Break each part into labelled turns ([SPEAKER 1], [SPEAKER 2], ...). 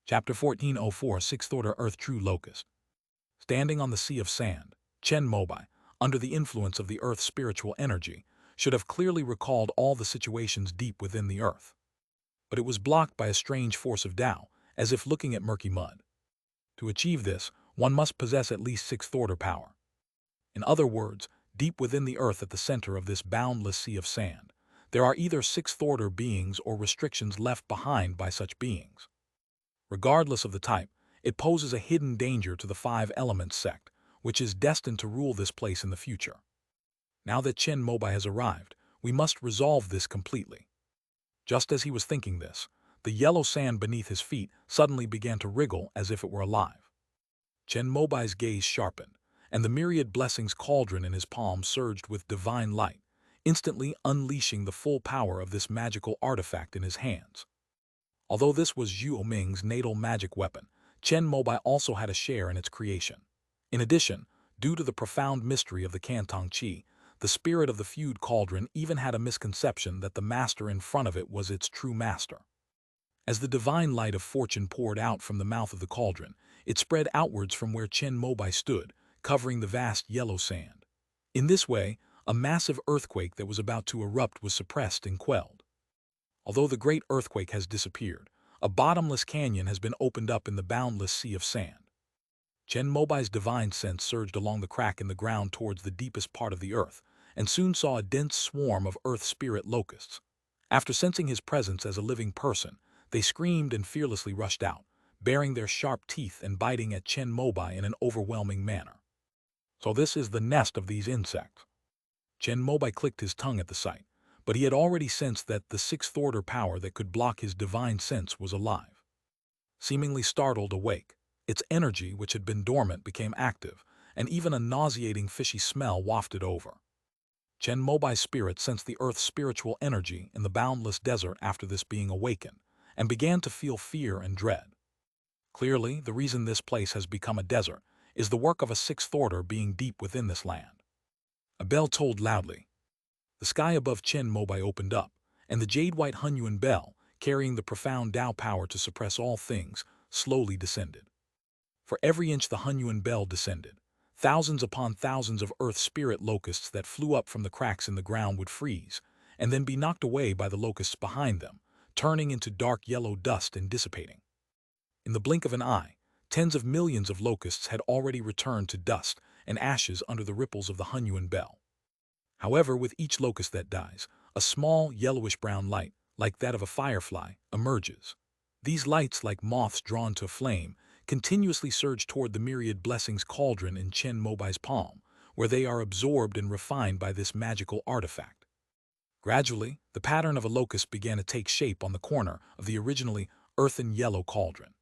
[SPEAKER 1] Chapter 1404 Sixth Order Earth True Locust. Standing on the sea of sand, Chen Mobai, under the influence of the Earth's spiritual energy, should have clearly recalled all the situations deep within the Earth. But it was blocked by a strange force of Tao, as if looking at murky mud. To achieve this, one must possess at least Sixth Order power. In other words, deep within the Earth at the center of this boundless sea of sand, there are either Sixth Order beings or restrictions left behind by such beings. Regardless of the type, it poses a hidden danger to the Five Elements sect, which is destined to rule this place in the future. Now that Chen Mobai has arrived, we must resolve this completely. Just as he was thinking this, the yellow sand beneath his feet suddenly began to wriggle as if it were alive. Chen Mobai's gaze sharpened, and the myriad blessings cauldron in his palm surged with divine light, instantly unleashing the full power of this magical artifact in his hands. Although this was Zhu Oming's natal magic weapon, Chen Mobai also had a share in its creation. In addition, due to the profound mystery of the Cantong Qi, the spirit of the feud cauldron even had a misconception that the master in front of it was its true master. As the divine light of fortune poured out from the mouth of the cauldron, it spread outwards from where Chen Mobai stood, covering the vast yellow sand. In this way, a massive earthquake that was about to erupt was suppressed and quelled. Although the great earthquake has disappeared, a bottomless canyon has been opened up in the boundless sea of sand. Chen Mobai's divine sense surged along the crack in the ground towards the deepest part of the earth, and soon saw a dense swarm of earth spirit locusts. After sensing his presence as a living person, they screamed and fearlessly rushed out, baring their sharp teeth and biting at Chen Mobai in an overwhelming manner. So this is the nest of these insects. Chen Mobai clicked his tongue at the sight, but he had already sensed that the Sixth Order power that could block his divine sense was alive. Seemingly startled awake, its energy, which had been dormant, became active, and even a nauseating fishy smell wafted over. Chen Mobai's spirit sensed the Earth's spiritual energy in the boundless desert after this being awakened, and began to feel fear and dread. Clearly, the reason this place has become a desert is the work of a Sixth Order being deep within this land. A bell tolled loudly. The sky above Chen Mobai opened up, and the jade-white Hunyuan bell, carrying the profound Tao power to suppress all things, slowly descended. For every inch the Hunyuan bell descended, thousands upon thousands of earth spirit locusts that flew up from the cracks in the ground would freeze, and then be knocked away by the locusts behind them, turning into dark yellow dust and dissipating. In the blink of an eye, tens of millions of locusts had already returned to dust and ashes under the ripples of the Hunyuan bell. However, with each locust that dies, a small yellowish-brown light, like that of a firefly, emerges. These lights, like moths drawn to a flame, continuously surge toward the myriad blessings cauldron in Chen Mobai's palm, where they are absorbed and refined by this magical artifact. Gradually, the pattern of a locust began to take shape on the corner of the originally earthen yellow cauldron.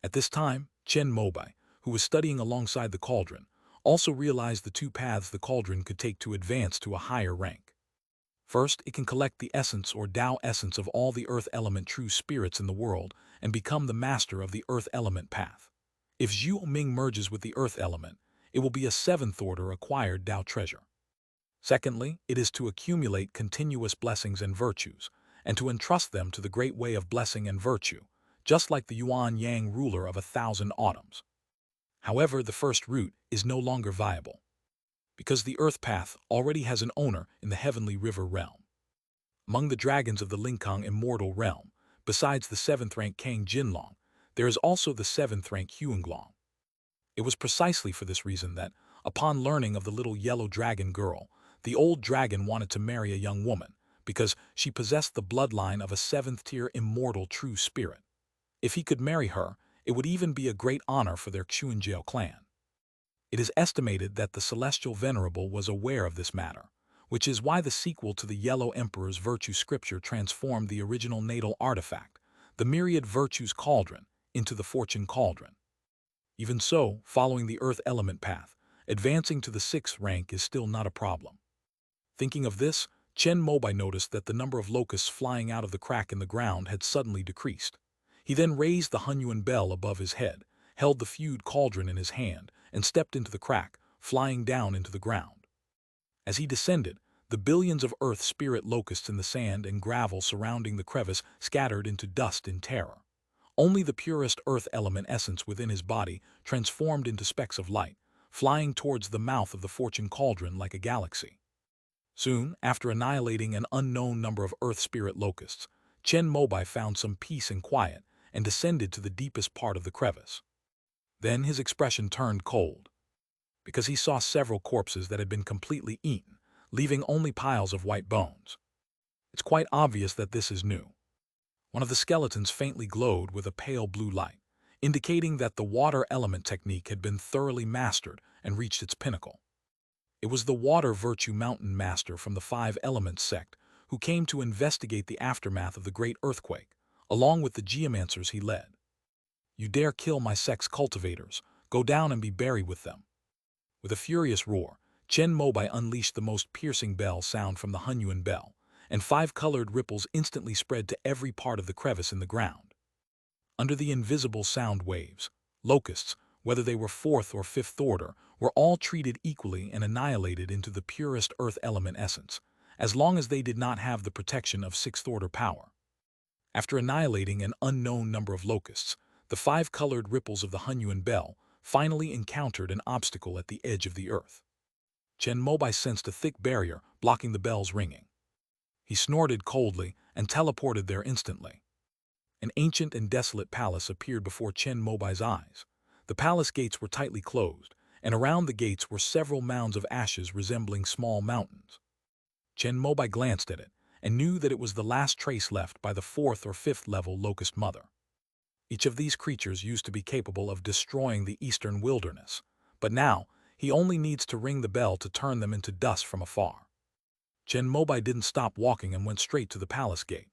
[SPEAKER 1] At this time, Chen Mobai, who was studying alongside the cauldron, also realized the two paths the cauldron could take to advance to a higher rank. First, it can collect the essence or Tao essence of all the earth element true spirits in the world and become the master of the earth element path. If Zhu Ming merges with the earth element, it will be a seventh order acquired Tao treasure. Secondly, it is to accumulate continuous blessings and virtues, and to entrust them to the great way of blessing and virtue, just like the Yuan Yang ruler of 1,000 autumns. However, the first route is no longer viable, because the earth path already has an owner in the heavenly river realm. Among the dragons of the Linkang immortal realm, besides the 7th rank Kang Jinlong, there is also the 7th rank Huanglong. It was precisely for this reason that, upon learning of the little yellow dragon girl, the old dragon wanted to marry a young woman, because she possessed the bloodline of a 7th-tier immortal true spirit. If he could marry her, it would even be a great honor for their Xuanjiao clan. It is estimated that the Celestial Venerable was aware of this matter, which is why the sequel to the Yellow Emperor's Virtue Scripture transformed the original natal artifact, the Myriad Virtues Cauldron, into the Fortune Cauldron. Even so, following the Earth Element path, advancing to the 6th rank is still not a problem. Thinking of this, Chen Mobai noticed that the number of locusts flying out of the crack in the ground had suddenly decreased. He then raised the Hunyuan bell above his head, held the feud cauldron in his hand, and stepped into the crack, flying down into the ground. As he descended, the billions of earth spirit locusts in the sand and gravel surrounding the crevice scattered into dust in terror. Only the purest earth element essence within his body transformed into specks of light, flying towards the mouth of the fortune cauldron like a galaxy. Soon, after annihilating an unknown number of earth spirit locusts, Chen Mobai found some peace and quiet and descended to the deepest part of the crevice. Then his expression turned cold, because he saw several corpses that had been completely eaten, leaving only piles of white bones. It's quite obvious that this is new. One of the skeletons faintly glowed with a pale blue light, indicating that the water element technique had been thoroughly mastered and reached its pinnacle. It was the Water Virtue Mountain Master from the Five Elements sect who came to investigate the aftermath of the great earthquake, along with the geomancers he led. "You dare kill my sect's cultivators, go down and be buried with them." With a furious roar, Chen Mobai unleashed the most piercing bell sound from the Hunyuan bell, and 5 colored ripples instantly spread to every part of the crevice in the ground. Under the invisible sound waves, locusts, whether they were fourth or fifth order, were all treated equally and annihilated into the purest earth element essence, as long as they did not have the protection of sixth order power. After annihilating an unknown number of locusts, the 5 colored ripples of the Hunyuan bell finally encountered an obstacle at the edge of the earth. Chen Mobai sensed a thick barrier blocking the bell's ringing. He snorted coldly and teleported there instantly. An ancient and desolate palace appeared before Chen Mobai's eyes. The palace gates were tightly closed, and around the gates were several mounds of ashes resembling small mountains. Chen Mobai glanced at it and knew that it was the last trace left by the 4th or 5th level locust mother. Each of these creatures used to be capable of destroying the eastern wilderness, but now he only needs to ring the bell to turn them into dust from afar. Chen Mobai didn't stop walking and went straight to the palace gate.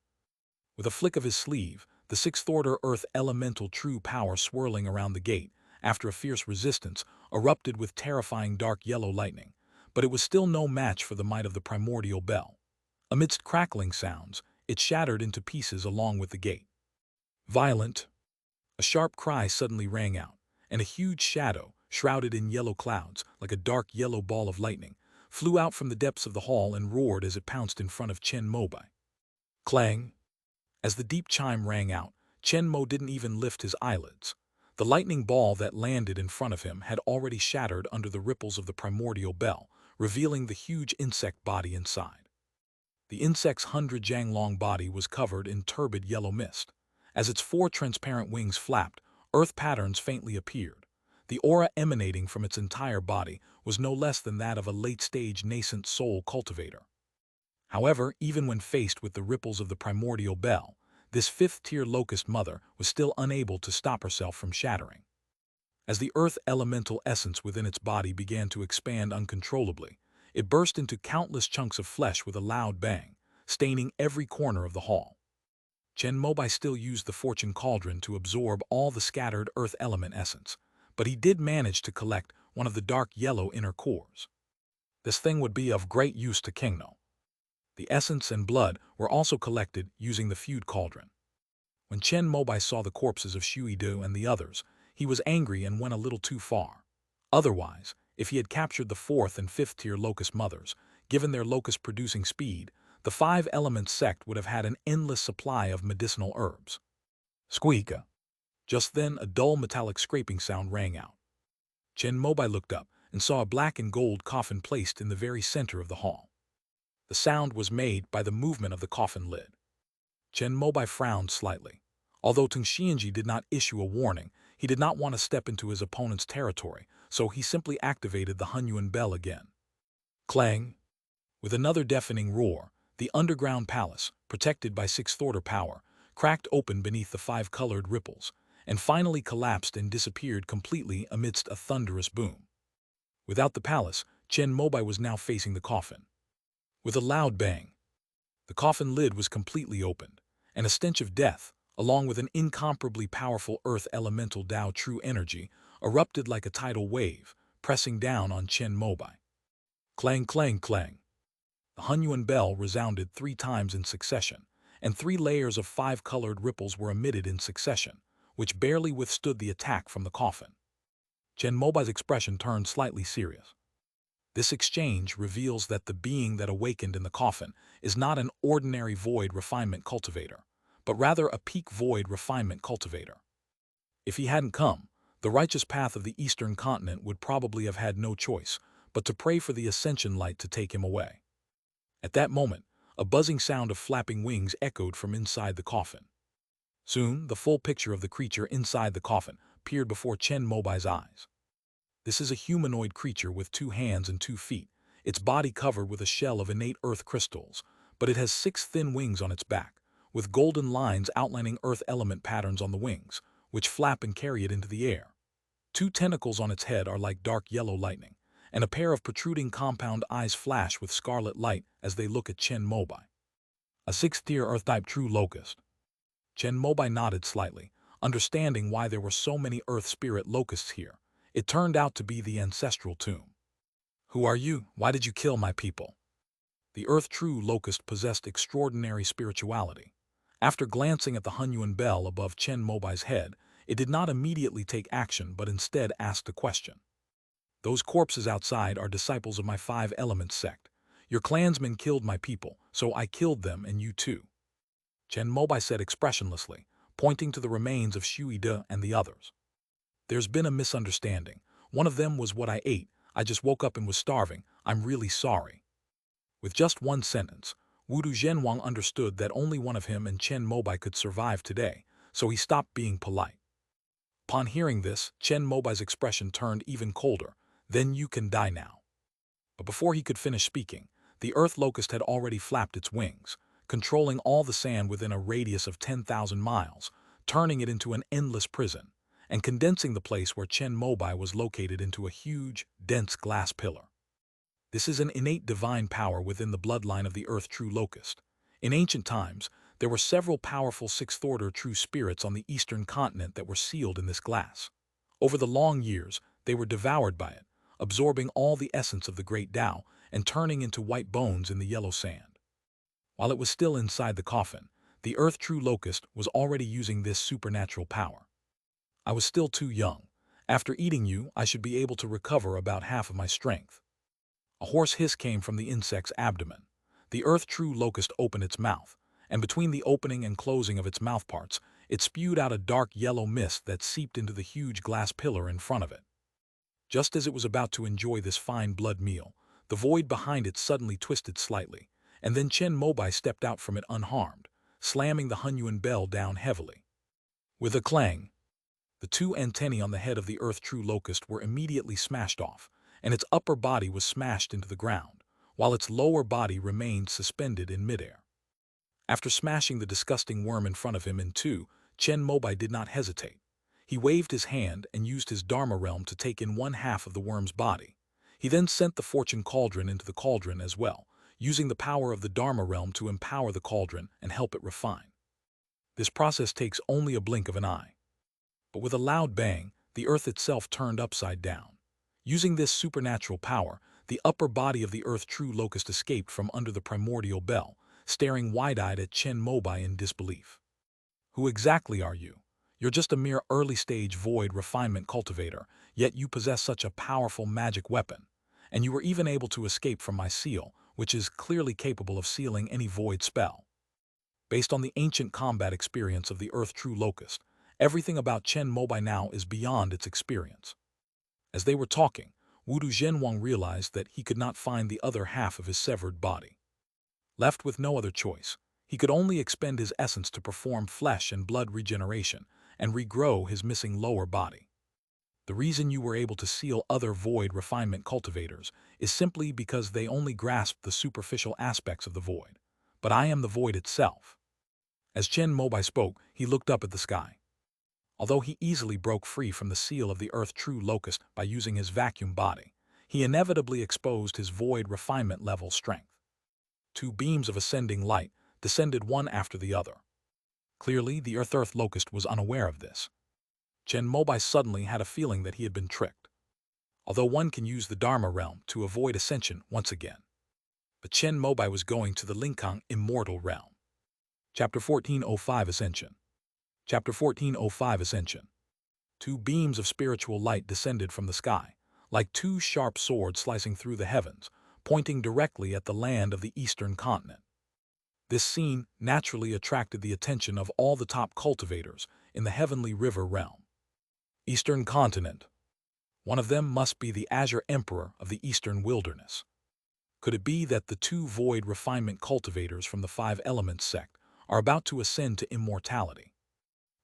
[SPEAKER 1] With a flick of his sleeve, the 6th order earth elemental true power swirling around the gate, after a fierce resistance, erupted with terrifying dark yellow lightning, but it was still no match for the might of the primordial bell. Amidst crackling sounds, it shattered into pieces along with the gate. Violent! A sharp cry suddenly rang out, and a huge shadow, shrouded in yellow clouds, like a dark yellow ball of lightning, flew out from the depths of the hall and roared as it pounced in front of Chen Mobai. Clang! As the deep chime rang out, Chen Mo didn't even lift his eyelids. The lightning ball that landed in front of him had already shattered under the ripples of the primordial bell, revealing the huge insect body inside. The insect's 100-jang-long body was covered in turbid yellow mist. As its 4 transparent wings flapped, earth patterns faintly appeared. The aura emanating from its entire body was no less than that of a late-stage nascent soul cultivator. However, even when faced with the ripples of the primordial bell, this 5th-tier locust mother was still unable to stop herself from shattering. As the earth elemental essence within its body began to expand uncontrollably, it burst into countless chunks of flesh with a loud bang, staining every corner of the hall. Chen Mobai still used the fortune cauldron to absorb all the scattered earth element essence, but he did manage to collect one of the dark yellow inner cores. This thing would be of great use to Kingno. The essence and blood were also collected using the feud cauldron. When Chen Mobai saw the corpses of Shui Du and the others, he was angry and went a little too far. Otherwise, if he had captured the 4th and 5th-tier locust mothers, given their locust-producing speed, the 5 Elements sect would have had an endless supply of medicinal herbs. Squeaka! Just then, a dull metallic scraping sound rang out. Chen Mobai looked up and saw a black and gold coffin placed in the very center of the hall. The sound was made by the movement of the coffin lid. Chen Mobai frowned slightly. Although Teng Xianji did not issue a warning, he did not want to step into his opponent's territory, so he simply activated the Hunyuan bell again. Clang! With another deafening roar, the underground palace, protected by 6th order power, cracked open beneath the 5-colored ripples, and finally collapsed and disappeared completely amidst a thunderous boom. Without the palace, Chen Mobai was now facing the coffin. With a loud bang, the coffin lid was completely opened, and a stench of death, along with an incomparably powerful earth elemental Tao true energy, erupted like a tidal wave, pressing down on Chen Mobai. Clang, clang, clang. The Hunyuan bell resounded 3 times in succession, and 3 layers of 5-colored ripples were emitted in succession, which barely withstood the attack from the coffin. Chen Mobai's expression turned slightly serious. This exchange reveals that the being that awakened in the coffin is not an ordinary void refinement cultivator, but rather a peak void refinement cultivator. If he hadn't come, the righteous path of the eastern continent would probably have had no choice but to pray for the ascension light to take him away. At that moment, a buzzing sound of flapping wings echoed from inside the coffin. Soon, the full picture of the creature inside the coffin appeared before Chen Mobai's eyes. This is a humanoid creature with 2 hands and 2 feet, its body covered with a shell of innate earth crystals, but it has 6 thin wings on its back, with golden lines outlining earth element patterns on the wings, which flap and carry it into the air. 2 tentacles on its head are like dark yellow lightning, and a pair of protruding compound eyes flash with scarlet light as they look at Chen Mobai. A 6th-tier Earth-type true locust. Chen Mobai nodded slightly, understanding why there were so many Earth spirit locusts here. It turned out to be the ancestral tomb. Who are you? Why did you kill my people? The Earth true locust possessed extraordinary spirituality. After glancing at the Hunyuan bell above Chen Mobai's head, it did not immediately take action but instead asked a question. Those corpses outside are disciples of my 5 elements sect. Your clansmen killed my people, so I killed them and you too. Chen Mobai said expressionlessly, pointing to the remains of Shui De and the others. There's been a misunderstanding. One of them was what I ate. I just woke up and was starving. I'm really sorry. With just one sentence, Wudu Zhenwang understood that only one of him and Chen Mobai could survive today, so he stopped being polite. Upon hearing this, Chen Mobai's expression turned even colder. Then you can die now. But before he could finish speaking, the earth locust had already flapped its wings, controlling all the sand within a radius of 10,000 miles, turning it into an endless prison, and condensing the place where Chen Mobai was located into a huge, dense glass pillar. This is an innate divine power within the bloodline of the earth true locust. In ancient times, there were several powerful 6th-order true spirits on the eastern continent that were sealed in this glass. Over the long years, they were devoured by it, absorbing all the essence of the great Tao and turning into white bones in the yellow sand. While it was still inside the coffin, the earth true locust was already using this supernatural power. I was still too young. After eating you, I should be able to recover about half of my strength. A hoarse hiss came from the insect's abdomen. The earth true locust opened its mouth, and between the opening and closing of its mouthparts, it spewed out a dark yellow mist that seeped into the huge glass pillar in front of it. Just as it was about to enjoy this fine blood meal, the void behind it suddenly twisted slightly, and then Chen Mobai stepped out from it unharmed, slamming the Hunyuan bell down heavily. With a clang, the 2 antennae on the head of the earth true locust were immediately smashed off, and its upper body was smashed into the ground, while its lower body remained suspended in midair. After smashing the disgusting worm in front of him in 2, Chen Mobai did not hesitate. He waved his hand and used his Dharma realm to take in 1/2 of the worm's body. He then sent the fortune cauldron into the cauldron as well, using the power of the Dharma realm to empower the cauldron and help it refine. This process takes only a blink of an eye. But with a loud bang, the earth itself turned upside down. Using this supernatural power, the upper body of the earth true locust escaped from under the primordial bell, staring wide-eyed at Chen Mobai in disbelief. Who exactly are you? You're just a mere early-stage void refinement cultivator, yet you possess such a powerful magic weapon, and you were even able to escape from my seal, which is clearly capable of sealing any void spell. Based on the ancient combat experience of the earth true locust, everything about Chen Mobai now is beyond its experience. As they were talking, Wudu Zhenwang realized that he could not find the other half of his severed body. Left with no other choice, he could only expend his essence to perform flesh and blood regeneration and regrow his missing lower body. The reason you were able to seal other void refinement cultivators is simply because they only grasped the superficial aspects of the void. But I am the void itself. As Chen Mobai spoke, he looked up at the sky. Although he easily broke free from the seal of the earth true locust by using his vacuum body, he inevitably exposed his void refinement level strength. 2 beams of ascending light descended one after the other. Clearly, the earth locust was unaware of this. Chen Mobai suddenly had a feeling that he had been tricked. Although one can use the Dharma realm to avoid ascension once again. But Chen Mobai was going to the Linkang immortal realm. Chapter 1405 Ascension. Chapter 1405 Ascension. 2 beams of spiritual light descended from the sky, like 2 sharp swords slicing through the heavens, pointing directly at the land of the eastern continent. This scene naturally attracted the attention of all the top cultivators in the heavenly river realm. Eastern continent. One of them must be the Azure Emperor of the Eastern Wilderness. Could it be that the two void refinement cultivators from the Five Elements sect are about to ascend to immortality?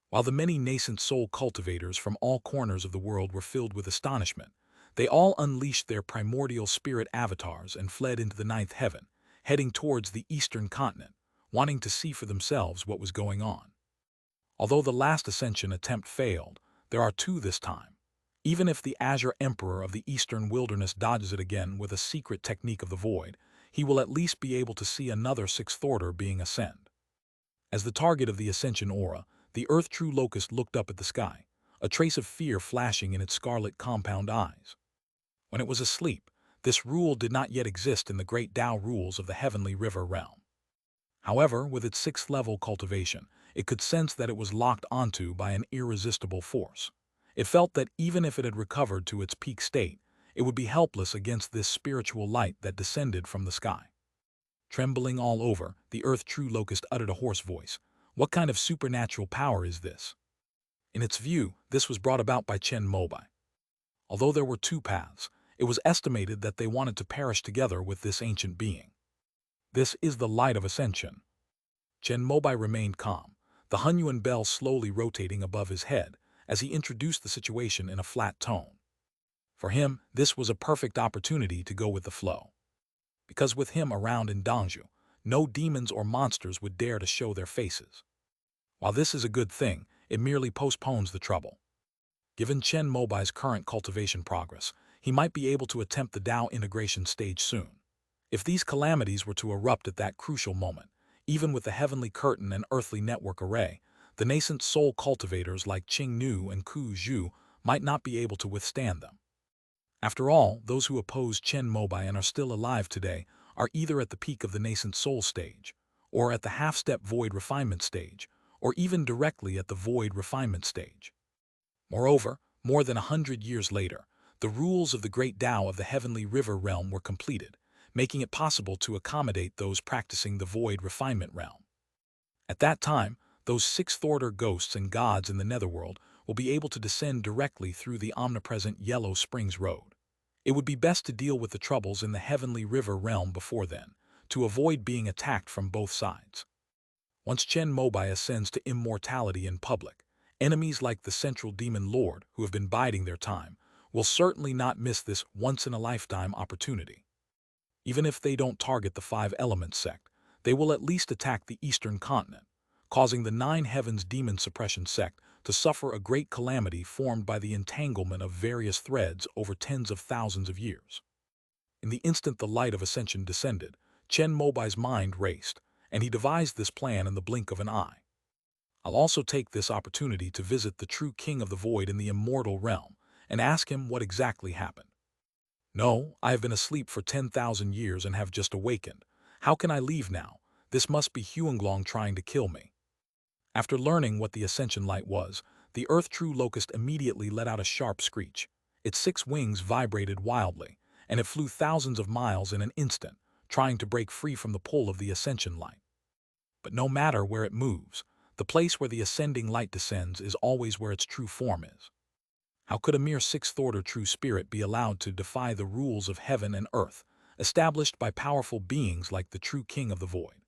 [SPEAKER 1] While the many nascent soul cultivators from all corners of the world were filled with astonishment, they all unleashed their primordial spirit avatars and fled into the ninth heaven, heading towards the eastern continent, wanting to see for themselves what was going on. Although the last ascension attempt failed, there are two this time. Even if the Azure Emperor of the Eastern Wilderness dodges it again with a secret technique of the void, he will at least be able to see another sixth order being ascend. As the target of the ascension aura, the Earth True Locust looked up at the sky, a trace of fear flashing in its scarlet compound eyes. When it was asleep, this rule did not yet exist in the great Tao rules of the heavenly river realm. However, with its sixth-level cultivation, it could sense that it was locked onto by an irresistible force. It felt that even if it had recovered to its peak state, it would be helpless against this spiritual light that descended from the sky. Trembling all over, the Earth True Locust uttered a hoarse voice. What kind of supernatural power is this? In its view, this was brought about by Chen Mobai. Although there were two paths, it was estimated that they wanted to perish together with this ancient being. This is the light of ascension. Chen Mobai remained calm, the Hunyuan bell slowly rotating above his head as he introduced the situation in a flat tone. For him, this was a perfect opportunity to go with the flow. Because with him around in Dongzhou, no demons or monsters would dare to show their faces. While this is a good thing, it merely postpones the trouble. Given Chen Mobai's current cultivation progress, he might be able to attempt the Tao integration stage soon. If these calamities were to erupt at that crucial moment, even with the heavenly curtain and earthly network array, the nascent soul cultivators like Qing Nu and Ku Zhu might not be able to withstand them. After all, those who oppose Chen Mobai and are still alive today are either at the peak of the nascent soul stage, or at the half-step void refinement stage, or even directly at the void refinement stage. Moreover, more than 100 years later, the rules of the great Tao of the heavenly river realm were completed, making it possible to accommodate those practicing the void refinement realm. At that time, those sixth-order ghosts and gods in the netherworld will be able to descend directly through the omnipresent Yellow Springs Road. It would be best to deal with the troubles in the heavenly river realm before then, to avoid being attacked from both sides. Once Chen Mobai ascends to immortality in public, enemies like the Central Demon Lord, who have been biding their time, will certainly not miss this once-in-a-lifetime opportunity. Even if they don't target the Five Elements sect, they will at least attack the Eastern continent, causing the Nine Heavens Demon Suppression sect to suffer a great calamity formed by the entanglement of various threads over tens of thousands of years. In the instant the light of ascension descended, Chen Mobai's mind raced, and he devised this plan in the blink of an eye. I'll also take this opportunity to visit the true King of the Void in the immortal realm and ask him what exactly happened. No, I have been asleep for 10,000 years and have just awakened. How can I leave now? This must be Huanglong trying to kill me. After learning what the ascension light was, the Earth True Locust immediately let out a sharp screech. Its 6 wings vibrated wildly, and it flew thousands of miles in an instant, trying to break free from the pull of the ascension light. But no matter where it moves, the place where the ascending light descends is always where its true form is. How could a mere sixth-order true spirit be allowed to defy the rules of heaven and earth, established by powerful beings like the true King of the Void?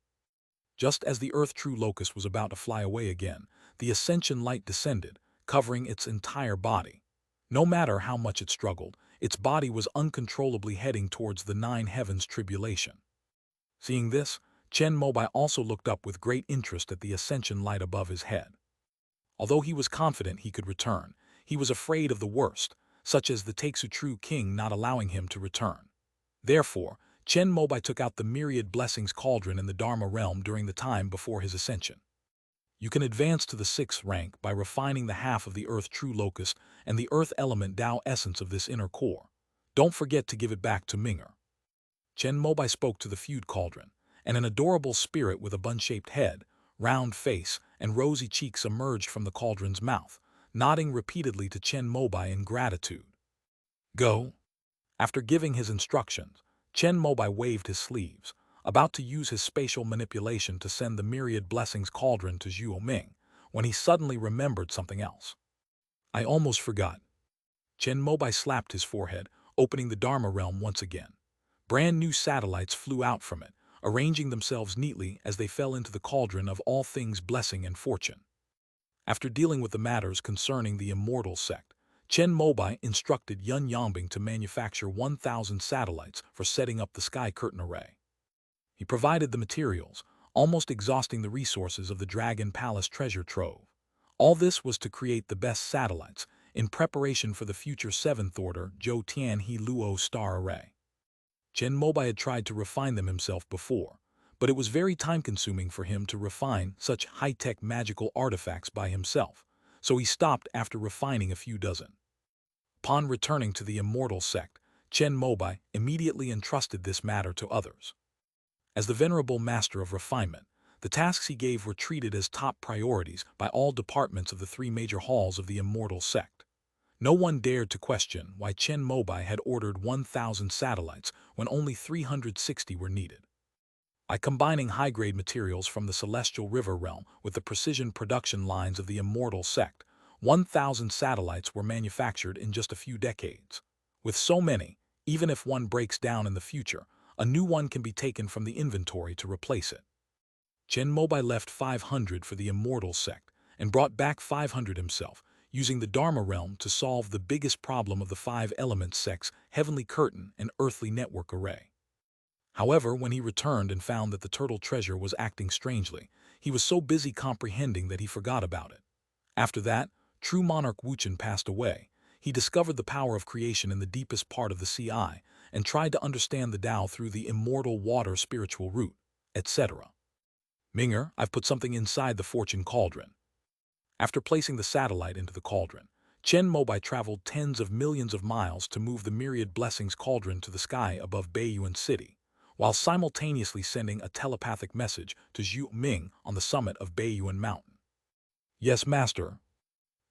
[SPEAKER 1] Just as the Earth True Locust was about to fly away again, the ascension light descended, covering its entire body. No matter how much it struggled, its body was uncontrollably heading towards the Nine Heavens tribulation. Seeing this, Chen Mobai also looked up with great interest at the ascension light above his head. Although he was confident he could return, he was afraid of the worst, such as the Taixu True King not allowing him to return. Therefore, Chen Mobai took out the myriad blessings cauldron in the Dharma realm during the time before his ascension. You can advance to the 6th rank by refining the half of the Earth True Locust and the Earth Element Tao essence of this inner core. Don't forget to give it back to Minger. Chen Mobai spoke to the feud cauldron, and an adorable spirit with a bun-shaped head, round face, and rosy cheeks emerged from the cauldron's mouth, nodding repeatedly to Chen Mobai in gratitude. Go. After giving his instructions, Chen Mobai waved his sleeves. about to use his spatial manipulation to send the myriad blessings cauldron to Zhuo Ming, when he suddenly remembered something else. I almost forgot. Chen Mobai slapped his forehead, opening the Dharma realm once again. Brand new satellites flew out from it, arranging themselves neatly as they fell into the cauldron of all things blessing and fortune. After dealing with the matters concerning the immortal sect, Chen Mobai instructed Yun Yongbing to manufacture 1,000 satellites for setting up the sky curtain array. He provided the materials, almost exhausting the resources of the Dragon Palace treasure trove. All this was to create the best satellites, in preparation for the future 7th Order Zhou Tianhe Luo star array. Chen Mobai had tried to refine them himself before, but it was very time-consuming for him to refine such high-tech magical artifacts by himself, so he stopped after refining a few dozen. Upon returning to the immortal sect, Chen Mobai immediately entrusted this matter to others. As the venerable master of refinement, the tasks he gave were treated as top priorities by all departments of the 3 major halls of the immortal sect. No one dared to question why Chen Mobai had ordered 1,000 satellites when only 360 were needed. By combining high-grade materials from the celestial river realm with the precision production lines of the immortal sect, 1,000 satellites were manufactured in just a few decades. With so many, even if one breaks down in the future, a new one can be taken from the inventory to replace it. Chen Mobai left 500 for the immortal sect and brought back 500 himself, using the Dharma realm to solve the biggest problem of the 5 element sects' heavenly curtain and earthly network array. However, when he returned and found that the turtle treasure was acting strangely, he was so busy comprehending that he forgot about it. After that, true monarch Wuchen passed away. He discovered the power of creation in the deepest part of the CI and tried to understand the Tao through the immortal water spiritual root, etc. Minger, I've put something inside the fortune cauldron. After placing the satellite into the cauldron, Chen Mobai traveled tens of millions of miles to move the myriad blessings cauldron to the sky above Beiyuan City, while simultaneously sending a telepathic message to Zhuo Ming on the summit of Beiyuan Mountain. Yes, master.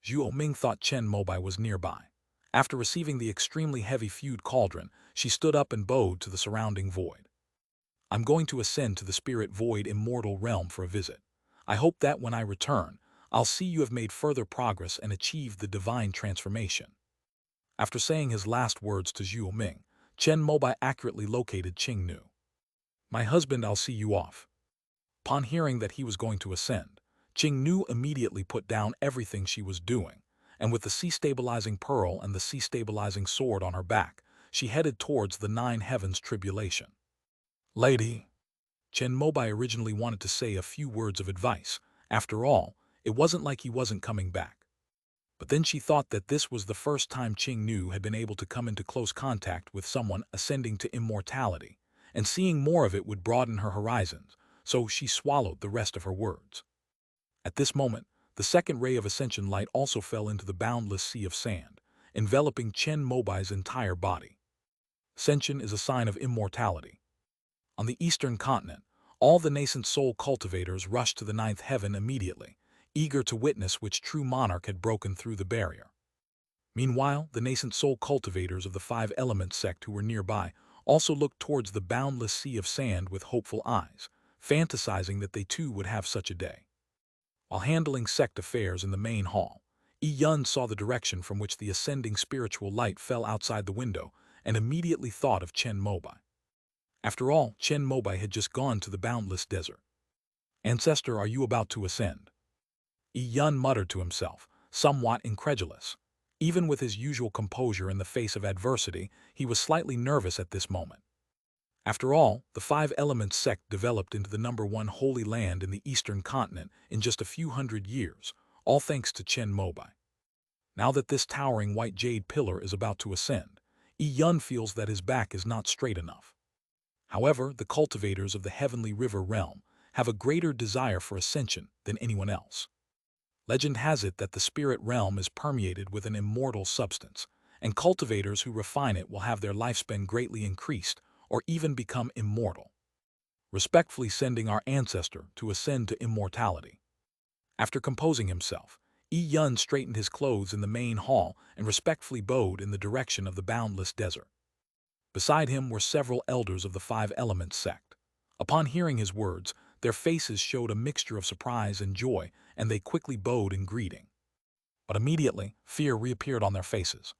[SPEAKER 1] Zhuo Ming thought Chen Mobai was nearby. After receiving the extremely heavy feud cauldron, she stood up and bowed to the surrounding void. I'm going to ascend to the spirit void immortal realm for a visit. I hope that when I return, I'll see you have made further progress and achieved the divine transformation. After saying his last words to Zhuo Ming, Chen Mobai accurately located Qing Nu. My husband, I'll see you off. Upon hearing that he was going to ascend, Qing Nu immediately put down everything she was doing, and with the sea-stabilizing pearl and the sea-stabilizing sword on her back, she headed towards the 9 heavens tribulation. Lady, Chen Mobai originally wanted to say a few words of advice. After all, it wasn't like he wasn't coming back. But then she thought that this was the first time Qing Nu had been able to come into close contact with someone ascending to immortality, and seeing more of it would broaden her horizons, so she swallowed the rest of her words. At this moment, the second ray of ascension light also fell into the boundless sea of sand, enveloping Chen Mobai's entire body. Ascension is a sign of immortality. On the eastern continent, all the nascent soul cultivators rushed to the 9th heaven immediately, eager to witness which true monarch had broken through the barrier. Meanwhile, the nascent soul cultivators of the 5 element sect who were nearby also looked towards the boundless sea of sand with hopeful eyes, fantasizing that they too would have such a day. While handling sect affairs in the main hall, Yun saw the direction from which the ascending spiritual light fell outside the window and immediately thought of Chen Mobai. After all, Chen Mobai had just gone to the boundless desert. Ancestor, are you about to ascend? Yun muttered to himself, somewhat incredulous. Even with his usual composure in the face of adversity, he was slightly nervous at this moment. After all, the 5 Elements sect developed into the #1 holy land in the eastern continent in just a few hundred years, all thanks to Chen Mobai. Now that this towering white jade pillar is about to ascend, Yun feels that his back is not straight enough. However, the cultivators of the heavenly river realm have a greater desire for ascension than anyone else. Legend has it that the spirit realm is permeated with an immortal substance, and cultivators who refine it will have their lifespan greatly increased or even become immortal. Respectfully sending our ancestor to ascend to immortality. After composing himself, Yun straightened his clothes in the main hall and respectfully bowed in the direction of the boundless desert. Beside him were several elders of the 5 Elements sect. Upon hearing his words, their faces showed a mixture of surprise and joy, and they quickly bowed in greeting. But immediately, fear reappeared on their faces.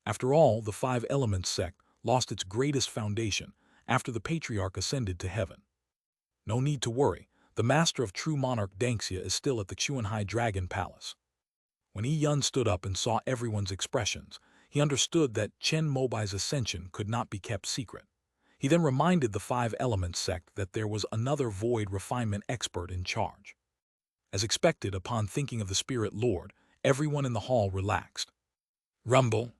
[SPEAKER 1] After all, the Five Elements sect lost its greatest foundation after the patriarch ascended to heaven. No need to worry, the master of true monarch Dengxia is still at the Xuanhai Dragon Palace. When Yi Yun stood up and saw everyone's expressions, he understood that Chen Mobai's ascension could not be kept secret. He then reminded the Five Elements sect that there was another void refinement expert in charge. As expected, upon thinking of the Spirit Lord, everyone in the hall relaxed. Rumble.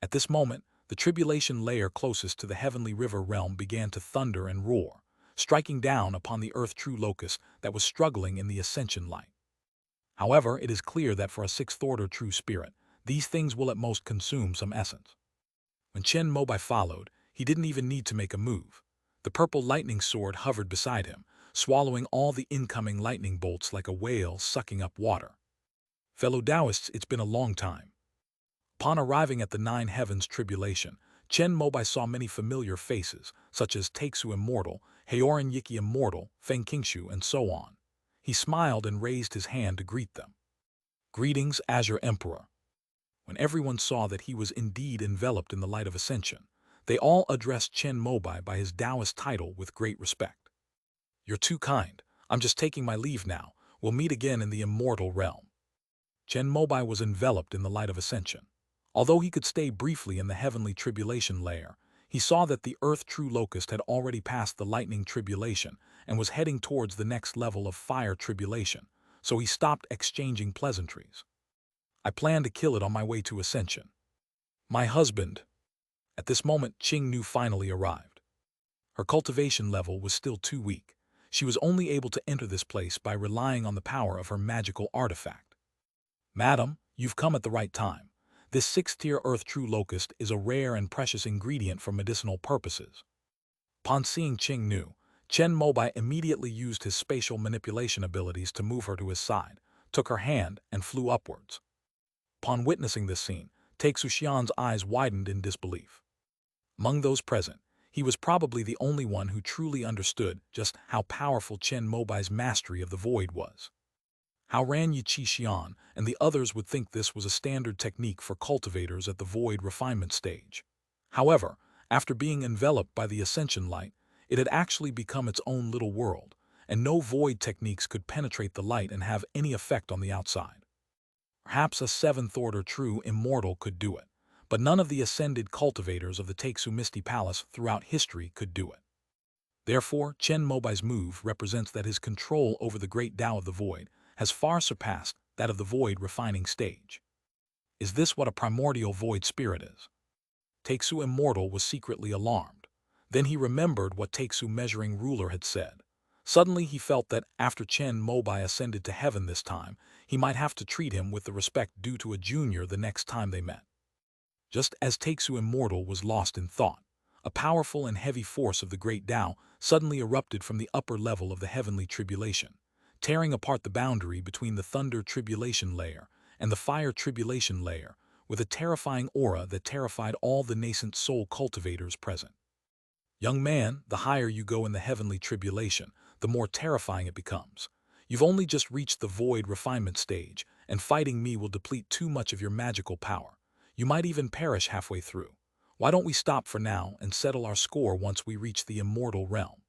[SPEAKER 1] At this moment, the tribulation layer closest to the heavenly river realm began to thunder and roar, striking down upon the earth true locust that was struggling in the ascension light. However, it is clear that for a sixth-order true spirit, these things will at most consume some essence. When Chen Mobai followed, he didn't even need to make a move. The purple lightning sword hovered beside him, swallowing all the incoming lightning bolts like a whale sucking up water. Fellow Taoists, it's been a long time. Upon arriving at the Nine Heavens tribulation, Chen Mobai saw many familiar faces, such as Taixu Immortal, Heoran Yiki Immortal, Feng Qingshu, and so on. He smiled and raised his hand to greet them. Greetings, Azure Emperor. When everyone saw that he was indeed enveloped in the light of ascension, they all addressed Chen Mobai by his Taoist title with great respect. You're too kind. I'm just taking my leave now. We'll meet again in the immortal realm. Chen Mobai was enveloped in the light of ascension. Although he could stay briefly in the heavenly tribulation layer, he saw that the earth true locust had already passed the lightning tribulation and was heading towards the next level of fire tribulation, so he stopped exchanging pleasantries. I plan to kill it on my way to ascension. My husband. At this moment, Qing Nu finally arrived. Her cultivation level was still too weak. She was only able to enter this place by relying on the power of her magical artifact. Madam, you've come at the right time. This sixth-tier earth true locust is a rare and precious ingredient for medicinal purposes. Upon seeing Qing Nu, Chen Mobai immediately used his spatial manipulation abilities to move her to his side, took her hand, and flew upwards. Upon witnessing this scene, Taixu Xian's eyes widened in disbelief. Among those present, he was probably the only one who truly understood just how powerful Chen Mobai's mastery of the void was. How Ran Yiqi Xian and the others would think this was a standard technique for cultivators at the void refinement stage. However, after being enveloped by the ascension light, it had actually become its own little world, and no void techniques could penetrate the light and have any effect on the outside. Perhaps a seventh-order true immortal could do it, but none of the ascended cultivators of the Taixu Misty Palace throughout history could do it. Therefore, Chen Mobai's move represents that his control over the great Tao of the void has far surpassed that of the void refining stage. Is this what a primordial void spirit is? Taixu Immortal was secretly alarmed. Then he remembered what Taixu Measuring Ruler had said. Suddenly he felt that after Chen Mobai ascended to heaven this time, he might have to treat him with the respect due to a junior the next time they met. Just as Taixu Immortal was lost in thought, a powerful and heavy force of the great Tao suddenly erupted from the upper level of the heavenly tribulation, tearing apart the boundary between the thunder tribulation layer and the fire tribulation layer with a terrifying aura that terrified all the nascent soul cultivators present. Young man, the higher you go in the heavenly tribulation, the more terrifying it becomes. You've only just reached the void refinement stage, and fighting me will deplete too much of your magical power. You might even perish halfway through. Why don't we stop for now and settle our score once we reach the immortal realm?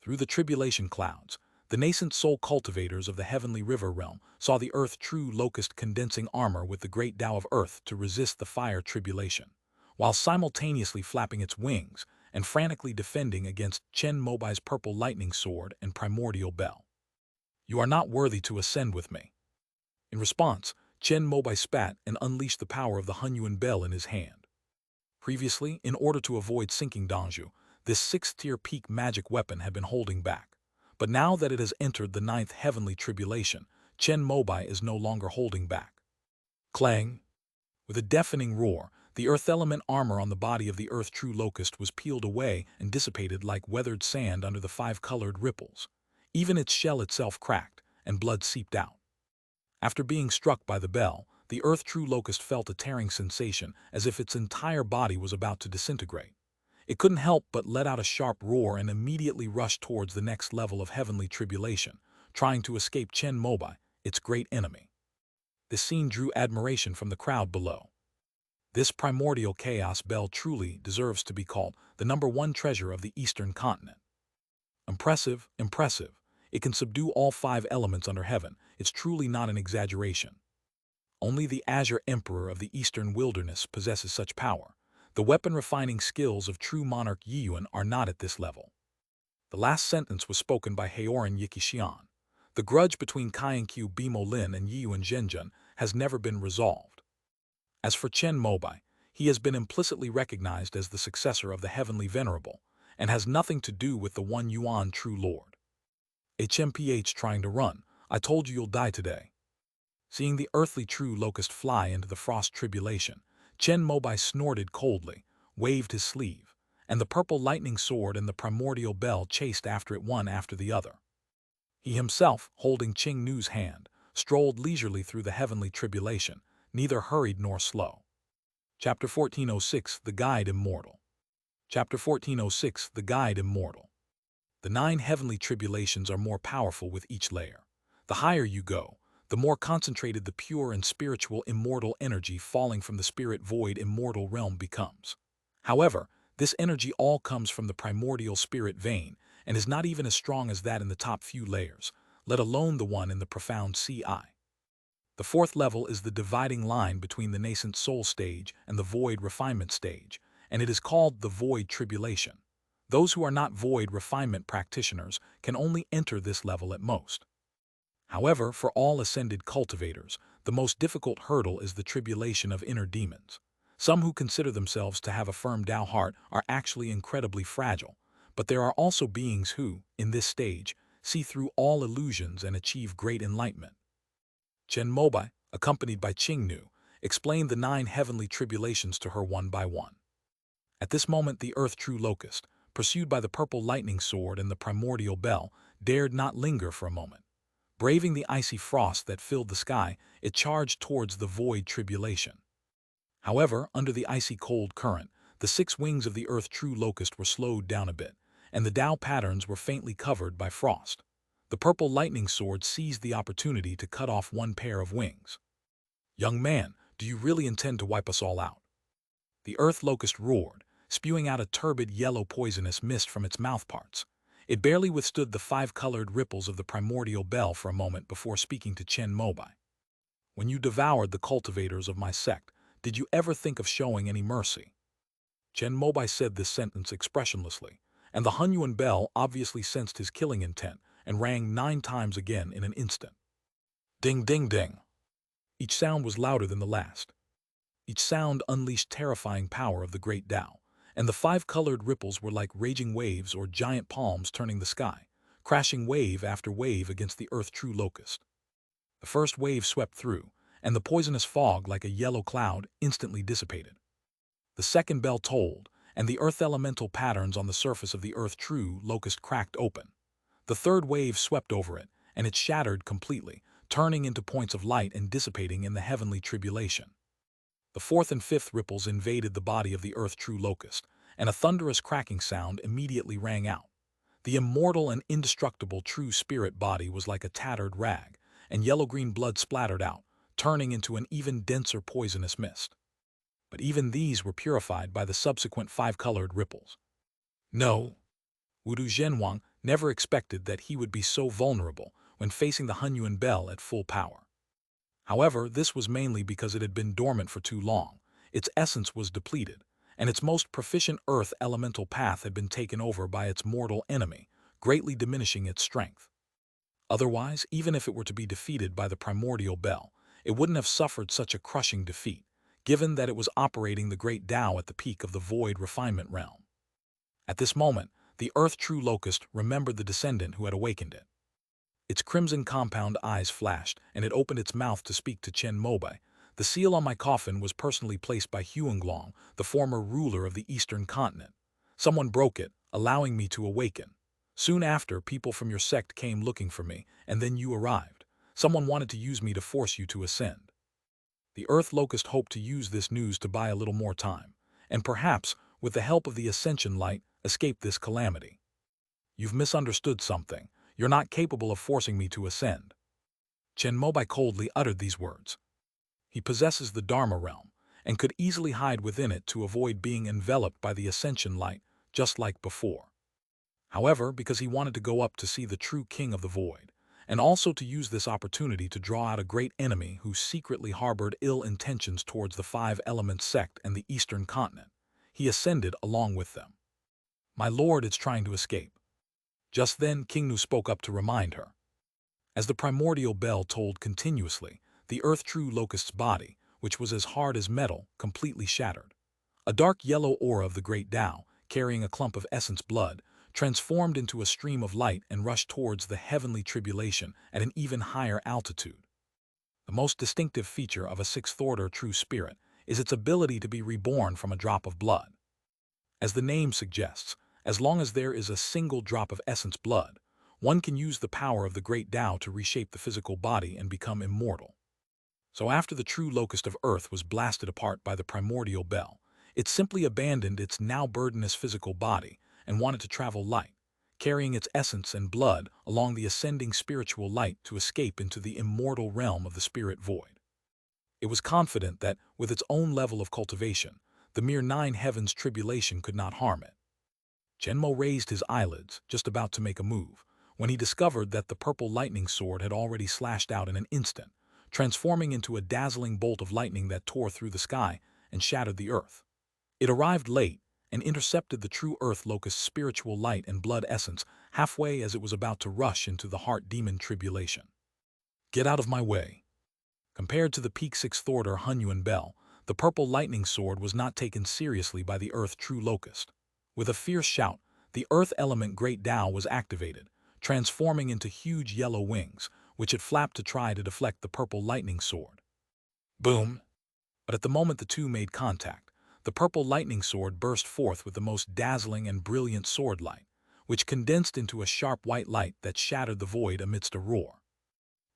[SPEAKER 1] Through the tribulation clouds, the nascent soul cultivators of the heavenly river realm saw the earth true locust condensing armor with the great Tao of earth to resist the fire tribulation, while simultaneously flapping its wings and frantically defending against Chen Mobai's purple lightning sword and primordial bell. You are not worthy to ascend with me. In response, Chen Mobai spat and unleashed the power of the Hunyuan bell in his hand. Previously, in order to avoid sinking Dongzhu, this sixth-tier peak magic weapon had been holding back. But now that it has entered the ninth heavenly tribulation, Chen Mobai is no longer holding back. Clang! With a deafening roar, the earth element armor on the body of the earth true locust was peeled away and dissipated like weathered sand under the five-colored ripples. Even its shell itself cracked, and blood seeped out. After being struck by the bell, the earth true locust felt a tearing sensation as if its entire body was about to disintegrate. It couldn't help but let out a sharp roar and immediately rushed towards the next level of heavenly tribulation, trying to escape Chen Mobai, its great enemy. This scene drew admiration from the crowd below. This primordial chaos bell truly deserves to be called the #1 treasure of the Eastern continent. Impressive, impressive. It can subdue all 5 elements under heaven. It's truly not an exaggeration. Only the Azure Emperor of the Eastern Wilderness possesses such power. The weapon-refining skills of true monarch Yiyuan are not at this level. The last sentence was spoken by Haoran Yikixian. The grudge between Kainkyu Bimo Lin and Yiyuan Zhenjun has never been resolved. As for Chen Mobai, he has been implicitly recognized as the successor of the Heavenly Venerable, and has nothing to do with the One Yuan True Lord. HMPH trying to run, I told you you'll die today. Seeing the earthly true locust fly into the frost tribulation, Chen Mobai snorted coldly, waved his sleeve, and the purple lightning sword and the primordial bell chased after it one after the other. He himself, holding Qing Nu's hand, strolled leisurely through the heavenly tribulation, neither hurried nor slow. Chapter 1406, The Guide Immortal. Chapter 1406, The Guide Immortal. The 9 heavenly tribulations are more powerful with each layer. The higher you go, the more concentrated the pure and spiritual immortal energy falling from the spirit void immortal realm becomes. However, this energy all comes from the primordial spirit vein and is not even as strong as that in the top few layers, let alone the one in the profound CI. The 4th level is the dividing line between the nascent soul stage and the void refinement stage, and it is called the void tribulation. Those who are not void refinement practitioners can only enter this level at most. However, for all ascended cultivators, the most difficult hurdle is the tribulation of inner demons. Some who consider themselves to have a firm Tao heart are actually incredibly fragile, but there are also beings who, in this stage, see through all illusions and achieve great enlightenment. Chen Mobai, accompanied by Qing Nu, explained the 9 heavenly tribulations to her one by one. At this moment the earth true locust, pursued by the purple lightning sword and the primordial bell, dared not linger for a moment. Braving the icy frost that filled the sky, it charged towards the void tribulation. However, under the icy cold current, the 6 wings of the earth true locust were slowed down a bit, and the Tao patterns were faintly covered by frost. The purple lightning sword seized the opportunity to cut off one pair of wings. "Young man, do you really intend to wipe us all out?" The earth locust roared, spewing out a turbid yellow poisonous mist from its mouthparts. It barely withstood the 5-colored ripples of the primordial bell for a moment before speaking to Chen Mobai. "When you devoured the cultivators of my sect, did you ever think of showing any mercy?" Chen Mobai said this sentence expressionlessly, and the Hunyuan bell obviously sensed his killing intent and rang 9 times again in an instant. Ding, ding, ding. Each sound was louder than the last. Each sound unleashed terrifying power of the great Tao, and the 5-colored ripples were like raging waves or giant palms turning the sky, crashing wave after wave against the earth true locust. The first wave swept through, and the poisonous fog, like a yellow cloud, instantly dissipated. The second bell tolled, and the earth elemental patterns on the surface of the earth true locust cracked open. The third wave swept over it, and it shattered completely, turning into points of light and dissipating in the heavenly tribulation. The 4th and 5th ripples invaded the body of the earth true locust, and a thunderous cracking sound immediately rang out. The immortal and indestructible true spirit body was like a tattered rag, and yellow-green blood splattered out, turning into an even denser poisonous mist. But even these were purified by the subsequent 5-colored ripples. No, Wudu Zhenwang never expected that he would be so vulnerable when facing the Hunyuan bell at full power. However, this was mainly because it had been dormant for too long, its essence was depleted, and its most proficient earth elemental path had been taken over by its mortal enemy, greatly diminishing its strength. Otherwise, even if it were to be defeated by the primordial bell, it wouldn't have suffered such a crushing defeat, given that it was operating the great Tao at the peak of the void refinement realm. At this moment, the earth true locust remembered the descendant who had awakened it. Its crimson compound eyes flashed, and it opened its mouth to speak to Chen Mobai. "The seal on my coffin was personally placed by Huanglong, the former ruler of the eastern continent. Someone broke it, allowing me to awaken. Soon after, people from your sect came looking for me, and then you arrived. Someone wanted to use me to force you to ascend." The earth locust hoped to use this news to buy a little more time, and perhaps, with the help of the ascension light, escape this calamity. You've misunderstood something. You're not capable of forcing me to ascend. Chen Mobai coldly uttered these words. He possesses the Dharma realm, and could easily hide within it to avoid being enveloped by the ascension light, just like before. However, because he wanted to go up to see the true king of the void, and also to use this opportunity to draw out a great enemy who secretly harbored ill intentions towards the Five Elements sect and the Eastern continent, he ascended along with them. My lord is trying to escape. Just then King Nu spoke up to remind her. As the primordial bell tolled continuously, the earth-true locust's body, which was as hard as metal, completely shattered. A dark yellow aura of the great Tao, carrying a clump of essence blood, transformed into a stream of light and rushed towards the heavenly tribulation at an even higher altitude. The most distinctive feature of a sixth-order true spirit is its ability to be reborn from a drop of blood. As the name suggests, as long as there is a single drop of essence blood, one can use the power of the great Tao to reshape the physical body and become immortal. So after the true locust of earth was blasted apart by the primordial bell, it simply abandoned its now burdenous physical body and wanted to travel light, carrying its essence and blood along the ascending spiritual light to escape into the immortal realm of the spirit void. It was confident that, with its own level of cultivation, the mere 9 heavens tribulation could not harm it. Chen Mo raised his eyelids, just about to make a move, when he discovered that the purple lightning sword had already slashed out in an instant, transforming into a dazzling bolt of lightning that tore through the sky and shattered the earth. It arrived late and intercepted the true earth locust's spiritual light and blood essence halfway as it was about to rush into the heart demon tribulation. Get out of my way. Compared to the peak sixth-order Hunyuan bell, the purple lightning sword was not taken seriously by the earth true locust. With a fierce shout, the earth element great Tao was activated, transforming into huge yellow wings, which it flapped to try to deflect the purple lightning sword. Boom! But at the moment the two made contact, the purple lightning sword burst forth with the most dazzling and brilliant sword light, which condensed into a sharp white light that shattered the void amidst a roar.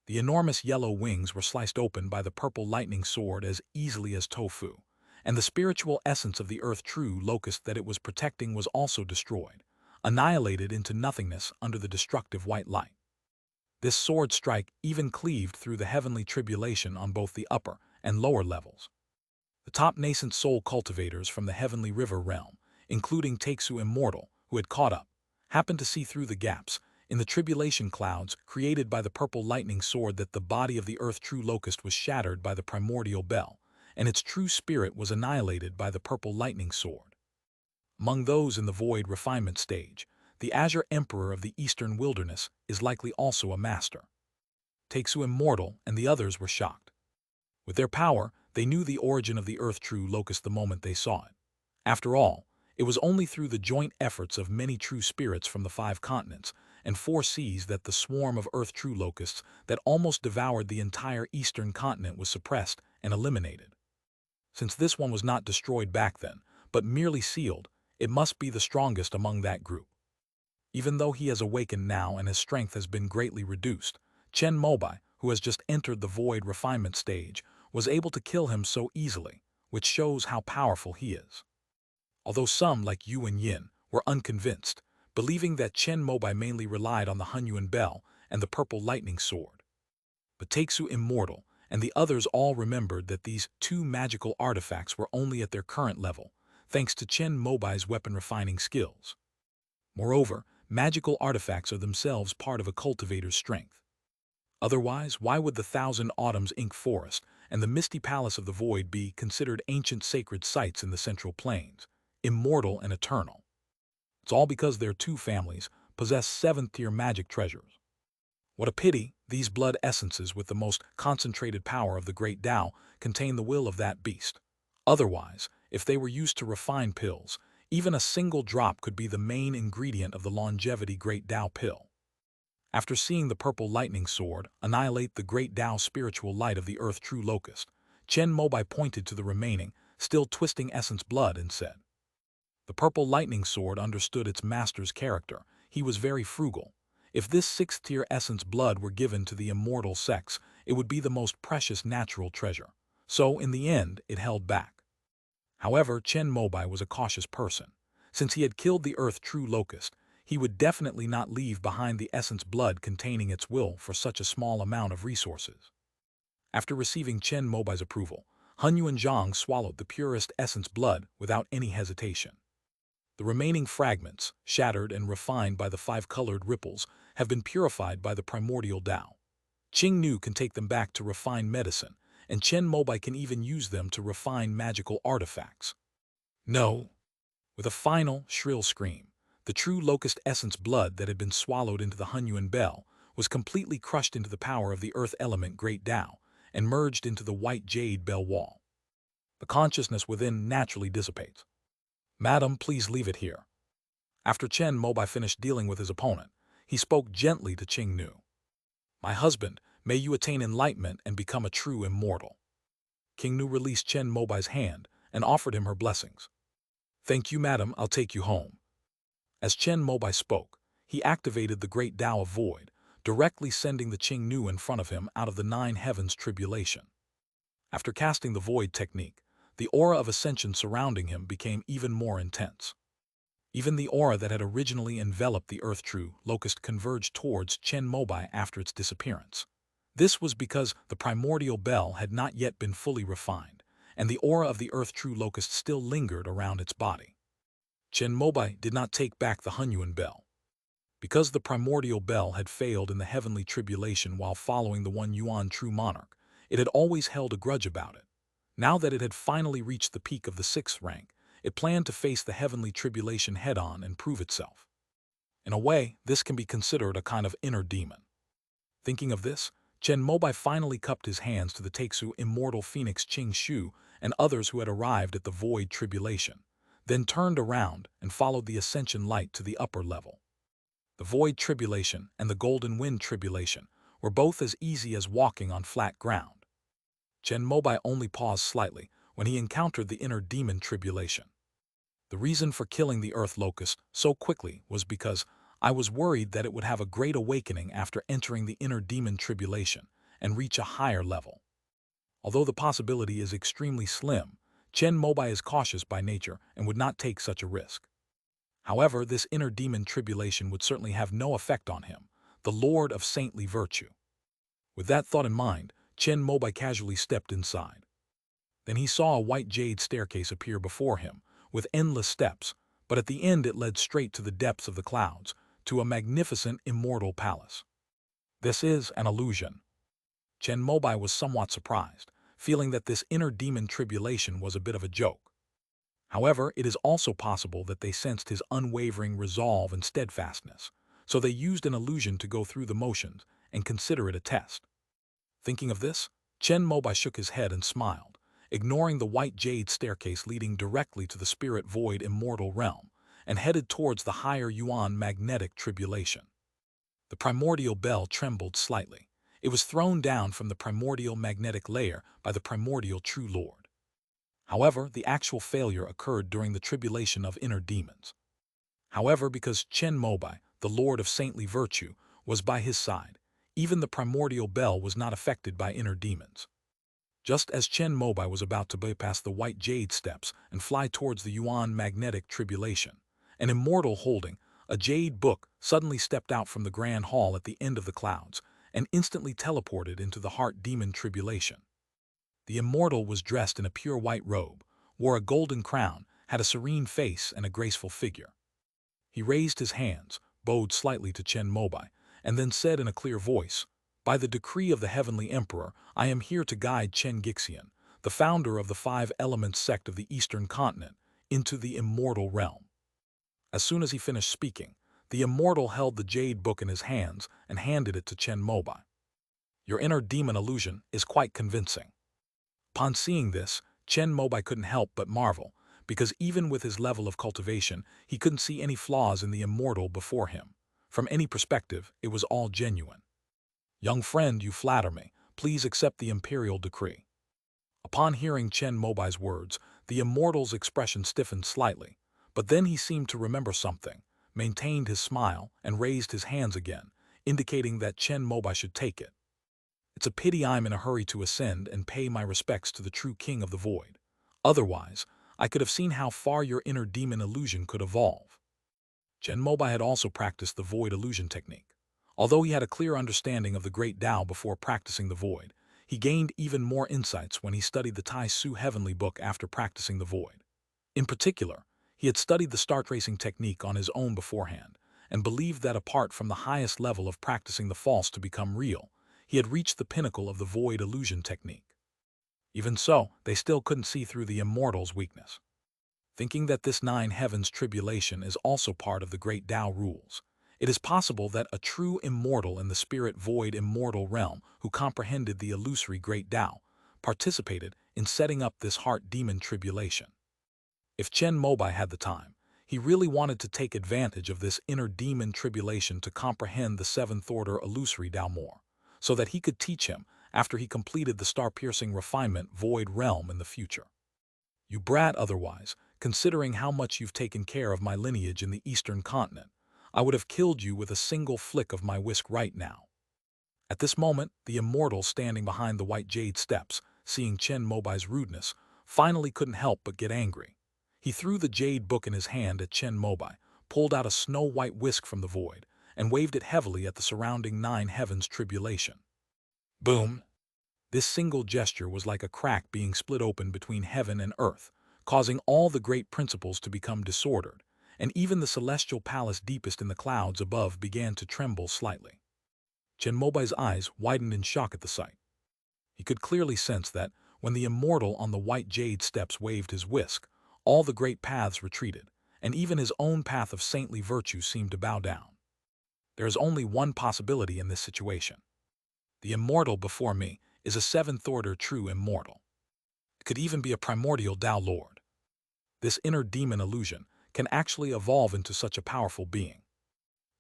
[SPEAKER 1] The enormous yellow wings were sliced open by the purple lightning sword as easily as tofu, and the spiritual essence of the earth true locust that it was protecting was also destroyed, annihilated into nothingness under the destructive white light. This sword strike even cleaved through the heavenly tribulation on both the upper and lower levels. The top nascent soul cultivators from the heavenly river realm, including Taeksu Immortal, who had caught up, happened to see through the gaps in the tribulation clouds created by the purple lightning sword that the body of the earth true locust was shattered by the primordial bell, and its true spirit was annihilated by the purple lightning sword. Among those in the void refinement stage, the Azure Emperor of the Eastern Wilderness is likely also a master. Taeksu Immortal and the others were shocked. With their power, they knew the origin of the earth true locust the moment they saw it. After all, it was only through the joint efforts of many true spirits from the 5 continents and 4 seas that the swarm of earth true locusts that almost devoured the entire eastern continent was suppressed and eliminated. Since this one was not destroyed back then, but merely sealed, it must be the strongest among that group. Even though he has awakened now and his strength has been greatly reduced, Chen Mobai, who has just entered the void refinement stage, was able to kill him so easily, which shows how powerful he is. Although some, like Yu and Yin, were unconvinced, believing that Chen Mobai mainly relied on the Hunyuan bell and the purple lightning sword. But Taeksu Immortal and the others all remembered that these 2 magical artifacts were only at their current level, thanks to Chen Mobai's weapon refining skills. Moreover, magical artifacts are themselves part of a cultivator's strength. Otherwise, why would the Thousand Autumns Ink Forest and the Misty Palace of the Void be considered ancient sacred sites in the Central Plains, immortal and eternal? It's all because their 2 families possess 7th-tier magic treasures. What a pity these blood essences with the most concentrated power of the great Tao contain the will of that beast. Otherwise, if they were used to refine pills, even a single drop could be the main ingredient of the longevity great Tao pill. After seeing the purple lightning sword annihilate the great Tao spiritual light of the earth true locust, Chen Mobai pointed to the remaining, still twisting essence blood and said, "The purple lightning sword understood its master's character. He was very frugal. If this 6th-tier essence blood were given to the immortal sects, it would be the most precious natural treasure. So, in the end, it held back. However, Chen Mobai was a cautious person. Since he had killed the Earth-true locust, he would definitely not leave behind the essence blood containing its will for such a small amount of resources. After receiving Chen Mobai's approval, Hunyuan Zhang swallowed the purest essence blood without any hesitation. The remaining fragments, shattered and refined by the five-colored ripples, have been purified by the primordial Tao. Qing Nu can take them back to refine medicine, and Chen Mobai can even use them to refine magical artifacts. No! With a final, shrill scream, the true locust essence blood that had been swallowed into the Hunyuan bell was completely crushed into the power of the earth element Great Tao and merged into the white jade bell wall. The consciousness within naturally dissipates. "Madam, please leave it here." After Chen Mobai finished dealing with his opponent, he spoke gently to Qing Nu. "My husband, may you attain enlightenment and become a true immortal." King Nu released Chen Mobai's hand and offered him her blessings. "Thank you, madam, I'll take you home." As Chen Mobai spoke, he activated the great Tao of Void, directly sending the Qing Nu in front of him out of the nine heavens tribulation. After casting the Void technique, the aura of ascension surrounding him became even more intense. Even the aura that had originally enveloped the Earth-true locust converged towards Chen Mobai after its disappearance. This was because the primordial bell had not yet been fully refined, and the aura of the Earth-true locust still lingered around its body. Chen Mobai did not take back the Hunyuan bell. Because the primordial bell had failed in the heavenly tribulation while following the one Yuan true monarch, it had always held a grudge about it. Now that it had finally reached the peak of the 6th rank, it planned to face the heavenly tribulation head-on and prove itself. In a way, this can be considered a kind of inner demon. Thinking of this, Chen Mobai finally cupped his hands to the Taixu immortal phoenix Qing Shu and others who had arrived at the void tribulation, then turned around and followed the ascension light to the upper level. The void tribulation and the golden wind tribulation were both as easy as walking on flat ground. Chen Mobai only paused slightly when he encountered the inner demon tribulation. The reason for killing the earth locust so quickly was because I was worried that it would have a great awakening after entering the inner demon tribulation and reach a higher level. Although the possibility is extremely slim, Chen Mobai is cautious by nature and would not take such a risk. However, this inner demon tribulation would certainly have no effect on him, the Lord of saintly virtue. With that thought in mind, Chen Mobai casually stepped inside. Then he saw a white jade staircase appear before him, with endless steps, but at the end it led straight to the depths of the clouds, to a magnificent immortal palace. "This is an illusion." Chen Mobai was somewhat surprised, feeling that this inner demon tribulation was a bit of a joke. However, it is also possible that they sensed his unwavering resolve and steadfastness, so they used an illusion to go through the motions and consider it a test. Thinking of this, Chen Mobai shook his head and smiled, ignoring the white jade staircase leading directly to the spirit void immortal realm, and headed towards the higher Yuan magnetic tribulation. The primordial bell trembled slightly. It was thrown down from the primordial magnetic layer by the primordial true lord. However, the actual failure occurred during the tribulation of inner demons. However, because Chen Mobai, the lord of saintly virtue, was by his side, even the primordial bell was not affected by inner demons. Just as Chen Mobai was about to bypass the white jade steps and fly towards the Yuan magnetic tribulation, an immortal holding a jade book suddenly stepped out from the grand hall at the end of the clouds and instantly teleported into the heart demon tribulation. The immortal was dressed in a pure white robe, wore a golden crown, had a serene face and a graceful figure. He raised his hands, bowed slightly to Chen Mobai, and then said in a clear voice, "By the decree of the Heavenly Emperor, I am here to guide Chen Gixian, the founder of the 5 Elements sect of the Eastern Continent, into the immortal realm." As soon as he finished speaking, the immortal held the jade book in his hands and handed it to Chen Mobai. "Your inner demon illusion is quite convincing." Upon seeing this, Chen Mobai couldn't help but marvel, because even with his level of cultivation, he couldn't see any flaws in the immortal before him. From any perspective, it was all genuine. "Young friend, you flatter me. Please accept the imperial decree." Upon hearing Chen Mobai's words, the immortal's expression stiffened slightly, but then he seemed to remember something, maintained his smile, and raised his hands again, indicating that Chen Mobai should take it. "It's a pity I'm in a hurry to ascend and pay my respects to the true king of the void. Otherwise, I could have seen how far your inner demon illusion could evolve. Chen Mobai had also practiced the void illusion technique. Although he had a clear understanding of the great Tao before practicing the void, he gained even more insights when he studied the Tai Su Heavenly Book after practicing the void. In particular, he had studied the star tracing technique on his own beforehand, and believed that apart from the highest level of practicing the false to become real, he had reached the pinnacle of the void illusion technique. Even so, they still couldn't see through the immortal's weakness. Thinking that this nine heavens tribulation is also part of the great Tao rules, it is possible that a true immortal in the spirit void immortal realm who comprehended the illusory great Tao participated in setting up this heart demon tribulation. If Chen Mobai had the time, he really wanted to take advantage of this inner demon tribulation to comprehend the seventh order illusory Tao more, so that he could teach him after he completed the star-piercing refinement void realm in the future. You brat, otherwise, considering how much you've taken care of my lineage in the eastern continent, I would have killed you with a single flick of my whisk right now. At this moment, the immortal standing behind the white jade steps, seeing Chen Mobai's rudeness, finally couldn't help but get angry. He threw the jade book in his hand at Chen Mobai, pulled out a snow-white whisk from the void, and waved it heavily at the surrounding nine heavens tribulation. Boom! This single gesture was like a crack being split open between heaven and earth, causing all the great principles to become disordered, and even the celestial palace deepest in the clouds above began to tremble slightly. Chen Mobai's eyes widened in shock at the sight. He could clearly sense that, when the immortal on the white jade steps waved his whisk, all the great paths retreated, and even his own path of saintly virtue seemed to bow down. There is only one possibility in this situation. The immortal before me is a seventh-order true immortal. It could even be a primordial Tao Lord. This inner demon illusion can actually evolve into such a powerful being.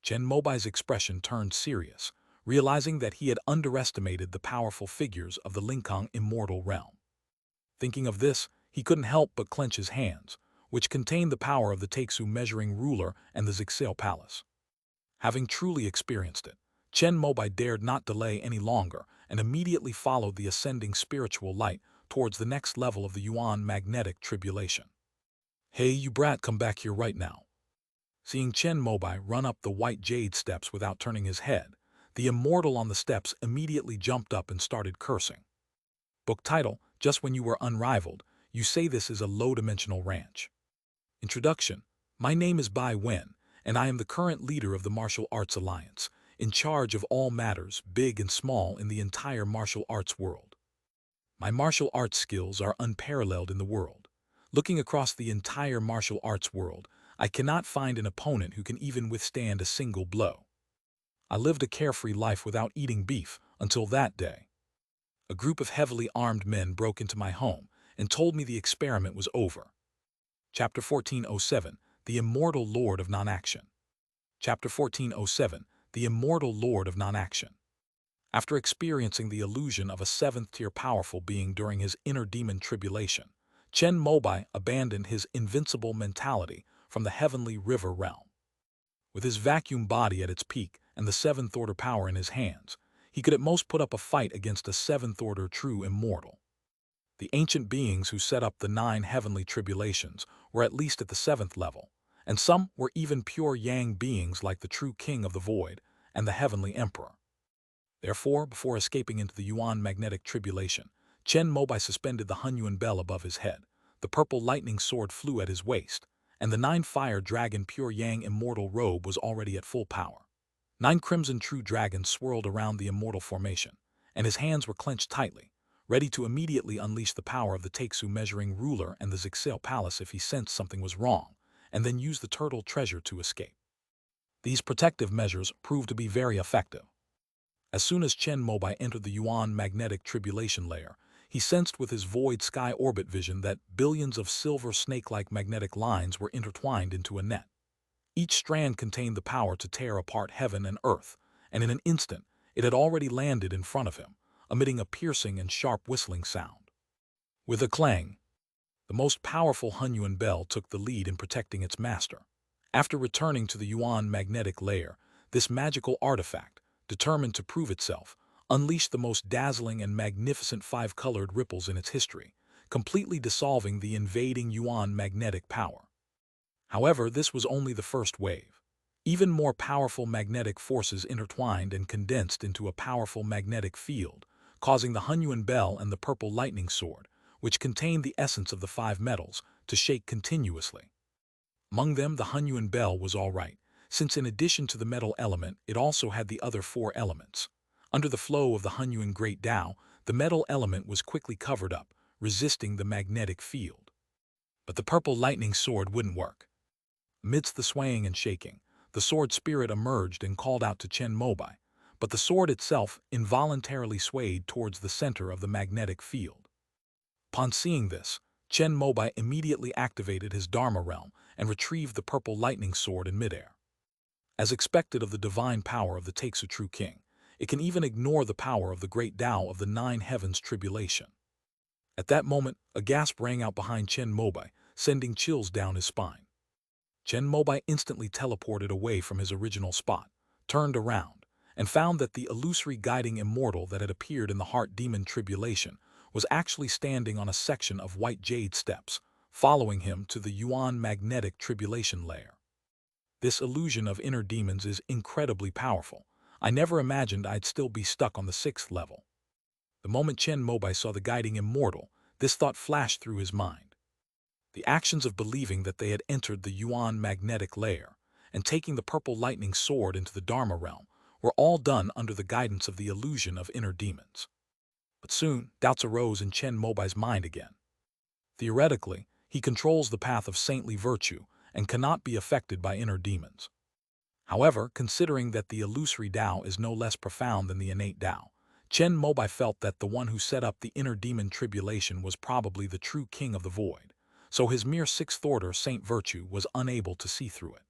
[SPEAKER 1] Chen Mobai's expression turned serious, realizing that he had underestimated the powerful figures of the Linkang immortal realm. Thinking of this, he couldn't help but clench his hands, which contained the power of the Taixu measuring ruler and the Zixel palace. Having truly experienced it, Chen Mobai dared not delay any longer and immediately followed the ascending spiritual light towards the next level of the Yuan magnetic tribulation. Hey, you brat, come back here right now. Seeing Chen Mobai run up the white jade steps without turning his head, the immortal on the steps immediately jumped up and started cursing. Book title: Just when you were unrivaled, you say this is a low-dimensional ranch. Introduction: My name is Bai Wen, and I am the current leader of the Martial Arts Alliance, in charge of all matters, big and small, in the entire martial arts world. My martial arts skills are unparalleled in the world. Looking across the entire martial arts world, I cannot find an opponent who can even withstand a single blow. I lived a carefree life without eating beef until that day. A group of heavily armed men broke into my home and told me the experiment was over. Chapter 1407, The Immortal Lord of Non-Action. Chapter 1407, The Immortal Lord of Non-Action. After experiencing the illusion of a seventh-tier powerful being during his inner demon tribulation, Chen Mobai abandoned his invincible mentality from the heavenly river realm. With his vacuum body at its peak and the seventh-order power in his hands, he could at most put up a fight against a seventh-order true immortal. The ancient beings who set up the nine heavenly tribulations were at least at the seventh level, and some were even pure yang beings like the true king of the void and the heavenly emperor. Therefore, before escaping into the Yuan magnetic tribulation, Chen Mobai suspended the Hunyuan bell above his head, the purple lightning sword flew at his waist, and the nine-fire dragon pure yang immortal robe was already at full power. Nine crimson true dragons swirled around the immortal formation, and his hands were clenched tightly, ready to immediately unleash the power of the Taixu measuring ruler and the Zixel palace if he sensed something was wrong, and then use the turtle treasure to escape. These protective measures proved to be very effective. As soon as Chen Mobai entered the Yuan magnetic tribulation layer, he sensed with his void sky orbit vision that billions of silver snake-like magnetic lines were intertwined into a net. Each strand contained the power to tear apart heaven and earth, and in an instant it had already landed in front of him, emitting a piercing and sharp whistling sound. With a clang, the most powerful Hunyuan bell took the lead in protecting its master. After returning to the Yuan magnetic layer, this magical artifact, determined to prove itself, unleashed the most dazzling and magnificent five-colored ripples in its history, completely dissolving the invading Yuan magnetic power. However, this was only the first wave. Even more powerful magnetic forces intertwined and condensed into a powerful magnetic field, causing the Hunyuan Bell and the purple lightning sword, which contained the essence of the five metals, to shake continuously. Among them, the Hunyuan Bell was all right, since in addition to the metal element, it also had the other four elements. Under the flow of the Hunyuan Great Tao, the metal element was quickly covered up, resisting the magnetic field. But the purple lightning sword wouldn't work. Amidst the swaying and shaking, the sword spirit emerged and called out to Chen Mobai, but the sword itself involuntarily swayed towards the center of the magnetic field. Upon seeing this, Chen Mobai immediately activated his Dharma realm and retrieved the purple lightning sword in midair. As expected of the divine power of the Taixu True King, it can even ignore the power of the great Tao of the nine heavens tribulation. At that moment, a gasp rang out behind Chen Mobai, sending chills down his spine. Chen Mobai instantly teleported away from his original spot, turned around, and found that the illusory guiding immortal that had appeared in the heart demon tribulation was actually standing on a section of white jade steps, following him to the Yuan magnetic tribulation layer. This illusion of inner demons is incredibly powerful. I never imagined I'd still be stuck on the 6th level. The moment Chen Mobai saw the guiding immortal, this thought flashed through his mind. The actions of believing that they had entered the Yuan magnetic layer and taking the purple lightning sword into the Dharma realm were all done under the guidance of the illusion of inner demons. But soon, doubts arose in Chen Mobai's mind again. Theoretically, he controls the path of saintly virtue and cannot be affected by inner demons. However, considering that the illusory Tao is no less profound than the innate Tao, Chen Mobai felt that the one who set up the inner demon tribulation was probably the true king of the void, so his mere 6th-order saint virtue was unable to see through it.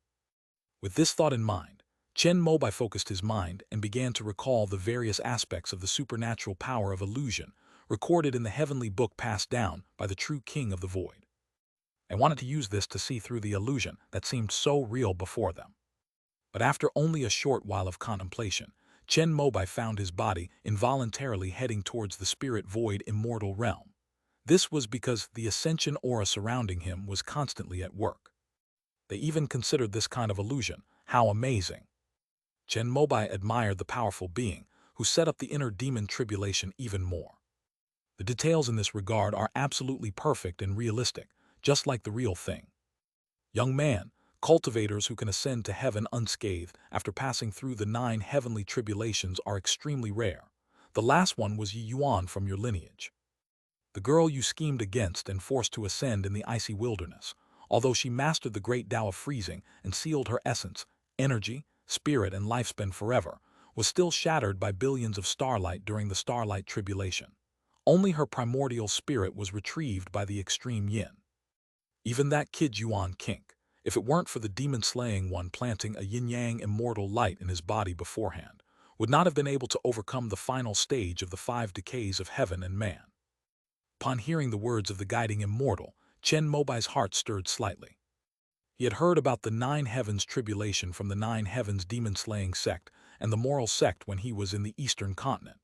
[SPEAKER 1] With this thought in mind, Chen Mobai focused his mind and began to recall the various aspects of the supernatural power of illusion recorded in the heavenly book passed down by the true king of the void. I wanted to use this to see through the illusion that seemed so real before them. But after only a short while of contemplation, Chen Mobai found his body involuntarily heading towards the spirit void immortal realm. This was because the ascension aura surrounding him was constantly at work. They even considered this kind of illusion. How amazing! Chen Mobai admired the powerful being who set up the inner demon tribulation even more. The details in this regard are absolutely perfect and realistic, just like the real thing. Young man, cultivators who can ascend to heaven unscathed after passing through the 9 heavenly tribulations are extremely rare. The last one was Yi Yuan from your lineage. The girl you schemed against and forced to ascend in the icy wilderness, although she mastered the great Tao of freezing and sealed her essence, energy, spirit, and lifespan forever, was still shattered by billions of starlight during the starlight tribulation. Only her primordial spirit was retrieved by the extreme yin. Even that kid Yuan Kink, if it weren't for the demon-slaying one planting a yin-yang immortal light in his body beforehand, would not have been able to overcome the final stage of the 5 decays of heaven and man. Upon hearing the words of the guiding immortal, Chen Mobai's heart stirred slightly. He had heard about the 9 heavens tribulation from the 9 heavens demon-slaying sect and the moral sect when he was in the eastern continent.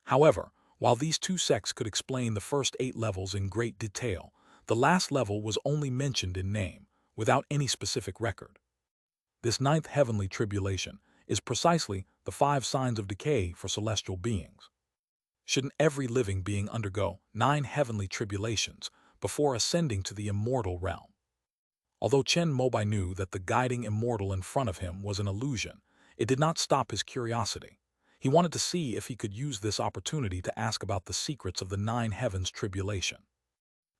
[SPEAKER 1] However, while these two sects could explain the first 8 levels in great detail, the last level was only mentioned in name, without any specific record. This 9th heavenly tribulation is precisely the 5 signs of decay for celestial beings. Shouldn't every living being undergo 9 heavenly tribulations before ascending to the immortal realm? Although Chen Mobai knew that the guiding immortal in front of him was an illusion, it did not stop his curiosity. He wanted to see if he could use this opportunity to ask about the secrets of the 9 heavens tribulation.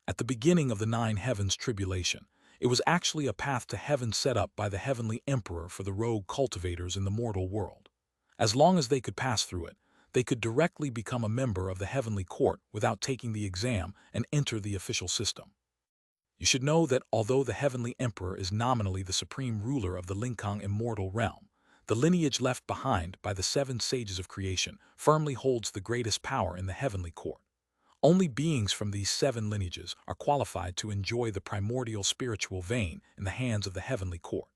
[SPEAKER 1] At the beginning of the 9 heavens tribulation, it was actually a path to heaven set up by the heavenly emperor for the rogue cultivators in the mortal world. As long as they could pass through it, they could directly become a member of the heavenly court without taking the exam and enter the official system. You should know that although the heavenly emperor is nominally the supreme ruler of the Linkang immortal realm, the lineage left behind by the 7 sages of creation firmly holds the greatest power in the heavenly court. Only beings from these 7 lineages are qualified to enjoy the primordial spiritual vein in the hands of the heavenly court.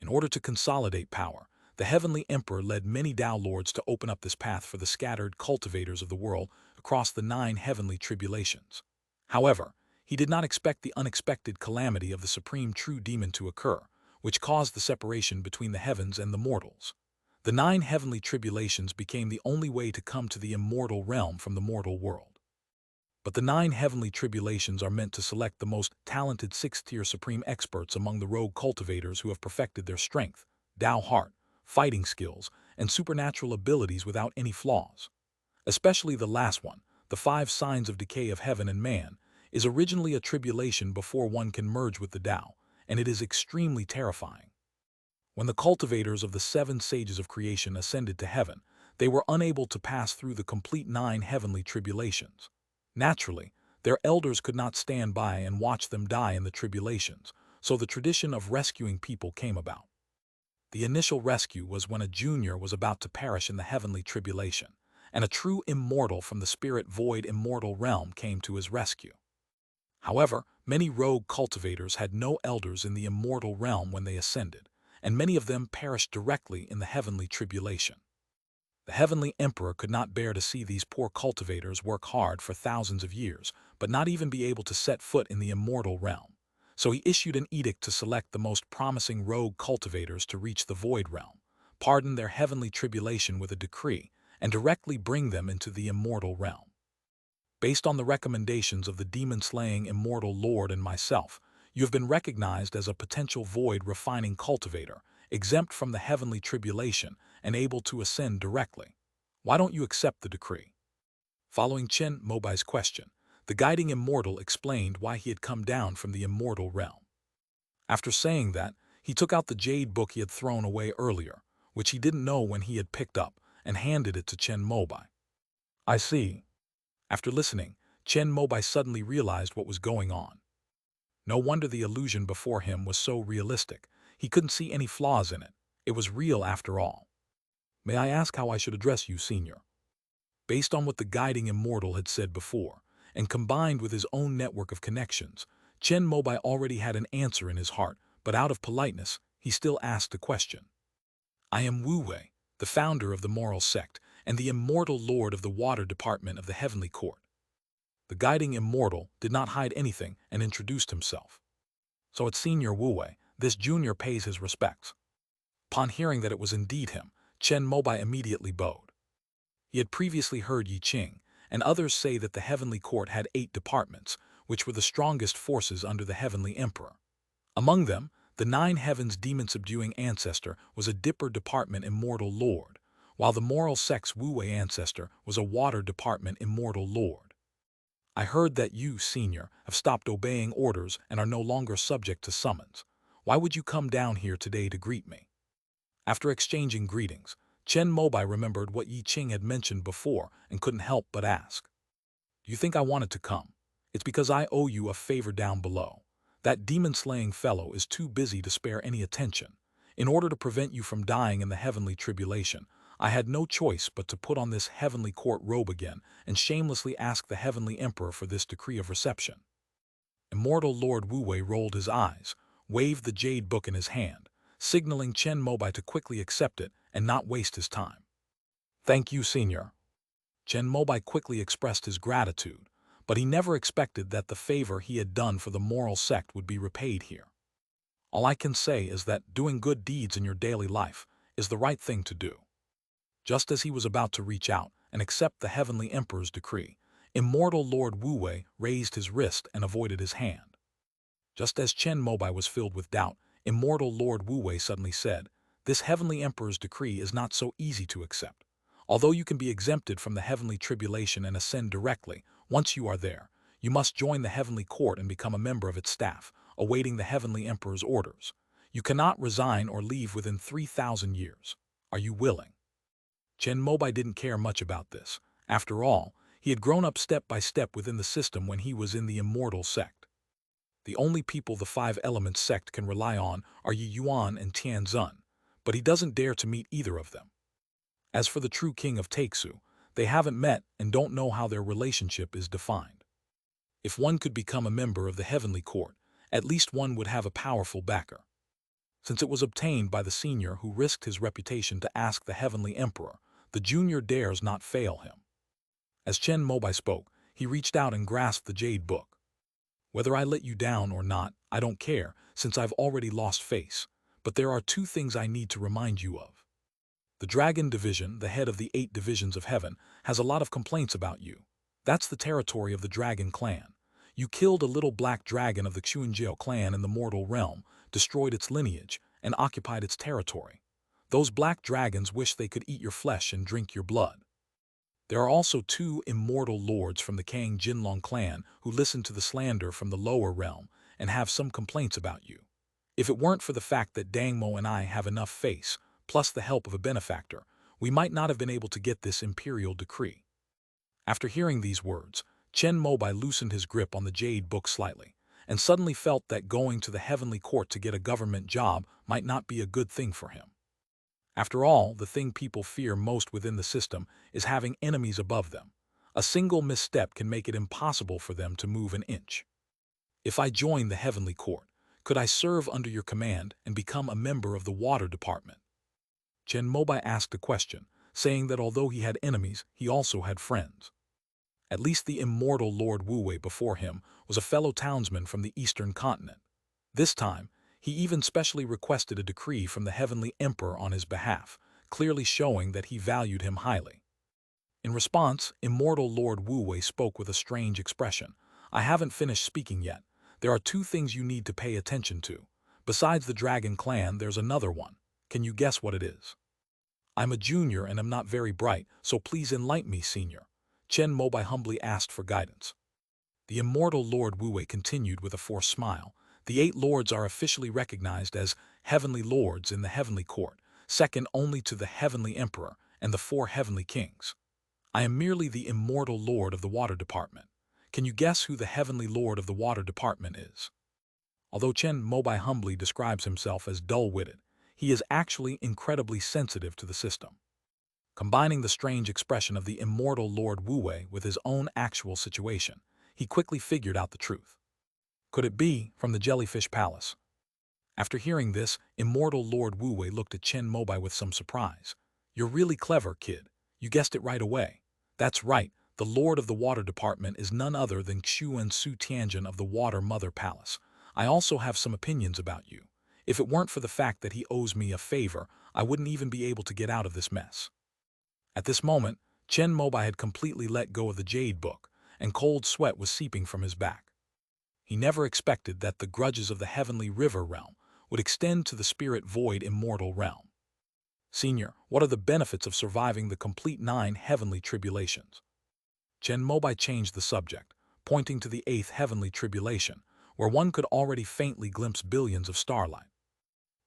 [SPEAKER 1] In order to consolidate power, the heavenly emperor led many Tao lords to open up this path for the scattered cultivators of the world across the 9 heavenly tribulations. However, he did not expect the unexpected calamity of the supreme true demon to occur, which caused the separation between the heavens and the mortals. The 9 heavenly tribulations became the only way to come to the immortal realm from the mortal world. But the 9 heavenly tribulations are meant to select the most talented 6th-tier supreme experts among the rogue cultivators who have perfected their strength, Tao heart, fighting skills, and supernatural abilities without any flaws. Especially the last one, the 5 signs of decay of heaven and man, is originally a tribulation before one can merge with the Tao, and it is extremely terrifying. When the cultivators of the 7 sages of creation ascended to heaven, they were unable to pass through the complete 9 heavenly tribulations. Naturally, their elders could not stand by and watch them die in the tribulations, so the tradition of rescuing people came about. The initial rescue was when a junior was about to perish in the heavenly tribulation, and a true immortal from the spirit void immortal realm came to his rescue. However, many rogue cultivators had no elders in the immortal realm when they ascended, and many of them perished directly in the heavenly tribulation. The heavenly emperor could not bear to see these poor cultivators work hard for thousands of years, but not even be able to set foot in the immortal realm. So he issued an edict to select the most promising rogue cultivators to reach the void realm, pardon their heavenly tribulation with a decree, and directly bring them into the immortal realm. Based on the recommendations of the demon-slaying immortal lord and myself, you have been recognized as a potential void refining cultivator, exempt from the heavenly tribulation and able to ascend directly. Why don't you accept the decree? Following Chen Mobai's question, the guiding immortal explained why he had come down from the immortal realm. After saying that, he took out the jade book he had thrown away earlier, which he didn't know when he had picked up, and handed it to Chen Mobai. I see. After listening, Chen Mobai suddenly realized what was going on. No wonder the illusion before him was so realistic. He couldn't see any flaws in it. It was real after all. May I ask how I should address you, Senior? Based on what the guiding immortal had said before, and combined with his own network of connections, Chen Mobai already had an answer in his heart, but out of politeness, he still asked a question. I am Wu Wei, the founder of the moral sect, and the immortal lord of the water department of the heavenly court. The guiding immortal did not hide anything and introduced himself. So it's Senior Wu Wei, this junior pays his respects. Upon hearing that it was indeed him, Chen Mobai immediately bowed. He had previously heard Yi Qing, and others say that the heavenly court had 8 departments, which were the strongest forces under the heavenly emperor. Among them, the 9 heavens demon-subduing ancestor was a dipper department immortal lord, while the moral sect's Wu Wei ancestor was a water department immortal lord. I heard that you, Senior, have stopped obeying orders and are no longer subject to summons. Why would you come down here today to greet me? After exchanging greetings, Chen Mobai remembered what Yi Qing had mentioned before and couldn't help but ask. Do you think I wanted to come? It's because I owe you a favor down below. That demon-slaying fellow is too busy to spare any attention. In order to prevent you from dying in the heavenly tribulation, I had no choice but to put on this heavenly court robe again and shamelessly ask the heavenly emperor for this decree of reception. Immortal Lord Wu Wei rolled his eyes, waved the jade book in his hand, signaling Chen Mobai to quickly accept it and not waste his time. Thank you, Senior. Chen Mobai quickly expressed his gratitude, but he never expected that the favor he had done for the moral sect would be repaid here. All I can say is that doing good deeds in your daily life is the right thing to do. Just as he was about to reach out and accept the heavenly emperor's decree, immortal Lord Wu Wei raised his wrist and avoided his hand. Just as Chen Mobai was filled with doubt, immortal Lord Wu Wei suddenly said, "This heavenly emperor's decree is not so easy to accept. Although you can be exempted from the heavenly tribulation and ascend directly, once you are there, you must join the heavenly court and become a member of its staff, awaiting the heavenly emperor's orders. You cannot resign or leave within 3,000 years. Are you willing?" Chen Mobai didn't care much about this. After all, he had grown up step by step within the system when he was in the immortal sect. The only people the 5 elements sect can rely on are Yi Yuan and Tian Zun, but he doesn't dare to meet either of them. As for the true king of Taixu, they haven't met and don't know how their relationship is defined. If one could become a member of the heavenly court, at least one would have a powerful backer. Since it was obtained by the senior who risked his reputation to ask the heavenly emperor, the junior dares not fail him. As Chen Mobai spoke, he reached out and grasped the jade book. Whether I let you down or not, I don't care, since I've already lost face. But there are two things I need to remind you of. The Dragon Division, the head of the 8 divisions of heaven, has a lot of complaints about you. That's the territory of the Dragon Clan. You killed a little black dragon of the Xuanjiao clan in the mortal realm, destroyed its lineage, and occupied its territory. Those black dragons wish they could eat your flesh and drink your blood. There are also 2 immortal lords from the Kang Jinlong clan who listen to the slander from the lower realm and have some complaints about you. If it weren't for the fact that Dangmo and I have enough face, plus the help of a benefactor, we might not have been able to get this imperial decree. After hearing these words, Chen Mobai loosened his grip on the jade book slightly, and suddenly felt that going to the heavenly court to get a government job might not be a good thing for him. After all, the thing people fear most within the system is having enemies above them. A single misstep can make it impossible for them to move an inch. If I join the heavenly court, could I serve under your command and become a member of the water department? Chen Mobai asked a question, saying that although he had enemies, he also had friends. At least the immortal Lord Wu Wei before him was a fellow townsman from the eastern continent. This time, he even specially requested a decree from the heavenly emperor on his behalf, clearly showing that he valued him highly. In response, immortal Lord Wu Wei spoke with a strange expression. I haven't finished speaking yet. There are 2 things you need to pay attention to. Besides the Dragon Clan, there's another one. Can you guess what it is? I'm a junior and am not very bright, so please enlighten me, senior. Chen Mobai humbly asked for guidance. The immortal Lord Wu Wei continued with a forced smile. The 8 lords are officially recognized as heavenly lords in the heavenly court, second only to the heavenly emperor and the 4 heavenly kings. I am merely the immortal lord of the water department. Can you guess who the heavenly lord of the water department is? Although Chen Mobai humbly describes himself as dull-witted, he is actually incredibly sensitive to the system. Combining the strange expression of the immortal Lord Wu Wei with his own actual situation, he quickly figured out the truth. Could it be from the Jellyfish Palace? After hearing this, immortal Lord Wu Wei looked at Chen Mobai with some surprise. You're really clever, kid. You guessed it right away. That's right, the Lord of the Water Department is none other than Xuan Su Tianjin of the Water Mother Palace. I also have some opinions about you. If it weren't for the fact that he owes me a favor, I wouldn't even be able to get out of this mess. At this moment, Chen Mobai had completely let go of the jade book, and cold sweat was seeping from his back. He never expected that the grudges of the heavenly river realm would extend to the spirit void immortal realm. Senior, what are the benefits of surviving the complete 9 heavenly tribulations? Chen Mobai changed the subject, pointing to the 8th heavenly tribulation, where one could already faintly glimpse billions of starlight.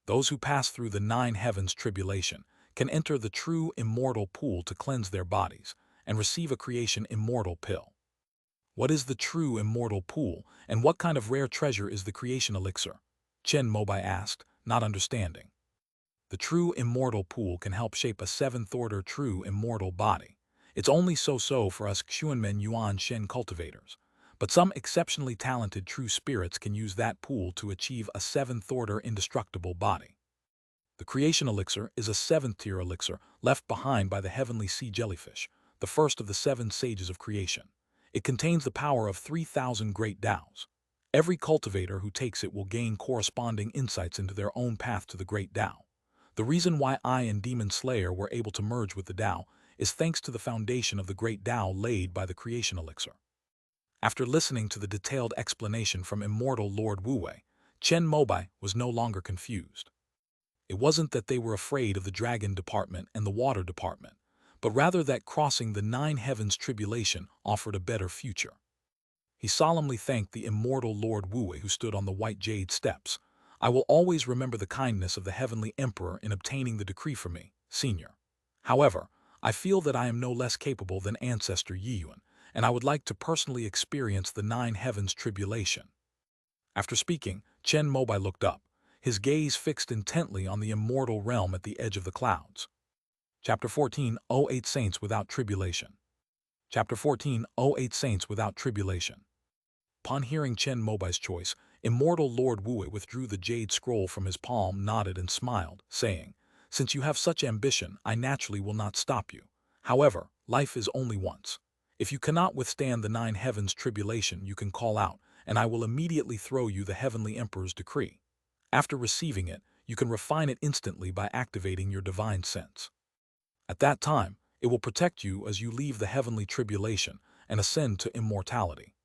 [SPEAKER 1] Those who pass through the 9 heavens tribulation can enter the true immortal pool to cleanse their bodies and receive a creation immortal pill. What is the true immortal pool, and what kind of rare treasure is the creation elixir? Chen Mobai asked, not understanding. The true immortal pool can help shape a 7th-order true immortal body. It's only so-so for us Xuanmen Yuan Shen cultivators, but some exceptionally talented true spirits can use that pool to achieve a 7th-order indestructible body. The creation elixir is a 7th-tier elixir left behind by the heavenly sea jellyfish, the first of the 7 sages of creation. It contains the power of 3,000 great Taos. Every cultivator who takes it will gain corresponding insights into their own path to the great Tao. The reason why I and Demon Slayer were able to merge with the Tao is thanks to the foundation of the great Tao laid by the creation elixir. After listening to the detailed explanation from immortal Lord Wu Wei, Chen Mobai was no longer confused. It wasn't that they were afraid of the Dragon Department and the Water Department, but rather that crossing the 9 heavens tribulation offered a better future. He solemnly thanked the immortal Lord Wu Wei who stood on the white jade steps. I will always remember the kindness of the heavenly emperor in obtaining the decree for me, senior. However, I feel that I am no less capable than ancestor Yiyuan, and I would like to personally experience the 9 heavens tribulation. After speaking, Chen Mobai looked up, his gaze fixed intently on the immortal realm at the edge of the clouds. Chapter 14, 08 Saints Without Tribulation. Chapter 14, 08 Saints Without Tribulation. Upon hearing Chen Mobai's choice, immortal Lord Wu Wei withdrew the jade scroll from his palm, nodded and smiled, saying, "Since you have such ambition, I naturally will not stop you. However, life is only once. If you cannot withstand the 9 heavens tribulation, you can call out, and I will immediately throw you the Heavenly Emperor's decree. After receiving it, you can refine it instantly by activating your divine sense. At that time, it will protect you as you leave the heavenly tribulation and ascend to immortality."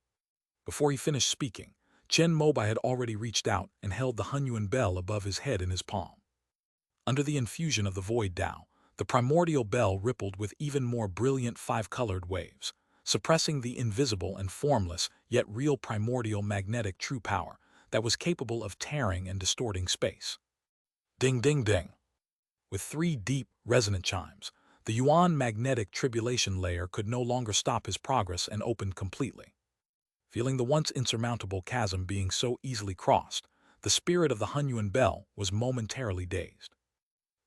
[SPEAKER 1] Before he finished speaking, Chen Mobai had already reached out and held the Hunyuan bell above his head in his palm. Under the infusion of the void Tao, the primordial bell rippled with even more brilliant five-colored waves, suppressing the invisible and formless yet real primordial magnetic true power that was capable of tearing and distorting space. Ding ding ding. With three deep, resonant chimes, the Yuan magnetic tribulation layer could no longer stop his progress and opened completely. Feeling the once insurmountable chasm being so easily crossed, the spirit of the Hunyuan bell was momentarily dazed.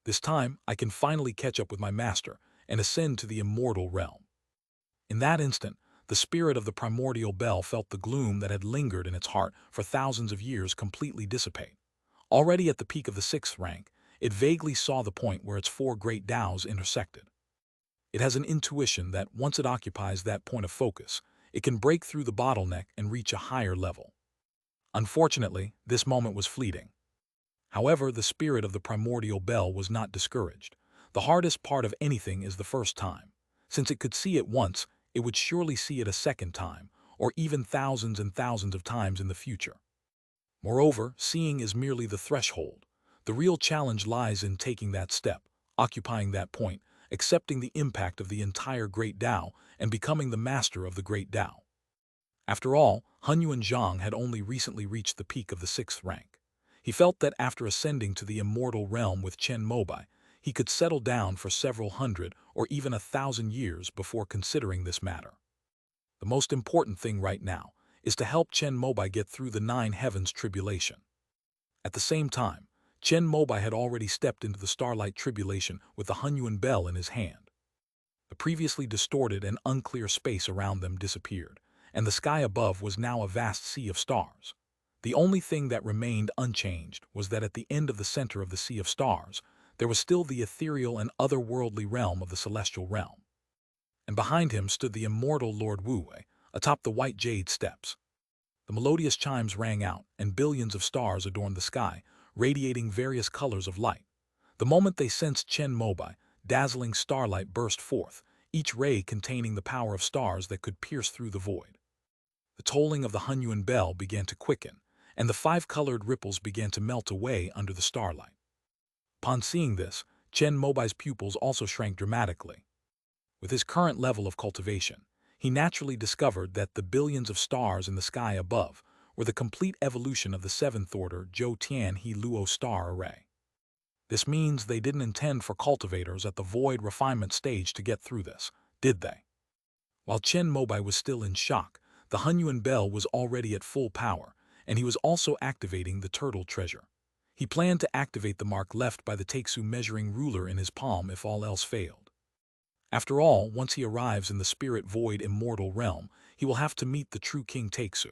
[SPEAKER 1] This time, I can finally catch up with my master and ascend to the immortal realm. In that instant, the spirit of the primordial bell felt the gloom that had lingered in its heart for thousands of years completely dissipate. Already at the peak of the sixth rank, it vaguely saw the point where its four great Taos intersected. It has an intuition that once it occupies that point of focus, it can break through the bottleneck and reach a higher level. Unfortunately, this moment was fleeting. However, the spirit of the primordial bell was not discouraged. The hardest part of anything is the first time. Since it could see it once, it would surely see it a second time, or even thousands and thousands of times in the future. Moreover, seeing is merely the threshold. The real challenge lies in taking that step, occupying that point, accepting the impact of the entire Great Tao, and becoming the master of the Great Tao. After all, Hunyuan Zhang had only recently reached the peak of the sixth rank. He felt that after ascending to the immortal realm with Chen Mobai, he could settle down for several hundred or even 1,000 years before considering this matter. The most important thing right now is to help Chen Mobai get through the nine heavens tribulation. At the same time, Chen Mobai had already stepped into the starlight tribulation with the Hunyuan bell in his hand. The previously distorted and unclear space around them disappeared, and the sky above was now a vast sea of stars. The only thing that remained unchanged was that at the end of the center of the sea of stars, there was still the ethereal and otherworldly realm of the celestial realm. And behind him stood the immortal Lord Wu Wei, atop the white jade steps. The melodious chimes rang out, and billions of stars adorned the sky, radiating various colors of light. The moment they sensed Chen Mobai, dazzling starlight burst forth, each ray containing the power of stars that could pierce through the void. The tolling of the Hunyuan bell began to quicken, and the five-colored ripples began to melt away under the starlight. Upon seeing this, Chen Mobai's pupils also shrank dramatically. With his current level of cultivation, he naturally discovered that the billions of stars in the sky above were the complete evolution of the seventh-order Zhou Tian He Luo star array. This means they didn't intend for cultivators at the void refinement stage to get through this, did they? While Chen Mobai was still in shock, the Hunyuan bell was already at full power, and he was also activating the turtle treasure. He planned to activate the mark left by the Taixu measuring ruler in his palm if all else failed. After all, once he arrives in the spirit void immortal realm, he will have to meet the true King Taixu.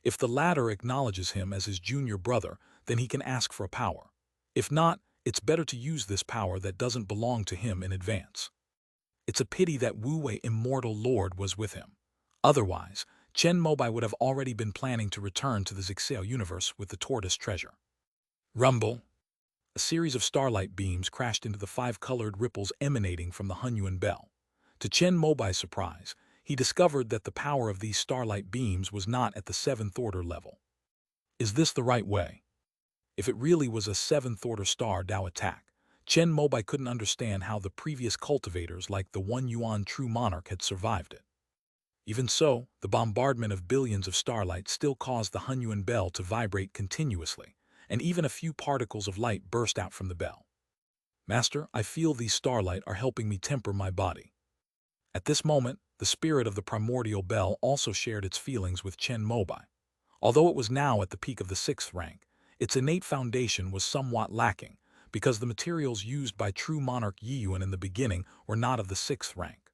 [SPEAKER 1] If the latter acknowledges him as his junior brother, then he can ask for a power. If not, it's better to use this power that doesn't belong to him in advance. It's a pity that Wu Wei Immortal Lord was with him. Otherwise, Chen Mobai would have already been planning to return to the Zixao universe with the tortoise treasure. Rumble! A series of starlight beams crashed into the five-colored ripples emanating from the Hunyuan bell. To Chen Mobai's surprise, he discovered that the power of these starlight beams was not at the seventh-order level. Is this the right way? If it really was a seventh-order star Tao attack, Chen Mobai couldn't understand how the previous cultivators like the One Yuan True Monarch had survived it. Even so, the bombardment of billions of starlight still caused the Hunyuan bell to vibrate continuously, and even a few particles of light burst out from the bell. Master, I feel these starlight are helping me temper my body. At this moment, the spirit of the primordial bell also shared its feelings with Chen Mobai. Although it was now at the peak of the sixth rank, its innate foundation was somewhat lacking, because the materials used by true monarch Yiyuan in the beginning were not of the sixth rank.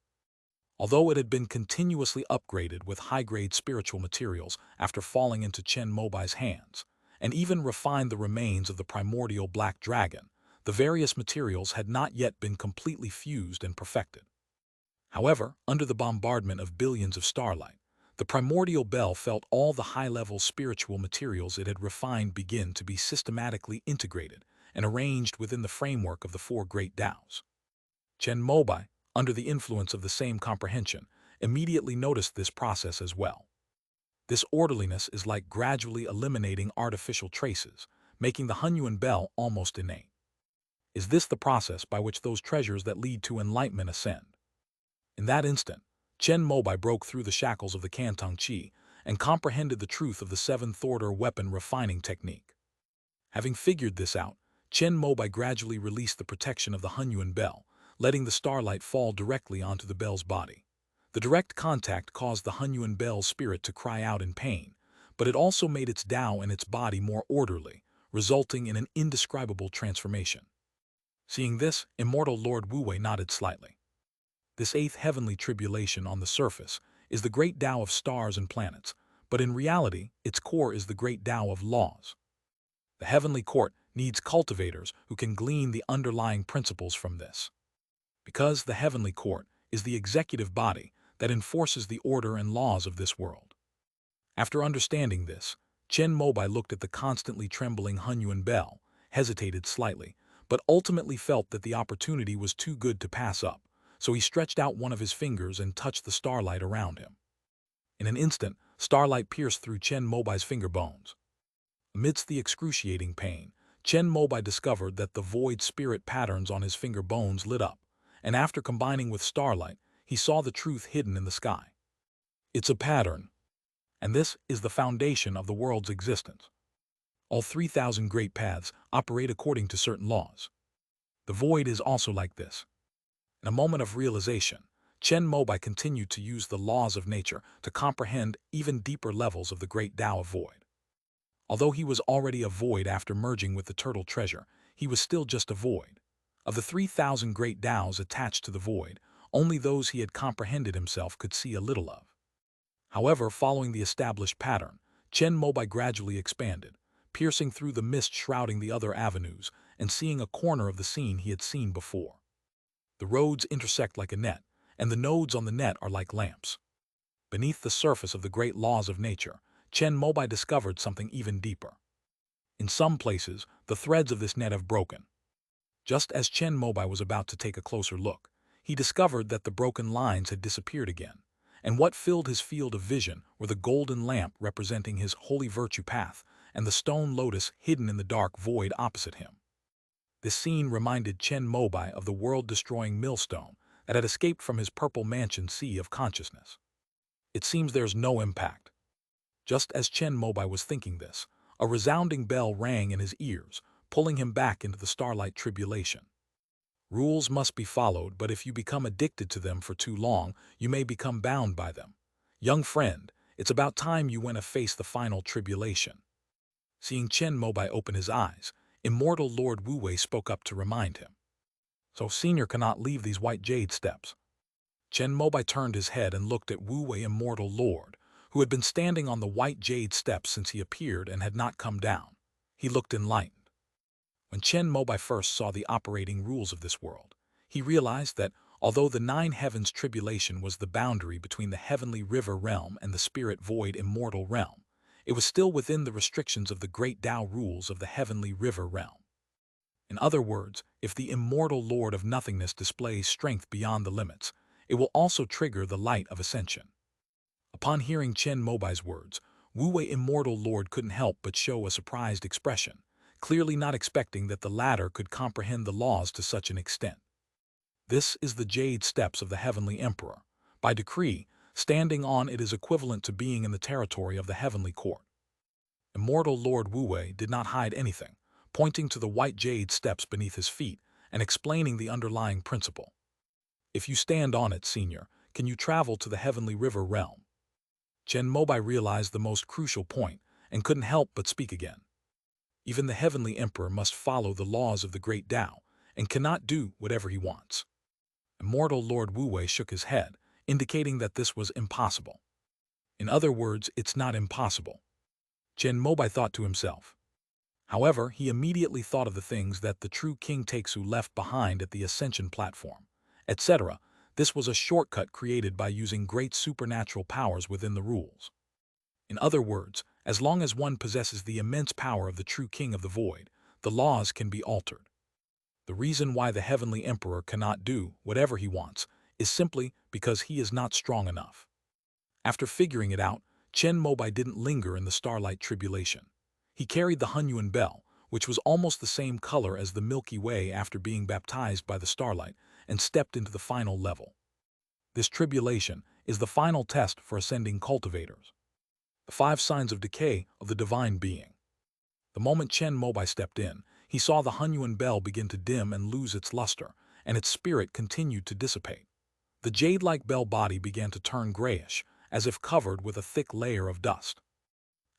[SPEAKER 1] Although it had been continuously upgraded with high-grade spiritual materials after falling into Chen Mobai's hands, and even refined the remains of the primordial black dragon, the various materials had not yet been completely fused and perfected. However, under the bombardment of billions of starlight, The primordial bell felt all the high-level spiritual materials it had refined begin to be systematically integrated and arranged within the framework of the four great Taos. Chen Mobai, under the influence of the same comprehension, immediately noticed this process as well. This orderliness is like gradually eliminating artificial traces, making the Hunyuan bell almost innate. Is this the process by which those treasures that lead to enlightenment ascend? In that instant, Chen Mobai broke through the shackles of the Cantong Qi and comprehended the truth of the seventh order weapon refining technique. Having figured this out, Chen Mobai gradually released the protection of the Hunyuan bell, letting the starlight fall directly onto the bell's body. The direct contact caused the Hunyuan bell's spirit to cry out in pain, but it also made its Tao and its body more orderly, resulting in an indescribable transformation. Seeing this, immortal Lord Wu-wei nodded slightly. This eighth heavenly tribulation on the surface is the great Tao of stars and planets, but in reality, its core is the great Tao of laws. The heavenly court needs cultivators who can glean the underlying principles from this. Because the heavenly court is the executive body that enforces the order and laws of this world. After understanding this, Chen Mobai looked at the constantly trembling Hunyuan bell, hesitated slightly, but ultimately felt that the opportunity was too good to pass up, so he stretched out one of his fingers and touched the starlight around him. In an instant, starlight pierced through Chen Mobai's finger bones. Amidst the excruciating pain, Chen Mobai discovered that the void spirit patterns on his finger bones lit up, and after combining with starlight, he saw the truth hidden in the sky. It's a pattern, and this is the foundation of the world's existence. All 3,000 great paths operate according to certain laws. The void is also like this. In a moment of realization, Chen Mobai continued to use the laws of nature to comprehend even deeper levels of the great Tao of void. Although he was already a void after merging with the turtle treasure, he was still just a void. Of the 3,000 great Taos attached to the void, only those he had comprehended himself could see a little of. However, following the established pattern, Chen Mobai gradually expanded, piercing through the mist shrouding the other avenues and seeing a corner of the scene he had seen before. The roads intersect like a net, and the nodes on the net are like lamps. Beneath the surface of the great laws of nature, Chen Mobai discovered something even deeper. In some places, the threads of this net have broken. Just as Chen Mobai was about to take a closer look, he discovered that the broken lines had disappeared again, and what filled his field of vision were the golden lamp representing his holy virtue path and the stone lotus hidden in the dark void opposite him. This scene reminded Chen Mobai of the world-destroying millstone that had escaped from his purple mansion sea of consciousness. It seems there's no impact. Just as Chen Mobai was thinking this, a resounding bell rang in his ears, pulling him back into the starlight tribulation. Rules must be followed, but if you become addicted to them for too long, you may become bound by them. Young friend, it's about time you went to face the final tribulation. Seeing Chen Mobai open his eyes, immortal Lord Wu-wei spoke up to remind him. So Senior cannot leave these white jade steps. Chen Mobai turned his head and looked at Wu-wei immortal Lord, who had been standing on the white jade steps since he appeared and had not come down. He looked enlightened. When Chen Mobai first saw the operating rules of this world, he realized that, although the nine heavens tribulation was the boundary between the heavenly river realm and the spirit void immortal realm, it was still within the restrictions of the great Tao rules of the heavenly river realm. In other words, if the immortal Lord of Nothingness displays strength beyond the limits, it will also trigger the light of ascension. Upon hearing Chen Mobai's words, Wu-wei immortal Lord couldn't help but show a surprised expression, clearly not expecting that the latter could comprehend the laws to such an extent. This is the jade steps of the heavenly emperor. By decree, standing on it is equivalent to being in the territory of the heavenly court. Immortal Lord Wu-wei did not hide anything, pointing to the white jade steps beneath his feet and explaining the underlying principle. If you stand on it, Senior, can you travel to the heavenly river realm? Chen Mobai realized the most crucial point and couldn't help but speak again. Even the heavenly emperor must follow the laws of the great Tao and cannot do whatever he wants. Immortal Lord Wu-wei shook his head, indicating that this was impossible. In other words, it's not impossible. Chen Mobai thought to himself. However, he immediately thought of the things that the true King Taixu left behind at the ascension platform, etc., This was a shortcut created by using great supernatural powers within the rules. In other words, as long as one possesses the immense power of the true King of the Void, the laws can be altered. The reason why the Heavenly Emperor cannot do whatever he wants is simply because he is not strong enough. After figuring it out, Chen Mobai didn't linger in the starlight tribulation. He carried the Hunyuan bell, which was almost the same color as the Milky Way after being baptized by the starlight, and stepped into the final level. This tribulation is the final test for ascending cultivators. The 5 signs of decay of the divine being. The moment Chen Mobai stepped in, he saw the Hunyuan bell begin to dim and lose its luster, and its spirit continued to dissipate. The jade-like bell body began to turn grayish, as if covered with a thick layer of dust.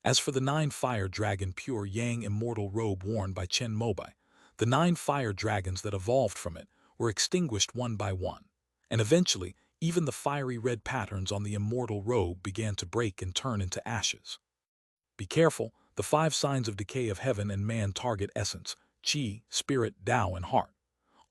[SPEAKER 1] As for the 9 fire dragon pure yang immortal robe worn by Chen Mobai, the 9 fire dragons that evolved from it were extinguished one by one, and eventually even the fiery red patterns on the immortal robe began to break and turn into ashes. Be careful, the 5 signs of decay of heaven and man target essence, qi, spirit, Tao, and heart.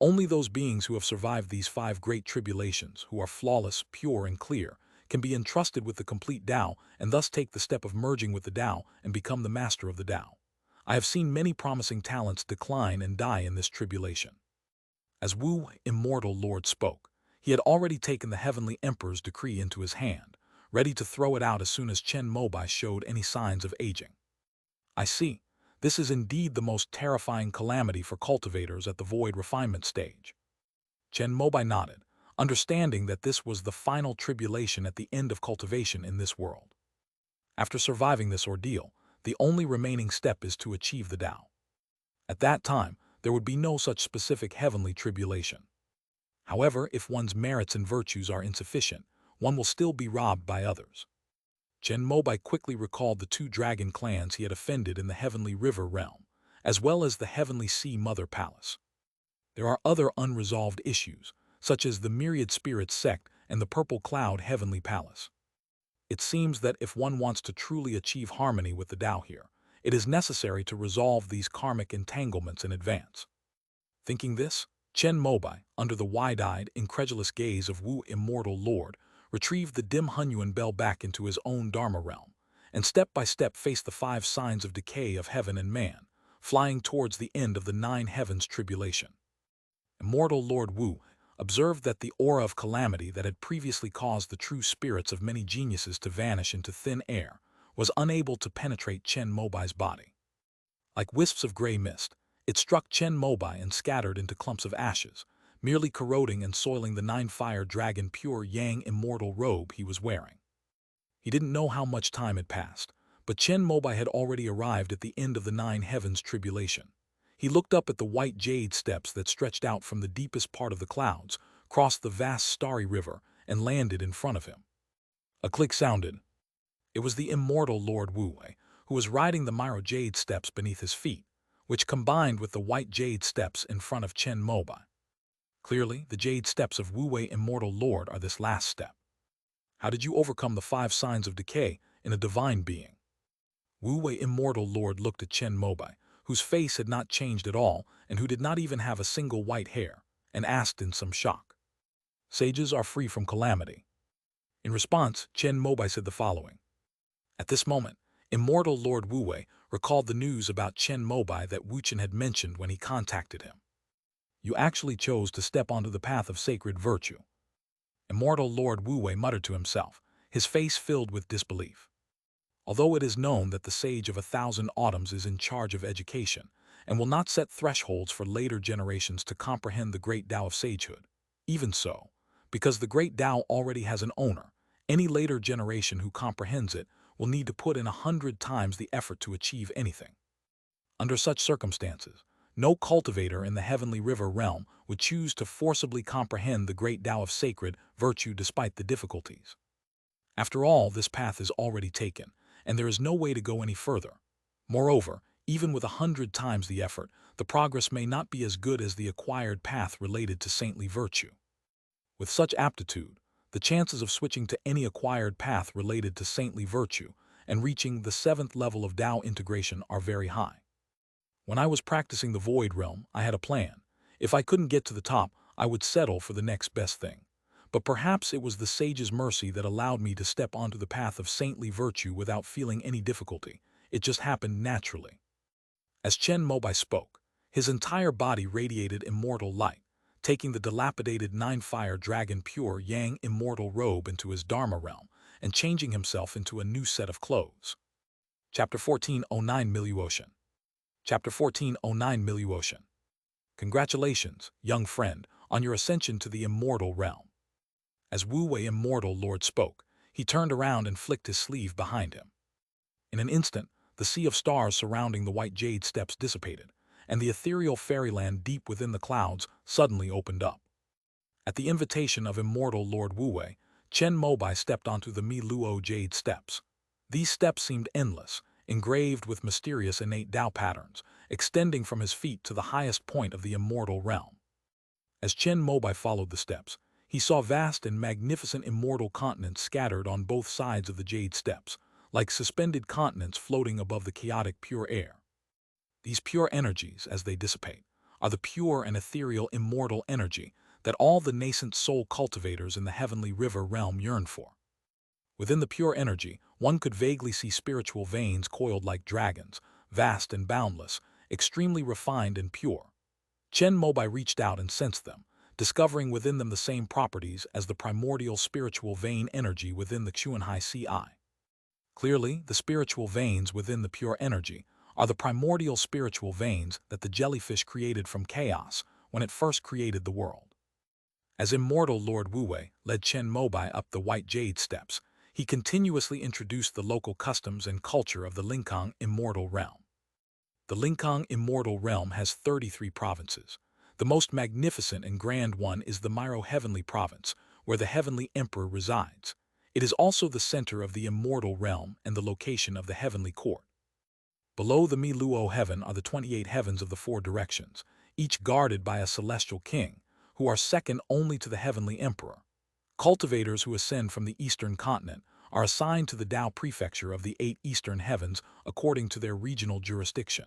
[SPEAKER 1] Only those beings who have survived these 5 great tribulations, who are flawless, pure, and clear, can be entrusted with the complete Tao and thus take the step of merging with the Tao and become the master of the Tao. I have seen many promising talents decline and die in this tribulation. As Wu, immortal Lord, spoke, he had already taken the Heavenly Emperor's decree into his hand, ready to throw it out as soon as Chen Mobai showed any signs of aging. I see. This is indeed the most terrifying calamity for cultivators at the void refinement stage. Chen Mobai nodded, understanding that this was the final tribulation at the end of cultivation in this world. After surviving this ordeal, the only remaining step is to achieve the Tao. At that time, there would be no such specific heavenly tribulation. However, if one's merits and virtues are insufficient, one will still be robbed by others. Chen Mobai quickly recalled the 2 dragon clans he had offended in the Heavenly River realm, as well as the Heavenly Sea Mother Palace. There are other unresolved issues, such as the Myriad Spirits sect and the Purple Cloud Heavenly Palace. It seems that if one wants to truly achieve harmony with the Tao here, it is necessary to resolve these karmic entanglements in advance. Thinking this, Chen Mobai, under the wide-eyed, incredulous gaze of Wu Immortal Lord, retrieved the dim Hunyuan bell back into his own Dharma realm, and step by step faced the 5 signs of decay of heaven and man, flying towards the end of the 9 heavens tribulation. Immortal Lord Wu observed that the aura of calamity that had previously caused the true spirits of many geniuses to vanish into thin air was unable to penetrate Chen Mobai's body. Like wisps of gray mist, it struck Chen Mobai and scattered into clumps of ashes, merely corroding and soiling the 9 fire dragon pure yang immortal robe he was wearing. He didn't know how much time had passed, but Chen Mobai had already arrived at the end of the 9 heavens tribulation. He looked up at the white jade steps that stretched out from the deepest part of the clouds, crossed the vast starry river, and landed in front of him. A click sounded. It was the immortal Lord Wu Wei, who was riding the Myro jade steps beneath his feet, which combined with the white jade steps in front of Chen Mobai. Clearly, the jade steps of Wu Wei Immortal Lord are this last step. How did you overcome the 5 signs of decay in a divine being? Wu Wei Immortal Lord looked at Chen Mobai, whose face had not changed at all and who did not even have a single white hair, and asked in some shock. Sages are free from calamity. In response, Chen Mobai said the following. At this moment, Immortal Lord Wu Wei recalled the news about Chen Mobai that Wu Chen had mentioned when he contacted him. You actually chose to step onto the path of sacred virtue. Immortal Lord Wu Wei muttered to himself, his face filled with disbelief. Although it is known that the Sage of 1,000 Autumns is in charge of education and will not set thresholds for later generations to comprehend the great Tao of sagehood, even so, because the great Tao already has an owner, any later generation who comprehends it will need to put in 100 times the effort to achieve anything. Under such circumstances, no cultivator in the Heavenly River realm would choose to forcibly comprehend the great Tao of sacred virtue despite the difficulties. After all, this path is already taken, and there is no way to go any further. Moreover, even with 100 times the effort, the progress may not be as good as the acquired path related to saintly virtue. With such aptitude, the chances of switching to any acquired path related to saintly virtue and reaching the 7th level of Tao integration are very high. When I was practicing the Void Realm, I had a plan. If I couldn't get to the top, I would settle for the next best thing. but perhaps it was the sage's mercy that allowed me to step onto the path of saintly virtue without feeling any difficulty. It just happened naturally. As Chen Mobai spoke, his entire body radiated immortal light, taking the dilapidated nine-fire dragon pure yang immortal robe into his Dharma realm and changing himself into a new set of clothes. Chapter 1409 Miluocean. Chapter 1409 Miluocean. Congratulations, young friend, on your ascension to the immortal realm. As Wu Wei Immortal Lord spoke, he turned around and flicked his sleeve behind him. In an instant, the sea of stars surrounding the white jade steps dissipated, and the ethereal fairyland deep within the clouds suddenly opened up. At the invitation of Immortal Lord Wu Wei, Chen Mobai stepped onto the Mi Luo jade steps. These steps seemed endless, engraved with mysterious innate Tao patterns, extending from his feet to the highest point of the immortal realm. As Chen Mobai followed the steps, he saw vast and magnificent immortal continents scattered on both sides of the jade steps, like suspended continents floating above the chaotic pure air. These pure energies, as they dissipate, are the pure and ethereal immortal energy that all the nascent soul cultivators in the heavenly river realm yearn for. Within the pure energy, one could vaguely see spiritual veins coiled like dragons, vast and boundless, extremely refined and pure. Chen Mobai reached out and sensed them, discovering within them the same properties as the primordial spiritual vein energy within the Xuanhai Ci. Clearly, the spiritual veins within the pure energy are the primordial spiritual veins that the jellyfish created from chaos when it first created the world. As Immortal Lord Wu Wei led Chen Mobai up the white jade steps, he continuously introduced the local customs and culture of the Linkang Immortal Realm. The Linkang Immortal Realm has 33 provinces. The most magnificent and grand one is the Myro Heavenly Province, where the Heavenly Emperor resides. It is also the center of the Immortal Realm and the location of the Heavenly Court. Below the Mi Luo Heaven are the 28 heavens of the four directions, each guarded by a celestial king, who are second only to the Heavenly Emperor. Cultivators who ascend from the Eastern Continent are assigned to the Tao Prefecture of the 8 Eastern Heavens according to their regional jurisdiction.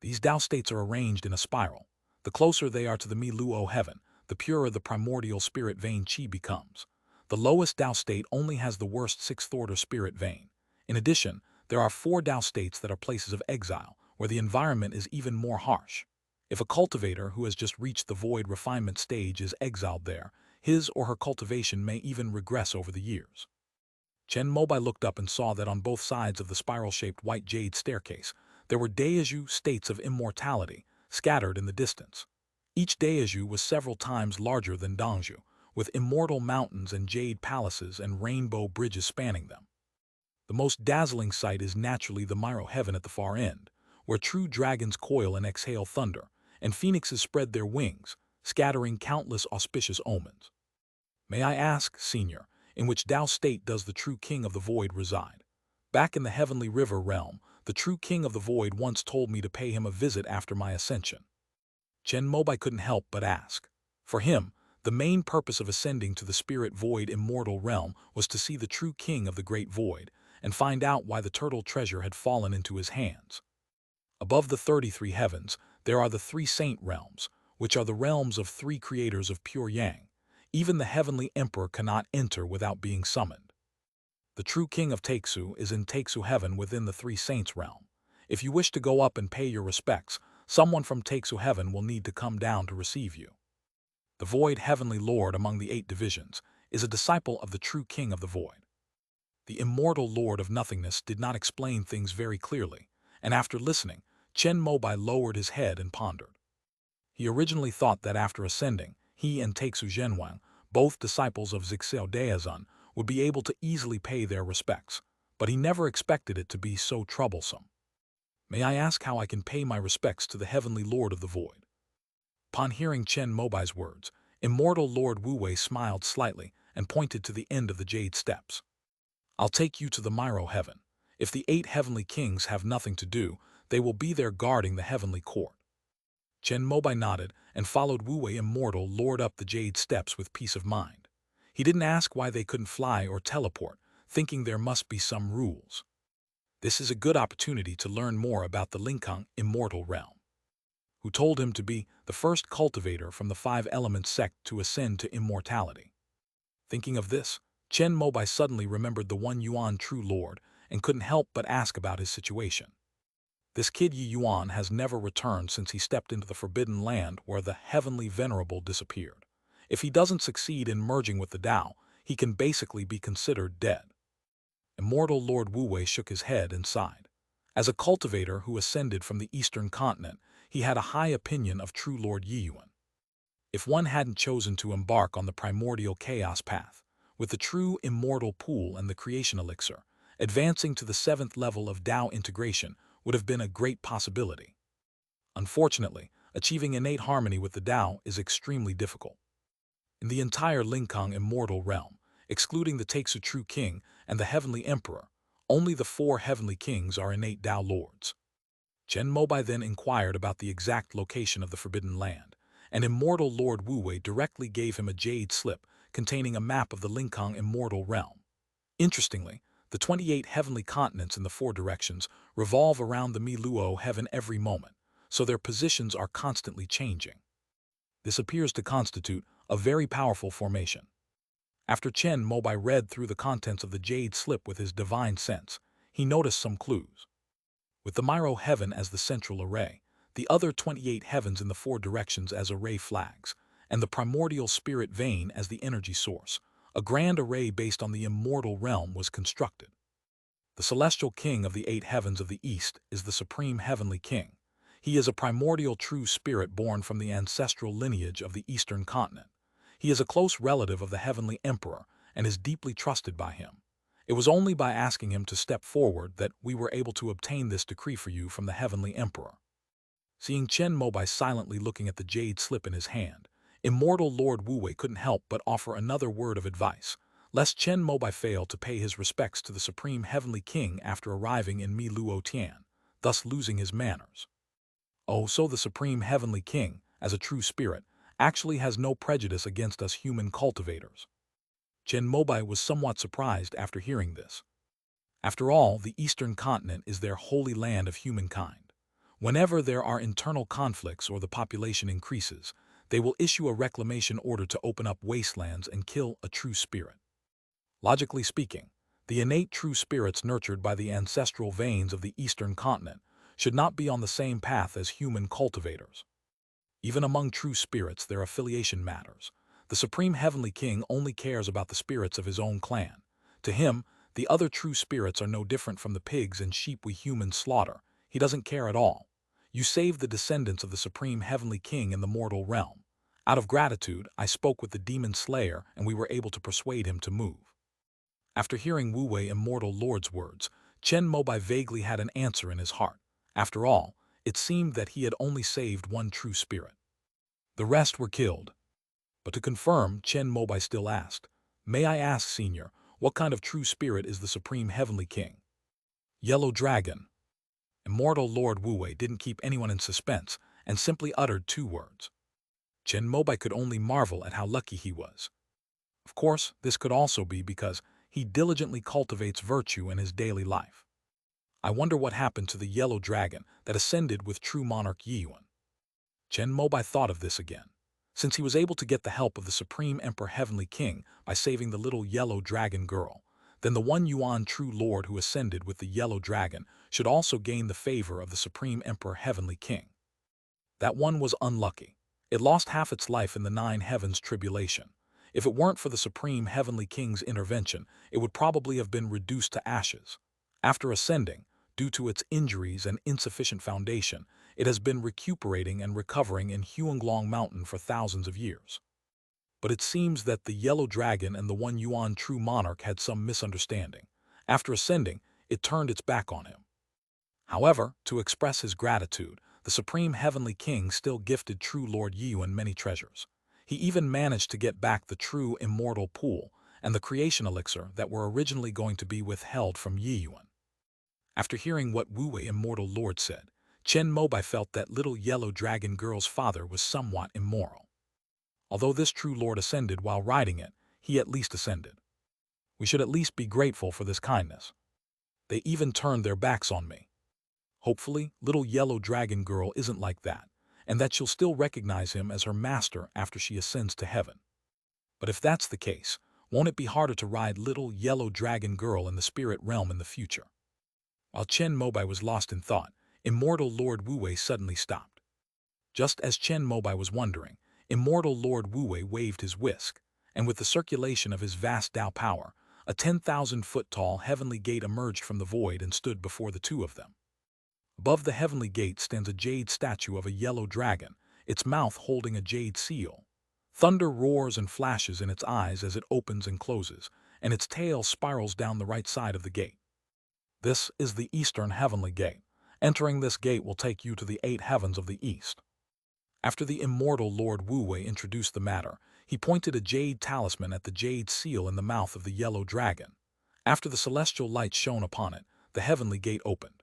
[SPEAKER 1] These Tao states are arranged in a spiral. The closer they are to the Mi Luo Heaven, the purer the primordial spirit vein Qi becomes. The lowest Tao state only has the worst sixth-order spirit vein. In addition, there are 4 Tao states that are places of exile, where the environment is even more harsh. If a cultivator who has just reached the void refinement stage is exiled there, his or her cultivation may even regress over the years. Chen Mobai looked up and saw that on both sides of the spiral-shaped white jade staircase, there were Daiju states of immortality, scattered in the distance. Each Daiju was several times larger than Dongju, with immortal mountains and jade palaces and rainbow bridges spanning them. The most dazzling sight is naturally the Myro Heaven at the far end, where true dragons coil and exhale thunder, and phoenixes spread their wings, scattering countless auspicious omens. May I ask, Senior, in which Tao state does the true king of the void reside? Back in the heavenly river realm, the true king of the void once told me to pay him a visit after my ascension. Chen Mobai couldn't help but ask. For him, the main purpose of ascending to the spirit void immortal realm was to see the true king of the great void and find out why the turtle treasure had fallen into his hands. Above the 33 heavens, there are the 3 saint realms, which are the realms of 3 creators of pure yang. Even the heavenly emperor cannot enter without being summoned. The true king of Taixu is in Taixu heaven within the 3 saints realm. If you wish to go up and pay your respects, someone from Taixu heaven will need to come down to receive you. The void heavenly lord among the 8 divisions is a disciple of the true king of the void. The immortal lord of nothingness did not explain things very clearly, and after listening, Chen Mobai lowered his head and pondered. He originally thought that after ascending, he and Taixu Zhenwang, both disciples of Zixao Daozun, would be able to easily pay their respects, but he never expected it to be so troublesome. May I ask how I can pay my respects to the heavenly lord of the void? Upon hearing Chen Mobai's words, Immortal Lord Wu Wei smiled slightly and pointed to the end of the jade steps. I'll take you to the Myro Heaven. If the 8 heavenly kings have nothing to do, they will be there guarding the heavenly court. Chen Mobai nodded and followed Wu Wei Immortal Lord up the jade steps with peace of mind. He didn't ask why they couldn't fly or teleport, thinking there must be some rules. This is a good opportunity to learn more about the Linkang Immortal Realm, who told him to be the first cultivator from the 5 Elements sect to ascend to immortality. Thinking of this, Chen Mobai suddenly remembered the one Yuan true lord and couldn't help but ask about his situation. This kid Yi Yuan has never returned since he stepped into the forbidden land where the heavenly venerable disappeared. If he doesn't succeed in merging with the Tao, he can basically be considered dead. Immortal Lord Wu Wei shook his head and sighed. As a cultivator who ascended from the eastern continent, he had a high opinion of true Lord Yi Yuan. If one hadn't chosen to embark on the primordial chaos path, with the true immortal pool and the creation elixir, advancing to the 7th level of Tao integration would have been a great possibility. Unfortunately, achieving innate harmony with the Tao is extremely difficult. In the entire Lingkang immortal realm, excluding the Taixu True King and the Heavenly Emperor, only the 4 Heavenly Kings are innate Tao Lords. Chen Mobai then inquired about the exact location of the Forbidden Land, and Immortal Lord Wu Wei directly gave him a jade slip containing a map of the Lingkang immortal realm. Interestingly, the 28 heavenly continents in the 4 directions revolve around the Miluo heaven every moment, so their positions are constantly changing. This appears to constitute a very powerful formation. After Chen Mobai read through the contents of the jade slip with his divine sense, he noticed some clues. With the Myro heaven as the central array, the other 28 heavens in the 4 directions as array flags, and the primordial spirit vein as the energy source, a grand array based on the immortal realm was constructed. The celestial king of the 8 heavens of the east is the supreme heavenly king. He is a primordial true spirit born from the ancestral lineage of the eastern continent. He is a close relative of the heavenly emperor and is deeply trusted by him. It was only by asking him to step forward that we were able to obtain this decree for you from the heavenly emperor. Seeing Chen Mobai silently looking at the jade slip in his hand, Immortal Lord Wu Wei couldn't help but offer another word of advice, lest Chen Mobai fail to pay his respects to the Supreme Heavenly King after arriving in Mi Luo Tian, thus losing his manners. Oh, so the Supreme Heavenly King, as a true spirit, actually has no prejudice against us human cultivators. Chen Mobai was somewhat surprised after hearing this. After all, the Eastern Continent is their holy land of humankind. Whenever there are internal conflicts or the population increases, they will issue a reclamation order to open up wastelands and kill a true spirit. Logically speaking, the innate true spirits nurtured by the ancestral veins of the Eastern Continent should not be on the same path as human cultivators. Even among true spirits, their affiliation matters. The Supreme Heavenly King only cares about the spirits of his own clan. To him, the other true spirits are no different from the pigs and sheep we humans slaughter. He doesn't care at all. You saved the descendants of the Supreme Heavenly King in the mortal realm. Out of gratitude, I spoke with the demon slayer and we were able to persuade him to move. After hearing Wu Wei Immortal Lord's words, Chen Mobai vaguely had an answer in his heart. After all, it seemed that he had only saved one true spirit. The rest were killed. But to confirm, Chen Mobai still asked, "May I ask, Senior, what kind of true spirit is the Supreme Heavenly King?" "Yellow Dragon." Immortal Lord Wu Wei didn't keep anyone in suspense and simply uttered 2 words. Chen Mobai could only marvel at how lucky he was. Of course, this could also be because he diligently cultivates virtue in his daily life. I wonder what happened to the yellow dragon that ascended with true monarch Yi Yuan. Chen Mobai thought of this again. Since he was able to get the help of the Supreme Emperor Heavenly King by saving the little yellow dragon girl, then the one Yuan true lord who ascended with the yellow dragon should also gain the favor of the Supreme Emperor Heavenly King. That one was unlucky. It lost half its life in the 9 heavens tribulation. If it weren't for the Supreme Heavenly King's intervention, it would probably have been reduced to ashes. After ascending, due to its injuries and insufficient foundation, it has been recuperating and recovering in Huanglong Mountain for thousands of years. But it seems that the Yellow Dragon and the one Yuan True Monarch had some misunderstanding. After ascending, it turned its back on him. However, to express his gratitude, the Supreme Heavenly King still gifted True Lord Yi Yuan many treasures. He even managed to get back the true immortal pool and the creation elixir that were originally going to be withheld from Yi Yuan. After hearing what Wu Wei Immortal Lord said, Chen Mobai felt that little yellow dragon girl's father was somewhat immoral. Although this true lord ascended while riding it, he at least ascended. We should at least be grateful for this kindness. They even turned their backs on me. Hopefully, little yellow dragon girl isn't like that, and that she'll still recognize him as her master after she ascends to heaven. But if that's the case, Won't it be harder to ride little yellow dragon girl in the spirit realm in the future? While Chen Mobai was lost in thought, immortal Lord Wu Wei suddenly stopped. Just as Chen Mobai was wondering, immortal Lord Wu Wei waved his whisk, and with the circulation of his vast Tao power, a 10,000-foot-tall heavenly gate emerged from the void and stood before the two of them. Above the heavenly gate stands a jade statue of a yellow dragon, its mouth holding a jade seal. Thunder roars and flashes in its eyes as it opens and closes, and its tail spirals down the right side of the gate. This is the Eastern Heavenly Gate. Entering this gate will take you to the 8 heavens of the East. After the immortal Lord Wu Wei introduced the matter, he pointed a jade talisman at the jade seal in the mouth of the yellow dragon. After the celestial light shone upon it, the heavenly gate opened.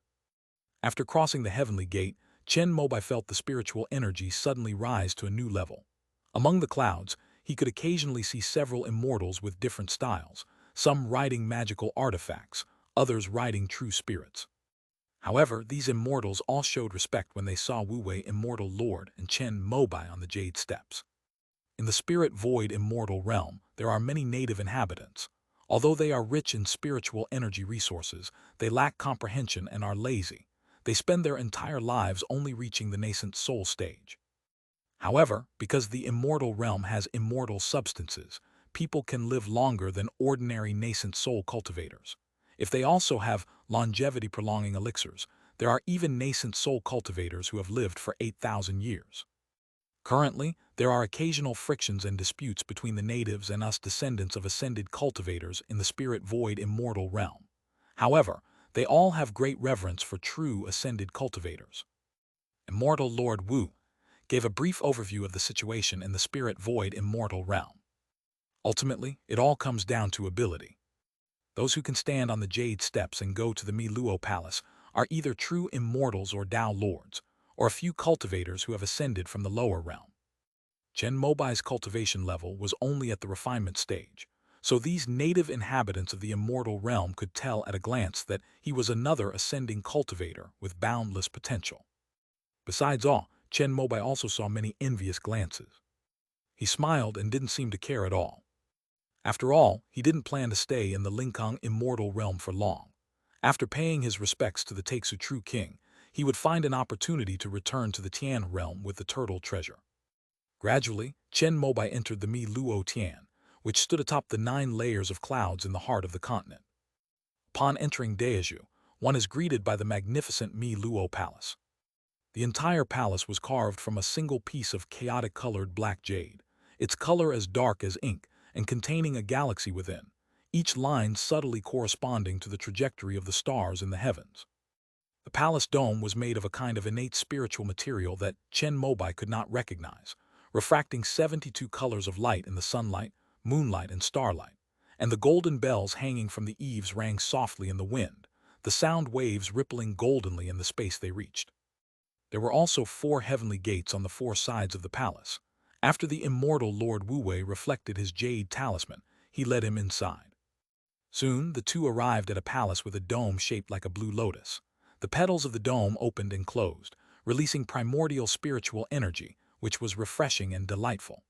[SPEAKER 1] After crossing the heavenly gate, Chen Mobai felt the spiritual energy suddenly rise to a new level. Among the clouds, he could occasionally see several immortals with different styles, some riding magical artifacts, others riding true spirits. However, these immortals all showed respect when they saw Wu Wei immortal lord and Chen Mobai on the jade steps. In the spirit void immortal realm, there are many native inhabitants. Although they are rich in spiritual energy resources, they lack comprehension and are lazy. They spend their entire lives only reaching the nascent soul stage. However, because the immortal realm has immortal substances, people can live longer than ordinary nascent soul cultivators. If they also have longevity-prolonging elixirs, there are even nascent soul cultivators who have lived for 8,000 years. Currently, there are occasional frictions and disputes between the natives and us descendants of ascended cultivators in the spirit void immortal realm. However, they all have great reverence for true ascended cultivators. Immortal Lord Wu gave a brief overview of the situation in the spirit void immortal realm. Ultimately, it all comes down to ability. Those who can stand on the jade steps and go to the Miluo Palace are either true immortals or Tao lords, or a few cultivators who have ascended from the lower realm. Chen Mobai's cultivation level was only at the refinement stage, so these native inhabitants of the immortal realm could tell at a glance that he was another ascending cultivator with boundless potential. Besides all, Chen Mobai also saw many envious glances. He smiled and didn't seem to care at all. After all, he didn't plan to stay in the Linkang immortal realm for long. After paying his respects to the Taixu True King, he would find an opportunity to return to the Tian realm with the turtle treasure. Gradually, Chen Mobai entered the Mi Luo Tian, which stood atop the 9 layers of clouds in the heart of the continent. Upon entering Daeju, one is greeted by the magnificent Mi Luo Palace. The entire palace was carved from a single piece of chaotic-colored black jade, its color as dark as ink and containing a galaxy within, each line subtly corresponding to the trajectory of the stars in the heavens. The palace dome was made of a kind of innate spiritual material that Chen Mobai could not recognize, refracting 72 colors of light in the sunlight, moonlight, and starlight, and the golden bells hanging from the eaves rang softly in the wind, the sound waves rippling goldenly in the space they reached. There were also 4 heavenly gates on the 4 sides of the palace. After the immortal Lord Wu Wei reflected his jade talisman, he led him inside. Soon, the two arrived at a palace with a dome shaped like a blue lotus. The petals of the dome opened and closed, releasing primordial spiritual energy, which was refreshing and delightful.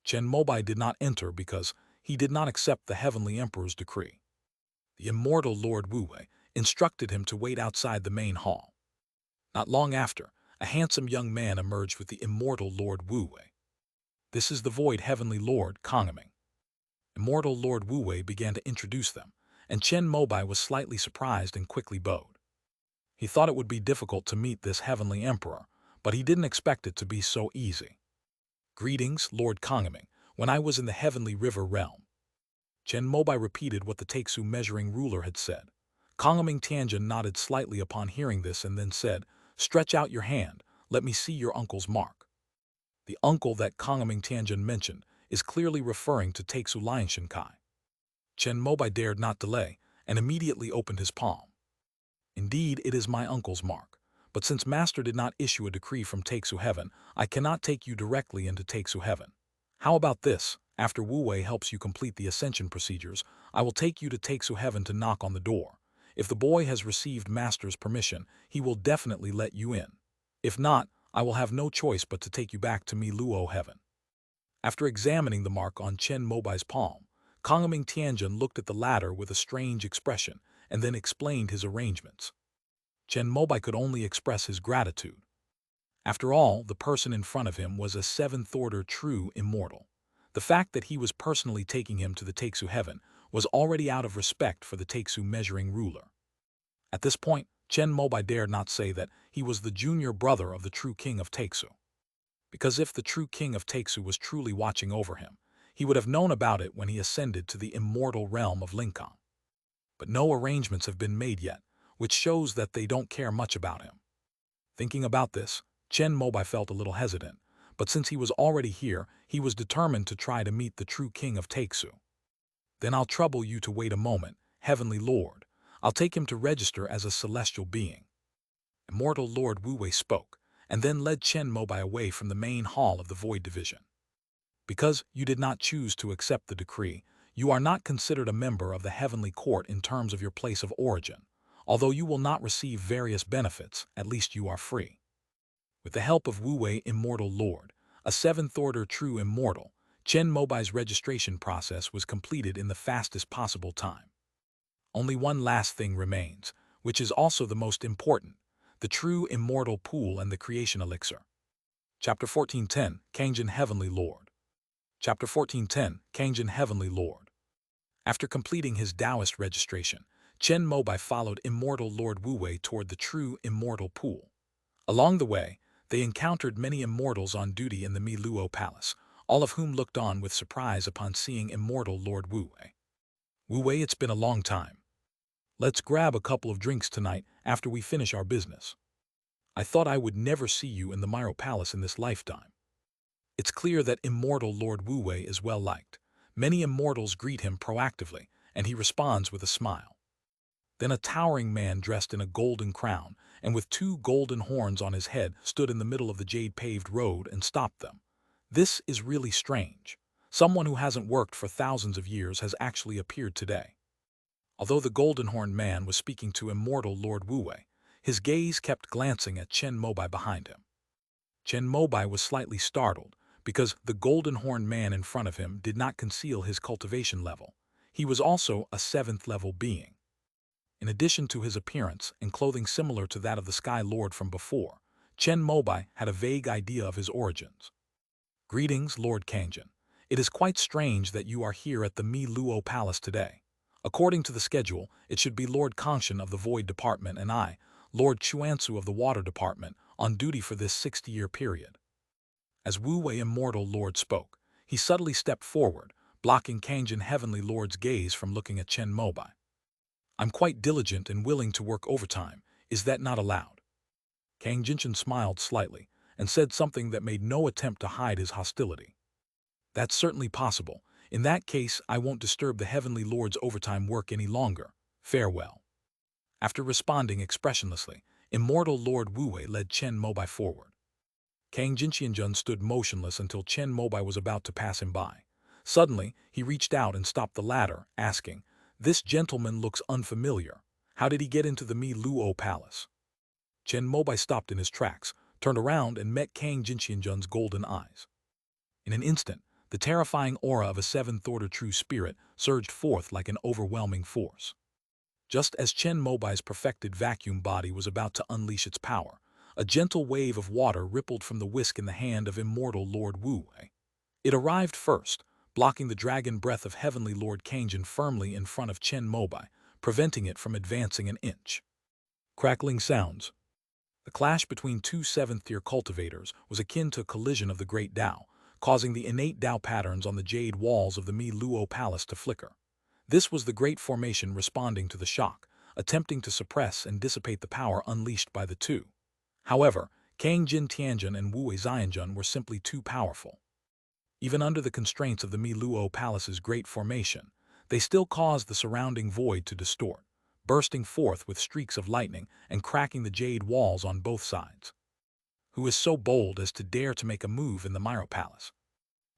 [SPEAKER 1] Chen Mobai did not enter because he did not accept the heavenly emperor's decree. The immortal Lord Wu Wei instructed him to wait outside the main hall. Not long after, a handsome young man emerged with the immortal Lord Wu Wei. This is the void heavenly lord, Kongming. Immortal Lord Wu Wei began to introduce them, and Chen Mobai was slightly surprised and quickly bowed. He thought it would be difficult to meet this heavenly emperor, but he didn't expect it to be so easy. Greetings, Lord Kongming, when I was in the heavenly river realm. Chen Mobai repeated what the Taixu measuring ruler had said. Kongming Tianjin nodded slightly upon hearing this and then said, "Stretch out your hand, let me see your uncle's mark." The uncle that Kongming Tianjin mentioned is clearly referring to Taixu Lianshan Kai. Chen Mobai dared not delay and immediately opened his palm. Indeed, it is my uncle's mark, but since Master did not issue a decree from Taixu Heaven, I cannot take you directly into Taixu Heaven. How about this? After Wu Wei helps you complete the ascension procedures, I will take you to Taixu Heaven to knock on the door. If the boy has received Master's permission, he will definitely let you in. If not, I will have no choice but to take you back to Mi Luo Heaven. After examining the mark on Chen Mobai's palm, Kongming Tianjin looked at the latter with a strange expression and then explained his arrangements. Chen Mobai could only express his gratitude. After all, the person in front of him was a seventh-order true immortal. The fact that he was personally taking him to the Taixu heaven was already out of respect for the Taixu measuring ruler. At this point, Chen Mobai dared not say that he was the junior brother of the true king of Taixu. Because if the true king of Taixu was truly watching over him, he would have known about it when he ascended to the immortal realm of Lincoln. But no arrangements have been made yet, which shows that they don't care much about him. Thinking about this, Chen Mobai felt a little hesitant, but since he was already here, he was determined to try to meet the true king of Taixu. Then I'll trouble you to wait a moment, Heavenly Lord. I'll take him to register as a celestial being. Immortal Lord Wu Wei spoke, and then led Chen Mobai away from the main hall of the Void Division. Because you did not choose to accept the decree, you are not considered a member of the Heavenly Court in terms of your place of origin. Although you will not receive various benefits, at least you are free. With the help of Wu Wei Immortal Lord, a seventh-order true immortal, Chen Mobai's registration process was completed in the fastest possible time. Only one last thing remains, which is also the most important, the true immortal pool and the creation elixir. Chapter 1410, Kangjin Heavenly Lord. Chapter 1410, Kangjin Heavenly Lord. After completing his Taoist registration, Chen Mobai followed Immortal Lord Wu Wei toward the true immortal pool. Along the way, they encountered many immortals on duty in the Mi Luo Palace, all of whom looked on with surprise upon seeing Immortal Lord Wu Wei. Wu Wei, it's been a long time. Let's grab a couple of drinks tonight after we finish our business. I thought I would never see you in the Miro Palace in this lifetime. It's clear that Immortal Lord Wu Wei is well liked. Many immortals greet him proactively, and he responds with a smile. Then a towering man dressed in a golden crown and with two golden horns on his head stood in the middle of the jade-paved road and stopped them. This is really strange. Someone who hasn't worked for thousands of years has actually appeared today. Although the golden-horned man was speaking to Immortal Lord Wu Wei, his gaze kept glancing at Chen Mobai behind him. Chen Mobai was slightly startled because the golden-horned man in front of him did not conceal his cultivation level. He was also a seventh-level being. In addition to his appearance and clothing similar to that of the Sky Lord from before, Chen Mobai had a vague idea of his origins. Greetings, Lord Kangjin. It is quite strange that you are here at the Mi Luo Palace today. According to the schedule, it should be Lord Kongshan of the Void Department and I, Lord Chuansu of the Water Department, on duty for this 60-year period. As Wu Wei Immortal Lord spoke, he subtly stepped forward, blocking Kangjin Heavenly Lord's gaze from looking at Chen Mobai. I'm quite diligent and willing to work overtime. Is that not allowed? Kang Jinshin smiled slightly and said something that made no attempt to hide his hostility. That's certainly possible. In that case, I won't disturb the Heavenly Lord's overtime work any longer. Farewell. After responding expressionlessly, Immortal Lord Wu Wei led Chen Mobai forward. Kang Jinxianjun stood motionless until Chen Mobai was about to pass him by. Suddenly, he reached out and stopped the latter, asking, "This gentleman looks unfamiliar. How did he get into the Mi Luo Palace?" Chen Mobai stopped in his tracks, turned around and met Kang Jinxianjun's golden eyes. In an instant, the terrifying aura of a seventh-order true spirit surged forth like an overwhelming force. Just as Chen Mobai's perfected vacuum body was about to unleash its power, a gentle wave of water rippled from the whisk in the hand of Immortal Lord Wu Wei. It arrived first, blocking the dragon breath of Heavenly Lord Kangjin firmly in front of Chen Mobai, preventing it from advancing an inch. Crackling sounds. The clash between two seventh-tier cultivators was akin to a collision of the great Tao, causing the innate Tao patterns on the jade walls of the Mi Luo Palace to flicker. This was the Great Formation responding to the shock, attempting to suppress and dissipate the power unleashed by the two. However, Kang Jin Tianjin and Wu Wei Xianjun were simply too powerful. Even under the constraints of the Mi Luo Palace's Great Formation, they still caused the surrounding void to distort, bursting forth with streaks of lightning and cracking the jade walls on both sides. Who is so bold as to dare to make a move in the Miro Palace?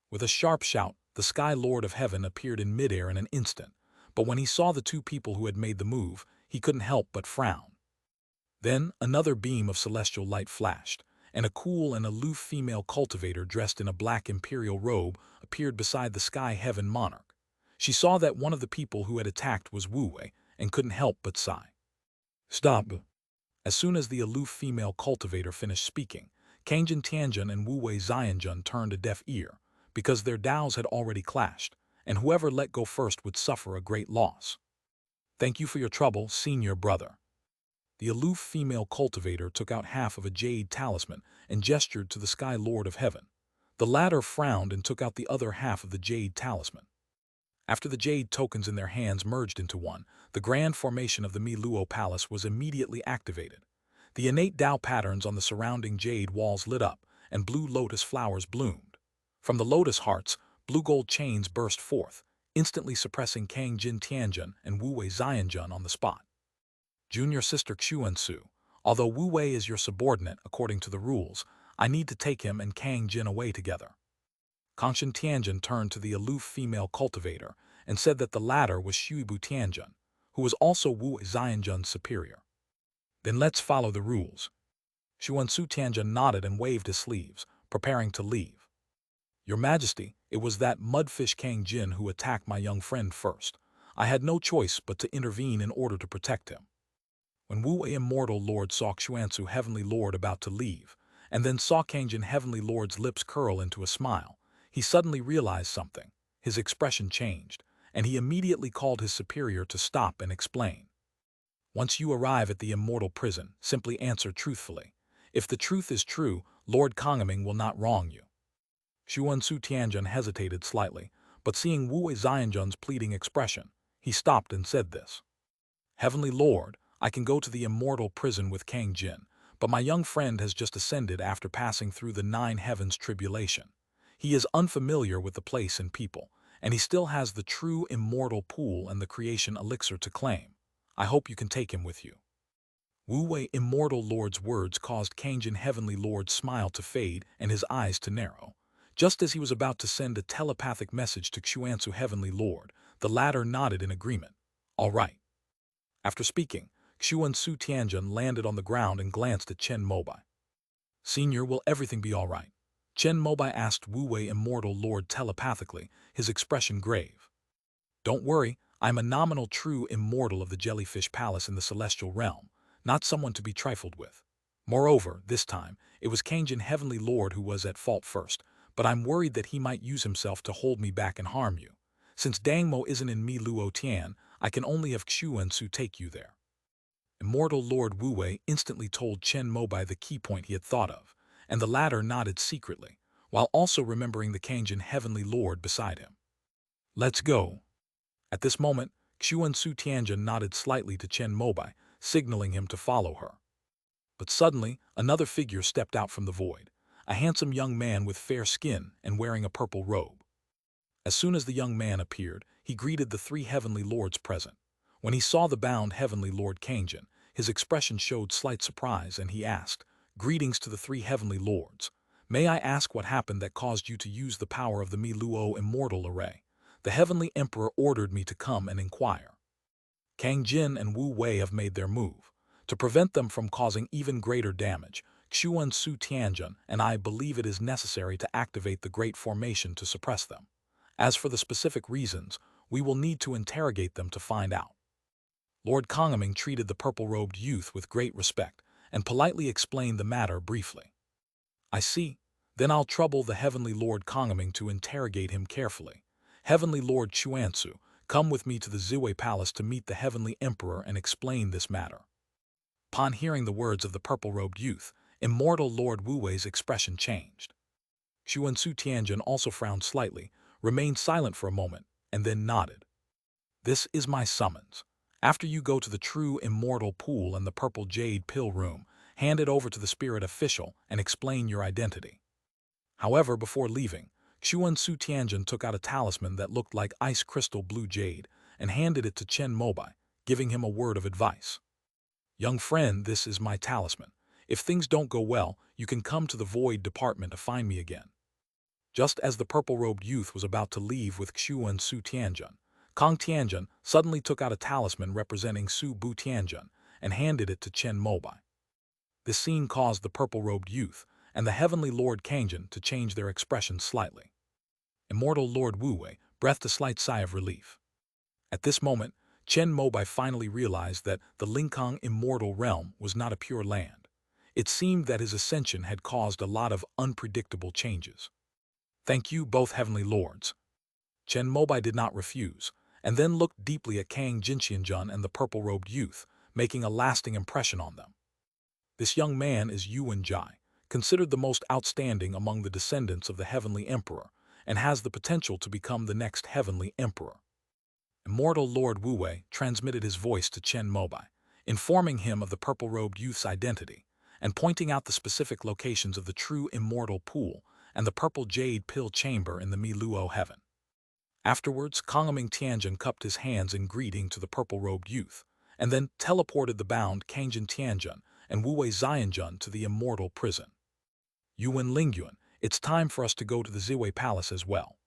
[SPEAKER 1] With a sharp shout, the Sky Lord of Heaven appeared in midair in an instant, but when he saw the two people who had made the move, he couldn't help but frown. Then another beam of celestial light flashed, and a cool and aloof female cultivator dressed in a black imperial robe appeared beside the Sky Heaven monarch. She saw that one of the people who had attacked was Wu Wei and couldn't help but sigh. Stop. As soon as the aloof female cultivator finished speaking, Kangjin Tianjun and Wu Wei Xianjun turned a deaf ear, because their Daos had already clashed, and whoever let go first would suffer a great loss. Thank you for your trouble, senior brother. The aloof female cultivator took out half of a jade talisman and gestured to the Sky Lord of Heaven. The latter frowned and took out the other half of the jade talisman. After the jade tokens in their hands merged into one, the grand formation of the Mi Luo Palace was immediately activated. The innate Dao patterns on the surrounding jade walls lit up, and blue lotus flowers bloomed. From the lotus hearts, blue-gold chains burst forth, instantly suppressing Kang Jin Tianjun and Wu Wei Xianjun on the spot. Junior sister Xuansu, although Wu Wei is your subordinate according to the rules, I need to take him and Kang Jin away together. Kangshan Tianjun turned to the aloof female cultivator and said that the latter was Shuibu Tianjun, who was also Wu Xianjun's superior. Then let's follow the rules. Xuansu Tianjun nodded and waved his sleeves, preparing to leave. Your Majesty, it was that mudfish Kang Jin who attacked my young friend first. I had no choice but to intervene in order to protect him. When Wu Wei Immortal Lord saw Xuansu Heavenly Lord about to leave, and then saw Kang Jin Heavenly Lord's lips curl into a smile, he suddenly realized something. His expression changed, and he immediately called his superior to stop and explain. Once you arrive at the immortal prison, simply answer truthfully. If the truth is true, Lord Kongaming will not wrong you. Xuansu Tianjun hesitated slightly, but seeing Wu Wei Xianjun's pleading expression, he stopped and said this. Heavenly Lord, I can go to the immortal prison with Kang Jin, but my young friend has just ascended after passing through the 9 heavens tribulation. He is unfamiliar with the place and people, and he still has the true immortal pool and the creation elixir to claim. I hope you can take him with you. Wu Wei Immortal Lord's words caused Kangjin Heavenly Lord's smile to fade and his eyes to narrow. Just as he was about to send a telepathic message to Xuansu Heavenly Lord, the latter nodded in agreement. All right. After speaking, Xuansu Tianjun landed on the ground and glanced at Chen Mobai. Senior, will everything be all right? Chen Mobai asked Wu Wei Immortal Lord telepathically, his expression grave. Don't worry, I'm a nominal true immortal of the Jellyfish Palace in the Celestial Realm, not someone to be trifled with. Moreover, this time, it was Kangjin Heavenly Lord who was at fault first, but I'm worried that he might use himself to hold me back and harm you. Since Dangmo isn't in Mi Luo Tian, I can only have Xuansu take you there. Immortal Lord Wu Wei instantly told Chen Mobai the key point he had thought of, and the latter nodded secretly, while also remembering the Kangjin Heavenly Lord beside him. Let's go. At this moment, Xuansu Tianjun nodded slightly to Chen Mobai, signaling him to follow her. But suddenly, another figure stepped out from the void, a handsome young man with fair skin and wearing a purple robe. As soon as the young man appeared, he greeted the 3 heavenly lords present. When he saw the bound heavenly Lord Kangjin, his expression showed slight surprise, and he asked, Greetings to the 3 heavenly lords. May I ask what happened that caused you to use the power of the Mi Luo Immortal Array? The heavenly emperor ordered me to come and inquire. Kang Jin and Wu Wei have made their move. To prevent them from causing even greater damage, Xuansu Tianjun and I believe it is necessary to activate the Great Formation to suppress them. As for the specific reasons, we will need to interrogate them to find out. Lord Kongaming treated the purple-robed youth with great respect and politely explained the matter briefly. I see. Then I'll trouble the Heavenly Lord Kongaming to interrogate him carefully. Heavenly Lord Xuansu, come with me to the Ziwei Palace to meet the Heavenly Emperor and explain this matter. Upon hearing the words of the purple-robed youth, Immortal Lord Wu Wei's expression changed. Xuansu Tianjun also frowned slightly, remained silent for a moment, and then nodded. This is my summons. After you go to the true immortal pool and the purple jade pill room, hand it over to the spirit official and explain your identity. However, before leaving, Xuansu Tianjun took out a talisman that looked like ice crystal blue jade and handed it to Chen Mobai, giving him a word of advice. Young friend, this is my talisman. If things don't go well, you can come to the Void Department to find me again. Just as the purple-robed youth was about to leave with Xuansu Tianjun, Kang Tianjun suddenly took out a talisman representing Su Bu Tianjun and handed it to Chen Mobai. This scene caused the purple-robed youth and the heavenly Lord Kangjin to change their expressions slightly. Immortal Lord Wu Wei, breathed a slight sigh of relief. At this moment, Chen Mobai finally realized that the Lingkong immortal realm was not a pure land. It seemed that his ascension had caused a lot of unpredictable changes. "Thank you, both heavenly lords." Chen Mobai did not refuse, and then looked deeply at Kang Jinxianjun and the purple-robed youth, making a lasting impression on them. This young man is Yuan Jai, considered the most outstanding among the descendants of the Heavenly Emperor, and has the potential to become the next Heavenly Emperor. Immortal Lord Wu Wei transmitted his voice to Chen Mobai, informing him of the purple-robed youth's identity, and pointing out the specific locations of the true immortal pool and the purple jade pill chamber in the Miluo heaven. Afterwards, Kongming Tianjin cupped his hands in greeting to the purple-robed youth, and then teleported the bound Kangjin Tianjin and Wu Wei Xianjun to the immortal prison. "Yuan Lingyuan, it's time for us to go to the Ziwei Palace as well."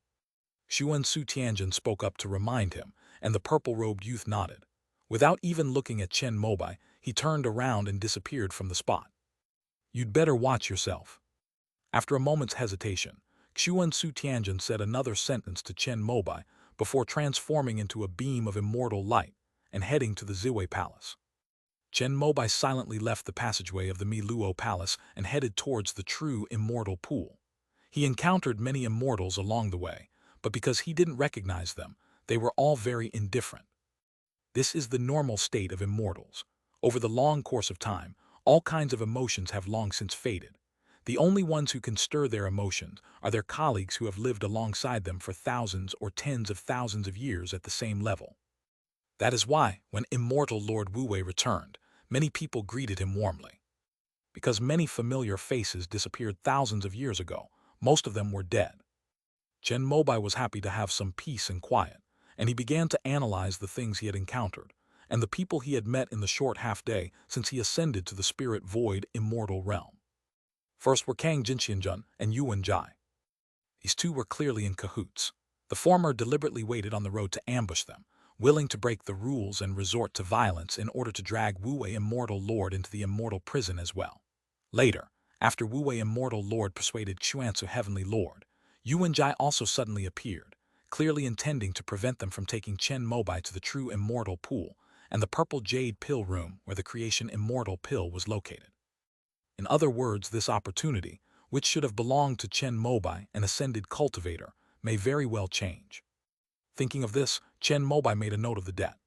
[SPEAKER 1] Xuan Su Tianjin spoke up to remind him, and the purple-robed youth nodded. Without even looking at Chen Mobai, he turned around and disappeared from the spot. "You'd better watch yourself." After a moment's hesitation, Xuan Su Tianjin said another sentence to Chen Mobai before transforming into a beam of immortal light and heading to the Ziwei Palace. Chen Mobai silently left the passageway of the Miluo Palace and headed towards the true immortal pool. He encountered many immortals along the way, but because he didn't recognize them, they were all very indifferent. This is the normal state of immortals. Over the long course of time, all kinds of emotions have long since faded. The only ones who can stir their emotions are their colleagues who have lived alongside them for thousands or tens of thousands of years at the same level. That is why, when immortal Lord Wu Wei returned, many people greeted him warmly. Because many familiar faces disappeared thousands of years ago, most of them were dead. Chen Mobai was happy to have some peace and quiet, and he began to analyze the things he had encountered, and the people he had met in the short half-day since he ascended to the spirit void immortal realm. First were Kang Jinxianjun and Yuan Jai. These two were clearly in cahoots. The former deliberately waited on the road to ambush them, willing to break the rules and resort to violence in order to drag Wu Wei Immortal Lord into the immortal prison as well. Later, after Wu Wei Immortal Lord persuaded Xuanzu Heavenly Lord, Yuan Jai also suddenly appeared, clearly intending to prevent them from taking Chen Mobai to the true immortal pool and the purple jade pill room where the creation immortal pill was located. In other words, this opportunity, which should have belonged to Chen Mobai, an ascended cultivator, may very well change. Thinking of this, Chen Mobai made a note of the debt.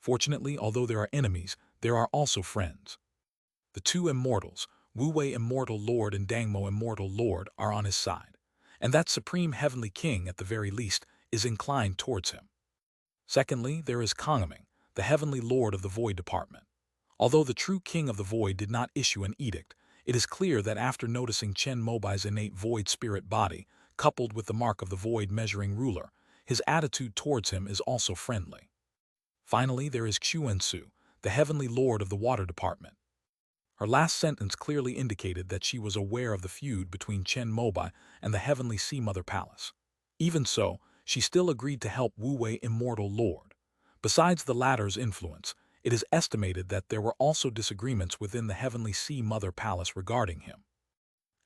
[SPEAKER 1] Fortunately, although there are enemies, there are also friends. The two immortals, Wu Wei Immortal Lord and Dangmo Immortal Lord, are on his side, and that Supreme Heavenly King, at the very least, is inclined towards him. Secondly, there is Kongming, the Heavenly Lord of the Void Department. Although the true King of the Void did not issue an edict, it is clear that after noticing Chen Mobai's innate void spirit body, coupled with the mark of the void measuring ruler, his attitude towards him is also friendly. Finally, there is Xuansu, the Heavenly Lord of the Water Department. Her last sentence clearly indicated that she was aware of the feud between Chen Mobai and the Heavenly Sea Mother Palace. Even so, she still agreed to help Wu Wei Immortal Lord. Besides the latter's influence, it is estimated that there were also disagreements within the Heavenly Sea Mother Palace regarding him.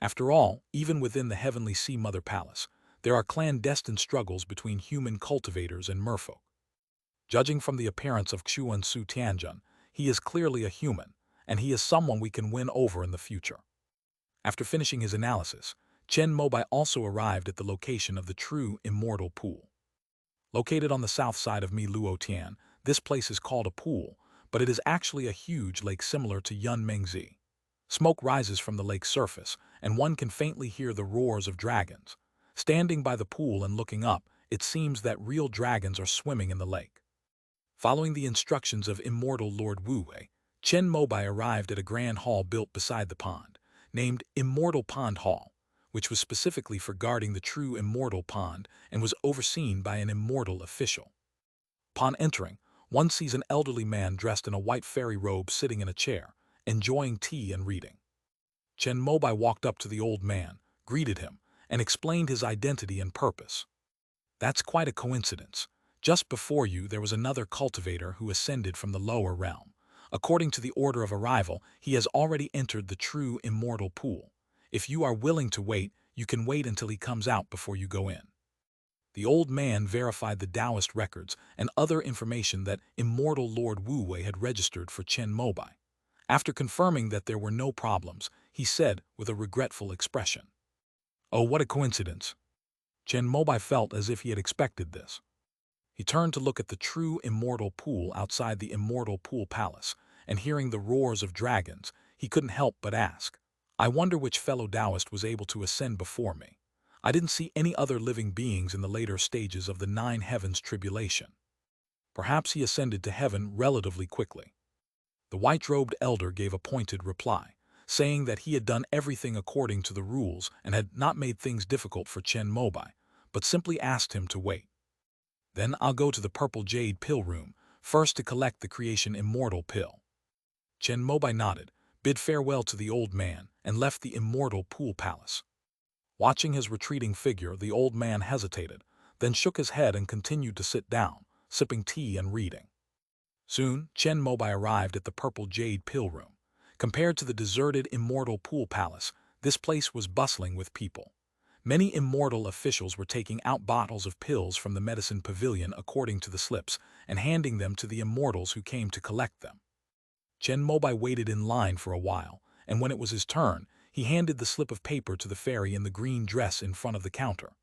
[SPEAKER 1] After all, even within the Heavenly Sea Mother Palace, there are clandestine struggles between human cultivators and merfolk. Judging from the appearance of Xuan Su Tianjun, he is clearly a human, and he is someone we can win over in the future. After finishing his analysis, Chen Mobai also arrived at the location of the true immortal pool. Located on the south side of Miluo Tian, this place is called a pool, but it is actually a huge lake similar to Yun Mengzi. Smoke rises from the lake's surface, and one can faintly hear the roars of dragons. Standing by the pool and looking up, it seems that real dragons are swimming in the lake. Following the instructions of Immortal Lord Wu Wei, Chen Mobai arrived at a grand hall built beside the pond, named Immortal Pond Hall, which was specifically for guarding the true immortal pond and was overseen by an immortal official. Upon entering, one sees an elderly man dressed in a white fairy robe sitting in a chair, enjoying tea and reading. Chen Mobai walked up to the old man, greeted him, and explained his identity and purpose. "That's quite a coincidence. Just before you, there was another cultivator who ascended from the lower realm. According to the order of arrival, he has already entered the true immortal pool. If you are willing to wait, you can wait until he comes out before you go in." The old man verified the Taoist records and other information that immortal Lord Wu Wei had registered for Chen Mobai. After confirming that there were no problems, he said with a regretful expression, "Oh, what a coincidence." Chen Mobai felt as if he had expected this. He turned to look at the true immortal pool outside the immortal pool palace, and hearing the roars of dragons, he couldn't help but ask, "I wonder which fellow Taoist was able to ascend before me. I didn't see any other living beings in the later stages of the 9 heavens tribulation. Perhaps he ascended to heaven relatively quickly." The white-robed elder gave a pointed reply, saying that he had done everything according to the rules and had not made things difficult for Chen Mobai, but simply asked him to wait. "Then I'll go to the purple jade pill room, first to collect the creation immortal pill." Chen Mobai nodded, bid farewell to the old man, and left the immortal pool palace. Watching his retreating figure, the old man hesitated, then shook his head and continued to sit down, sipping tea and reading. Soon, Chen Mobai arrived at the purple jade pill room. Compared to the deserted immortal pool palace, this place was bustling with people. Many immortal officials were taking out bottles of pills from the medicine pavilion according to the slips and handing them to the immortals who came to collect them. Chen Mobai waited in line for a while, and when it was his turn, he handed the slip of paper to the fairy in the green dress in front of the counter.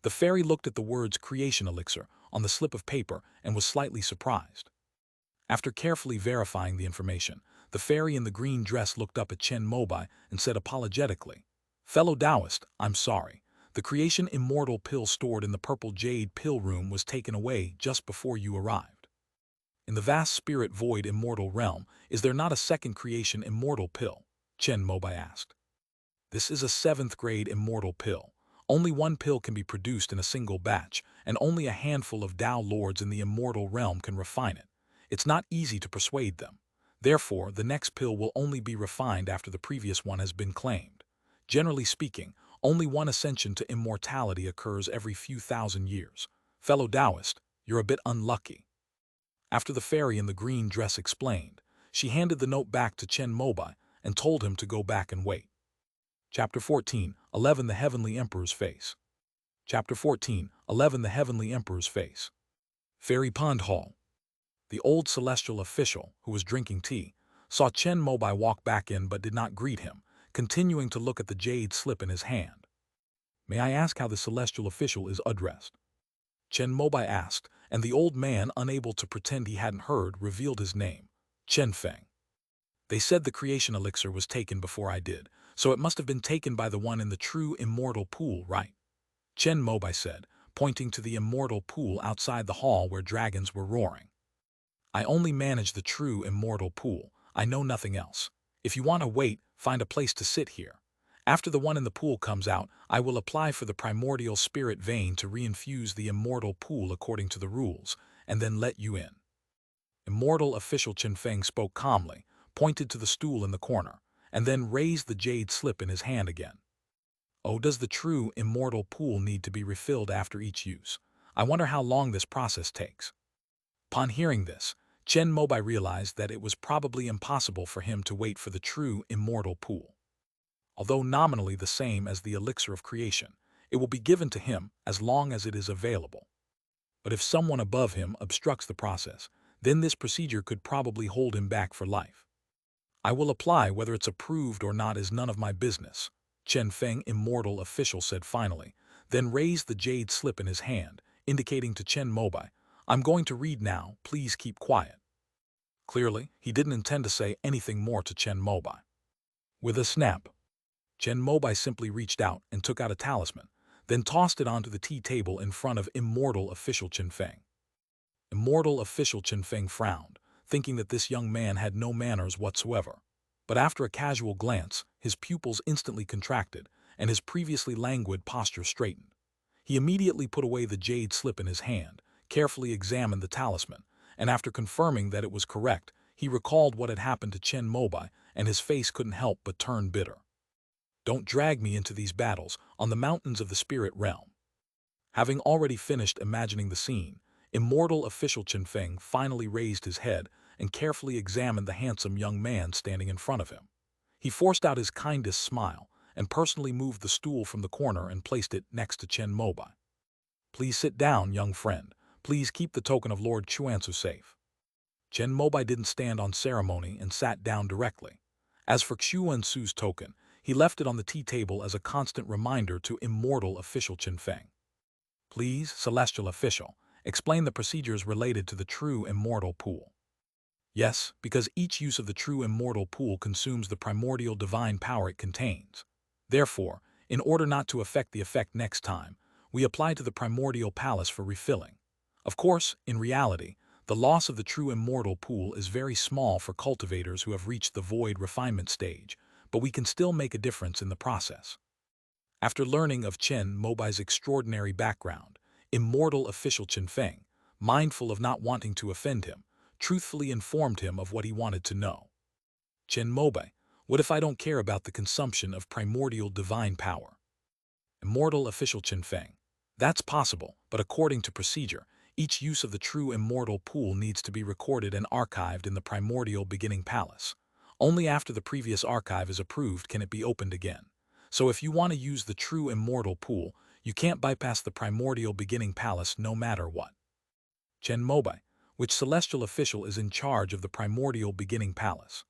[SPEAKER 1] The fairy looked at the words creation elixir on the slip of paper and was slightly surprised. After carefully verifying the information, the fairy in the green dress looked up at Chen Mobai and said apologetically, "Fellow Taoist, I'm sorry. The creation immortal pill stored in the purple jade pill room was taken away just before you arrived. In the vast spirit void immortal realm, is there not a second creation immortal pill?" Chen Mobai asked. "This is a 7th grade immortal pill. Only one pill can be produced in a single batch, and only a handful of Tao lords in the immortal realm can refine it. It's not easy to persuade them. Therefore, the next pill will only be refined after the previous one has been claimed. Generally speaking, only one ascension to immortality occurs every few thousand years. Fellow Taoist, you're a bit unlucky." After the fairy in the green dress explained, she handed the note back to Chen Mobai and told him to go back and wait. Chapter 14, 11 The Heavenly Emperor's Face. Chapter 14, 11 The Heavenly Emperor's Face. Fairy Pond Hall. The old celestial official, who was drinking tea, saw Chen Mobai walk back in but did not greet him, continuing to look at the jade slip in his hand. "May I ask how the celestial official is addressed?" Chen Mobai asked, and the old man, unable to pretend he hadn't heard, revealed his name, Chen Feng. "They said the creation elixir was taken before I did, so it must have been taken by the one in the true immortal pool, right?" Chen Mobai said, pointing to the immortal pool outside the hall where dragons were roaring. "I only manage the true immortal pool. I know nothing else. If you want to wait, find a place to sit here. After the one in the pool comes out, I will apply for the primordial spirit vein to reinfuse the immortal pool according to the rules, and then let you in." Immortal official Chen Feng spoke calmly, pointed to the stool in the corner, and then raised the jade slip in his hand again. "Oh, does the true immortal pool need to be refilled after each use? I wonder how long this process takes." Upon hearing this, Chen Mobai realized that it was probably impossible for him to wait for the true immortal pool. Although nominally the same as the elixir of creation, it will be given to him as long as it is available. But if someone above him obstructs the process, then this procedure could probably hold him back for life. "I will apply, whether it's approved or not is none of my business," Chen Feng, immortal official, said finally, then raised the jade slip in his hand, indicating to Chen Mobai, "I'm going to read now, please keep quiet." Clearly, he didn't intend to say anything more to Chen Mobai. With a snap, Chen Mobai simply reached out and took out a talisman, then tossed it onto the tea table in front of immortal official Chen Feng. Immortal official Chen Feng frowned, thinking that this young man had no manners whatsoever. But after a casual glance, his pupils instantly contracted, and his previously languid posture straightened. He immediately put away the jade slip in his hand, carefully examined the talisman, and after confirming that it was correct, he recalled what had happened to Chen Mobai, and his face couldn't help but turn bitter. "Don't drag me into these battles on the mountains of the spirit realm." Having already finished imagining the scene, immortal official Chen Feng finally raised his head and carefully examined the handsome young man standing in front of him. He forced out his kindest smile and personally moved the stool from the corner and placed it next to Chen Mobai. Please sit down, young friend. Please keep the token of Lord Chuanzu safe. Chen Mobai didn't stand on ceremony and sat down directly. As for Xuansu's token, he left it on the tea table as a constant reminder to immortal official Chen Feng. Please, celestial official, explain the procedures related to the true immortal pool. Yes, because each use of the true immortal pool consumes the primordial divine power it contains. Therefore, in order not to affect the effect next time, we apply to the primordial palace for refilling. Of course, in reality, the loss of the true immortal pool is very small for cultivators who have reached the void refinement stage, but we can still make a difference in the process. After learning of Chen Mobai's extraordinary background, immortal official Chen Feng, mindful of not wanting to offend him, truthfully informed him of what he wanted to know. Chen Mobai, what if I don't care about the consumption of primordial divine power? Immortal official Chen Feng. That's possible, but according to procedure, each use of the true immortal pool needs to be recorded and archived in the primordial beginning palace. Only after the previous archive is approved can it be opened again. So if you want to use the true immortal pool, you can't bypass the primordial beginning palace no matter what. Chen Mobai, which celestial official is in charge of the primordial beginning palace?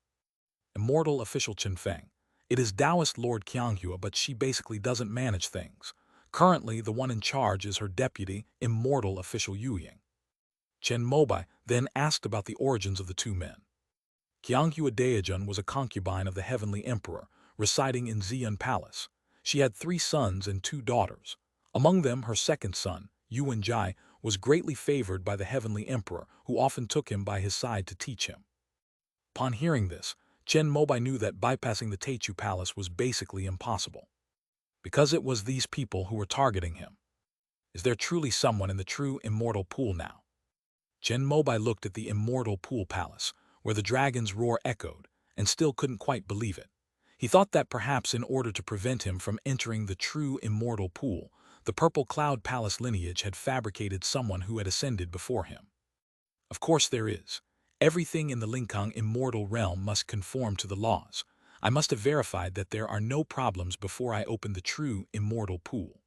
[SPEAKER 1] Immortal official Chen Feng. It is Taoist Lord Qianghua, but she basically doesn't manage things. Currently, the one in charge is her deputy, immortal official Yu Ying. Chen Mobai then asked about the origins of the two men. Qianghua Daejun was a concubine of the Heavenly Emperor, residing in Xi'an Palace. She had 3 sons and 2 daughters. Among them, her second son, Yuan Jai, was greatly favored by the Heavenly Emperor, who often took him by his side to teach him. Upon hearing this, Chen Mobai knew that bypassing the Teichu Palace was basically impossible. Because it was these people who were targeting him. Is there truly someone in the true immortal pool now? Chen Mobai looked at the immortal pool palace, where the dragon's roar echoed, and still couldn't quite believe it. He thought that perhaps in order to prevent him from entering the true immortal pool, the Purple Cloud Palace lineage had fabricated someone who had ascended before him. Of course there is. Everything in the Linkang immortal realm must conform to the laws. I must have verified that there are no problems before I open the true immortal pool.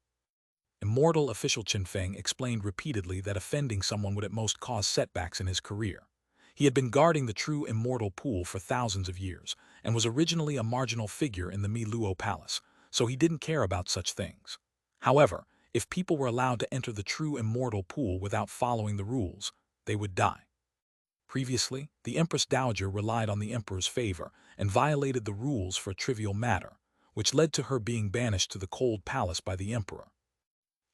[SPEAKER 1] Immortal official Chen Feng explained repeatedly that offending someone would at most cause setbacks in his career. He had been guarding the true immortal pool for thousands of years, and was originally a marginal figure in the Mi Luo Palace, so he didn't care about such things. However, if people were allowed to enter the true immortal pool without following the rules, they would die. Previously, the Empress Dowager relied on the Emperor's favor and violated the rules for a trivial matter, which led to her being banished to the cold palace by the Emperor.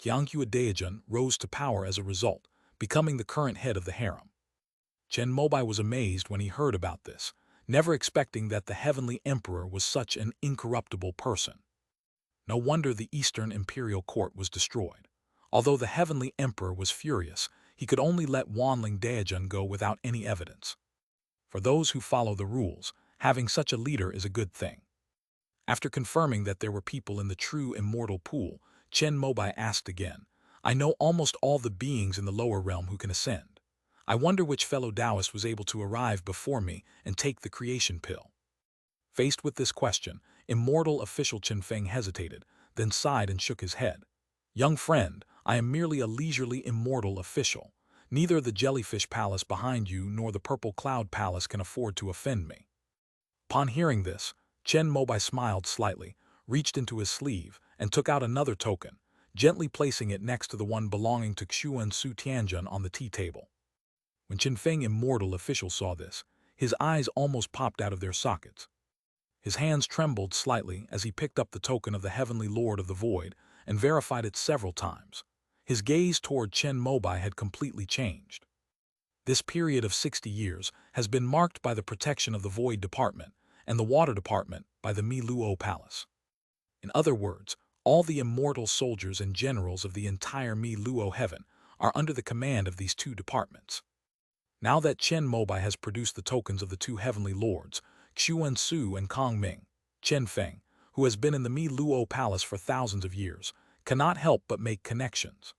[SPEAKER 1] Qianghua Daejun rose to power as a result, becoming the current head of the harem. Chen Mobai was amazed when he heard about this, never expecting that the Heavenly Emperor was such an incorruptible person. No wonder the Eastern Imperial Court was destroyed. Although the Heavenly Emperor was furious, he could only let Wanling Daejun go without any evidence. For those who follow the rules, having such a leader is a good thing. After confirming that there were people in the true immortal pool, Chen Mobai asked again, I know almost all the beings in the lower realm who can ascend. I wonder which fellow Taoist was able to arrive before me and take the creation pill. Faced with this question, immortal official Chen Feng hesitated, then sighed and shook his head. Young friend, I am merely a leisurely immortal official. Neither the Jellyfish Palace behind you nor the Purple Cloud Palace can afford to offend me. Upon hearing this, Chen Mobai smiled slightly, reached into his sleeve, and took out another token, gently placing it next to the one belonging to Xuansu Tianjun on the tea table. When Chen Feng immortal official saw this, his eyes almost popped out of their sockets. His hands trembled slightly as he picked up the token of the Heavenly Lord of the Void and verified it several times. His gaze toward Chen Mobai had completely changed. This period of 60 years has been marked by the protection of the Void Department and the Water Department by the Mi Luo Palace. In other words, all the immortal soldiers and generals of the entire Mi Luo heaven are under the command of these 2 departments. Now that Chen Mobai has produced the tokens of the 2 heavenly lords, Xuansu and Kong Ming, Chen Feng, who has been in the Mi Luo Palace for thousands of years, cannot help but make connections.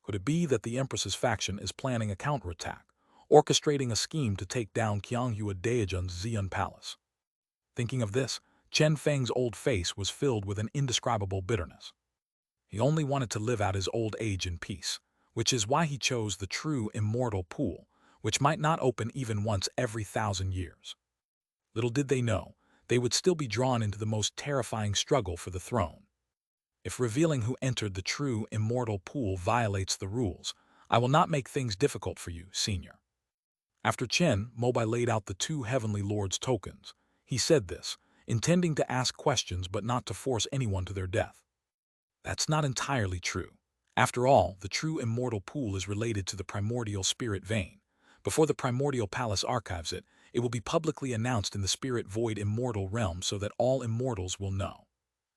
[SPEAKER 1] Could it be that the Empress's faction is planning a counterattack, orchestrating a scheme to take down Qianghua Daejun's Xi'an Palace? Thinking of this, Chen Feng's old face was filled with an indescribable bitterness. He only wanted to live out his old age in peace, which is why he chose the true immortal pool, which might not open even once every 1,000 years. Little did they know, they would still be drawn into the most terrifying struggle for the throne. If revealing who entered the true immortal pool violates the rules, I will not make things difficult for you, Senior. After Chen Mobai laid out the two heavenly lords' tokens, he said this, intending to ask questions but not to force anyone to their death. That's not entirely true. After all, the true immortal pool is related to the primordial spirit vein. Before the primordial palace archives it, it will be publicly announced in the spirit void immortal realm so that all immortals will know.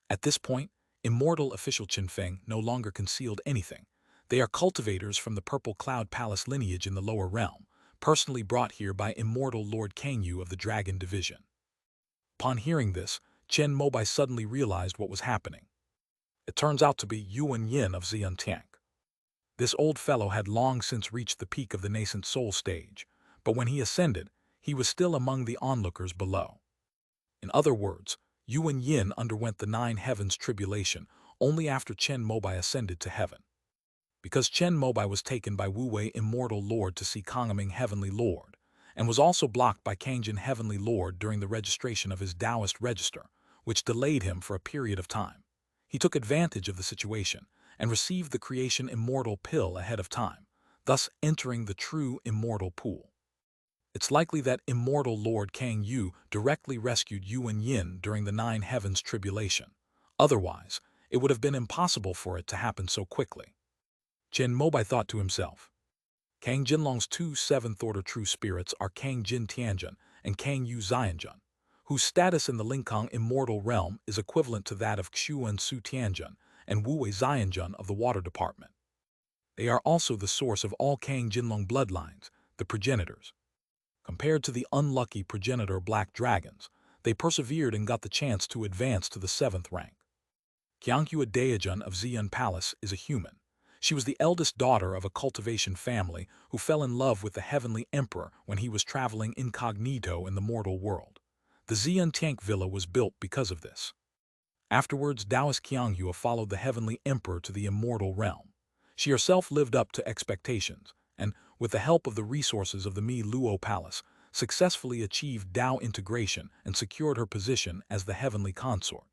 [SPEAKER 1] At this point, immortal official Chen Feng no longer concealed anything. They are cultivators from the Purple Cloud Palace lineage in the lower realm, personally brought here by immortal Lord Kangyu of the Dragon Division. Upon hearing this, Chen Mobai suddenly realized what was happening. It turns out to be Yuan Yin of Xiantiang. This old fellow had long since reached the peak of the nascent soul stage, but when he ascended, he was still among the onlookers below. In other words, Yuan Yin underwent the 9 heavens tribulation only after Chen Mobai ascended to heaven. Because Chen Mobai was taken by Wu Wei Immortal Lord to see Kongming Heavenly Lord, and was also blocked by Kangjin Heavenly Lord during the registration of his Taoist register, which delayed him for a period of time. He took advantage of the situation and received the creation immortal pill ahead of time, thus entering the true immortal pool. It's likely that immortal Lord Kang Yu directly rescued Yuan Yin during the 9 heavens tribulation. Otherwise, it would have been impossible for it to happen so quickly. Chen Mobai thought to himself. Kang Jinlong's 2 7th-order true spirits are Kang Jin Tianjun and Kang Yu Xianjun, whose status in the Lingkong immortal realm is equivalent to that of Xuan Su Tianjun and Wu Wei Xianjun of the Water Department. They are also the source of all Kang Jinlong bloodlines, the progenitors. Compared to the unlucky progenitor Black Dragons, they persevered and got the chance to advance to the 7th rank. Qianghua Daejun of Xian Palace is a human. She was the eldest daughter of a cultivation family who fell in love with the heavenly emperor when he was traveling incognito in the mortal world. The Xian Tank Villa was built because of this. Afterwards, Taoist Qianghua followed the heavenly emperor to the immortal realm. She herself lived up to expectations, and, with the help of the resources of the Mi Luo Palace, successfully achieved Tao integration and secured her position as the heavenly consort.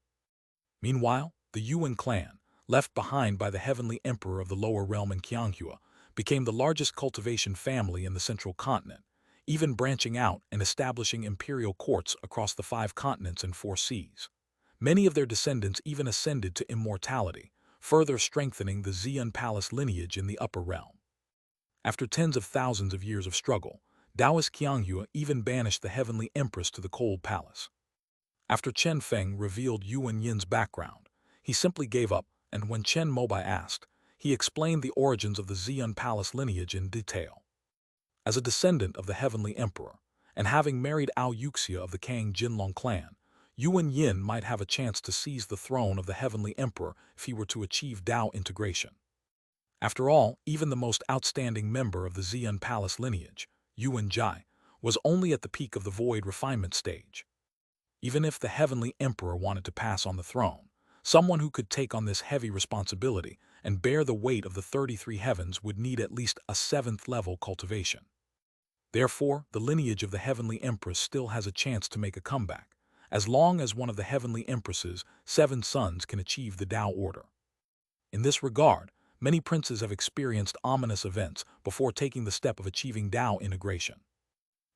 [SPEAKER 1] Meanwhile, the Yuan clan, left behind by the heavenly emperor of the lower realm in Qianghua, became the largest cultivation family in the central continent, even branching out and establishing imperial courts across the 5 continents and 4 seas. Many of their descendants even ascended to immortality, further strengthening the Xian Palace lineage in the upper realm. After tens of thousands of years of struggle, Taoist Qianghua even banished the heavenly empress to the cold palace. After Chen Feng revealed Yuan Yin's background, he simply gave up, and when Chen Mobai asked, he explained the origins of the Xian Palace lineage in detail. As a descendant of the heavenly emperor, and having married Ao Yuxia of the Kang Jinlong clan, Yuan Yin might have a chance to seize the throne of the heavenly emperor if he were to achieve Tao integration. After all, even the most outstanding member of the Xian Palace lineage, Yuan Jai, was only at the peak of the void refinement stage. Even if the heavenly emperor wanted to pass on the throne, someone who could take on this heavy responsibility and bear the weight of the 33 heavens would need at least a 7th-level cultivation. Therefore, the lineage of the heavenly empress still has a chance to make a comeback, as long as one of the heavenly empress's 7 sons can achieve the Tao order. In this regard, many princes have experienced ominous events before taking the step of achieving Tao integration.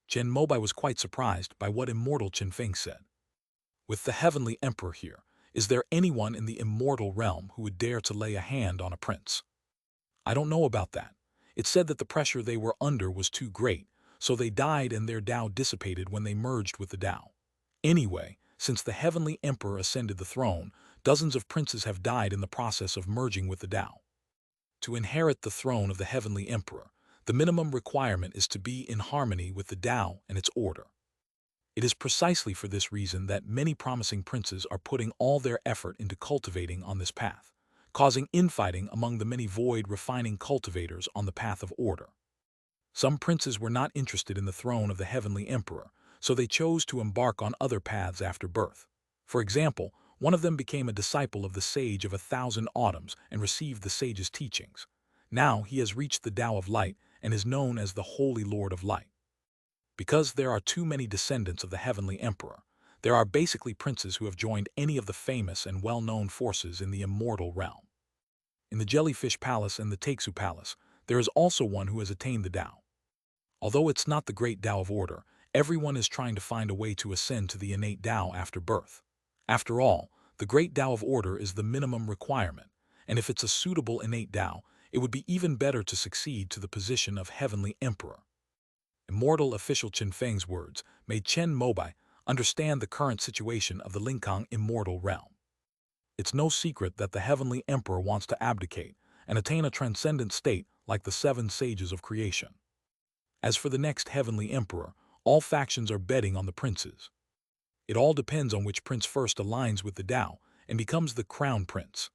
[SPEAKER 1] Chen Mobai was quite surprised by what immortal Chen Feng said. With the heavenly emperor here, is there anyone in the immortal realm who would dare to lay a hand on a prince? I don't know about that. It said that the pressure they were under was too great, so they died and their Tao dissipated when they merged with the Tao. Anyway, since the heavenly emperor ascended the throne, dozens of princes have died in the process of merging with the Tao. To inherit the throne of the heavenly emperor, the minimum requirement is to be in harmony with the Tao and its order. It is precisely for this reason that many promising princes are putting all their effort into cultivating on this path, causing infighting among the many void refining cultivators on the path of order. Some princes were not interested in the throne of the heavenly emperor, so they chose to embark on other paths after birth. For example, One of them became a disciple of the Sage of 1,000 Autumns and received the sage's teachings. Now he has reached the Tao of Light and is known as the Holy Lord of Light. Because there are too many descendants of the Heavenly Emperor, there are basically princes who have joined any of the famous and well-known forces in the immortal realm. In the Jellyfish Palace and the Taixu Palace, there is also one who has attained the Tao. Although it's not the great Tao of order, everyone is trying to find a way to ascend to the innate Tao after birth. After all, the great Tao of order is the minimum requirement, and if it's a suitable innate Tao, it would be even better to succeed to the position of Heavenly Emperor. Immortal official Chen Feng's words made Chen Mobai understand the current situation of the Linkang immortal realm. It's no secret that the Heavenly Emperor wants to abdicate and attain a transcendent state like the 7 sages of creation. As for the next Heavenly Emperor, all factions are betting on the princes. It all depends on which prince first aligns with the Tao and becomes the crown prince.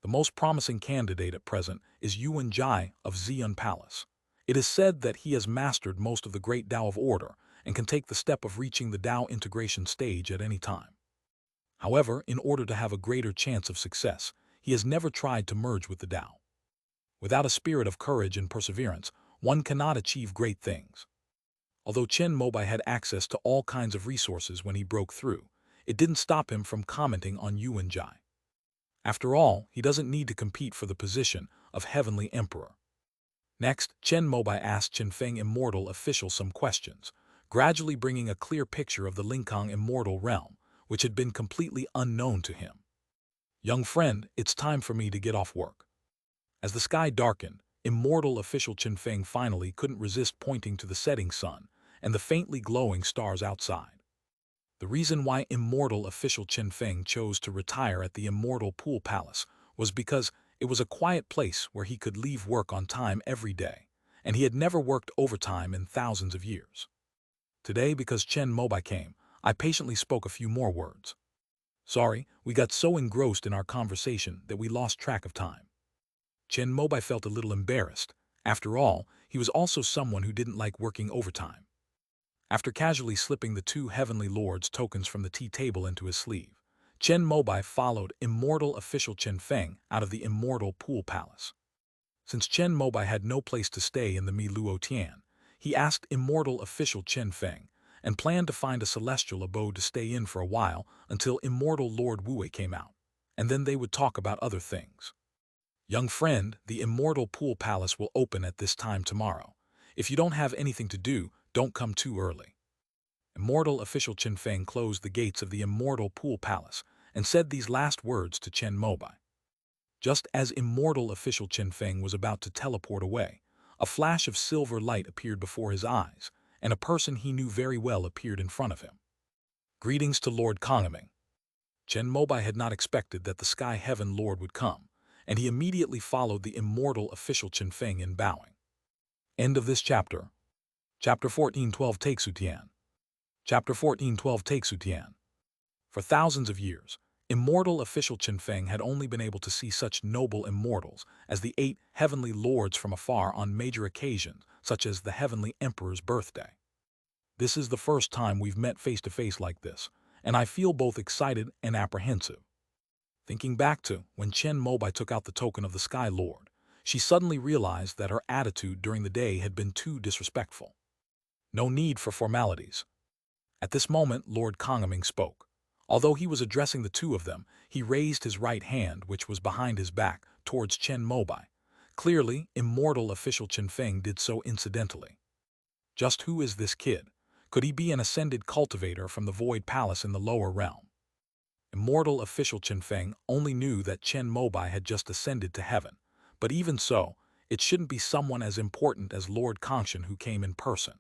[SPEAKER 1] The most promising candidate at present is Yuan Jai of Xi'an Palace. It is said that he has mastered most of the great Tao of order and can take the step of reaching the Tao integration stage at any time. However, in order to have a greater chance of success, he has never tried to merge with the Tao. Without a spirit of courage and perseverance, one cannot achieve great things. Although Chen Mobai had access to all kinds of resources when he broke through, it didn't stop him from commenting on Yuan Jai. After all, he doesn't need to compete for the position of Heavenly Emperor. Next, Chen Mobai asked Chen Feng Immortal official some questions, gradually bringing a clear picture of the Linkang immortal realm, which had been completely unknown to him. Young friend, it's time for me to get off work. As the sky darkened, Immortal official Chen Feng finally couldn't resist pointing to the setting sun and the faintly glowing stars outside. The reason why Immortal official Chen Feng chose to retire at the Immortal Pool Palace was because it was a quiet place where he could leave work on time every day, and he had never worked overtime in thousands of years. Today, because Chen Mobai came, I patiently spoke a few more words. Sorry, we got so engrossed in our conversation that we lost track of time. Chen Mobai felt a little embarrassed. After all, he was also someone who didn't like working overtime. After casually slipping the 2 Heavenly Lords' tokens from the tea table into his sleeve, Chen Mobai followed Immortal official Chen Feng out of the Immortal Pool Palace. Since Chen Mobai had no place to stay in the Mi Luo Tian, he asked Immortal official Chen Feng and planned to find a celestial abode to stay in for a while until Immortal Lord Wu came out, and then they would talk about other things. Young friend, the Immortal Pool Palace will open at this time tomorrow. If you don't have anything to do, don't come too early. Immortal official Chen Feng closed the gates of the Immortal Pool Palace and said these last words to Chen Mobai. Just as Immortal official Chen Feng was about to teleport away, a flash of silver light appeared before his eyes, and a person he knew very well appeared in front of him. Greetings to Lord Kongaming. Chen Mobai had not expected that the Sky Heaven Lord would come, and he immediately followed the Immortal official Chen Feng in bowing. End of this chapter. Chapter 14:12 Taixu Tian. Chapter 14:12 Taixu Tian. For thousands of years, Immortal official Chen Feng had only been able to see such noble immortals as the 8 Heavenly Lords from afar on major occasions, such as the Heavenly Emperor's birthday. This is the first time we've met face-to-face like this, and I feel both excited and apprehensive. Thinking back to when Chen Mobai took out the token of the Sky Lord, she suddenly realized that her attitude during the day had been too disrespectful. No need for formalities. At this moment, Lord Kongaming spoke. Although he was addressing the 2 of them, he raised his right hand, which was behind his back, towards Chen Mobai. Clearly, Immortal official Chen Feng did so incidentally. Just who is this kid? Could he be an ascended cultivator from the Void Palace in the lower realm? Immortal official Chen Feng only knew that Chen Mobai had just ascended to heaven, but even so, it shouldn't be someone as important as Lord Kongshan who came in person.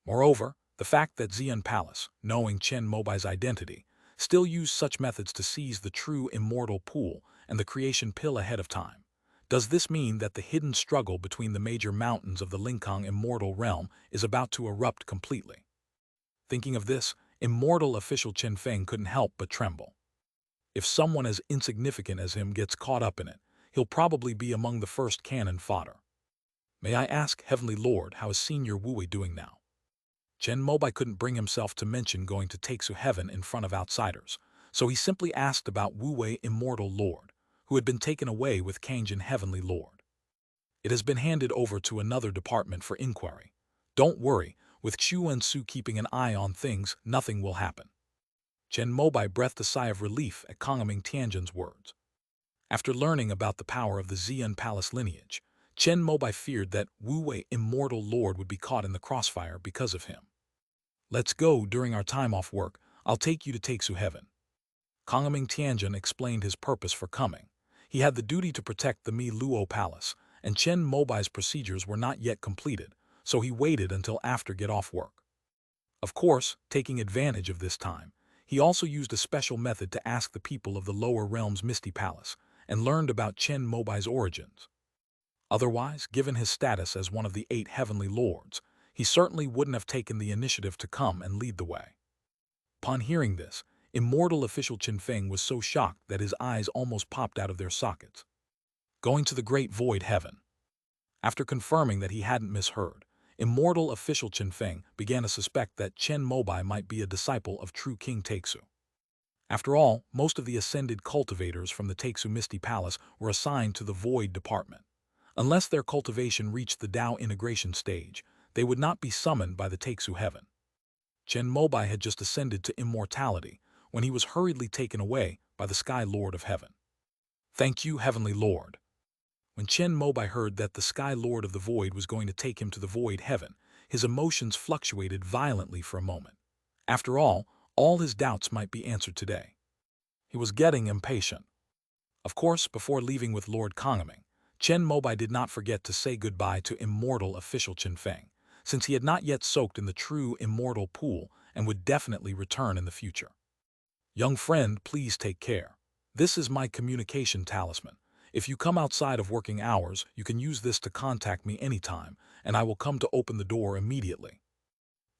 [SPEAKER 1] Moreover, the fact that Xi'an Palace, knowing Chen Mobai's identity, still used such methods to seize the true immortal pool and the creation pill ahead of time. Does this mean that the hidden struggle between the major mountains of the Linkang immortal realm is about to erupt completely? Thinking of this, Immortal official Chen Feng couldn't help but tremble. If someone as insignificant as him gets caught up in it, he'll probably be among the first cannon fodder. May I ask, Heavenly Lord, how is Senior Wu doing now? Chen Mobai couldn't bring himself to mention going to Taixu Heaven in front of outsiders, so he simply asked about Wu Wei Immortal Lord, who had been taken away with Kangjin Heavenly Lord. It has been handed over to another department for inquiry. Don't worry, with Chu and Su keeping an eye on things, nothing will happen. Chen Mobai breathed a sigh of relief at Kongming Tianjin's words. After learning about the power of the Xian Palace lineage, Chen Mobai feared that Wu Wei Immortal Lord would be caught in the crossfire because of him. Let's go during our time off work. I'll take you to Taixu Heaven. Kongming Tianjin explained his purpose for coming. He had the duty to protect the Mi Luo Palace, and Chen Mobai's procedures were not yet completed, so he waited until after get off work. Of course, taking advantage of this time, he also used a special method to ask the people of the lower realm's Misty Palace, and learned about Chen Mobai's origins. Otherwise, given his status as one of the 8 heavenly lords, he certainly wouldn't have taken the initiative to come and lead the way. Upon hearing this, immortal official Chen Feng was so shocked that his eyes almost popped out of their sockets. Going to the great void heaven. After confirming that he hadn't misheard, immortal official Chen Feng began to suspect that Chen Mobai might be a disciple of true King Taixu. After all, most of the ascended cultivators from the Taixu Misty Palace were assigned to the Void Department. Unless their cultivation reached the Dao integration stage, they would not be summoned by the Taixu Heaven. Chen Mobai had just ascended to immortality when he was hurriedly taken away by the Sky Lord of Heaven. Thank you, Heavenly Lord. When Chen Mobai heard that the Sky Lord of the Void was going to take him to the Void Heaven, his emotions fluctuated violently for a moment. After all his doubts might be answered today. He was getting impatient. Of course, before leaving with Lord Kongming, Chen Mobai did not forget to say goodbye to immortal official Chen Feng, since he had not yet soaked in the true immortal pool and would definitely return in the future. Young friend, please take care. This is my communication talisman. If you come outside of working hours, you can use this to contact me anytime, and I will come to open the door immediately.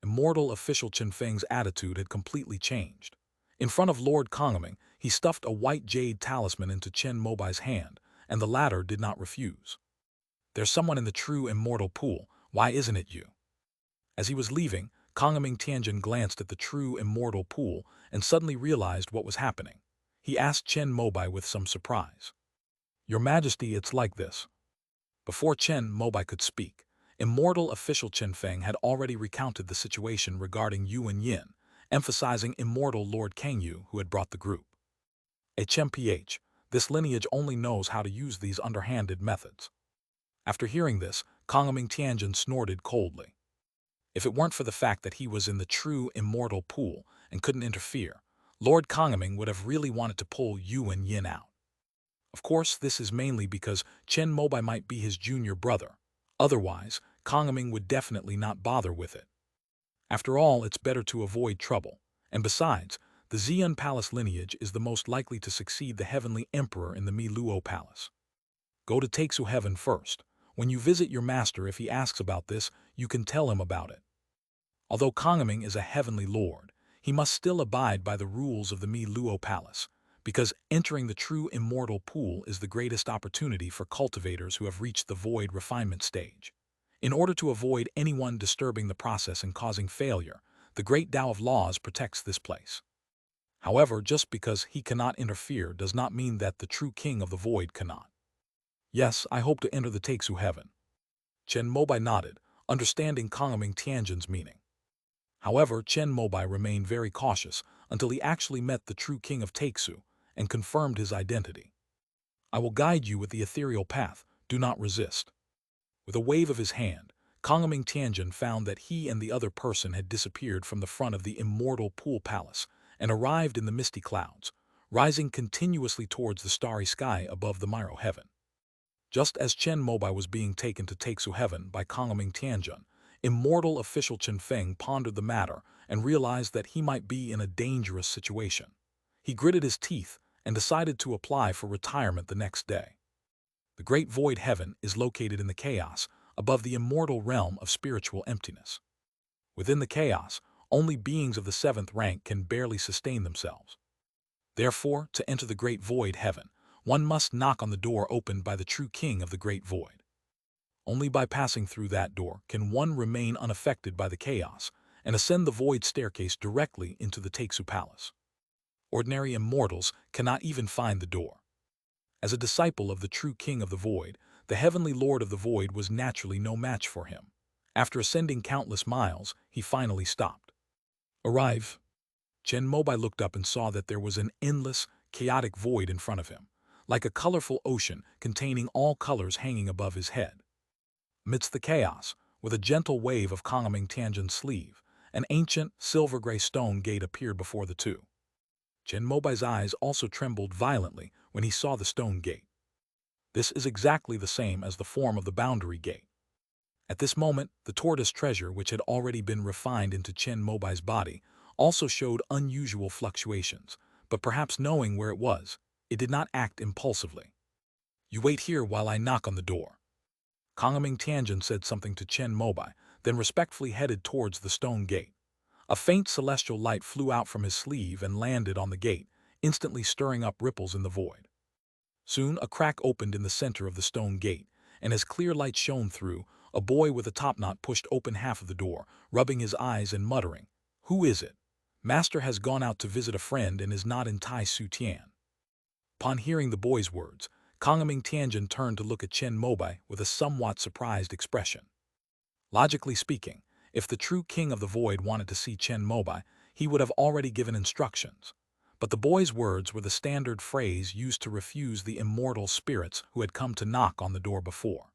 [SPEAKER 1] Immortal official Chen Feng's attitude had completely changed. In front of Lord Kongming, he stuffed a white jade talisman into Chen Mobai's hand, and the latter did not refuse. There's someone in the true immortal pool, why isn't it you? As he was leaving, Kongming Tianjin glanced at the true immortal pool and suddenly realized what was happening. He asked Chen Mobai with some surprise. Your Majesty, it's like this. Before Chen Mobai could speak, immortal official Chen Feng had already recounted the situation regarding Yu and Yin, emphasizing immortal Lord Kangyu who had brought the group. HMPH, this lineage only knows how to use these underhanded methods. After hearing this, Kongming Tianjin snorted coldly. If it weren't for the fact that he was in the true immortal pool and couldn't interfere, Lord Kongming would have really wanted to pull Yu and Yin out. Of course, this is mainly because Chen Mobai might be his junior brother. Otherwise, Kongming would definitely not bother with it. After all, it's better to avoid trouble. And besides, the Xian Palace lineage is the most likely to succeed the Heavenly Emperor in the Mi Luo Palace. Go to Taixu Heaven first. When you visit your master, if he asks about this, you can tell him about it. Although Kongming is a heavenly lord, he must still abide by the rules of the Mi Luo Palace, because entering the true immortal pool is the greatest opportunity for cultivators who have reached the void refinement stage. In order to avoid anyone disturbing the process and causing failure, the great Tao of laws protects this place. However, just because he cannot interfere does not mean that the true king of the void cannot. Yes, I hope to enter the Taixu Heaven. Chen Mobai nodded, understanding Kongming Tianjin's meaning. However, Chen Mobai remained very cautious until he actually met the true king of Taixu and confirmed his identity. I will guide you with the ethereal path, do not resist. With a wave of his hand, Kongming Tianjin found that he and the other person had disappeared from the front of the immortal pool palace and arrived in the misty clouds, rising continuously towards the starry sky above the Myro heaven. Just as Chen Mobai was being taken to Taixu Heaven by Kongming Tianjin, immortal official Chen Feng pondered the matter and realized that he might be in a dangerous situation. He gritted his teeth and decided to apply for retirement the next day. The Great Void Heaven is located in the chaos above the immortal realm of spiritual emptiness. Within the chaos, only beings of the 7th rank can barely sustain themselves. Therefore, to enter the Great Void Heaven, one must knock on the door opened by the true king of the Great Void. Only by passing through that door can one remain unaffected by the chaos and ascend the void staircase directly into the Taixu Palace. Ordinary immortals cannot even find the door. As a disciple of the true King of the Void, the heavenly Lord of the Void was naturally no match for him. After ascending countless miles, he finally stopped. Arrive. Chen Mobai looked up and saw that there was an endless, chaotic void in front of him, like a colorful ocean containing all colors hanging above his head. Amidst the chaos, with a gentle wave of Kongming Tianjin's sleeve, an ancient, silver-gray stone gate appeared before the two. Chen Mobai's eyes also trembled violently when he saw the stone gate. This is exactly the same as the form of the boundary gate. At this moment, the tortoise treasure, which had already been refined into Chen Mobai's body, also showed unusual fluctuations, but perhaps knowing where it was, it did not act impulsively. You wait here while I knock on the door. Kongming Tianjin said something to Chen Mobai, then respectfully headed towards the stone gate. A faint celestial light flew out from his sleeve and landed on the gate, instantly stirring up ripples in the void. Soon a crack opened in the center of the stone gate, and as clear light shone through, a boy with a topknot pushed open half of the door, rubbing his eyes and muttering, "Who is it? Master has gone out to visit a friend and is not in Tai Su Tian." Upon hearing the boy's words, Kongming Tianjin turned to look at Chen Mobai with a somewhat surprised expression. Logically speaking, if the true King of the Void wanted to see Chen Mobai, he would have already given instructions. But the boy's words were the standard phrase used to refuse the immortal spirits who had come to knock on the door before.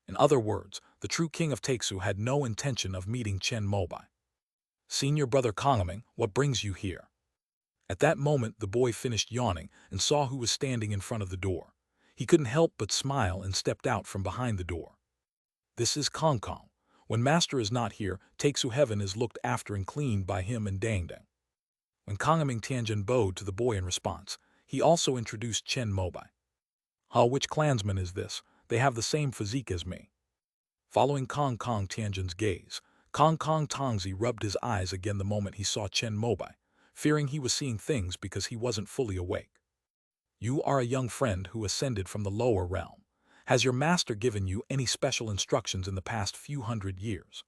[SPEAKER 1] In other words, the true King of Taixu had no intention of meeting Chen Mobai. "Senior brother Kongming, what brings you here?" At that moment the boy finished yawning and saw who was standing in front of the door. He couldn't help but smile and stepped out from behind the door. "This is Kong Kong. When Master is not here, Taixu Heaven is looked after and cleaned by him and Dang Dang." When Kongming Tianjin bowed to the boy in response, he also introduced Chen Mobai. Which clansman is this? They have the same physique as me." Following Kong Tianjin's gaze, Kong Tongzi rubbed his eyes again the moment he saw Chen Mobai, fearing he was seeing things because he wasn't fully awake. "You are a young friend who ascended from the lower realm. Has your master given you any special instructions in the past few hundred years?"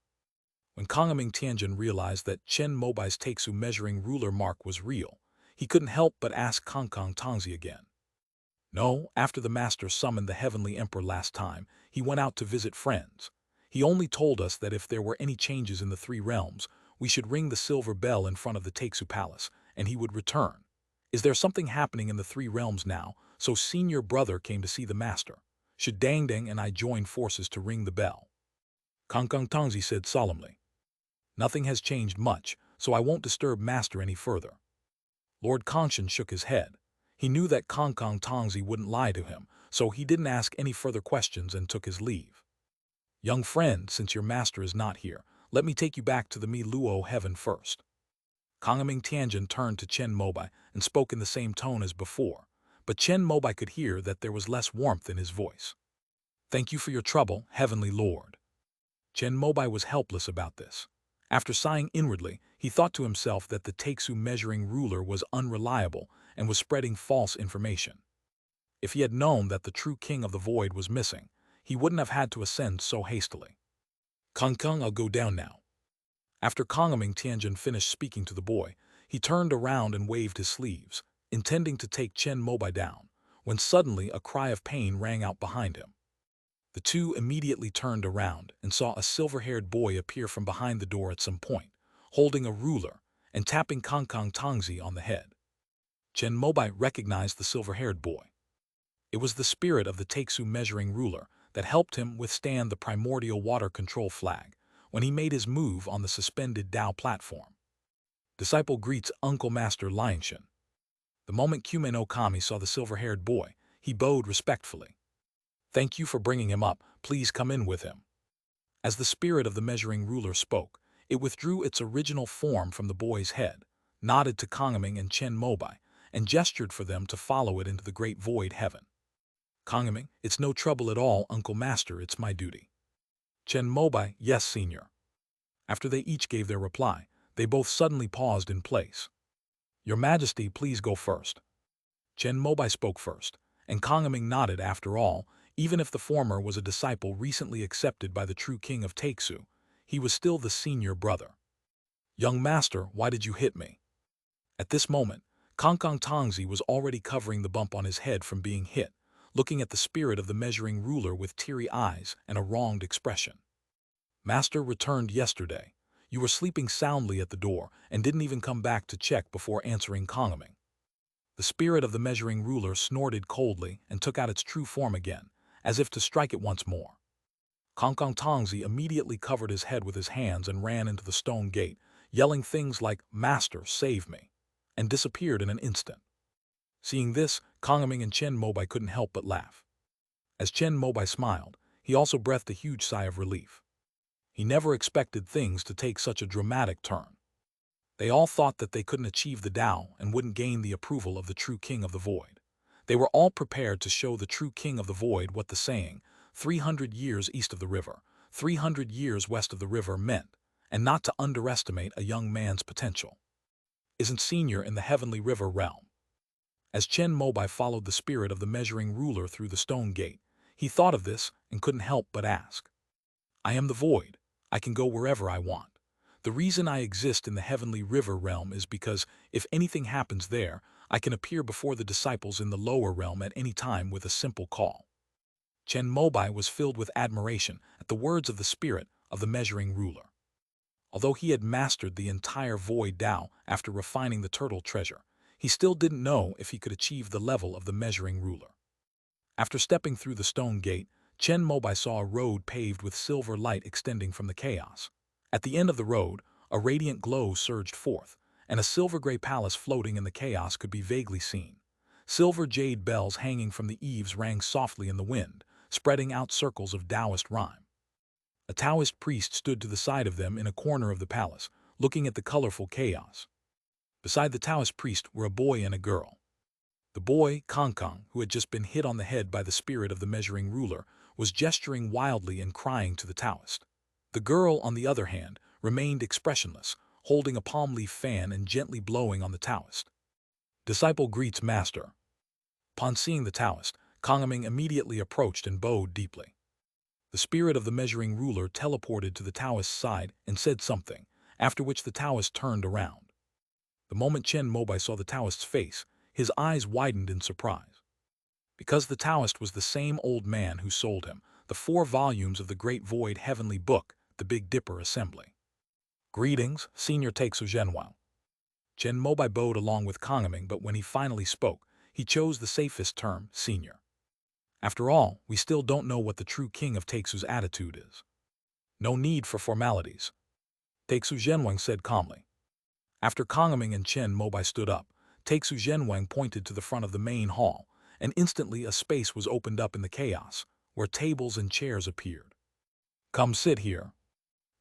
[SPEAKER 1] When Kongming Tianjin realized that Chen Mobai's Taixu measuring ruler mark was real, he couldn't help but ask Kong Tongzi again. "No, after the master summoned the heavenly emperor last time, he went out to visit friends. He only told us that if there were any changes in the three realms, we should ring the silver bell in front of the Taixu palace, and he would return. Is there something happening in the three realms now, so senior brother came to see the master? Should Dang Dang and I join forces to ring the bell?" Kong Tongzi said solemnly. "Nothing has changed much, so I won't disturb master any further." Lord Kongshan shook his head. He knew that Kong Tongzi wouldn't lie to him, so he didn't ask any further questions and took his leave. "Young friend, since your master is not here, let me take you back to the Mi Luo heaven first." Kongming Tianjin turned to Chen Mobai and spoke in the same tone as before, but Chen Mobai could hear that there was less warmth in his voice. "Thank you for your trouble, heavenly lord." Chen Mobai was helpless about this. After sighing inwardly, he thought to himself that the Taixu measuring ruler was unreliable and was spreading false information. If he had known that the true King of the Void was missing, he wouldn't have had to ascend so hastily. "Kong, I'll go down now." After Kongming Tianjin finished speaking to the boy, he turned around and waved his sleeves, intending to take Chen Mobai down, when suddenly a cry of pain rang out behind him. The two immediately turned around and saw a silver-haired boy appear from behind the door at some point, holding a ruler and tapping Kong Tongzi on the head. Chen Mobai recognized the silver-haired boy. It was the spirit of the Taixu measuring ruler that helped him withstand the primordial water control flag when he made his move on the suspended Dao platform. Disciple greets Uncle Master Lianshan. The moment Kume no Kami saw the silver-haired boy, he bowed respectfully. "Thank you for bringing him up. Please come in with him." As the spirit of the measuring ruler spoke, it withdrew its original form from the boy's head, nodded to Kongming and Chen Mobai, and gestured for them to follow it into the great void heaven. "Kongming, it's no trouble at all, Uncle Master, it's my duty." Chen Mobai, "Yes, senior." After they each gave their reply, they both suddenly paused in place. "Your Majesty, please go first." Chen Mobai spoke first, and Kongming nodded. After all, even if the former was a disciple recently accepted by the true King of Taixu, he was still the senior brother. "Young master, why did you hit me?" At this moment, Kangkong Tongzi was already covering the bump on his head from being hit, looking at the spirit of the measuring ruler with teary eyes and a wronged expression. Master returned yesterday. You were sleeping soundly at the door and didn't even come back to check before answering Kongaming. The spirit of the measuring ruler snorted coldly and took out its true form again, as if to strike it once more. Kangkong Tongzi immediately covered his head with his hands and ran into the stone gate, yelling things like, "Master, save me," and disappeared in an instant. Seeing this, Kongaming and Chen Mobai couldn't help but laugh. As Chen Mobai smiled, he also breathed a huge sigh of relief. He never expected things to take such a dramatic turn. They all thought that they couldn't achieve the Tao and wouldn't gain the approval of the true King of the Void. They were all prepared to show the true King of the Void what the saying, 300 years east of the river, 300 years west of the river meant, and not to underestimate a young man's potential. Isn't senior in the heavenly river realm. As Chen Mobai followed the spirit of the measuring ruler through the stone gate, he thought of this and couldn't help but ask. I am the Void. I can go wherever I want. The reason I exist in the heavenly river realm is because, if anything happens there, I can appear before the disciples in the lower realm at any time with a simple call. Chen Mobai was filled with admiration at the words of the spirit of the measuring ruler. Although he had mastered the entire Void Tao after refining the turtle treasure, he still didn't know if he could achieve the level of the measuring ruler. After stepping through the stone gate, Chen Mobai saw a road paved with silver light extending from the chaos. At the end of the road, a radiant glow surged forth, and a silver-gray palace floating in the chaos could be vaguely seen. Silver jade bells hanging from the eaves rang softly in the wind, spreading out circles of Taoist rhyme. A Taoist priest stood to the side of them in a corner of the palace, looking at the colorful chaos. Beside the Taoist priest were a boy and a girl. The boy, Kangkong, who had just been hit on the head by the spirit of the measuring ruler, was gesturing wildly and crying to the Taoist. The girl, on the other hand, remained expressionless, holding a palm leaf fan and gently blowing on the Taoist. Disciple greets master. Upon seeing the Taoist, Kongaming immediately approached and bowed deeply. The spirit of the measuring ruler teleported to the Taoist's side and said something, after which the Taoist turned around. The moment Chen Mobai saw the Taoist's face, his eyes widened in surprise. Because the Taoist was the same old man who sold him the 4 volumes of the Great Void Heavenly Book, the Big Dipper Assembly. Greetings, Senior Taeksu Zhenwang. Chen Mobai bowed along with Kongaming, but when he finally spoke, he chose the safest term, senior. After all, we still don't know what the true king of Taeksu's attitude is. No need for formalities, Taeksu Zhenwang said calmly. After Kongaming and Chen Mobai stood up, Taeksu Zhenwang pointed to the front of the main hall, and instantly a space was opened up in the chaos, where tables and chairs appeared. Come sit here,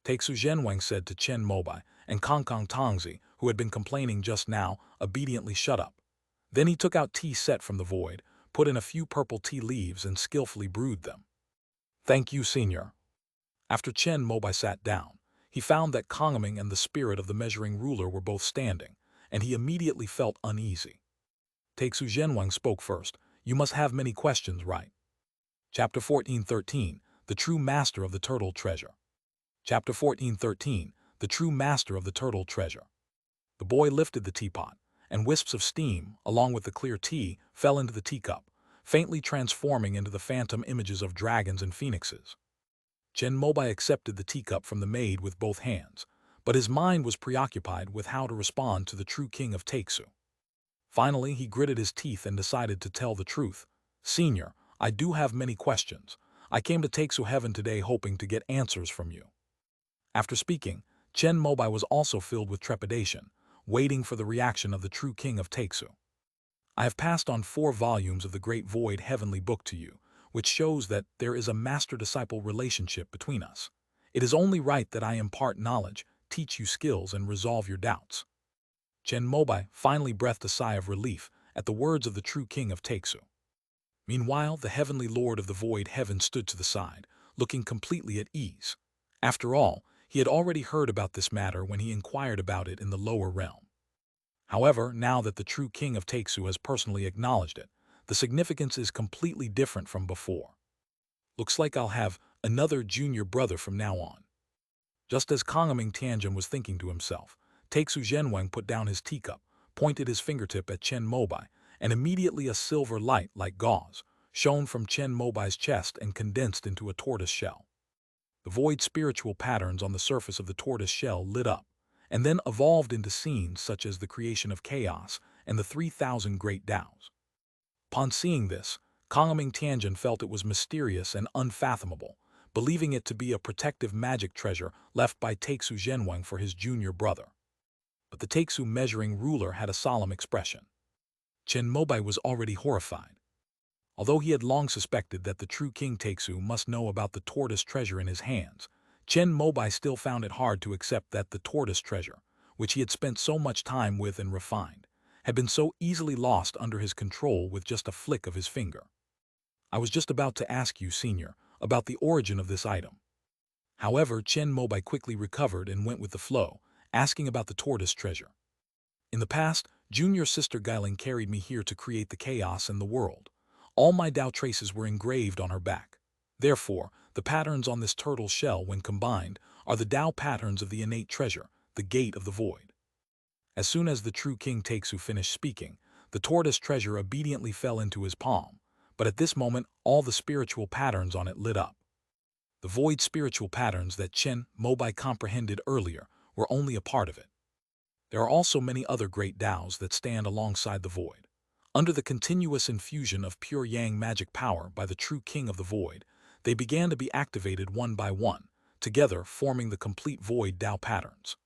[SPEAKER 1] Taeksu Zhenwang said to Chen Mobai, and Kangkong Tongzi, who had been complaining just now, obediently shut up. Then he took out tea set from the void, put in a few purple tea leaves and skillfully brewed them. Thank you, senior. After Chen Mobai sat down, he found that Kongaming and the spirit of the measuring ruler were both standing, and he immediately felt uneasy. Taeksu Zhenwang spoke first. You must have many questions, right? Chapter 14:13, The True Master of the Turtle Treasure. Chapter 14:13, The True Master of the Turtle Treasure. The boy lifted the teapot, and wisps of steam, along with the clear tea, fell into the teacup, faintly transforming into the phantom images of dragons and phoenixes. Chen Mobai accepted the teacup from the maid with both hands, but his mind was preoccupied with how to respond to the true king of Taeksu. Finally, he gritted his teeth and decided to tell the truth. Senior, I do have many questions. I came to Taeksu Heaven today hoping to get answers from you. After speaking, Chen Mobai was also filled with trepidation, waiting for the reaction of the true king of Taeksu. I have passed on 4 volumes of the Great Void Heavenly Book to you, which shows that there is a master-disciple relationship between us. It is only right that I impart knowledge, teach you skills, and resolve your doubts. Chen Mobai finally breathed a sigh of relief at the words of the true king of Taeksu. Meanwhile, the heavenly lord of the void heaven stood to the side, looking completely at ease. After all, he had already heard about this matter when he inquired about it in the lower realm. However, now that the true king of Taeksu has personally acknowledged it, the significance is completely different from before. Looks like I'll have another junior brother from now on. Just as Kongaming Tianjin was thinking to himself, Taeksu Zhenwang put down his teacup, pointed his fingertip at Chen Mobai, and immediately a silver light like gauze shone from Chen Mobai's chest and condensed into a tortoise shell. The void spiritual patterns on the surface of the tortoise shell lit up, and then evolved into scenes such as the creation of chaos and the 3,000 great Taos. Upon seeing this, Kongming Tianjin felt it was mysterious and unfathomable, believing it to be a protective magic treasure left by Taixu Zhenwang for his junior brother. But the Taixu measuring ruler had a solemn expression. Chen Mobai was already horrified. Although he had long suspected that the true King Taixu must know about the tortoise treasure in his hands, Chen Mobai still found it hard to accept that the tortoise treasure, which he had spent so much time with and refined, had been so easily lost under his control with just a flick of his finger. I was just about to ask you, Senior, about the origin of this item. However, Chen Mobai quickly recovered and went with the flow, asking about the tortoise treasure. In the past, junior sister Guiling carried me here to create the chaos in the world. All my Tao traces were engraved on her back. Therefore, the patterns on this turtle shell, when combined, are the Tao patterns of the innate treasure, the gate of the void. As soon as the true King Taixu finished speaking, the tortoise treasure obediently fell into his palm, but at this moment all the spiritual patterns on it lit up. The void spiritual patterns that Chen Mobai comprehended earlier were only a part of it. There are also many other great Taos that stand alongside the void. Under the continuous infusion of pure yang magic power by the true King of the Void, they began to be activated one by one, together forming the complete void Tao patterns.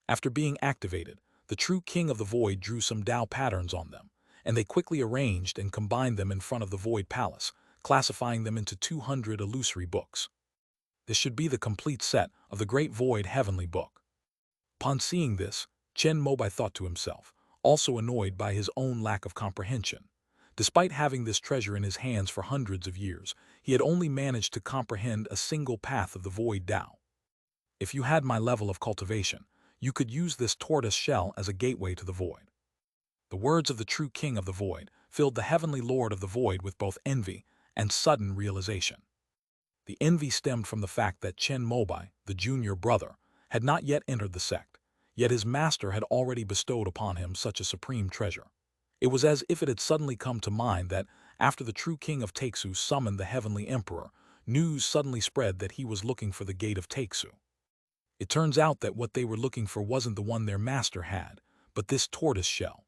[SPEAKER 1] After being activated, the true King of the Void drew some Tao patterns on them, and they quickly arranged and combined them in front of the Void Palace, classifying them into 200 illusory books. This should be the complete set of the Great Void Heavenly Book. Upon seeing this, Chen Mobai thought to himself, also annoyed by his own lack of comprehension. Despite having this treasure in his hands for hundreds of years, he had only managed to comprehend a single path of the void Tao. If you had my level of cultivation, you could use this tortoise shell as a gateway to the void. The words of the true King of the Void filled the heavenly Lord of the Void with both envy and sudden realization. The envy stemmed from the fact that Chen Mobai, the junior brother, had not yet entered the sect, yet his master had already bestowed upon him such a supreme treasure. It was as if it had suddenly come to mind that, after the true King of Taixu summoned the heavenly emperor, news suddenly spread that he was looking for the gate of Taixu. It turns out that what they were looking for wasn't the one their master had, but this tortoise shell.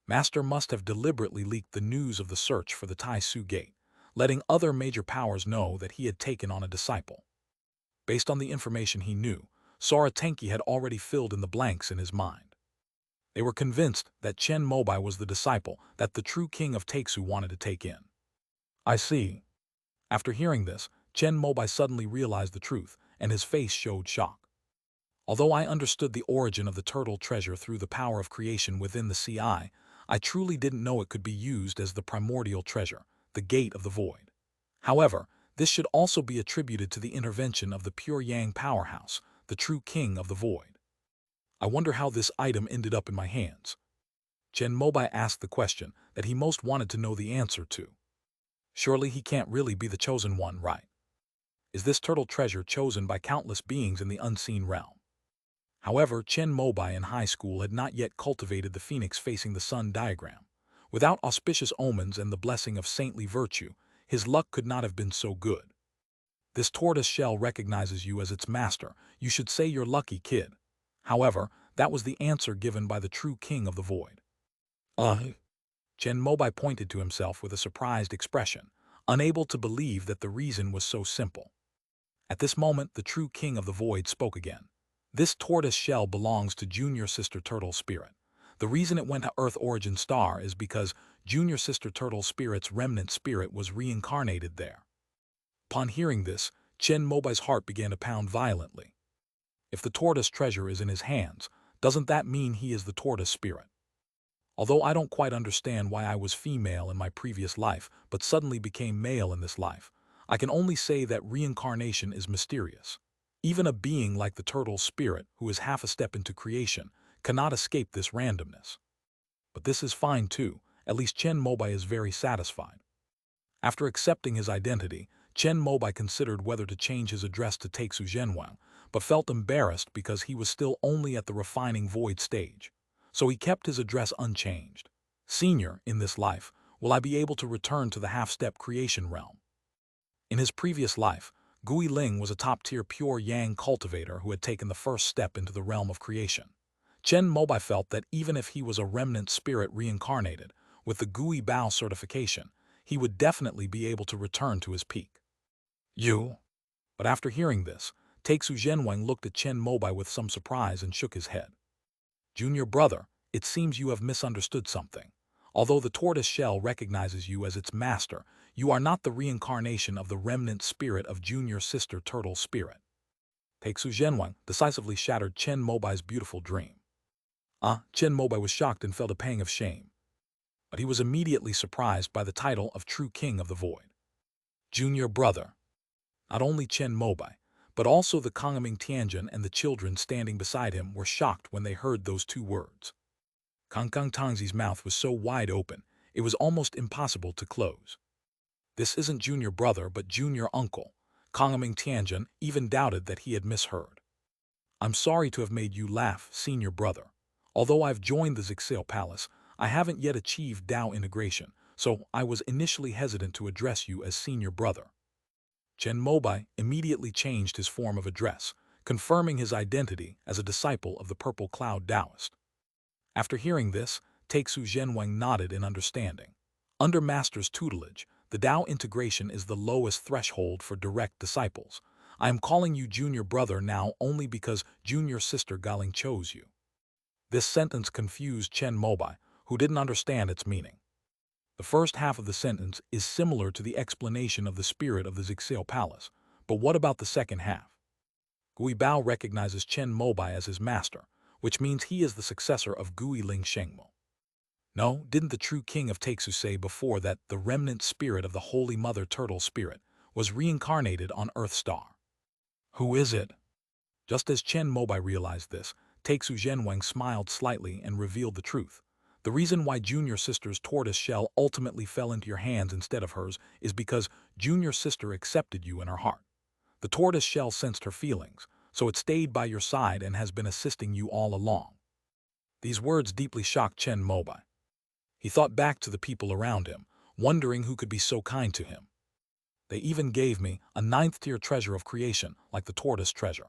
[SPEAKER 1] Master must have deliberately leaked the news of the search for the Taixu gate, letting other major powers know that he had taken on a disciple. Based on the information he knew, Sora Tenki had already filled in the blanks in his mind. They were convinced that Chen Mobai was the disciple that the true King of Taixu wanted to take in. I see. After hearing this, Chen Mobai suddenly realized the truth, and his face showed shock. Although I understood the origin of the turtle treasure through the power of creation within the CI, I truly didn't know it could be used as the primordial treasure, the gate of the void. However, this should also be attributed to the intervention of the pure yang powerhouse, the true King of the Void. I wonder how this item ended up in my hands. Chen Mobai asked the question that he most wanted to know the answer to. Surely he can't really be the chosen one, right? Is this turtle treasure chosen by countless beings in the unseen realm? However, Chen Mobai in high school had not yet cultivated the phoenix facing the sun diagram. Without auspicious omens and the blessing of saintly virtue, his luck could not have been so good. This tortoise shell recognizes you as its master. You should say you're lucky, kid. However, that was the answer given by the true King of the Void. Chen Mobai pointed to himself with a surprised expression, unable to believe that the reason was so simple. At this moment, the true King of the Void spoke again. This tortoise shell belongs to Junior Sister Turtle Spirit. The reason it went to Earth Origin Star is because Junior Sister Turtle Spirit's remnant spirit was reincarnated there. Upon hearing this, Chen Mobai's heart began to pound violently. If the tortoise treasure is in his hands, doesn't that mean he is the tortoise spirit? Although I don't quite understand why I was female in my previous life but suddenly became male in this life, I can only say that reincarnation is mysterious. Even a being like the turtle spirit, who is half a step into creation, cannot escape this randomness. But this is fine too, at least Chen Mobai is very satisfied. After accepting his identity, Chen Mobai considered whether to change his address to Taixu Zhenwang, but felt embarrassed because he was still only at the refining void stage. so he kept his address unchanged. Senior, in this life, will I be able to return to the half-step creation realm? In his previous life, Gui Ling was a top-tier pure yang cultivator who had taken the first step into the realm of creation. Chen Mobai felt that even if he was a remnant spirit reincarnated, with the Gui Bao certification, he would definitely be able to return to his peak. You? But after hearing this, Taixu Zhenwang looked at Chen Mobai with some surprise and shook his head. Junior brother, it seems you have misunderstood something. Although the tortoise shell recognizes you as its master, you are not the reincarnation of the remnant spirit of junior sister turtle spirit. Taixu Zhenwang decisively shattered Chen Mobai's beautiful dream. Chen Mobai was shocked and felt a pang of shame. But he was immediately surprised by the title of True King of the Void. Junior brother. Not only Chen Mobai, but also the Kongming Tianjin and the children standing beside him were shocked when they heard those two words. Kang Kang Tangzi's mouth was so wide open, it was almost impossible to close. This isn't junior brother but junior uncle. Kongming Tianjin even doubted that he had misheard. I'm sorry to have made you laugh, senior brother. Although I've joined the Zixil Palace, I haven't yet achieved Dao integration, so I was initially hesitant to address you as senior brother. Chen Mobai immediately changed his form of address, confirming his identity as a disciple of the Purple Cloud Taoist. After hearing this, Taixu Zhenwang nodded in understanding. Under Master's tutelage, the Dao integration is the lowest threshold for direct disciples. I am calling you junior brother now only because junior sister Galing chose you. This sentence confused Chen Mobai, who didn't understand its meaning. The first half of the sentence is similar to the explanation of the spirit of the Zixil Palace, but what about the second half? Gui Bao recognizes Chen Mobai as his master, which means he is the successor of Gui Ling Shengmo. No, didn't the true king of Taixu say before that the remnant spirit of the Holy Mother Turtle Spirit was reincarnated on Earth Star? Who is it? Just as Chen Mobai realized this, Taixu Zhenwang smiled slightly and revealed the truth. The reason why Junior Sister's tortoise shell ultimately fell into your hands instead of hers is because Junior Sister accepted you in her heart. The tortoise shell sensed her feelings, so it stayed by your side and has been assisting you all along. These words deeply shocked Chen Mobai. He thought back to the people around him, wondering who could be so kind to him. They even gave me a 9th-tier treasure of creation, like the tortoise treasure.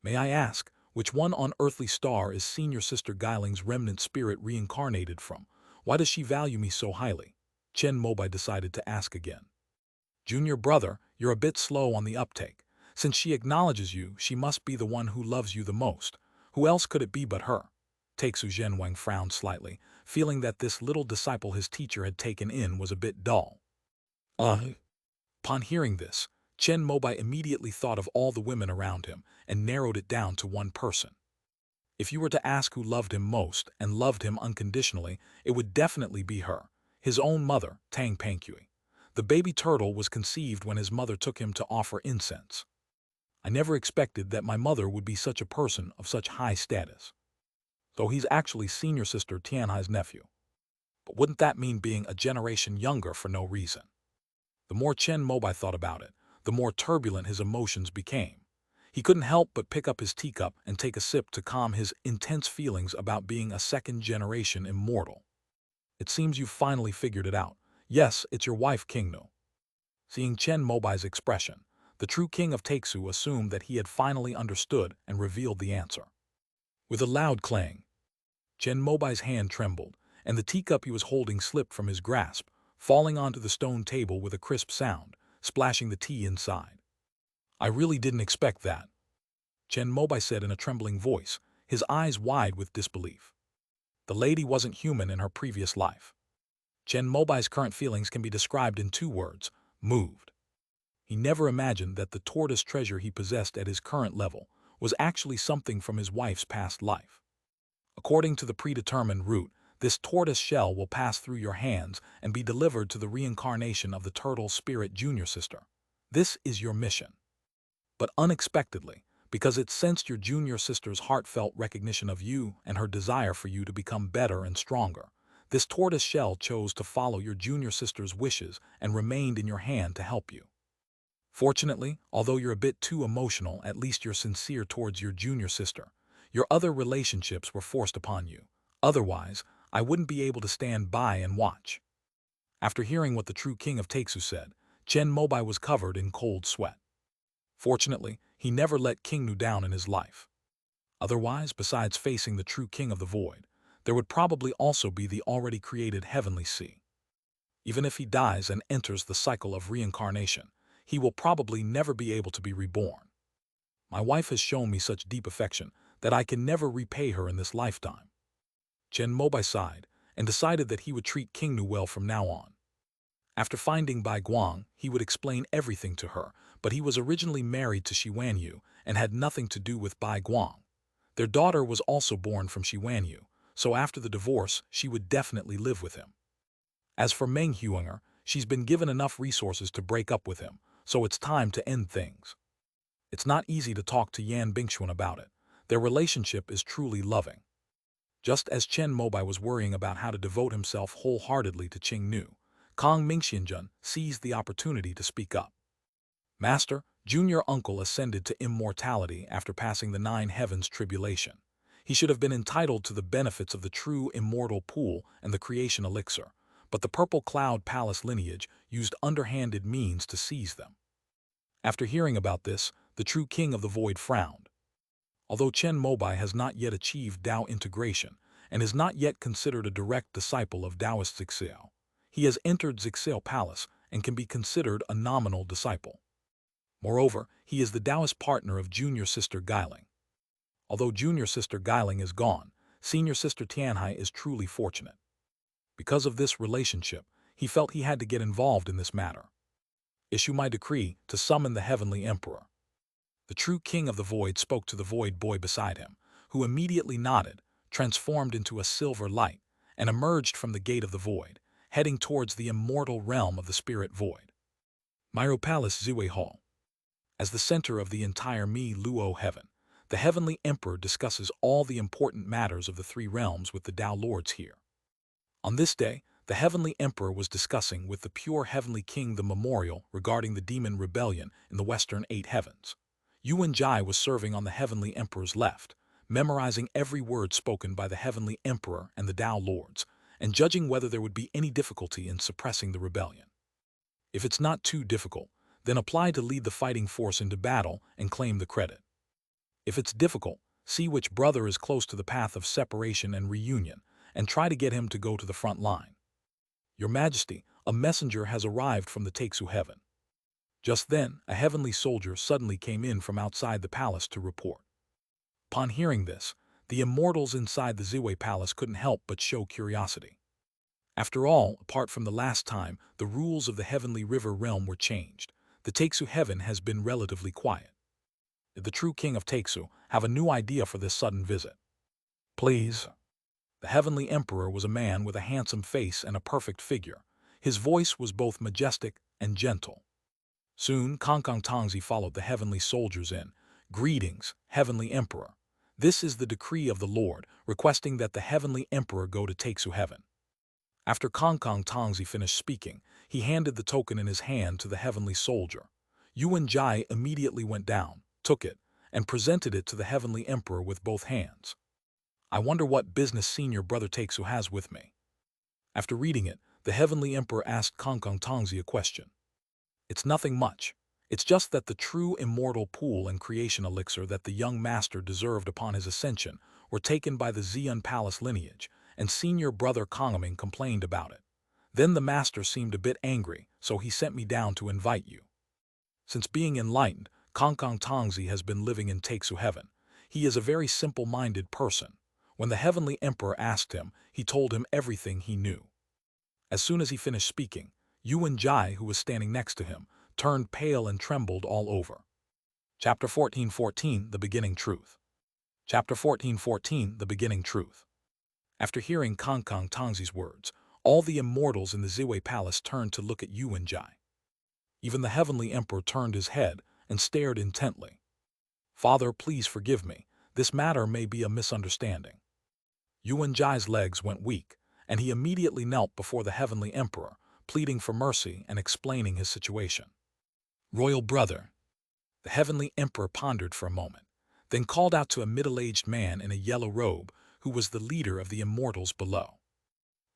[SPEAKER 1] May I ask, which one on earthly star is Senior Sister Guiling's remnant spirit reincarnated from? Why does she value me so highly? Chen Mobai decided to ask again. Junior brother, you're a bit slow on the uptake. Since she acknowledges you, she must be the one who loves you the most. Who else could it be but her? Taixu Zhenwang frowned slightly, feeling that this little disciple his teacher had taken in was a bit dull. Upon hearing this, Chen Mobai immediately thought of all the women around him and narrowed it down to one person. If you were to ask who loved him most and loved him unconditionally, it would definitely be her, his own mother, Tang Pankui. The baby turtle was conceived when his mother took him to offer incense. I never expected that my mother would be such a person of such high status. So he's actually Senior Sister Tianhai's nephew. But wouldn't that mean being a generation younger for no reason? The more Chen Mobai thought about it, the more turbulent his emotions became. He couldn't help but pick up his teacup and take a sip to calm his intense feelings about being a second-generation immortal. It seems you've finally figured it out. Yes, it's your wife, King Nu. Seeing Chen Mobai's expression, the true king of Taixu assumed that he had finally understood and revealed the answer. With a loud clang, Chen Mobai's hand trembled, and the teacup he was holding slipped from his grasp, falling onto the stone table with a crisp sound, splashing the tea inside. I really didn't expect that, Chen Mobai said in a trembling voice, his eyes wide with disbelief. The lady wasn't human in her previous life. Chen Mobai's current feelings can be described in 2 words, moved. He never imagined that the tortoise treasure he possessed at his current level was actually something from his wife's past life. According to the predetermined route, this tortoise shell will pass through your hands and be delivered to the reincarnation of the turtle spirit junior sister. This is your mission. But unexpectedly, because it sensed your junior sister's heartfelt recognition of you and her desire for you to become better and stronger, this tortoise shell chose to follow your junior sister's wishes and remained in your hand to help you. Fortunately, although you're a bit too emotional, at least you're sincere towards your junior sister. Your other relationships were forced upon you. Otherwise, I wouldn't be able to stand by and watch." After hearing what the true king of Taixu said, Chen Mobai was covered in cold sweat. Fortunately, he never let King Nu down in his life. Otherwise, besides facing the true king of the void, there would probably also be the already created heavenly sea. Even if he dies and enters the cycle of reincarnation, he will probably never be able to be reborn. My wife has shown me such deep affection that I can never repay her in this lifetime. Chen Mobai sighed and decided that he would treat King Nu well from now on. After finding Bai Guang, he would explain everything to her, but he was originally married to Shi Wanyu and had nothing to do with Bai Guang. Their daughter was also born from Shi Wanyu, so after the divorce, she would definitely live with him. As for Meng Huinger, she's been given enough resources to break up with him, so it's time to end things. It's not easy to talk to Yan Bingxuan about it. Their relationship is truly loving. Just as Chen Mobai was worrying about how to devote himself wholeheartedly to Qing Nu, Kong Mingxianjun seized the opportunity to speak up. "Master, junior uncle ascended to immortality after passing the 9 heavens tribulation. He should have been entitled to the benefits of the true immortal pool and the creation elixir, but the Purple Cloud Palace lineage used underhanded means to seize them." After hearing about this, the true king of the void frowned. Although Chen Mobai has not yet achieved Tao integration and is not yet considered a direct disciple of Taoist Zixao, he has entered Zixao Palace and can be considered a nominal disciple. Moreover, he is the Taoist partner of junior sister Guiling. Although junior sister Guiling is gone, senior sister Tianhai is truly fortunate. Because of this relationship, he felt he had to get involved in this matter. "Issue my decree to summon the heavenly emperor." The true king of the void spoke to the void boy beside him, who immediately nodded, transformed into a silver light, and emerged from the gate of the void, heading towards the immortal realm of the spirit void. Myro Palace Ziwei Hall. As the center of the entire Mi Luo heaven, the heavenly emperor discusses all the important matters of the 3 realms with the Tao lords here. On this day, the heavenly emperor was discussing with the pure heavenly king the memorial regarding the demon rebellion in the western 8 heavens. Yuan Jai was serving on the heavenly emperor's left, memorizing every word spoken by the heavenly emperor and the Tao lords, and judging whether there would be any difficulty in suppressing the rebellion. If it's not too difficult, then apply to lead the fighting force into battle and claim the credit. If it's difficult, see which brother is close to the path of separation and reunion, and try to get him to go to the front line. Your Majesty, a messenger has arrived from the Taixu heaven. Just then, a heavenly soldier suddenly came in from outside the palace to report. Upon hearing this, the immortals inside the Ziwei Palace couldn't help but show curiosity. After all, apart from the last time, the rules of the heavenly river realm were changed. The Taixu heaven has been relatively quiet. Did the true king of Taixu have a new idea for this sudden visit? "Please." The heavenly emperor was a man with a handsome face and a perfect figure. His voice was both majestic and gentle. Soon, Kongkong Tongzi followed the heavenly soldiers in. "Greetings, heavenly emperor. This is the decree of the Lord, requesting that the heavenly emperor go to Taixu heaven." After Kongkong Tongzi finished speaking, he handed the token in his hand to the heavenly soldier. Yuan Jai immediately went down, took it, and presented it to the heavenly emperor with both hands. "I wonder what business senior brother Taixu has with me." After reading it, the heavenly emperor asked Kongkong Tongzi a question. "It's nothing much. It's just that the true immortal pool and creation elixir that the young master deserved upon his ascension were taken by the Xian Palace lineage, and senior brother Kongaming complained about it. Then the master seemed a bit angry, so he sent me down to invite you." Since being enlightened, Kongkong Tongzi has been living in Taixu heaven. He is a very simple-minded person. When the heavenly emperor asked him, he told him everything he knew. As soon as he finished speaking, Yuan Jai, who was standing next to him, turned pale and trembled all over. Chapter 14:14 The Beginning Truth. Chapter 14:14 The Beginning Truth. After hearing Kongkong Tongzi's words, all the immortals in the Ziwei Palace turned to look at Yuan Jai. Even the heavenly emperor turned his head and stared intently. "Father, please forgive me. This matter may be a misunderstanding." Yuan Jai's legs went weak, and he immediately knelt before the heavenly emperor, pleading for mercy and explaining his situation. "Royal brother." The heavenly emperor pondered for a moment, then called out to a middle-aged man in a yellow robe, who was the leader of the immortals below.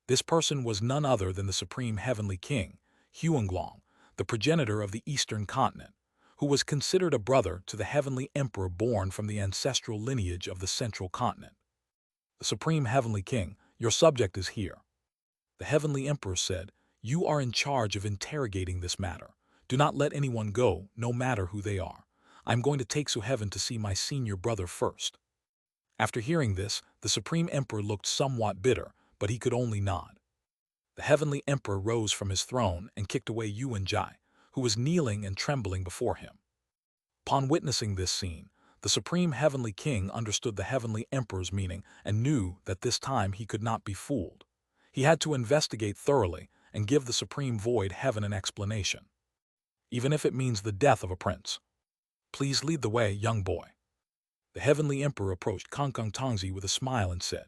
[SPEAKER 1] This person was none other than the Supreme Heavenly King, Huanglong, the progenitor of the Eastern Continent, who was considered a brother to the Heavenly Emperor born from the ancestral lineage of the Central Continent. The Supreme Heavenly King, your subject is here. The Heavenly Emperor said, you are in charge of interrogating this matter. Do not let anyone go, no matter who they are. I am going to take to heaven to see my senior brother first. After hearing this, the Supreme Emperor looked somewhat bitter, but he could only nod. The Heavenly Emperor rose from his throne and kicked away Yuan Jai, who was kneeling and trembling before him. Upon witnessing this scene, the Supreme Heavenly King understood the Heavenly Emperor's meaning and knew that this time he could not be fooled. He had to investigate thoroughly and give the Supreme Void Heaven an explanation, even if it means the death of a prince. Please lead the way, young boy. The Heavenly Emperor approached Kangkang Tongzi with a smile and said.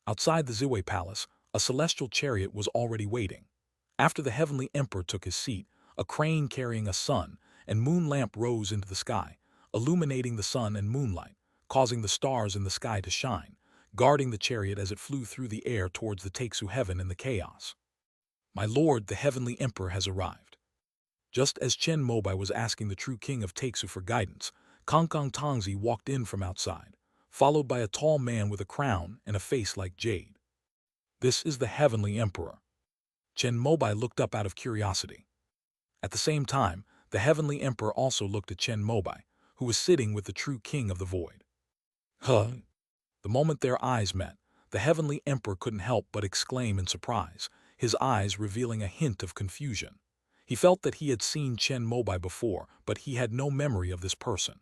[SPEAKER 1] Outside the Ziwei Palace, a celestial chariot was already waiting. After the Heavenly Emperor took his seat, a crane carrying a sun and moon lamp rose into the sky, illuminating the sun and moonlight, causing the stars in the sky to shine, guarding the chariot as it flew through the air towards the Taixu heaven in the chaos. My lord, the Heavenly Emperor has arrived. Just as Chen Mobai was asking the true king of Taixu for guidance, Kangkang Tongzi walked in from outside, followed by a tall man with a crown and a face like jade. This is the Heavenly Emperor. Chen Mobai looked up out of curiosity. At the same time, the Heavenly Emperor also looked at Chen Mobai, who was sitting with the true king of the void. Huh? The moment their eyes met, the Heavenly Emperor couldn't help but exclaim in surprise, his eyes revealing a hint of confusion. He felt that he had seen Chen Mobai before, but he had no memory of this person.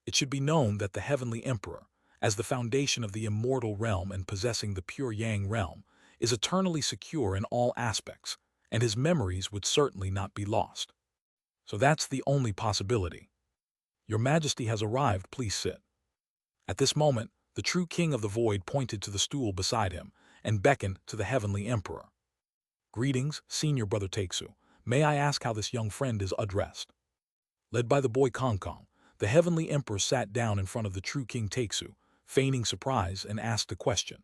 [SPEAKER 1] It should be known that the Heavenly Emperor, as the foundation of the immortal realm and possessing the pure Yang realm, is eternally secure in all aspects, and his memories would certainly not be lost. So that's the only possibility. Your Majesty has arrived, please sit. At this moment, the true king of the void pointed to the stool beside him and beckoned to the Heavenly Emperor. Greetings, senior brother Taixu. May I ask how this young friend is addressed? Led by the boy Kangkang, the Heavenly Emperor sat down in front of the true King Taixu, feigning surprise, and asked a question.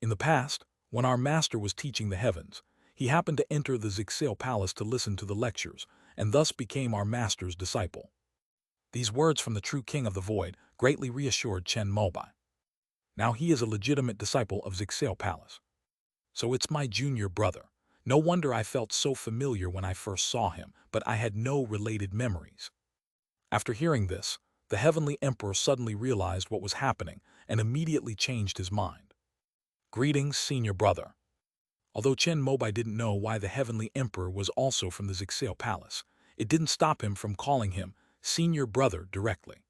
[SPEAKER 1] In the past, when our master was teaching the heavens, he happened to enter the Zixil Palace to listen to the lectures, and thus became our master's disciple. These words from the true king of the void greatly reassured Chen Mobai. Now he is a legitimate disciple of Zixil Palace. So it's my junior brother. No wonder I felt so familiar when I first saw him, but I had no related memories. After hearing this, the Heavenly Emperor suddenly realized what was happening and immediately changed his mind. Greetings, senior brother. Although Chen Mobai didn't know why the Heavenly Emperor was also from the Zixil Palace, it didn't stop him from calling him senior brother directly.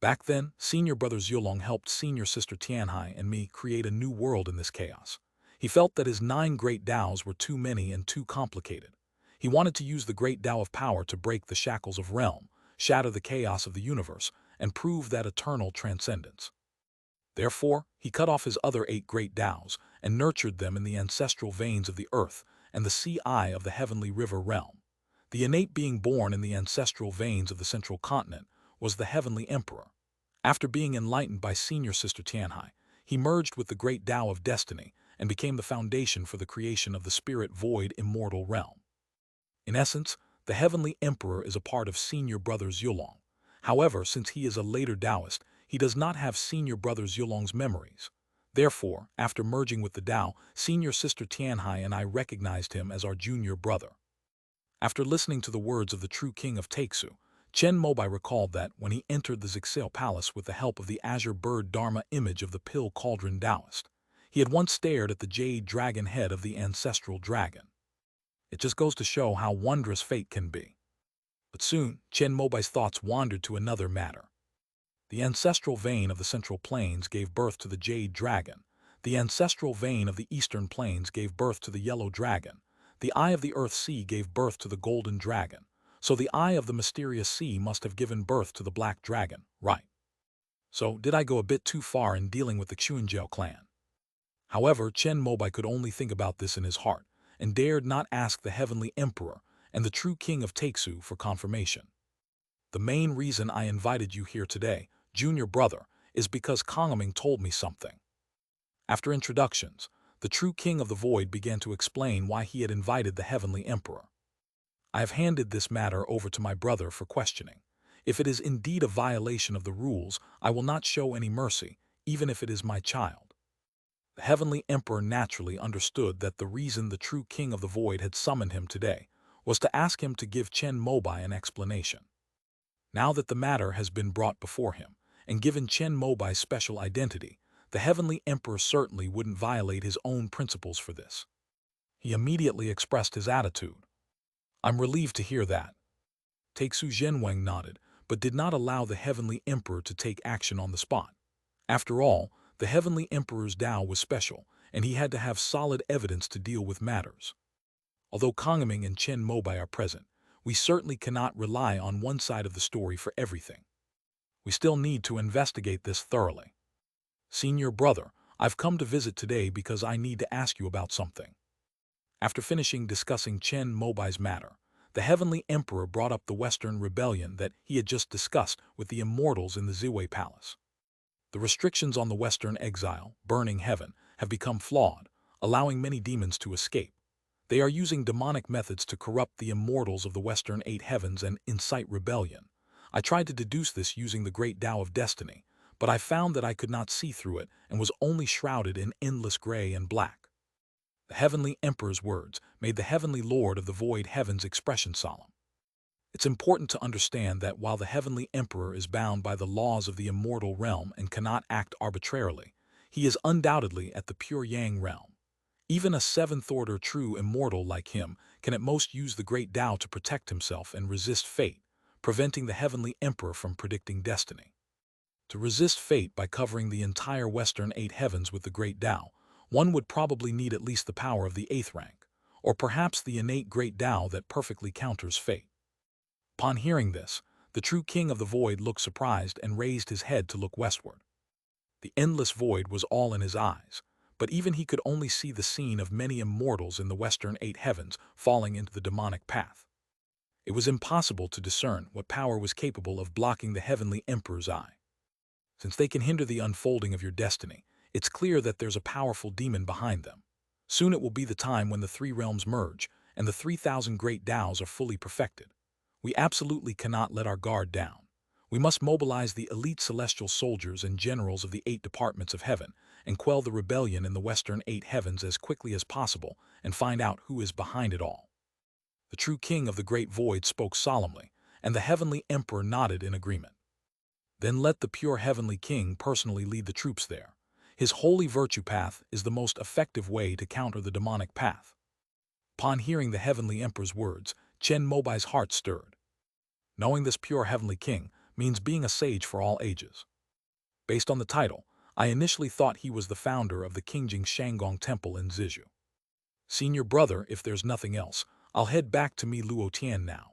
[SPEAKER 1] Back then, senior brother Zhulong helped senior sister Tianhai and me create a new world in this chaos. He felt that his 9 great Taos were too many and too complicated. He wanted to use the great Tao of power to break the shackles of realm, shatter the chaos of the universe, and prove that eternal transcendence. Therefore, he cut off his other 8 great Taos and nurtured them in the ancestral veins of the earth and the sea eye of the heavenly river realm. The innate being born in the ancestral veins of the central continent was the Heavenly Emperor. After being enlightened by senior sister Tianhai, he merged with the great Tao of destiny and became the foundation for the creation of the spirit void immortal realm. In essence, the Heavenly Emperor is a part of senior brother Zhulong. However, since he is a later Taoist, he does not have senior brother Zhulong's memories. Therefore, after merging with the Tao, senior sister Tianhai and I recognized him as our junior brother. After listening to the words of the true king of Taixu, Chen Mobai recalled that when he entered the Zixil Palace with the help of the azure bird Dharma image of the pill cauldron Taoist, he had once stared at the jade dragon head of the ancestral dragon. It just goes to show how wondrous fate can be. But soon, Chen Mobai's thoughts wandered to another matter. The ancestral vein of the Central Plains gave birth to the jade dragon. The ancestral vein of the Eastern Plains gave birth to the yellow dragon. The eye of the Earth Sea gave birth to the golden dragon. So the eye of the mysterious sea must have given birth to the black dragon, right? So did I go a bit too far in dealing with the Xuanjiao clan? However, Chen Mobai could only think about this in his heart, and dared not ask the Heavenly Emperor and the true king of Taixu for confirmation. The main reason I invited you here today, junior brother, is because Kangming told me something. After introductions, the true king of the void began to explain why he had invited the heavenly emperor. I have handed this matter over to my brother for questioning. If it is indeed a violation of the rules, I will not show any mercy, even if it is my child. The heavenly emperor naturally understood that the reason the true king of the void had summoned him today was to ask him to give Chen Mobai an explanation. Now that the matter has been brought before him, and given Chen Mobai's special identity, the heavenly emperor certainly wouldn't violate his own principles for this. He immediately expressed his attitude. I'm relieved to hear that. Taixu Zhenwang nodded, but did not allow the heavenly emperor to take action on the spot. After all, the heavenly emperor's Tao was special, and he had to have solid evidence to deal with matters. Although Kongming and Chen Mobai are present, we certainly cannot rely on one side of the story for everything. We still need to investigate this thoroughly. Senior brother, I've come to visit today because I need to ask you about something. After finishing discussing Chen Mobai's matter, the heavenly emperor brought up the Western rebellion that he had just discussed with the immortals in the Ziwei Palace. The restrictions on the Western exile, burning heaven, have become flawed, allowing many demons to escape. They are using demonic methods to corrupt the immortals of the Western Eight Heavens and incite rebellion. I tried to deduce this using the great Tao of Destiny, but I found that I could not see through it and was only shrouded in endless gray and black. The heavenly emperor's words made the heavenly lord of the void heavens expression solemn. It's important to understand that while the heavenly emperor is bound by the laws of the immortal realm and cannot act arbitrarily, he is undoubtedly at the pure yang realm. Even a seventh-order true immortal like him can at most use the great Tao to protect himself and resist fate, preventing the heavenly emperor from predicting destiny. To resist fate by covering the entire Western Eight Heavens with the great Tao, one would probably need at least the power of the eighth rank, or perhaps the innate great Tao that perfectly counters fate. Upon hearing this, the true king of the void looked surprised and raised his head to look westward. The endless void was all in his eyes, but even he could only see the scene of many immortals in the Western Eight Heavens falling into the demonic path. It was impossible to discern what power was capable of blocking the heavenly emperor's eye. Since they can hinder the unfolding of your destiny, it's clear that there's a powerful demon behind them. Soon it will be the time when the three realms merge, and the 3,000 great Taos are fully perfected. We absolutely cannot let our guard down. We must mobilize the elite celestial soldiers and generals of the 8 departments of heaven and quell the rebellion in the Western 8 heavens as quickly as possible and find out who is behind it all. The true king of the great void spoke solemnly, and the heavenly emperor nodded in agreement. Then let the pure heavenly king personally lead the troops there. His holy virtue path is the most effective way to counter the demonic path. Upon hearing the heavenly emperor's words, Chen Mobai's heart stirred. Knowing this pure heavenly king means being a sage for all ages. Based on the title, I initially thought he was the founder of the Qingjing Shanggong Temple in Zizhu. Senior brother, if there's nothing else, I'll head back to Mi Luotian now.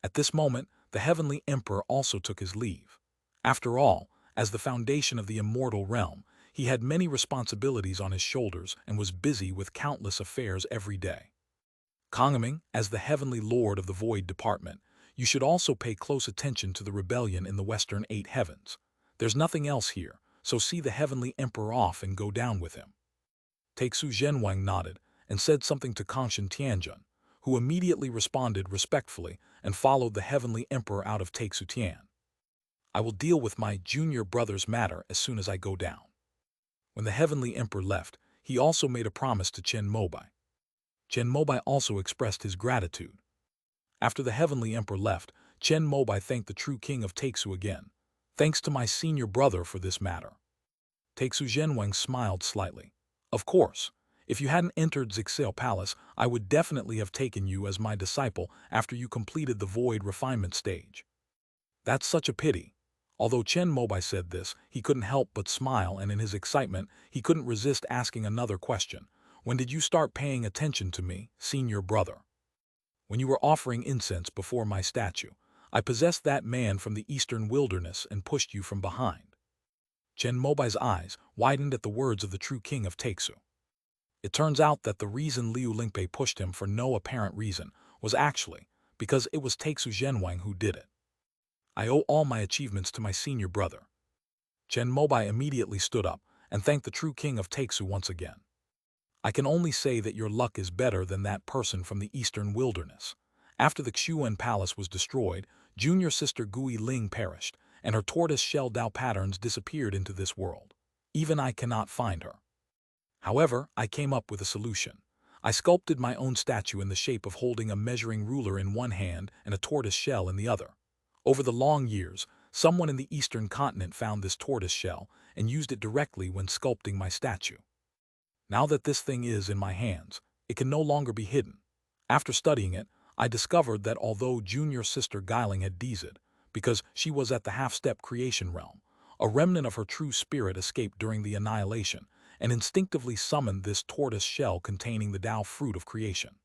[SPEAKER 1] At this moment, the heavenly emperor also took his leave. After all, as the foundation of the immortal realm, he had many responsibilities on his shoulders and was busy with countless affairs every day. Kongming, as the heavenly lord of the void department, you should also pay close attention to the rebellion in the Western 8 heavens. There's nothing else here, so see the heavenly emperor off and go down with him. Taixu Zhenwang nodded and said something to Kongshan Tianjun, who immediately responded respectfully and followed the heavenly emperor out of Taixu Tian. I will deal with my junior brother's matter as soon as I go down. When the heavenly emperor left, he also made a promise to Chen Mobai. Chen Mobai also expressed his gratitude. After the heavenly emperor left, Chen Mobai thanked the true king of Taixu again. Thanks to my senior brother for this matter. Taixu Zhenwang smiled slightly. Of course, if you hadn't entered Zixel Palace, I would definitely have taken you as my disciple after you completed the void refinement stage. That's such a pity. Although Chen Mobai said this, he couldn't help but smile, and in his excitement, he couldn't resist asking another question. When did you start paying attention to me, senior brother? When you were offering incense before my statue, I possessed that man from the eastern wilderness and pushed you from behind. Chen Mobai's eyes widened at the words of the true king of Taixu. It turns out that the reason Liu Lingpei pushed him for no apparent reason was actually because it was Taixu Zhenwang who did it. I owe all my achievements to my senior brother. Chen Mobai immediately stood up and thank the true king of Taixu once again. I can only say that your luck is better than that person from the eastern wilderness. After the Xuan palace was destroyed, junior sister Gui Ling perished, and her tortoise-shell Dao patterns disappeared into this world. Even I cannot find her. However, I came up with a solution. I sculpted my own statue in the shape of holding a measuring ruler in one hand and a tortoise shell in the other. Over the long years, someone in the eastern continent found this tortoise shell and used it directly when sculpting my statue. Now that this thing is in my hands, it can no longer be hidden. After studying it, I discovered that although junior sister Guiling had Dezed, because she was at the half-step creation realm, a remnant of her true spirit escaped during the annihilation and instinctively summoned this tortoise shell containing the Tao fruit of creation.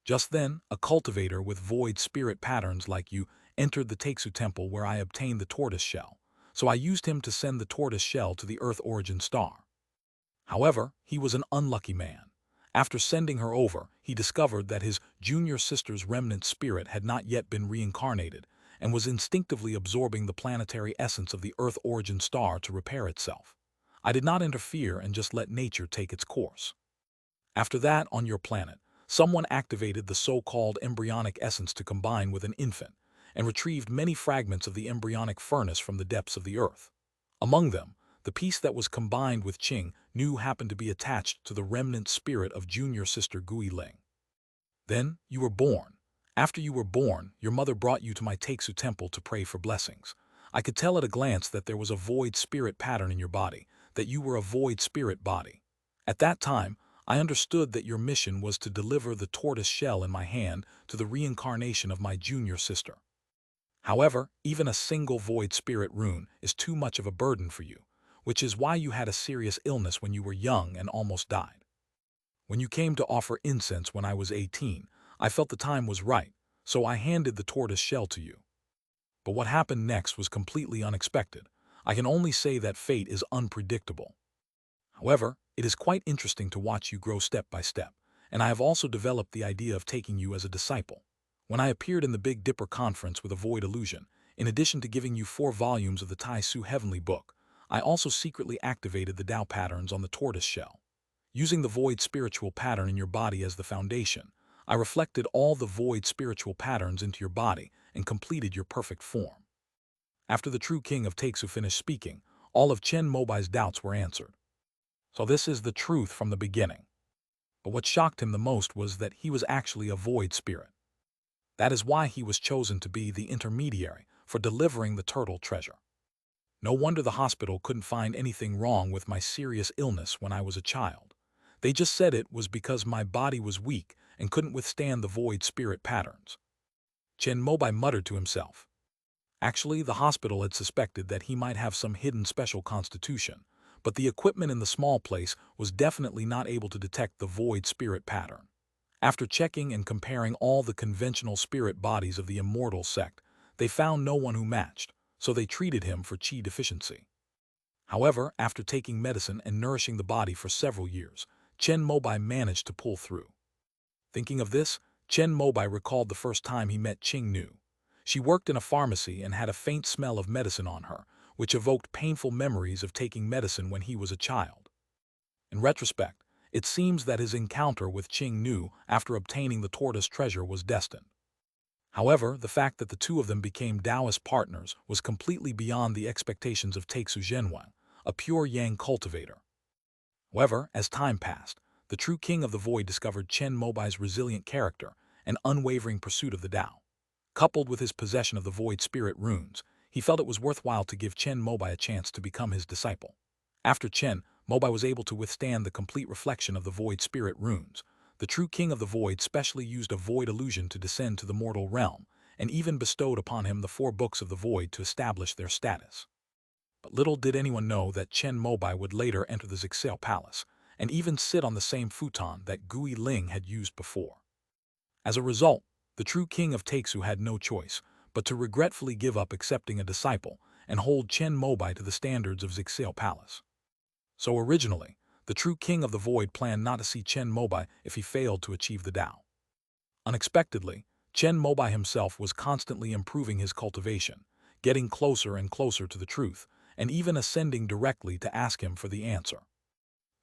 [SPEAKER 1] Just then, a cultivator with void spirit patterns like you entered the Taixu temple where I obtained the tortoise shell, so I used him to send the tortoise shell to the Earth origin star. However, he was an unlucky man. After sending her over, he discovered that his junior sister's remnant spirit had not yet been reincarnated and was instinctively absorbing the planetary essence of the Earth origin star to repair itself. I did not interfere and just let nature take its course. After that, on your planet, someone activated the so-called embryonic essence to combine with an infant and retrieved many fragments of the embryonic furnace from the depths of the Earth. Among them, the piece that was combined with Qing Nu happened to be attached to the remnant spirit of junior sister Gui Ling. Then you were born. After you were born, your mother brought you to my Taixu temple to pray for blessings. I could tell at a glance that there was a void spirit pattern in your body, that you were a void spirit body. At that time, I understood that your mission was to deliver the tortoise shell in my hand to the reincarnation of my junior sister. However, even a single void spirit rune is too much of a burden for you, which is why you had a serious illness when you were young and almost died. When you came to offer incense when I was 18, I felt the time was right, so I handed the tortoise shell to you. But what happened next was completely unexpected. I can only say that fate is unpredictable. However, it is quite interesting to watch you grow step by step, and I have also developed the idea of taking you as a disciple. When I appeared in the Big Dipper conference with a void illusion, in addition to giving you 4 volumes of the Tai Su Heavenly Book, I also secretly activated the Tao patterns on the tortoise shell. Using the void spiritual pattern in your body as the foundation, I reflected all the void spiritual patterns into your body and completed your perfect form. After the true king of Taixu finished speaking, all of Chen Mobai's doubts were answered. So this is the truth from the beginning. But what shocked him the most was that he was actually a void spirit. That is why he was chosen to be the intermediary for delivering the turtle treasure. No wonder the hospital couldn't find anything wrong with my serious illness when I was a child. They just said it was because my body was weak and couldn't withstand the void spirit patterns. Chen Mobai muttered to himself. Actually, the hospital had suspected that he might have some hidden special constitution, but the equipment in the small place was definitely not able to detect the void spirit pattern. After checking and comparing all the conventional spirit bodies of the immortal sect, they found no one who matched, so they treated him for qi deficiency. However, after taking medicine and nourishing the body for several years, Chen Mobai managed to pull through. Thinking of this, Chen Mobai recalled the first time he met Qing Nu. She worked in a pharmacy and had a faint smell of medicine on her, which evoked painful memories of taking medicine when he was a child. In retrospect, it seems that his encounter with Qing Nu after obtaining the tortoise treasure was destined. However, the fact that the two of them became Taoist partners was completely beyond the expectations of Taixu Zhenhuang, a pure Yang cultivator. However, as time passed, the true king of the void discovered Chen Mobai's resilient character and unwavering pursuit of the Tao. Coupled with his possession of the void spirit runes, he felt it was worthwhile to give Chen Mobai a chance to become his disciple. After Chen Mobai was able to withstand the complete reflection of the void spirit runes, the true king of the void specially used a void illusion to descend to the mortal realm, and even bestowed upon him the 4 books of the void to establish their status. But little did anyone know that Chen Mobai would later enter the Zixel Palace, and even sit on the same futon that Gui Ling had used before. As a result, the true king of Taixu had no choice but to regretfully give up accepting a disciple and hold Chen Mobai to the standards of Zixel Palace. So originally, the true king of the void planned not to see Chen Mobai if he failed to achieve the Tao. Unexpectedly, Chen Mobai himself was constantly improving his cultivation, getting closer and closer to the truth, and even ascending directly to ask him for the answer.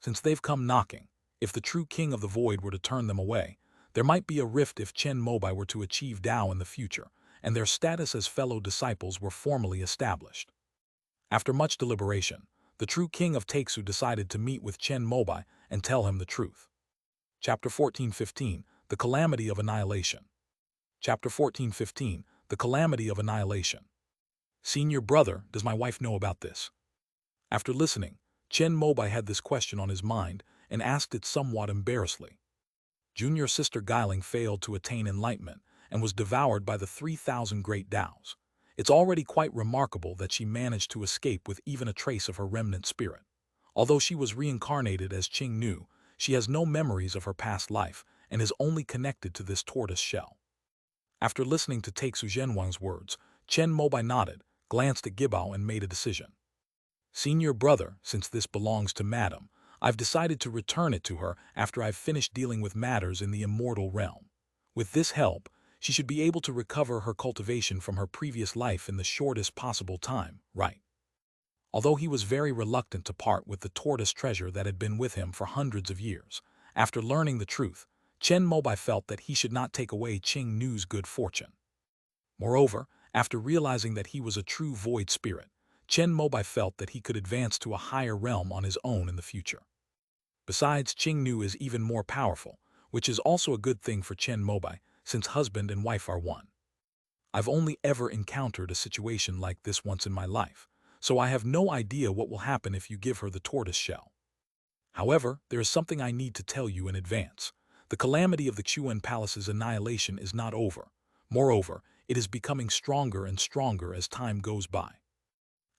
[SPEAKER 1] Since they've come knocking, if the true king of the void were to turn them away, there might be a rift if Chen Mobai were to achieve Tao in the future, and their status as fellow disciples were formally established. After much deliberation, the true king of Taixu decided to meet with Chen Mobai and tell him the truth. Chapter 14:15, The Calamity of Annihilation. Chapter 14:15, The Calamity of Annihilation. Senior brother, does my wife know about this? After listening, Chen Mobai had this question on his mind and asked it somewhat embarrassedly. Junior sister Guiling failed to attain enlightenment and was devoured by the 3,000 great Taos. It's already quite remarkable that she managed to escape with even a trace of her remnant spirit. Although she was reincarnated as Qing Nu, she has no memories of her past life and is only connected to this tortoise shell. After listening to Taixu Zhenwang's words, Chen Mobai nodded, glanced at Gibao and made a decision. Senior brother, since this belongs to Madam, I've decided to return it to her after I've finished dealing with matters in the immortal realm. With this help, she should be able to recover her cultivation from her previous life in the shortest possible time, right? Although he was very reluctant to part with the tortoise treasure that had been with him for hundreds of years, after learning the truth, Chen Mobai felt that he should not take away Qing Nu's good fortune. Moreover, after realizing that he was a true void spirit, Chen Mobai felt that he could advance to a higher realm on his own in the future. Besides, Qing Nu is even more powerful, which is also a good thing for Chen Mobai, since husband and wife are one. I've only ever encountered a situation like this once in my life, so I have no idea what will happen if you give her the tortoise shell. However, there is something I need to tell you in advance. The calamity of the Xuan Palace's annihilation is not over. Moreover, it is becoming stronger and stronger as time goes by.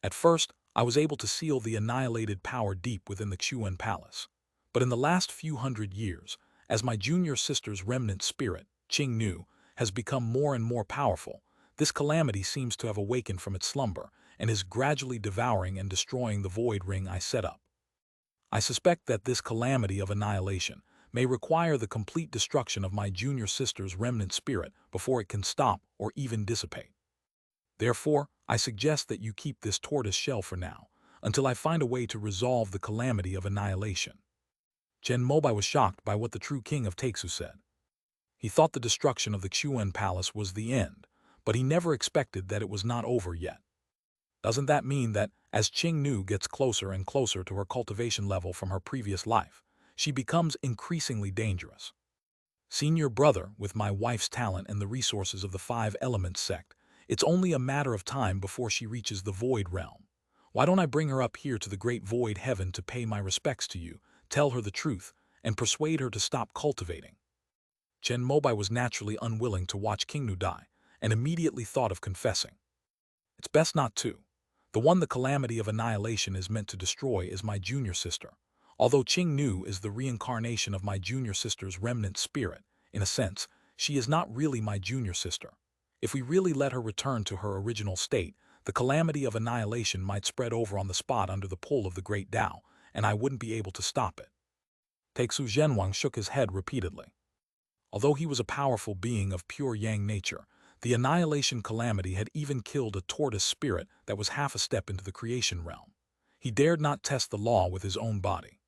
[SPEAKER 1] At first, I was able to seal the annihilated power deep within the Xuan Palace. But in the last few hundred years, as my junior sister's remnant spirit, Qing Nu, has become more and more powerful, this calamity seems to have awakened from its slumber and is gradually devouring and destroying the void ring I set up. I suspect that this calamity of annihilation may require the complete destruction of my junior sister's remnant spirit before it can stop or even dissipate. Therefore, I suggest that you keep this tortoise shell for now, until I find a way to resolve the calamity of annihilation. Chen Mobai was shocked by what the true king of Taixu said. He thought the destruction of the Xuan Palace was the end, but he never expected that it was not over yet. Doesn't that mean that, as Qing Nu gets closer and closer to her cultivation level from her previous life, she becomes increasingly dangerous? Senior brother, with my wife's talent and the resources of the 5 Elements sect, it's only a matter of time before she reaches the void realm. Why don't I bring her up here to the great void heaven to pay my respects to you, tell her the truth, and persuade her to stop cultivating? Chen Mobai was naturally unwilling to watch King Nu die, and immediately thought of confessing. It's best not to. The one the calamity of annihilation is meant to destroy is my junior sister. Although Qing Nu is the reincarnation of my junior sister's remnant spirit, in a sense, she is not really my junior sister. If we really let her return to her original state, the calamity of annihilation might spread over on the spot under the pull of the great Tao, and I wouldn't be able to stop it. Taixu Zhenwang shook his head repeatedly. Although he was a powerful being of pure yang nature, the annihilation calamity had even killed a tortoise spirit that was half a step into the creation realm. He dared not test the law with his own body.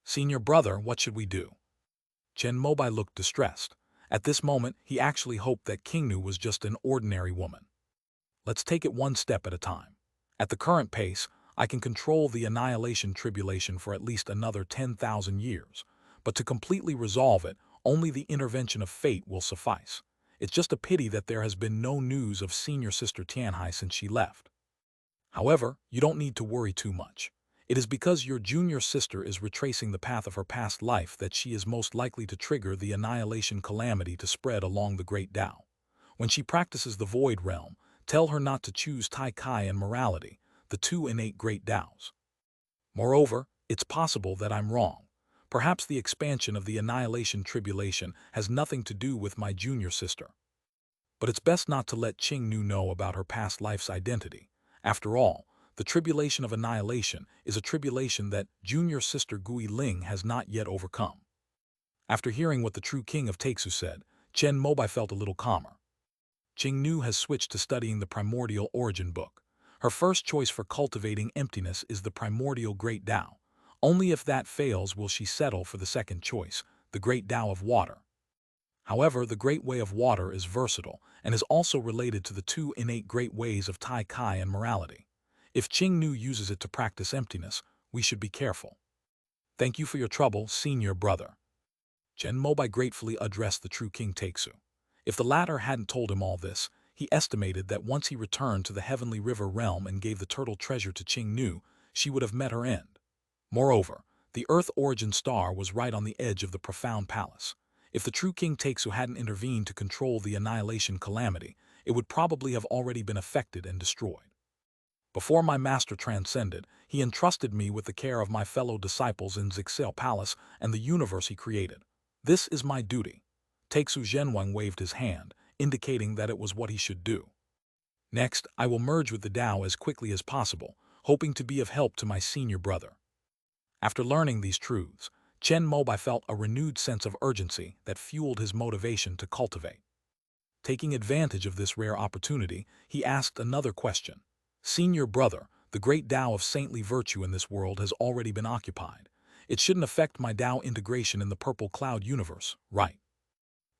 [SPEAKER 1] Senior brother, what should we do? Chen Mobai looked distressed. At this moment, he actually hoped that King Nu was just an ordinary woman. Let's take it one step at a time. At the current pace, I can control the annihilation tribulation for at least another 10,000 years, but to completely resolve it, only the intervention of fate will suffice. It's just a pity that there has been no news of senior sister Tianhai since she left. However, you don't need to worry too much. It is because your junior sister is retracing the path of her past life that she is most likely to trigger the annihilation calamity to spread along the great Tao. When she practices the void realm, tell her not to choose Tai Kai and morality, the 2 innate great Taos. Moreover, it's possible that I'm wrong. Perhaps the expansion of the annihilation tribulation has nothing to do with my junior sister. But it's best not to let Qing Nu know about her past life's identity. After all, the tribulation of annihilation is a tribulation that junior sister Gui Ling has not yet overcome. After hearing what the true king of Taixu said, Chen Mobai felt a little calmer. Qing Nu has switched to studying the primordial origin book. Her first choice for cultivating emptiness is the primordial Great Tao. Only if that fails will she settle for the second choice, the Great Tao of Water. However, the Great Way of Water is versatile and is also related to the two innate great ways of Tai Chi and morality. If Qing Nu uses it to practice emptiness, we should be careful. Thank you for your trouble, senior brother. Chen Mobai gratefully addressed the true King Taixu. If the latter hadn't told him all this, he estimated that once he returned to the Heavenly River realm and gave the turtle treasure to Qing Nu, she would have met her end. Moreover, the Earth origin star was right on the edge of the profound palace. If the true King Taixu hadn't intervened to control the annihilation calamity, it would probably have already been affected and destroyed. Before my master transcended, he entrusted me with the care of my fellow disciples in Zixel Palace and the universe he created. This is my duty. Taixu Zhenwang waved his hand, indicating that it was what he should do. Next, I will merge with the Tao as quickly as possible, hoping to be of help to my senior brother. After learning these truths, Chen Mobai felt a renewed sense of urgency that fueled his motivation to cultivate. Taking advantage of this rare opportunity, he asked another question. Senior brother, the great Tao of saintly virtue in this world has already been occupied. It shouldn't affect my Tao integration in the purple cloud universe, right?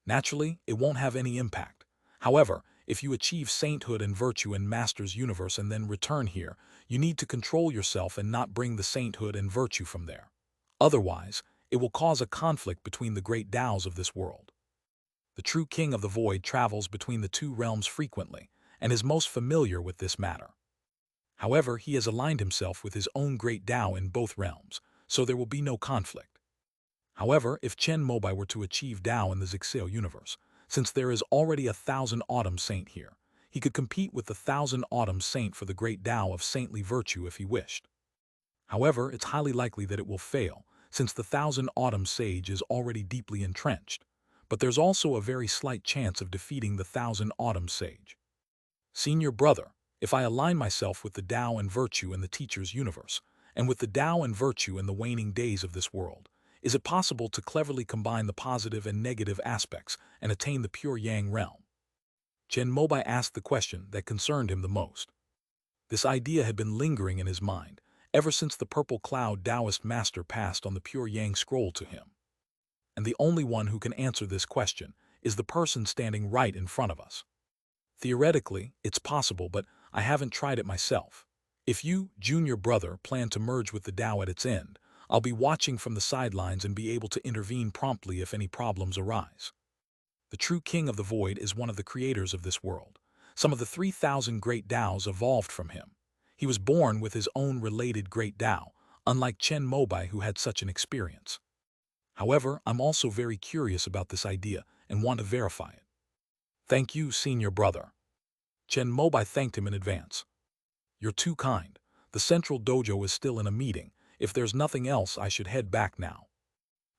[SPEAKER 1] Naturally, it won't have any impact. However, if you achieve sainthood and virtue in Master's universe and then return here, you need to control yourself and not bring the sainthood and virtue from there. Otherwise, it will cause a conflict between the great Taos of this world. The true King of the Void travels between the two realms frequently and is most familiar with this matter. However, he has aligned himself with his own great Tao in both realms, so there will be no conflict. However, if Chen Mobai were to achieve Tao in the Zixel universe, since there is already a 1,000 Autumn Saint here, he could compete with the 1,000 Autumn Saint for the great Tao of saintly virtue if he wished. However, it's highly likely that it will fail, since the 1,000 Autumn Sage is already deeply entrenched, but there's also a very slight chance of defeating the 1,000 Autumn Sage. Senior brother, if I align myself with the Tao and virtue in the teacher's universe, and with the Tao and virtue in the waning days of this world, is it possible to cleverly combine the positive and negative aspects and attain the pure Yang realm? Chen Mobai asked the question that concerned him the most. This idea had been lingering in his mind ever since the purple cloud Taoist master passed on the pure Yang scroll to him. And the only one who can answer this question is the person standing right in front of us. Theoretically, it's possible, but I haven't tried it myself. If you, junior brother, plan to merge with the Tao at its end, I'll be watching from the sidelines and be able to intervene promptly if any problems arise. The true King of the Void is one of the creators of this world. Some of the 3,000 great Taos evolved from him. He was born with his own related great Tao, unlike Chen Mobai who had such an experience. However, I'm also very curious about this idea and want to verify it. Thank you, senior brother. Chen Mobai thanked him in advance. You're too kind. The central dojo is still in a meeting. If there's nothing else, I should head back now.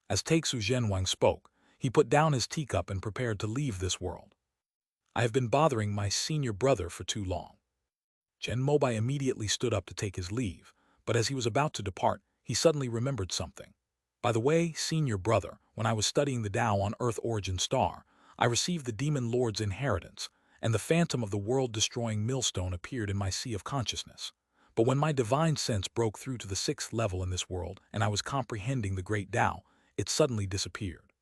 [SPEAKER 1] As Taixu Zhenwang spoke, he put down his teacup and prepared to leave this world. I have been bothering my senior brother for too long. Chen Mobai immediately stood up to take his leave, but as he was about to depart, he suddenly remembered something. By the way, senior brother, when I was studying the Tao on Earth Origin Star, I received the Demon Lord's inheritance, and the phantom of the world-destroying millstone appeared in my sea of consciousness. But when my divine sense broke through to the 6th level in this world and I was comprehending the great Tao, it suddenly disappeared.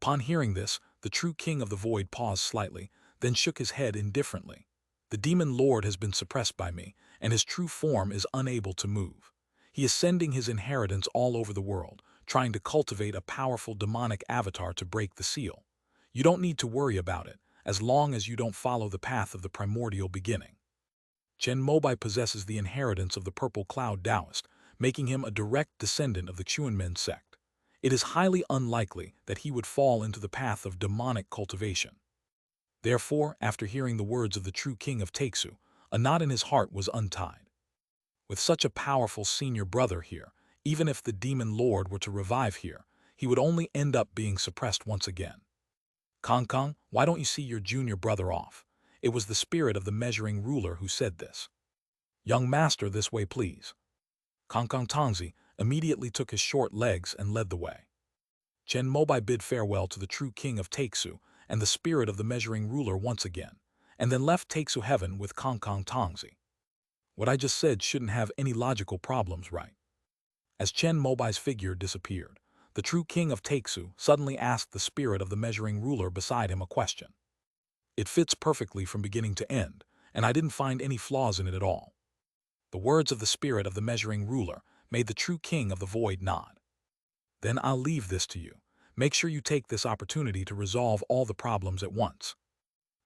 [SPEAKER 1] Upon hearing this, the true King of the Void paused slightly, then shook his head indifferently. The Demon Lord has been suppressed by me, and his true form is unable to move. He is sending his inheritance all over the world, trying to cultivate a powerful demonic avatar to break the seal. You don't need to worry about it, as long as you don't follow the path of the primordial beginning. Chen Mobai possesses the inheritance of the purple cloud Taoist, making him a direct descendant of the Xuanmen sect. It is highly unlikely that he would fall into the path of demonic cultivation. Therefore, after hearing the words of the true King of Taixu, a knot in his heart was untied. With such a powerful senior brother here, even if the Demon Lord were to revive here, he would only end up being suppressed once again. Kong Kong, why don't you see your junior brother off? It was the spirit of the measuring ruler who said this. Young master, this way please. Kong Kong Tongzi immediately took his short legs and led the way. Chen Mobai bid farewell to the true King of Taixu and the spirit of the measuring ruler once again, and then left Taixu heaven with Kong Kong Tongzi. What I just said shouldn't have any logical problems, right? As Chen Mobai's figure disappeared, the true king of Taixu suddenly asked the spirit of the measuring ruler beside him a question. It fits perfectly from beginning to end, and I didn't find any flaws in it at all. The words of the spirit of the measuring ruler made the true king of the void nod. Then I'll leave this to you. Make sure you take this opportunity to resolve all the problems at once.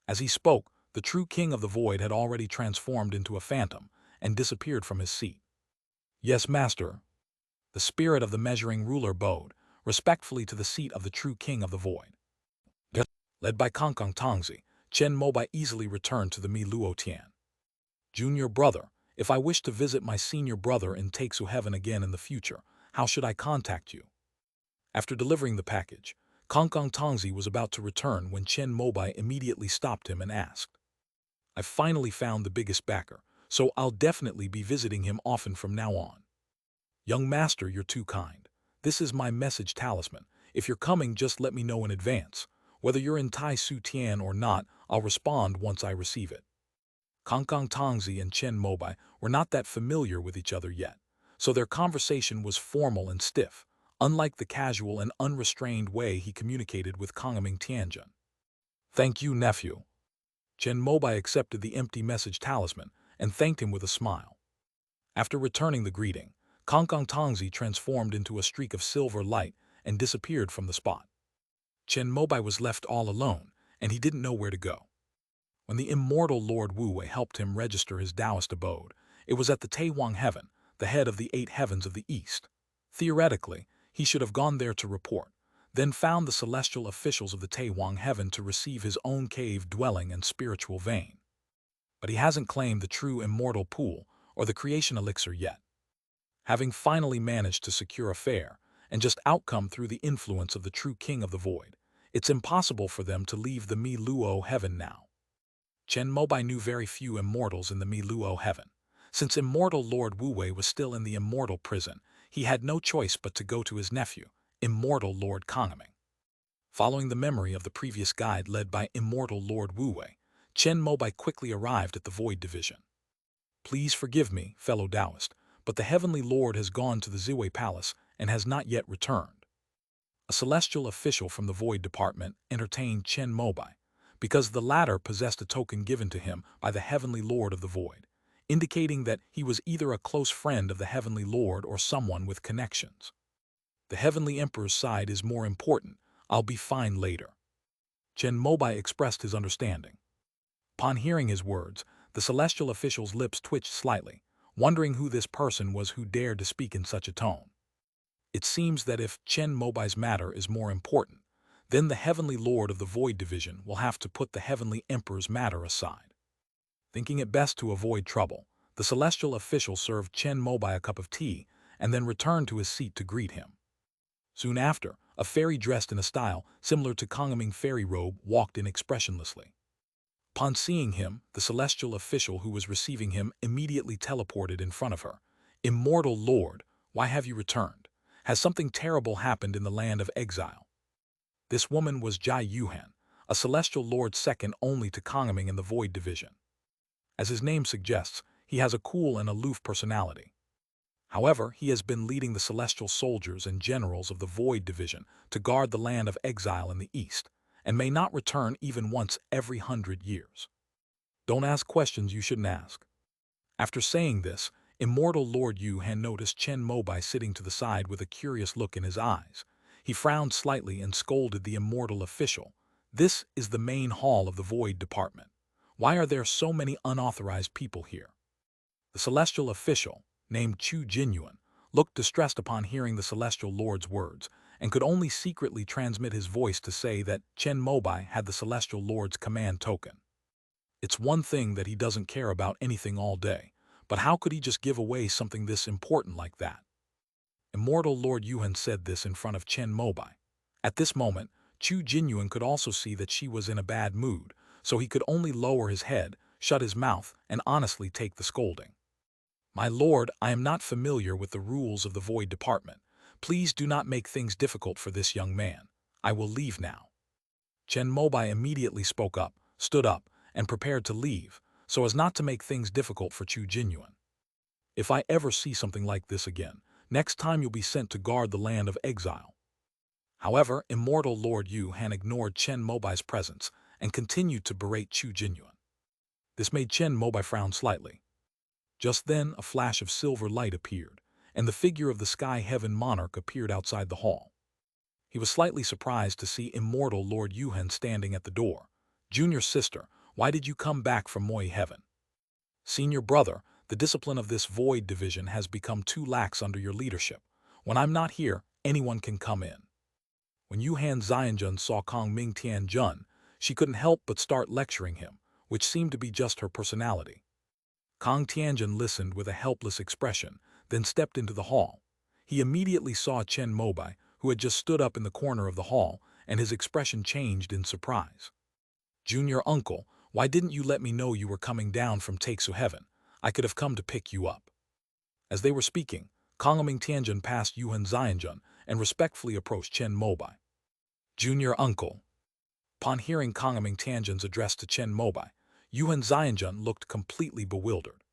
[SPEAKER 1] As he spoke, the true king of the void had already transformed into a phantom and disappeared from his seat. Yes, master. The spirit of the measuring ruler bowed respectfully to the seat of the true king of the void. Led by Kangkang Tongzi, Chen Mobai easily returned to the Mi Luo Tian. Junior brother, if I wish to visit my senior brother in Taixu Heaven again in the future, how should I contact you? After delivering the package, Kangkang Tongzi was about to return when Chen Mobai immediately stopped him and asked, I've finally found the biggest backer, so I'll definitely be visiting him often from now on. Young master, you're too kind. This is my message talisman. If you're coming, just let me know in advance. Whether you're in Tai Su Tian or not, I'll respond once I receive it. Kangkang Tongzi and Chen Mobai were not that familiar with each other yet, so their conversation was formal and stiff, unlike the casual and unrestrained way he communicated with Kangming Tianjun. Thank you, nephew. Chen Mobai accepted the empty message talisman and thanked him with a smile. After returning the greeting, Kangkang Tongzi transformed into a streak of silver light and disappeared from the spot. Chen Mobai was left all alone, and he didn't know where to go. When the immortal Lord Wu Wei helped him register his Taoist abode, it was at the Taiwang Heaven, the head of the 8 heavens of the East. Theoretically, he should have gone there to report, then found the celestial officials of the Taiwang Heaven to receive his own cave dwelling and spiritual vein. But he hasn't claimed the true immortal pool or the creation elixir yet. Having finally managed to secure a fare, and just outcome through the influence of the true king of the void, it's impossible for them to leave the Mi Luo Heaven now. Chen Mobai knew very few immortals in the Mi Luo Heaven. Since immortal Lord Wu Wei was still in the immortal prison, he had no choice but to go to his nephew, immortal Lord Kangming. Following the memory of the previous guide led by immortal Lord Wu Wei, Chen Mobai quickly arrived at the Void Division. Please forgive me, fellow Taoist, but the Heavenly Lord has gone to the Ziwei Palace and has not yet returned. A celestial official from the Void Department entertained Chen Mobai, because the latter possessed a token given to him by the Heavenly Lord of the Void, indicating that he was either a close friend of the Heavenly Lord or someone with connections. The Heavenly Emperor's side is more important. I'll be fine later. Chen Mobai expressed his understanding. Upon hearing his words, the celestial official's lips twitched slightly, wondering who this person was who dared to speak in such a tone. It seems that if Chen Mobai's matter is more important, then the Heavenly Lord of the Void Division will have to put the Heavenly Emperor's matter aside. Thinking it best to avoid trouble, the celestial official served Chen Mobai a cup of tea and then returned to his seat to greet him. Soon after, a fairy dressed in a style similar to Kangming fairy robe walked in expressionlessly. Upon seeing him, the celestial official who was receiving him immediately teleported in front of her. Immortal Lord, why have you returned? Has something terrible happened in the land of exile? This woman was Jai Yuhan, a celestial lord second only to Kangming in the Void Division. As his name suggests, he has a cool and aloof personality. However, he has been leading the celestial soldiers and generals of the Void Division to guard the land of exile in the East, and may not return even once every 100 years. Don't ask questions you shouldn't ask. After saying this, immortal Lord Yu Han noticed Chen Mobai sitting to the side with a curious look in his eyes. He frowned slightly and scolded the immortal official. This is the main hall of the Void Department. Why are there so many unauthorized people here? The celestial official, named Chu Jinyuan, looked distressed upon hearing the celestial lord's words, and could only secretly transmit his voice to say that Chen Mobai had the celestial lord's command token. It's one thing that he doesn't care about anything all day, but how could he just give away something this important like that? Immortal Lord Yuhan said this in front of Chen Mobai. At this moment, Chu Jinyuan could also see that she was in a bad mood, so he could only lower his head, shut his mouth, and honestly take the scolding. My lord, I am not familiar with the rules of the Void Department. Please do not make things difficult for this young man. I will leave now. Chen Mobai immediately spoke up, stood up, and prepared to leave, so as not to make things difficult for Chu Jinyuan. If I ever see something like this again, next time you'll be sent to guard the land of exile." However, immortal Lord Yu Han ignored Chen Mobai's presence and continued to berate Chu Jinyuan. This made Chen Mobai frown slightly. Just then, a flash of silver light appeared, and the figure of the Sky Heaven Monarch appeared outside the hall. He was slightly surprised to see immortal Lord Yuhan standing at the door. "Junior sister, why did you come back from Moi Heaven?" "Senior brother, the discipline of this void division has become too lax under your leadership. When I'm not here, anyone can come in." When Yuhan Xianjun saw Kong Ming Tianjun, she couldn't help but start lecturing him, which seemed to be just her personality. Kong Tianjun listened with a helpless expression, then stepped into the hall. He immediately saw Chen Mobai, who had just stood up in the corner of the hall, and his expression changed in surprise. "Junior uncle, why didn't you let me know you were coming down from Takesu Heaven? I could have come to pick you up." As they were speaking, Kong Ming Tianjun passed Yuhan Xianjun and respectfully approached Chen Mobai. "Junior uncle." Upon hearing Kong Ming Tianjun's address to Chen Mobai, Yuhan Xianjun looked completely bewildered.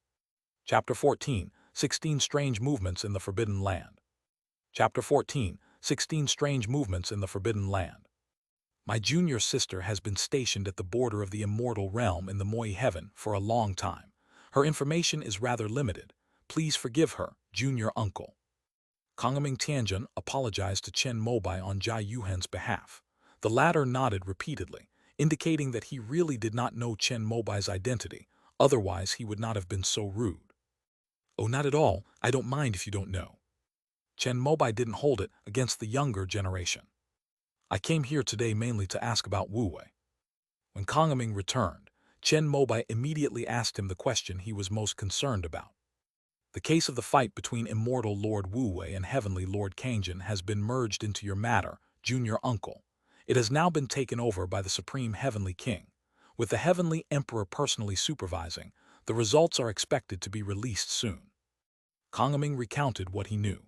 [SPEAKER 1] Chapter 14, 16 Strange Movements in the Forbidden Land. Chapter 14, 16 Strange Movements in the Forbidden Land. My junior sister has been stationed at the border of the immortal realm in the Moi Heaven for a long time. Her information is rather limited. Please forgive her, junior uncle. Kong Ming Tianjun apologized to Chen Mobai on Jia Yuhan's behalf. The latter nodded repeatedly, indicating that he really did not know Chen Mobai's identity, otherwise he would not have been so rude. "Oh, not at all, I don't mind if you don't know." Chen Mobai didn't hold it against the younger generation. "I came here today mainly to ask about Wu Wei." When Kong Ming returned, Chen Mobai immediately asked him the question he was most concerned about. "The case of the fight between immortal Lord Wu Wei and heavenly Lord Kangjin has been merged into your matter, junior uncle. It has now been taken over by the Supreme Heavenly King. With the Heavenly Emperor personally supervising, the results are expected to be released soon." Kong Ming recounted what he knew.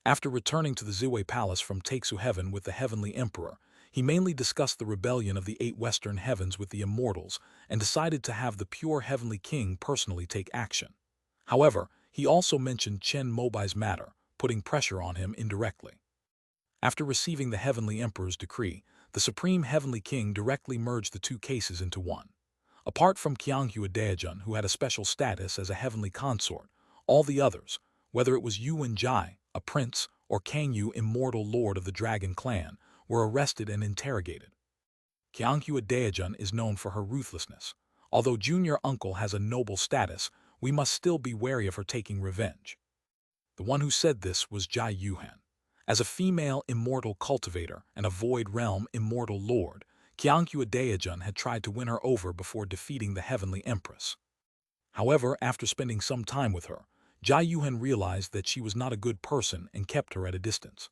[SPEAKER 1] After returning to the Ziwei Palace from Takesu Heaven with the Heavenly Emperor, he mainly discussed the rebellion of the 8 Western Heavens with the Immortals and decided to have the pure Heavenly King personally take action. However, he also mentioned Chen Mobai's matter, putting pressure on him indirectly. After receiving the Heavenly Emperor's decree, the Supreme Heavenly King directly merged the two cases into one. Apart from Qianghua Daejun, who had a special status as a heavenly consort, all the others, whether it was Yuan Jai, a prince, or Kang Yu, immortal lord of the Dragon Clan, were arrested and interrogated. Qianghua Daejun is known for her ruthlessness. Although junior uncle has a noble status, we must still be wary of her taking revenge. The one who said this was Jai Yuhan. As a female immortal cultivator and a void realm immortal lord, Qianghua Daejun had tried to win her over before defeating the Heavenly Empress. However, after spending some time with her, Jai Yuhan realized that she was not a good person and kept her at a distance.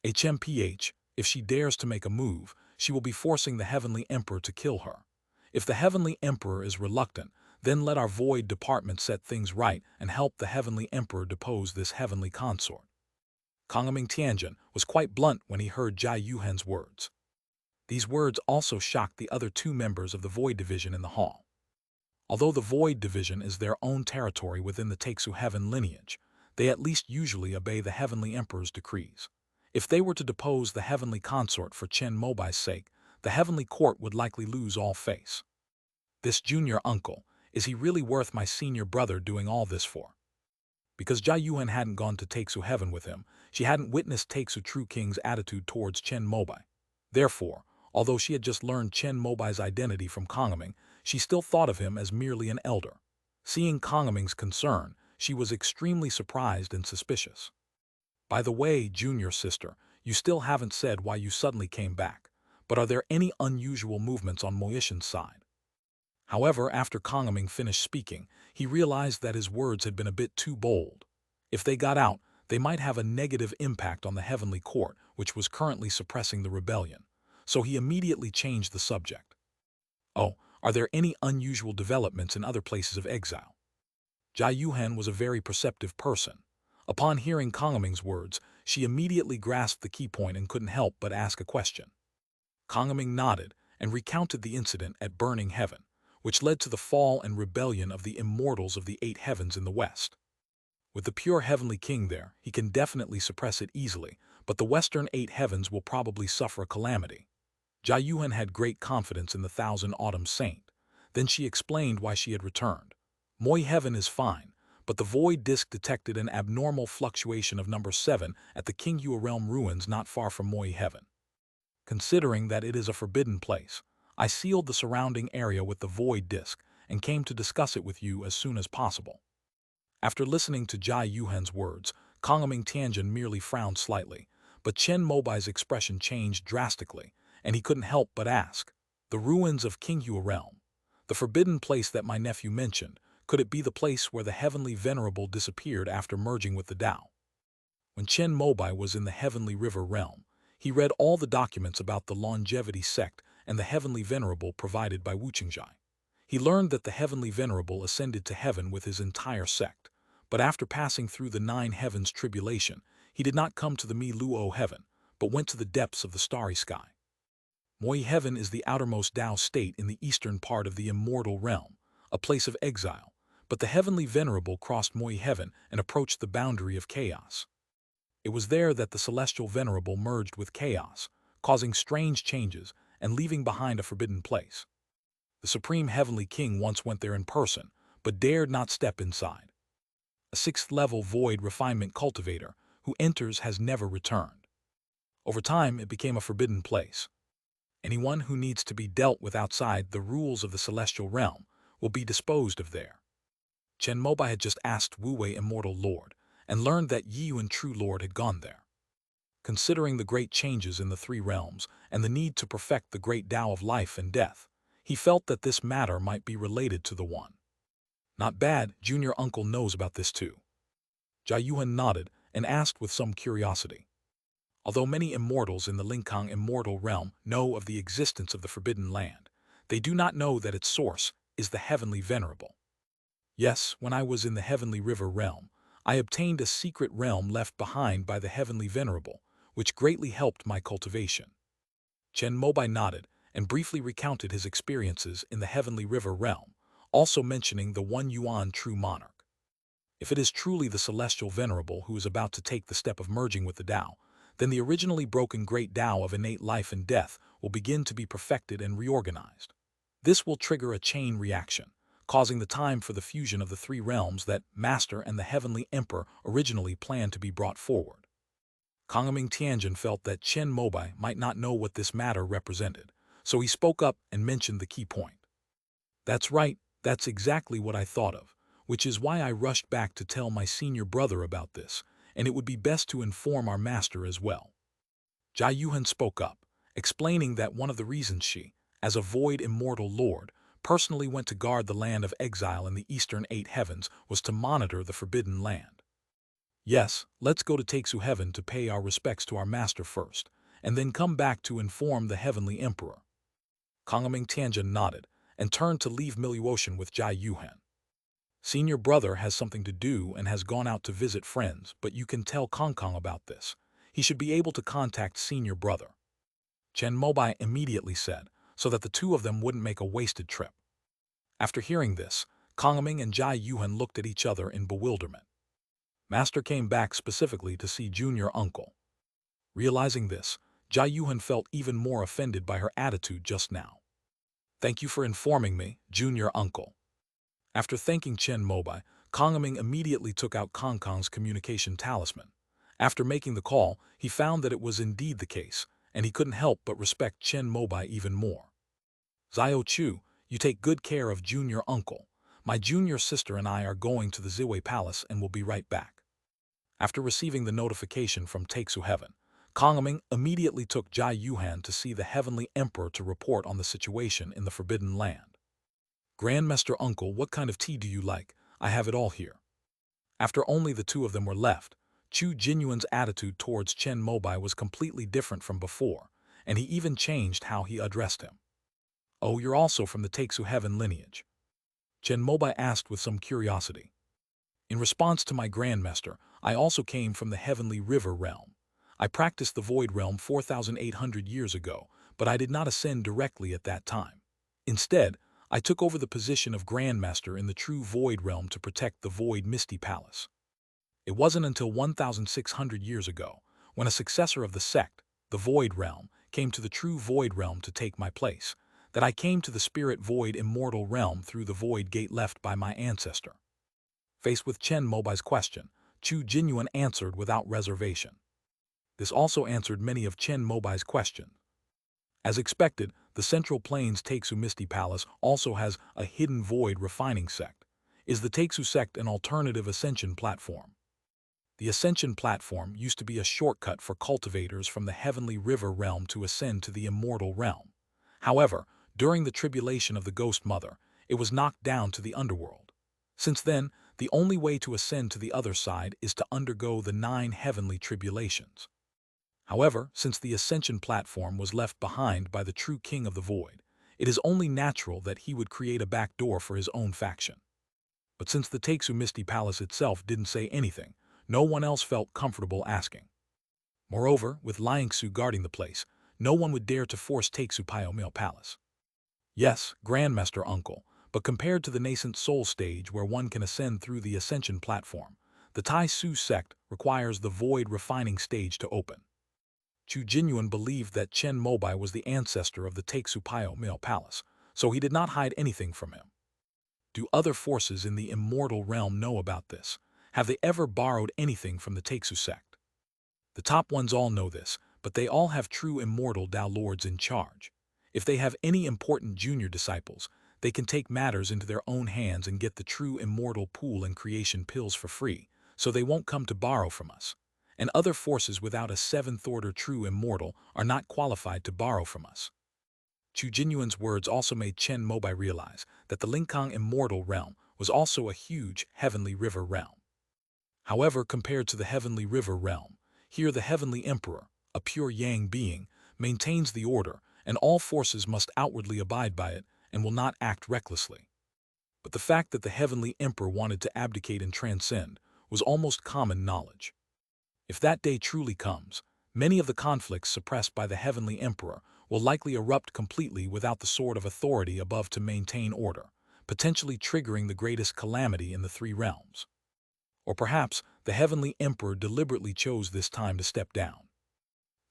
[SPEAKER 1] HMPH, if she dares to make a move, she will be forcing the Heavenly Emperor to kill her. If the Heavenly Emperor is reluctant, then let our Void Department set things right and help the Heavenly Emperor depose this heavenly consort. Kong Ming Tianjun was quite blunt when he heard Jai Yuhan's words. These words also shocked the other 2 members of the Void Division in the hall. Although the Void Division is their own territory within the Takesu Heaven lineage, they at least usually obey the Heavenly Emperor's decrees. If they were to depose the Heavenly Consort for Chen Mobai's sake, the Heavenly Court would likely lose all face. This junior uncle, is he really worth my senior brother doing all this for? Because Jia Yuhan hadn't gone to Takesu Heaven with him, she hadn't witnessed Takesu True King's attitude towards Chen Mobai. Therefore, although she had just learned Chen Mobai's identity from Kong Ming, she still thought of him as merely an elder. Seeing Kong Ming's concern, she was extremely surprised and suspicious. "By the way, junior sister, you still haven't said why you suddenly came back, but are there any unusual movements on Moishan's side?" However, after Kong Ming finished speaking, he realized that his words had been a bit too bold. If they got out, they might have a negative impact on the Heavenly Court, which was currently suppressing the rebellion. So he immediately changed the subject. "Oh, are there any unusual developments in other places of exile?" Jia Yuhan was a very perceptive person. Upon hearing Kong Ming's words, she immediately grasped the key point and couldn't help but ask a question. Kong Ming nodded and recounted the incident at Burning Heaven, which led to the fall and rebellion of the immortals of the 8 heavens in the west. With the pure heavenly king there, he can definitely suppress it easily, but the western 8 heavens will probably suffer a calamity. Jia Yuan had great confidence in the Thousand Autumn Saint. Then she explained why she had returned. Moi heaven is fine, but the void disk detected an abnormal fluctuation of number 7 at the Qinghua realm ruins not far from Moi heaven. Considering that it is a forbidden place, I sealed the surrounding area with the void disk and came to discuss it with you as soon as possible. After listening to Jia Yuhan's words, Kongming Tianjin merely frowned slightly, but Chen Mobai's expression changed drastically, and he couldn't help but ask, "The ruins of Qinghua realm, the forbidden place that my nephew mentioned, could it be the place where the heavenly venerable disappeared after merging with the Tao?" When Chen Mobai was in the heavenly river realm, he read all the documents about the longevity sect and the heavenly venerable provided by Wu Qingzhai. He learned that the heavenly venerable ascended to heaven with his entire sect, but after passing through the 9 heavens tribulation, he did not come to the Mi Luo heaven, but went to the depths of the starry sky. Moi heaven is the outermost Tao state in the eastern part of the immortal realm, a place of exile, but the heavenly venerable crossed Moi heaven and approached the boundary of chaos. It was there that the celestial venerable merged with chaos, causing strange changes and leaving behind a forbidden place. The Supreme Heavenly King once went there in person, but dared not step inside. A 6th-level void refinement cultivator who enters has never returned. Over time, it became a forbidden place. Anyone who needs to be dealt with outside the rules of the celestial realm will be disposed of there. Chen Mobai had just asked Wu Wei Immortal Lord, and learned that Yi Yuan True Lord had gone there. Considering the great changes in the 3 realms and the need to perfect the great Tao of life and death, he felt that this matter might be related to the one. Not bad, Junior Uncle knows about this too. Jia Yuan nodded and asked with some curiosity. Although many immortals in the Linkang immortal realm know of the existence of the Forbidden Land, they do not know that its source is the Heavenly Venerable. Yes, when I was in the Heavenly River realm, I obtained a secret realm left behind by the Heavenly Venerable, which greatly helped my cultivation. Chen Mobai nodded and briefly recounted his experiences in the Heavenly River realm, also mentioning the 1 Yuan True Monarch. If it is truly the Celestial Venerable who is about to take the step of merging with the Tao, then the originally broken great Tao of innate life and death will begin to be perfected and reorganized. This will trigger a chain reaction, causing the time for the fusion of the 3 realms that Master and the Heavenly Emperor originally planned to be brought forward. Kongming Tianjin felt that Chen Mobai might not know what this matter represented, so he spoke up and mentioned the key point. "That's right, that's exactly what I thought of, which is why I rushed back to tell my senior brother about this, and it would be best to inform our master as well." Jia Yuhan spoke up, explaining that one of the reasons she, as a void immortal lord, personally went to guard the land of exile in the eastern 8 heavens was to monitor the Forbidden Land. "Yes, let's go to Taixu heaven to pay our respects to our master first, and then come back to inform the Heavenly Emperor." Kongming Tianjin nodded and turned to leave Miluotian with Jia Yuhan. "Senior brother has something to do and has gone out to visit friends, but you can tell Kong Kong about this. He should be able to contact senior brother," Chen Mobai immediately said, so that the 2 of them wouldn't make a wasted trip. After hearing this, Kongming and Jia Yuhan looked at each other in bewilderment. Master came back specifically to see Junior Uncle. Realizing this, Jia Yuhan felt even more offended by her attitude just now. "Thank you for informing me, Junior Uncle." After thanking Chen Mobai, Kongming immediately took out Kong Kong's communication talisman. After making the call, he found that it was indeed the case, and he couldn't help but respect Chen Mobai even more. "Xiao Chu, you take good care of Junior Uncle. My junior sister and I are going to the Ziwei Palace and will be right back." After receiving the notification from Taixu Heaven, Kongming immediately took Jia Yuhan to see the Heavenly Emperor to report on the situation in the Forbidden Land. "Grandmaster Uncle, what kind of tea do you like? I have it all here." After only the 2 of them were left, Chu Jinyuan's attitude towards Chen Mobai was completely different from before, and he even changed how he addressed him. "Oh, you're also from the Taixu Heaven lineage?" Chen Mobai asked with some curiosity. "In response to my grandmaster, I also came from the Heavenly River realm. I practiced the Void realm 4,800 years ago, but I did not ascend directly at that time. Instead, I took over the position of Grandmaster in the true Void realm to protect the Void Misty Palace." It wasn't until 1,600 years ago, when a successor of the sect, the Void Realm, came to the true Void Realm to take my place, that I came to the Spirit Void Immortal Realm through the Void Gate left by my ancestor. Faced with Chen Mobai's question, Chu Jinyuan answered without reservation. This also answered many of Chen Mobai's questions. As expected, the Central Plains Taixu Misty Palace also has a hidden void refining sect. Is the Taixu sect an alternative ascension platform? The ascension platform used to be a shortcut for cultivators from the heavenly river realm to ascend to the immortal realm. However, during the tribulation of the Ghost Mother, it was knocked down to the underworld. Since then, the only way to ascend to the other side is to undergo the 9 heavenly tribulations. However, since the ascension platform was left behind by the true king of the void, it is only natural that he would create a back door for his own faction. But since the Taixu Misty Palace itself didn't say anything, no one else felt comfortable asking. Moreover, with Liangsu guarding the place, no one would dare to force Taixu Pyomil Palace. Yes, Grandmaster Uncle, but compared to the nascent soul stage where one can ascend through the ascension platform, the Tai Su sect requires the void refining stage to open. Chu Jinyuan believed that Chen Mobai was the ancestor of the Taixu Pyomil Palace, so he did not hide anything from him. Do other forces in the immortal realm know about this? Have they ever borrowed anything from the Taixu sect? The top ones all know this, but they all have true immortal Tao Lords in charge. If they have any important junior disciples, they can take matters into their own hands and get the true immortal pool and creation pills for free, so they won't come to borrow from us. And other forces without a 7th-order true immortal are not qualified to borrow from us. Chu Jinyuan's words also made Chen Mobai realize that the Lingkang immortal realm was also a huge heavenly river realm. However, compared to the heavenly river realm, here the heavenly emperor, a pure yang being, maintains the order, and all forces must outwardly abide by it and will not act recklessly. But the fact that the heavenly emperor wanted to abdicate and transcend was almost common knowledge. If that day truly comes, many of the conflicts suppressed by the heavenly emperor will likely erupt completely without the sword of authority above to maintain order, potentially triggering the greatest calamity in the 3 realms. Or perhaps the heavenly emperor deliberately chose this time to step down.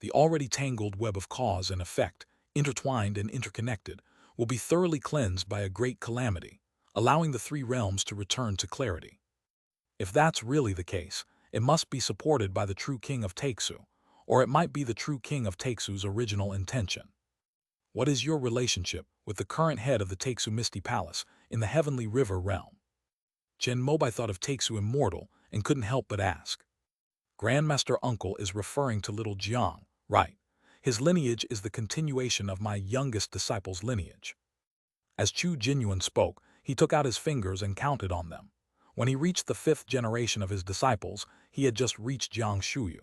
[SPEAKER 1] The already tangled web of cause and effect, intertwined and interconnected, will be thoroughly cleansed by a great calamity, allowing the 3 realms to return to clarity. If that's really the case, it must be supported by the true king of Taixu, or it might be the true king of Taixu's original intention. What is your relationship with the current head of the Taixu Misty Palace in the heavenly river realm? Chen Mobai thought of Taixu immortal and couldn't help but ask. Grandmaster Uncle is referring to little Jiang, right? His lineage is the continuation of my youngest disciple's lineage. As Chu Jinyuan spoke, he took out his fingers and counted on them. When he reached the 5th generation of his disciples, he had just reached Jiang Shuyu.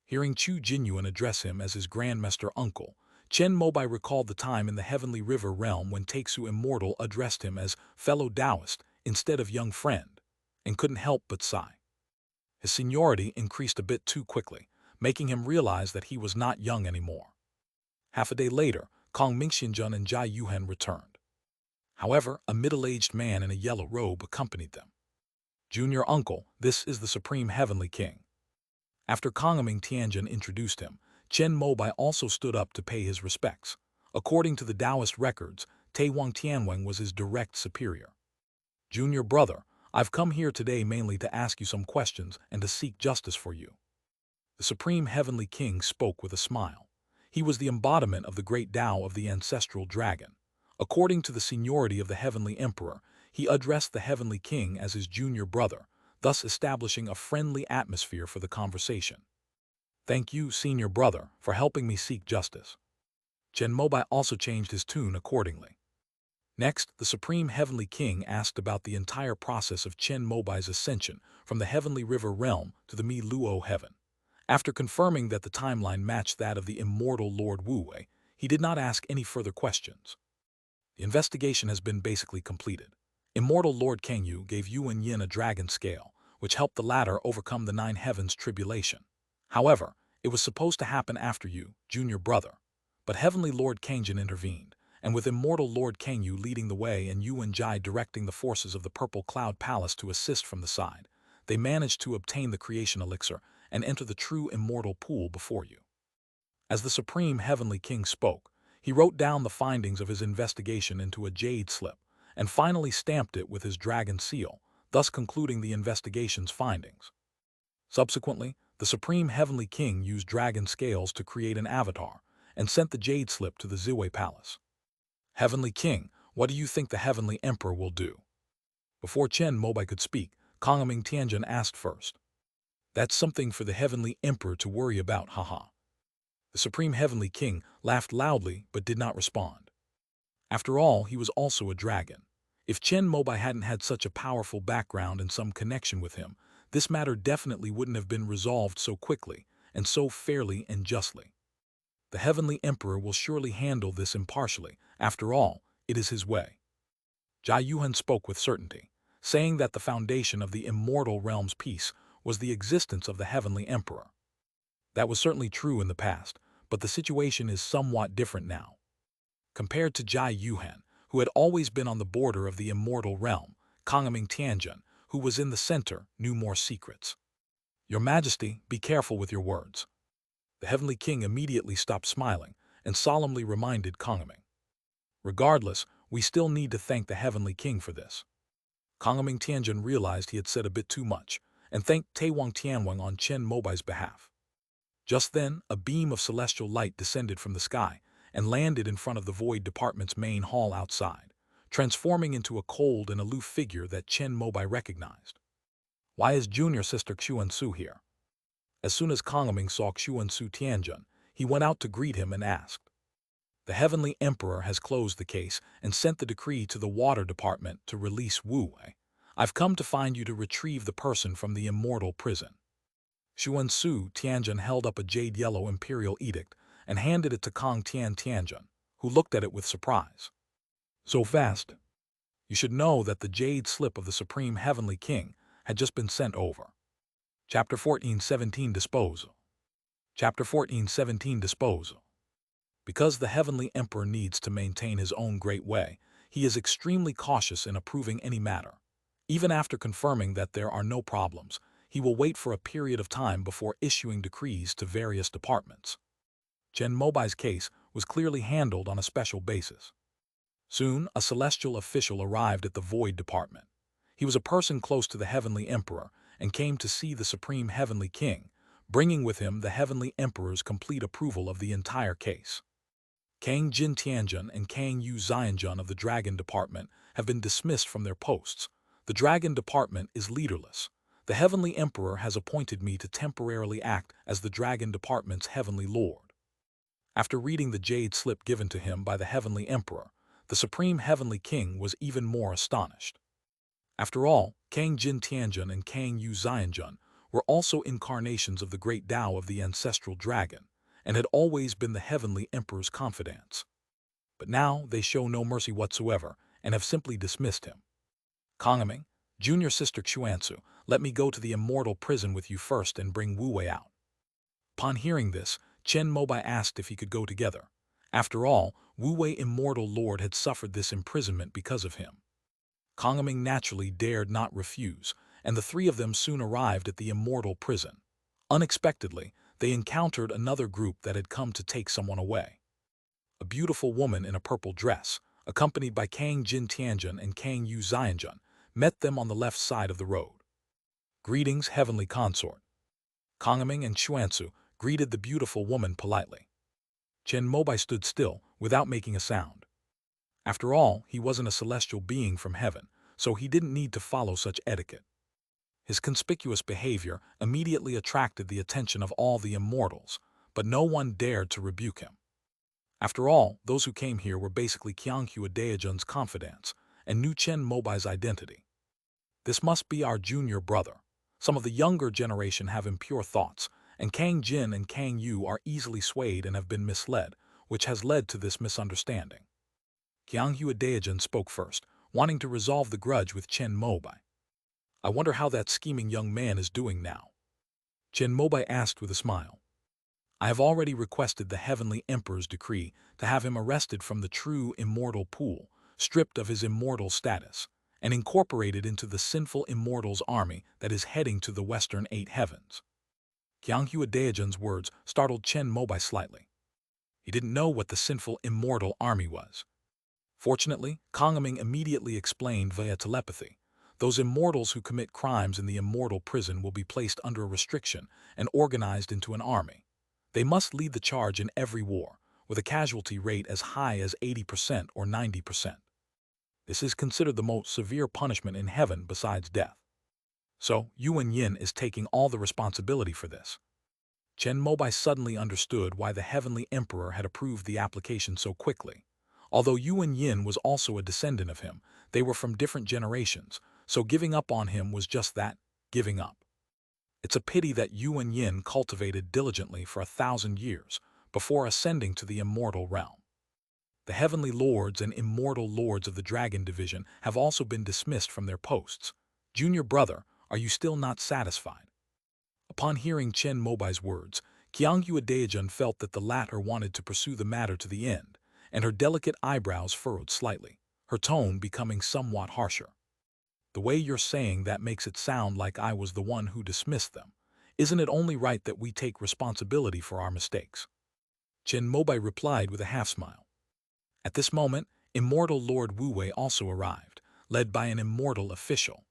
[SPEAKER 1] Hearing Chu Jinyuan address him as his Grandmaster Uncle, Chen Mobai recalled the time in the heavenly river realm when Taixu Immortal addressed him as fellow Taoist instead of young friend, and couldn't help but sigh. His seniority increased a bit too quickly, making him realize that he was not young anymore. Half a day later, Kong Mingxianjun and Jai Yuhen returned. However, a middle-aged man in a yellow robe accompanied them. Junior Uncle, this is the Supreme Heavenly King. After Kongming Tianjin introduced him, Chen Mobai also stood up to pay his respects. According to the Taoist records, Taiwang Tianwang was his direct superior. Junior brother, I've come here today mainly to ask you some questions and to seek justice for you. The Supreme Heavenly King spoke with a smile. He was the embodiment of the great Tao of the ancestral dragon. According to the seniority of the Heavenly Emperor, he addressed the Heavenly King as his junior brother, thus establishing a friendly atmosphere for the conversation. Thank you, senior brother, for helping me seek justice. Chen Mobai also changed his tune accordingly. Next, the Supreme Heavenly King asked about the entire process of Chen Mobai's ascension from the Heavenly River Realm to the Mi Luo Heaven. After confirming that the timeline matched that of the immortal Lord Wu Wei, he did not ask any further questions. The investigation has been basically completed. Immortal Lord Kangyu gave Yuan Yin a dragon scale, which helped the latter overcome the 9 heavens tribulation. However, it was supposed to happen after you, junior brother. But Heavenly Lord Kangjin intervened, and with Immortal Lord Kangyu leading the way and Yuan Jai directing the forces of the Purple Cloud Palace to assist from the side, they managed to obtain the creation elixir and enter the true immortal pool before you. As the Supreme Heavenly King spoke, he wrote down the findings of his investigation into a jade slip and finally stamped it with his dragon seal, thus concluding the investigation's findings. Subsequently, the Supreme Heavenly King used dragon scales to create an avatar and sent the jade slip to the Ziwei Palace. Heavenly King, what do you think the Heavenly Emperor will do? Before Chen Mobai could speak, Kongming Tianjun asked first. That's something for the Heavenly Emperor to worry about, haha. The Supreme Heavenly King laughed loudly but did not respond. After all, he was also a dragon. If Chen Mobai hadn't had such a powerful background and some connection with him, this matter definitely wouldn't have been resolved so quickly and so fairly and justly. The Heavenly Emperor will surely handle this impartially. After all, it is his way. Jia Yuhan spoke with certainty, saying that the foundation of the immortal realm's peace was the existence of the Heavenly Emperor. That was certainly true in the past, but the situation is somewhat different now. Compared to Jia Yuhan, who had always been on the border of the immortal realm, Kongming Tianjun, who was in the center, knew more secrets. Your Majesty, be careful with your words. The Heavenly King immediately stopped smiling and solemnly reminded Kongming. Regardless, we still need to thank the Heavenly King for this. Kongming Tianjun realized he had said a bit too much and thanked Taiwang Tianwang on Chen Mobai's behalf. Just then, a beam of celestial light descended from the sky and landed in front of the Void Department's main hall outside, transforming into a cold and aloof figure that Chen Mobai recognized. Why is junior sister Xuansu here? As soon as Kongming saw Xuansu Tianjun, he went out to greet him and asked. The Heavenly Emperor has closed the case and sent the decree to the Water Department to release Wu Wei. I've come to find you to retrieve the person from the immortal prison. Xuansu Tianjun held up a jade-yellow imperial edict and handed it to Kong Tianjun, who looked at it with surprise. So fast? You should know that the jade slip of the Supreme Heavenly King had just been sent over. Chapter 14:17 Disposal. Chapter 14:17 Disposal. Because the Heavenly Emperor needs to maintain his own great way, he is extremely cautious in approving any matter. Even after confirming that there are no problems, he will wait for a period of time before issuing decrees to various departments. Chen Mobai's case was clearly handled on a special basis. Soon, a celestial official arrived at the Void Department. He was a person close to the Heavenly Emperor and came to see the Supreme Heavenly King, bringing with him the Heavenly Emperor's complete approval of the entire case. Kang Jin Tianjun and Kang Yu Xianjun of the Dragon Department have been dismissed from their posts. The Dragon Department is leaderless. The Heavenly Emperor has appointed me to temporarily act as the Dragon Department's Heavenly Lord. After reading the jade slip given to him by the Heavenly Emperor, the Supreme Heavenly King was even more astonished. After all, Kang Jin Tianjun and Kang Yu Xianjun were also incarnations of the great Tao of the ancestral dragon, and had always been the Heavenly Emperor's confidants. But now they show no mercy whatsoever and have simply dismissed him. Kongming, junior sister Xuansu, let me go to the immortal prison with you first and bring Wu Wei out. Upon hearing this, Chen Mobai asked if he could go together. After all, Wu Wei Immortal Lord had suffered this imprisonment because of him. Kongming naturally dared not refuse, and the three of them soon arrived at the immortal prison. Unexpectedly, they encountered another group that had come to take someone away. A beautiful woman in a purple dress, accompanied by Kang Jin Tianjun and Kang Yu Xianjun, met them on the left side of the road. Greetings, Heavenly Consort. Kongming and Xuansu greeted the beautiful woman politely. Chen Mobai stood still, without making a sound. After all, he wasn't a celestial being from heaven, so he didn't need to follow such etiquette. His conspicuous behavior immediately attracted the attention of all the immortals, but no one dared to rebuke him. After all, those who came here were basically Qianghua Daejun's confidants and knew Chen Mobai's identity. This must be our junior brother. Some of the younger generation have impure thoughts, and Kang Jin and Kang Yu are easily swayed and have been misled, which has led to this misunderstanding. Qianghua Daejun spoke first, wanting to resolve the grudge with Chen Mobai. I wonder how that scheming young man is doing now. Chen Mobai asked with a smile. I have already requested the Heavenly Emperor's decree to have him arrested from the true immortal pool, stripped of his immortal status, and incorporated into the sinful immortals army that is heading to the western eight heavens. Kyanghu Daejeon's words startled Chen Mobai slightly. He didn't know what the sinful immortal army was. Fortunately, Kongming immediately explained via telepathy. Those immortals who commit crimes in the immortal prison will be placed under a restriction and organized into an army. They must lead the charge in every war, with a casualty rate as high as 80% or 90%. This is considered the most severe punishment in heaven besides death. So, Yuan Yin is taking all the responsibility for this. Chen Mobai suddenly understood why the Heavenly Emperor had approved the application so quickly. Although Yuan Yin was also a descendant of him, they were from different generations, so giving up on him was just that, giving up. It's a pity that Yuan Yin cultivated diligently for 1,000 years before ascending to the immortal realm. The Heavenly Lords and Immortal Lords of the Dragon Division have also been dismissed from their posts. Junior brother, are you still not satisfied? Upon hearing Chen Mobai's words, Kyanghu Daejeon felt that the latter wanted to pursue the matter to the end, and her delicate eyebrows furrowed slightly, her tone becoming somewhat harsher. The way you're saying that makes it sound like I was the one who dismissed them. Isn't it only right that we take responsibility for our mistakes? Chen Mobai replied with a half-smile. At this moment, Immortal Lord Wu Wei also arrived, led by an immortal official.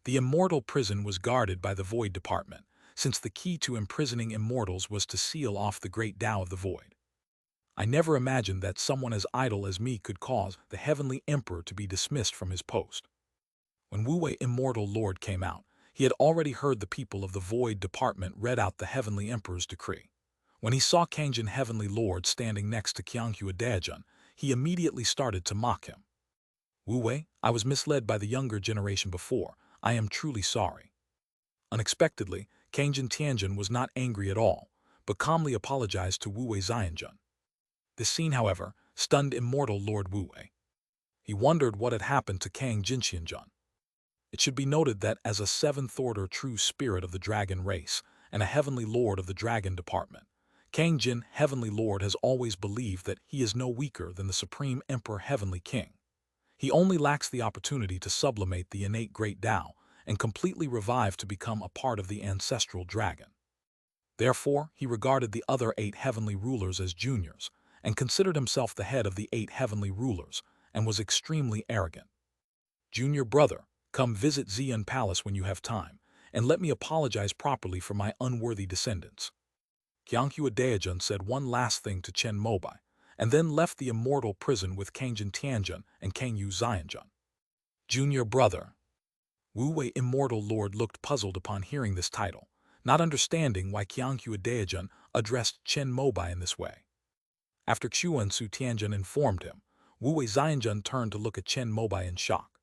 [SPEAKER 1] The immortal prison was guarded by the Void Department, since the key to imprisoning immortals was to seal off the great Tao of the Void. I never imagined that someone as idle as me could cause the Heavenly Emperor to be dismissed from his post. When Wu Wei Immortal Lord came out, he had already heard the people of the Void Department read out the Heavenly Emperor's decree. When he saw Kangjin Heavenly Lord standing next to Kyanghu Daejeon, he immediately started to mock him. Wu Wei, I was misled by the younger generation before. I am truly sorry. Unexpectedly, Kangjin Tianjin was not angry at all, but calmly apologized to Wu Wei Xianjun. This scene, however, stunned Immortal Lord Wu Wei. He wondered what had happened to Kang Jinxianjun. It should be noted that as a seventh-order true spirit of the dragon race and a heavenly lord of the dragon department, Kang Jin, Heavenly Lord, has always believed that he is no weaker than the Supreme Emperor Heavenly King. He only lacks the opportunity to sublimate the innate Great Tao and completely revive to become a part of the ancestral dragon. Therefore, he regarded the other 8 heavenly rulers as juniors and considered himself the head of the 8 heavenly rulers and was extremely arrogant. Junior brother, come visit Xian Palace when you have time, and let me apologize properly for my unworthy descendants. Kyanghu Daejeon said one last thing to Chen Mobai, and then left the immortal prison with Kangjin Tianjun and Kangyu Xianjun. Junior brother. Wu Wei Immortal Lord looked puzzled upon hearing this title, not understanding why Kyanghu Daejeon addressed Chen Mobai in this way. After Xuan Su Tianjun informed him, Wu Wei Xianjun turned to look at Chen Mobai in shock.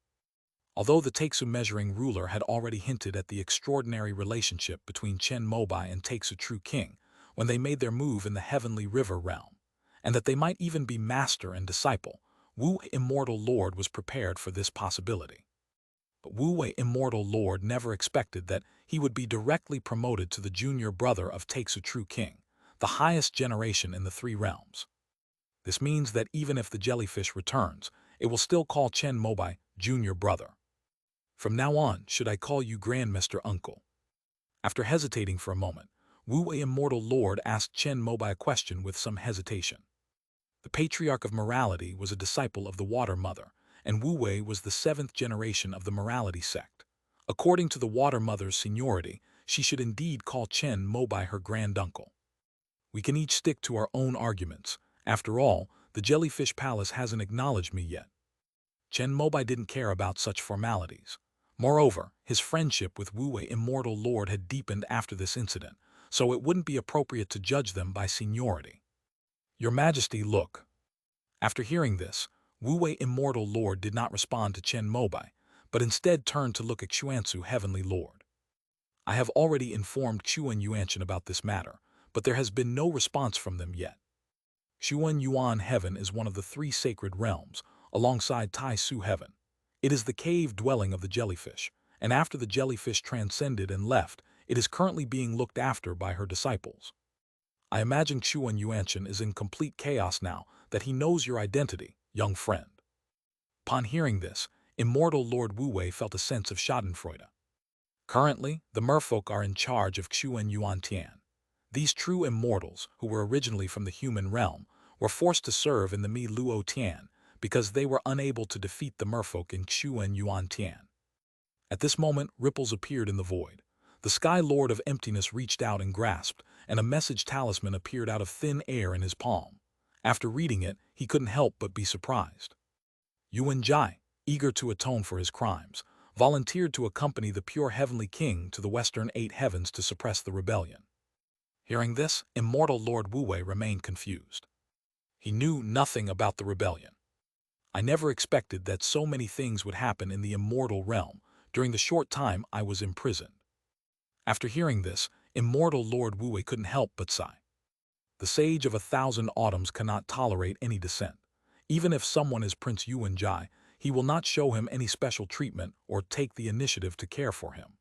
[SPEAKER 1] Although the Taixu measuring ruler had already hinted at the extraordinary relationship between Chen Mobai and Taixu True King when they made their move in the Heavenly River realm, and that they might even be master and disciple, Wu Wei Immortal Lord was prepared for this possibility. But Wu Wei Immortal Lord never expected that he would be directly promoted to the junior brother of Taixu True King, the highest generation in the 3 realms. This means that even if the jellyfish returns, it will still call Chen Mobai junior brother. From now on, should I call you Grandmaster Uncle? After hesitating for a moment, Wu Wei Immortal Lord asked Chen Mobai a question with some hesitation. The Patriarch of Morality was a disciple of the Water Mother, and Wu Wei was the 7th generation of the Morality sect. According to the Water Mother's seniority, she should indeed call Chen Mobai her granduncle. We can each stick to our own arguments. After all, the Jellyfish Palace hasn't acknowledged me yet. Chen Mobai didn't care about such formalities. Moreover, his friendship with Wu Wei Immortal Lord had deepened after this incident, so it wouldn't be appropriate to judge them by seniority. Your Majesty, look. After hearing this, Wu Wei Immortal Lord did not respond to Chen Mobai, but instead turned to look at Xuansu Heavenly Lord. I have already informed Xuan Yuanshan about this matter, but there has been no response from them yet. Xuan Yuan Heaven is one of the 3 sacred realms, alongside Tai Su Heaven. It is the cave dwelling of the jellyfish, and after the jellyfish transcended and left, it is currently being looked after by her disciples. I imagine Xuan Yuanshan is in complete chaos now that he knows your identity, young friend. Upon hearing this, immortal Lord Wu Wei felt a sense of schadenfreude. Currently, the merfolk are in charge of Xuan Yuantian. These true immortals, who were originally from the human realm, were forced to serve in the Mi Luo Tian because they were unable to defeat the merfolk in Xuan Yuantian. At this moment, ripples appeared in the void. The Sky Lord of Emptiness reached out and grasped, and a message talisman appeared out of thin air in his palm. After reading it, he couldn't help but be surprised. Yuan Jai, eager to atone for his crimes, volunteered to accompany the pure heavenly king to the western 8 heavens to suppress the rebellion. Hearing this, immortal Lord Wu Wei remained confused. He knew nothing about the rebellion. I never expected that so many things would happen in the immortal realm during the short time I was imprisoned. After hearing this, immortal Lord Wu Wei couldn't help but sigh. The sage of 1,000 autumns cannot tolerate any dissent. Even if someone is Prince Yuan Jai, he will not show him any special treatment or take the initiative to care for him.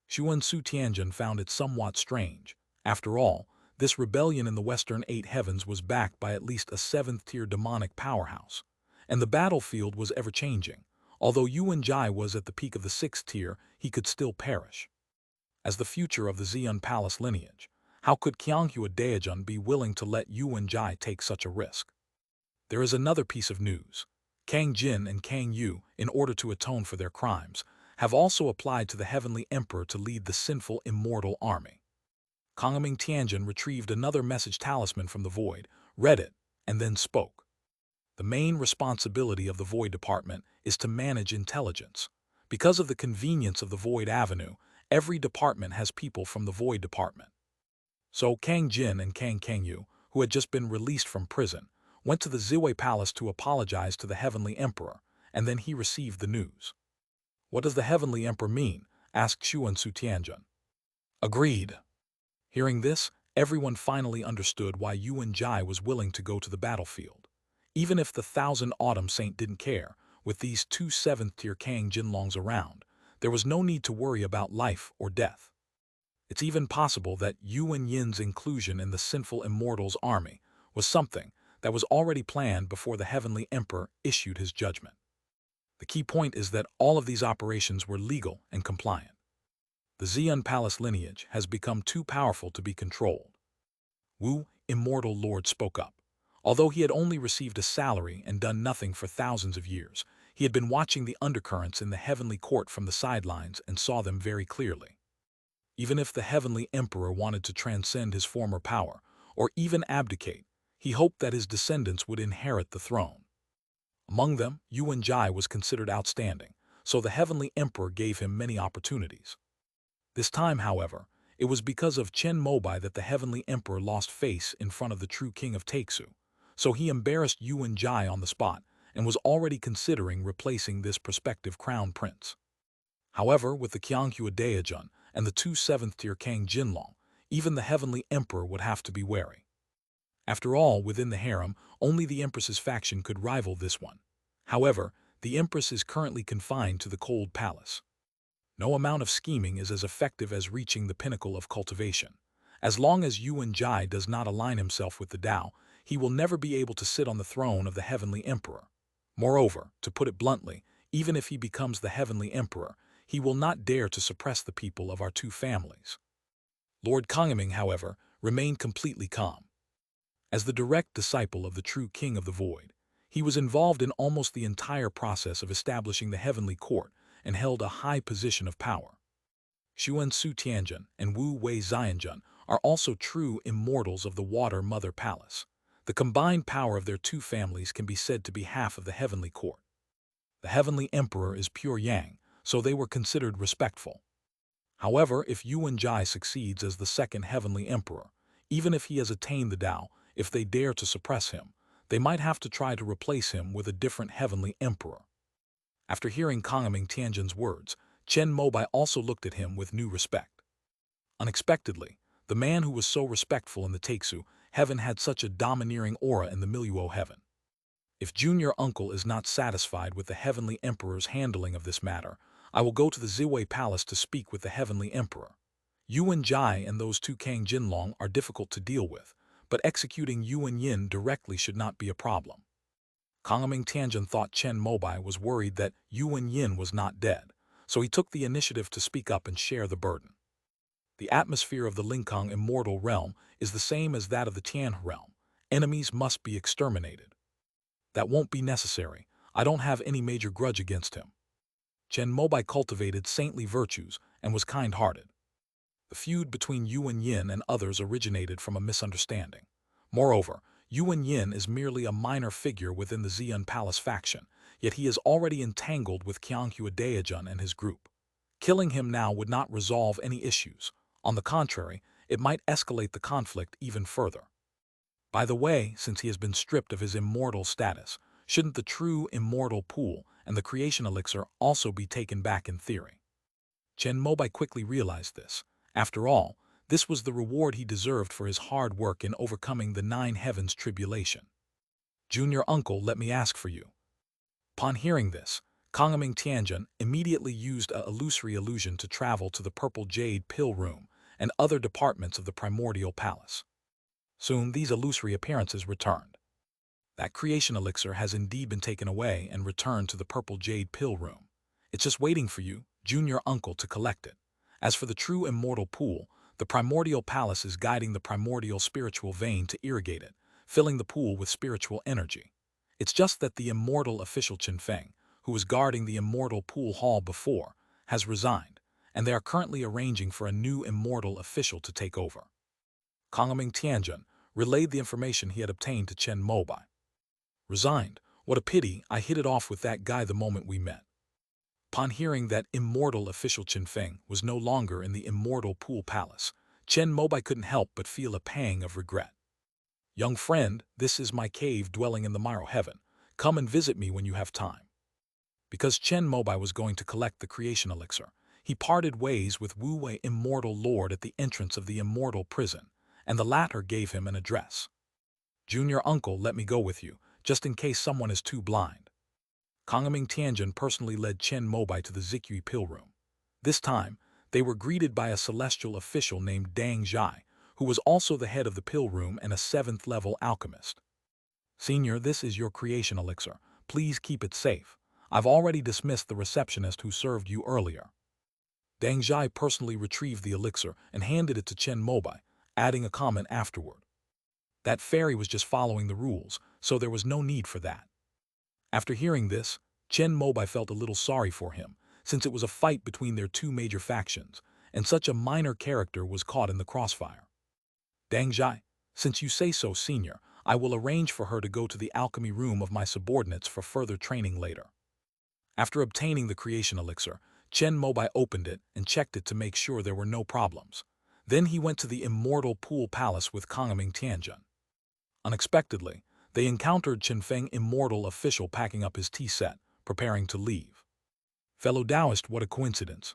[SPEAKER 1] Xuan Su Tianjin found it somewhat strange. After all, this rebellion in the western 8 heavens was backed by at least a 7th-tier demonic powerhouse, and the battlefield was ever-changing. Although Yuan Jai was at the peak of the 6th tier, he could still perish. As the future of the Xian Palace lineage, how could Qianghua Daijun be willing to let Yuan Jai take such a risk? There is another piece of news. Kang Jin and Kang Yu, in order to atone for their crimes, have also applied to the Heavenly Emperor to lead the sinful immortal army. Kangming Tianjin retrieved another message talisman from the void, read it, and then spoke. The main responsibility of the Void Department is to manage intelligence. Because of the convenience of the Void Avenue, every department has people from the Void Department. So Kang Jin and Kang Yu, who had just been released from prison, went to the Ziwei Palace to apologize to the Heavenly Emperor, and then he received the news. "What does the Heavenly Emperor mean?" asked Xuan Su Tianjun. "Agreed." Hearing this, everyone finally understood why Yuan Jai was willing to go to the battlefield. Even if the 1,000 Autumn Saint didn't care, with these 2 7th-tier Kang Jinlongs around, there was no need to worry about life or death. It's even possible that Yuan Yin's inclusion in the sinful immortals' army was something that was already planned before the Heavenly Emperor issued his judgment. The key point is that all of these operations were legal and compliant. The Xian Palace lineage has become too powerful to be controlled. Wu, immortal lord, spoke up. Although he had only received a salary and done nothing for thousands of years, he had been watching the undercurrents in the heavenly court from the sidelines and saw them very clearly. Even if the Heavenly Emperor wanted to transcend his former power, or even abdicate, he hoped that his descendants would inherit the throne. Among them, Yuan Jai was considered outstanding, so the Heavenly Emperor gave him many opportunities. This time, however, it was because of Chen Mobai that the Heavenly Emperor lost face in front of the true king of Taixu, so he embarrassed Yuan Jai on the spot and was already considering replacing this prospective crown prince. However, with the Qianghua Daijun and the 2 7th-tier Kang Jinlong, even the Heavenly Emperor would have to be wary. After all, within the harem, only the Empress's faction could rival this one. However, the Empress is currently confined to the cold palace. No amount of scheming is as effective as reaching the pinnacle of cultivation. As long as Yuan Jai does not align himself with the Tao, he will never be able to sit on the throne of the Heavenly Emperor. Moreover, to put it bluntly, even if he becomes the Heavenly Emperor, he will not dare to suppress the people of our 2 families. Lord Kangming, however, remained completely calm. As the direct disciple of the true King of the Void, he was involved in almost the entire process of establishing the Heavenly Court and held a high position of power. Xuan Su Tianjun and Wu Wei Xianjun are also true immortals of the Water Mother Palace. The combined power of their 2 families can be said to be half of the Heavenly Court. The Heavenly Emperor is pure yang, so they were considered respectful. However, if Yuan Jai succeeds as the 2nd Heavenly Emperor, even if he has attained the Tao, if they dare to suppress him, they might have to try to replace him with a different Heavenly Emperor. After hearing Kangming Tianjin's words, Chen Mobai also looked at him with new respect. Unexpectedly, the man who was so respectful in the Taixu heaven had such a domineering aura in the Miluo heaven. If Junior Uncle is not satisfied with the Heavenly Emperor's handling of this matter, I will go to the Ziwei Palace to speak with the Heavenly Emperor. Yuan Jai and those 2 Kang Jinlong are difficult to deal with, but executing Yuan Yin directly should not be a problem. Kongming Tianjin thought Chen Mobai was worried that Yuan Yin was not dead, so he took the initiative to speak up and share the burden. The atmosphere of the Lingkong immortal realm is the same as that of the Tian realm. Enemies must be exterminated. That won't be necessary. I don't have any major grudge against him. Chen Mobai cultivated saintly virtues and was kind-hearted. The feud between Yuan Yin and others originated from a misunderstanding. Moreover, Yuan Yin is merely a minor figure within the Xian Palace faction, yet he is already entangled with Qianghua Daijun and his group. Killing him now would not resolve any issues. On the contrary, it might escalate the conflict even further. By the way, since he has been stripped of his immortal status, shouldn't the true immortal pool and the creation elixir also be taken back in theory? Chen Mobai quickly realized this. After all, this was the reward he deserved for his hard work in overcoming the 9 heavens tribulation. Junior uncle, let me ask for you. Upon hearing this, Kongming Tianjin immediately used a illusory illusion to travel to the purple jade pill room and other departments of the primordial palace. Soon these illusory appearances returned. That creation elixir has indeed been taken away and returned to the purple jade pill room. It's just waiting for you, junior uncle, to collect it. As for the true immortal pool, the primordial palace is guiding the primordial spiritual vein to irrigate it, filling the pool with spiritual energy. It's just that the immortal official Chen Feng, who was guarding the immortal pool hall before, has resigned, and they are currently arranging for a new immortal official to take over. Kongming Tianjin relayed the information he had obtained to Chen Mobai. Resigned? What a pity, I hit it off with that guy the moment we met. Upon hearing that immortal official Chen Feng was no longer in the immortal pool palace, Chen Mobai couldn't help but feel a pang of regret. Young friend, this is my cave dwelling in the Myro heaven. Come and visit me when you have time. Because Chen Mobai was going to collect the creation elixir, he parted ways with Wu Wei immortal lord at the entrance of the immortal prison, and the latter gave him an address. Junior uncle, let me go with you, just in case someone is too blind. Kongming Tianjin personally led Chen Mobai to the Zikui pill room. This time, they were greeted by a celestial official named Dang Zhai, who was also the head of the pill room and a 7th-level alchemist. Senior, this is your creation elixir. Please keep it safe. I've already dismissed the receptionist who served you earlier. Dang Zhai personally retrieved the elixir and handed it to Chen Mobai, adding a comment afterward. That fairy was just following the rules, so there was no need for that. After hearing this, Chen Mobai felt a little sorry for him, since it was a fight between their 2 major factions, and such a minor character was caught in the crossfire. Dang Zhai, since you say so, senior, I will arrange for her to go to the alchemy room of my subordinates for further training later. After obtaining the creation elixir, Chen Mobai opened it and checked it to make sure there were no problems. Then he went to the immortal pool palace with Kongming Tianjin. Unexpectedly, they encountered Chen Feng immortal official packing up his tea set, preparing to leave. Fellow Taoist, what a coincidence,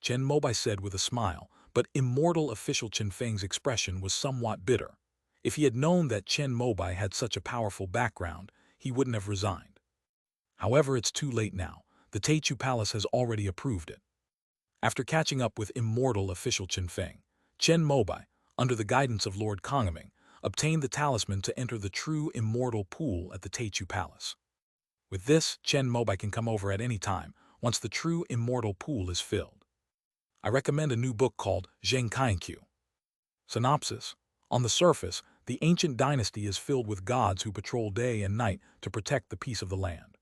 [SPEAKER 1] Chen Mobai said with a smile, but immortal official Chen Feng's expression was somewhat bitter. If he had known that Chen Mobai had such a powerful background, he wouldn't have resigned. However, it's too late now. The Teichu Palace has already approved it. After catching up with immortal official Chen Feng, Chen Mobai, under the guidance of Lord Kongming, obtained the talisman to enter the true immortal pool at the Teichu Palace. With this, Chen Mobai can come over at any time, once the true immortal pool is filled. I recommend a new book called Zheng Kainkyu. Synopsis: on the surface, the ancient dynasty is filled with gods who patrol day and night to protect the peace of the land.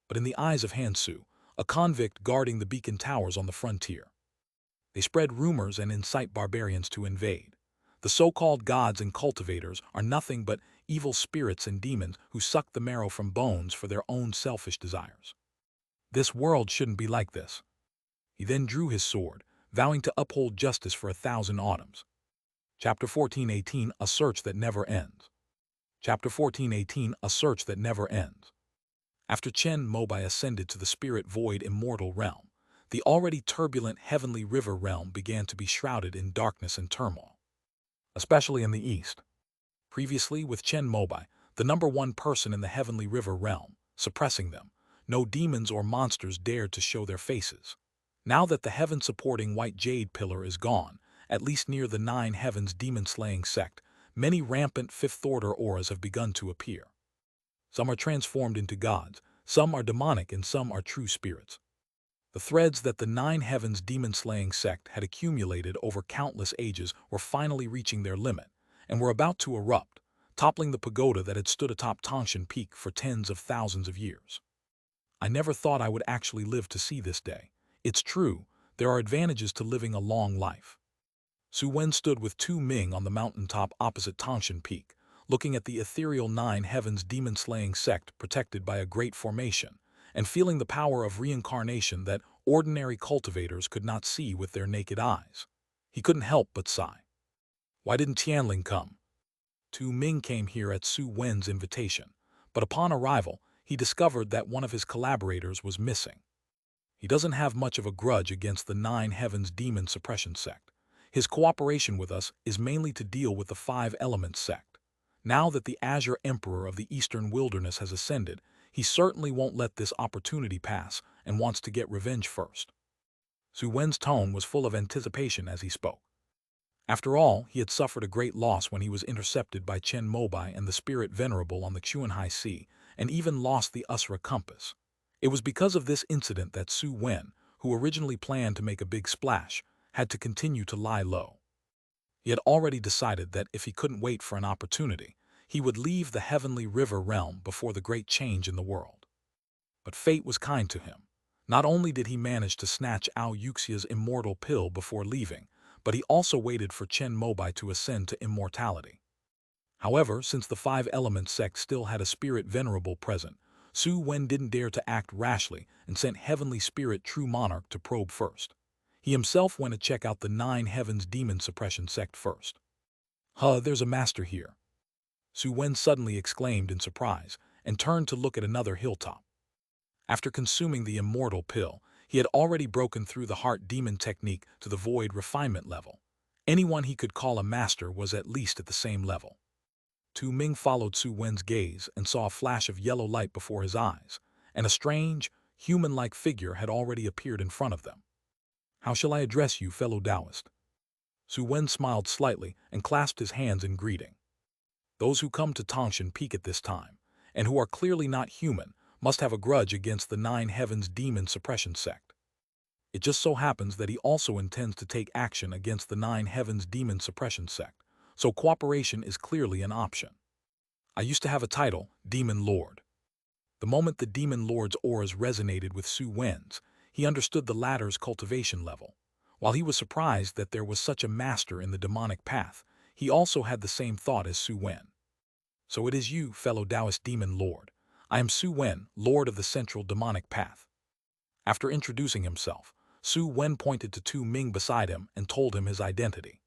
[SPEAKER 1] But in the eyes of Hansu, a convict guarding the beacon towers on the frontier, they spread rumors and incite barbarians to invade. The so-called gods and cultivators are nothing but evil spirits and demons who suck the marrow from bones for their own selfish desires. This world shouldn't be like this. He then drew his sword, vowing to uphold justice for 1,000 autumns. Chapter 14:18, A Search That Never Ends. Chapter 14:18, A Search That Never Ends. After Chen Mobai ascended to the spirit void immortal realm, the already turbulent heavenly river realm began to be shrouded in darkness and turmoil, especially in the east. Previously, with Chen Mobai, the #1 person in the heavenly river realm, suppressing them, no demons or monsters dared to show their faces. Now that the heaven-supporting white jade pillar is gone, at least near the 9 heavens demon-slaying sect, many rampant 5th-order auras have begun to appear. Some are transformed into gods, some are demonic, and some are true spirits. The threads that the Nine Heavens demon-slaying sect had accumulated over countless ages were finally reaching their limit, and were about to erupt, toppling the pagoda that had stood atop Tangshan Peak for tens of thousands of years. I never thought I would actually live to see this day. It's true, there are advantages to living a long life. Su Wen stood with Tu Ming on the mountaintop opposite Tangshan Peak, looking at the ethereal Nine Heavens demon-slaying sect protected by a great formation, and feeling the power of reincarnation that ordinary cultivators could not see with their naked eyes. He couldn't help but sigh. Why didn't Tianling come? Tu Ming came here at Su Wen's invitation, but upon arrival, he discovered that one of his collaborators was missing. He doesn't have much of a grudge against the Nine Heavens demon suppression sect. His cooperation with us is mainly to deal with the Five Elements sect. Now that the Azure Emperor of the Eastern Wilderness has ascended, he certainly won't let this opportunity pass and wants to get revenge first. Su Wen's tone was full of anticipation as he spoke. After all, he had suffered a great loss when he was intercepted by Chen Mobai and the Spirit Venerable on the Chuanhai Sea, and even lost the Usra compass. It was because of this incident that Su Wen, who originally planned to make a big splash, had to continue to lie low. He had already decided that if he couldn't wait for an opportunity, he would leave the heavenly river realm before the great change in the world. But fate was kind to him. Not only did he manage to snatch Ao Yuxia's immortal pill before leaving, but he also waited for Chen Mobai to ascend to immortality. However, since the Five Elements sect still had a Spirit Venerable present, Su Wen didn't dare to act rashly and sent Heavenly Spirit True Monarch to probe first. He himself went to check out the Nine Heavens demon suppression sect first. There's a master here. Su Wen suddenly exclaimed in surprise and turned to look at another hilltop. After consuming the immortal pill, he had already broken through the heart demon technique to the void refinement level. Anyone he could call a master was at least at the same level. Tu Ming followed Su Wen's gaze and saw a flash of yellow light before his eyes, and a strange, human-like figure had already appeared in front of them. How shall I address you, fellow Taoist? Su Wen smiled slightly and clasped his hands in greeting. Those who come to Tangshan Peak at this time, and who are clearly not human, must have a grudge against the Nine Heavens demon suppression sect. It just so happens that he also intends to take action against the Nine Heavens demon suppression sect, so cooperation is clearly an option. I used to have a title, Demon Lord. The moment the Demon Lord's auras resonated with Su Wen's, he understood the latter's cultivation level. While he was surprised that there was such a master in the demonic path, he also had the same thought as Su Wen. So it is you, fellow Taoist Demon Lord. I am Su Wen, Lord of the Central Demonic Path. After introducing himself, Su Wen pointed to Tu Ming beside him and told him his identity.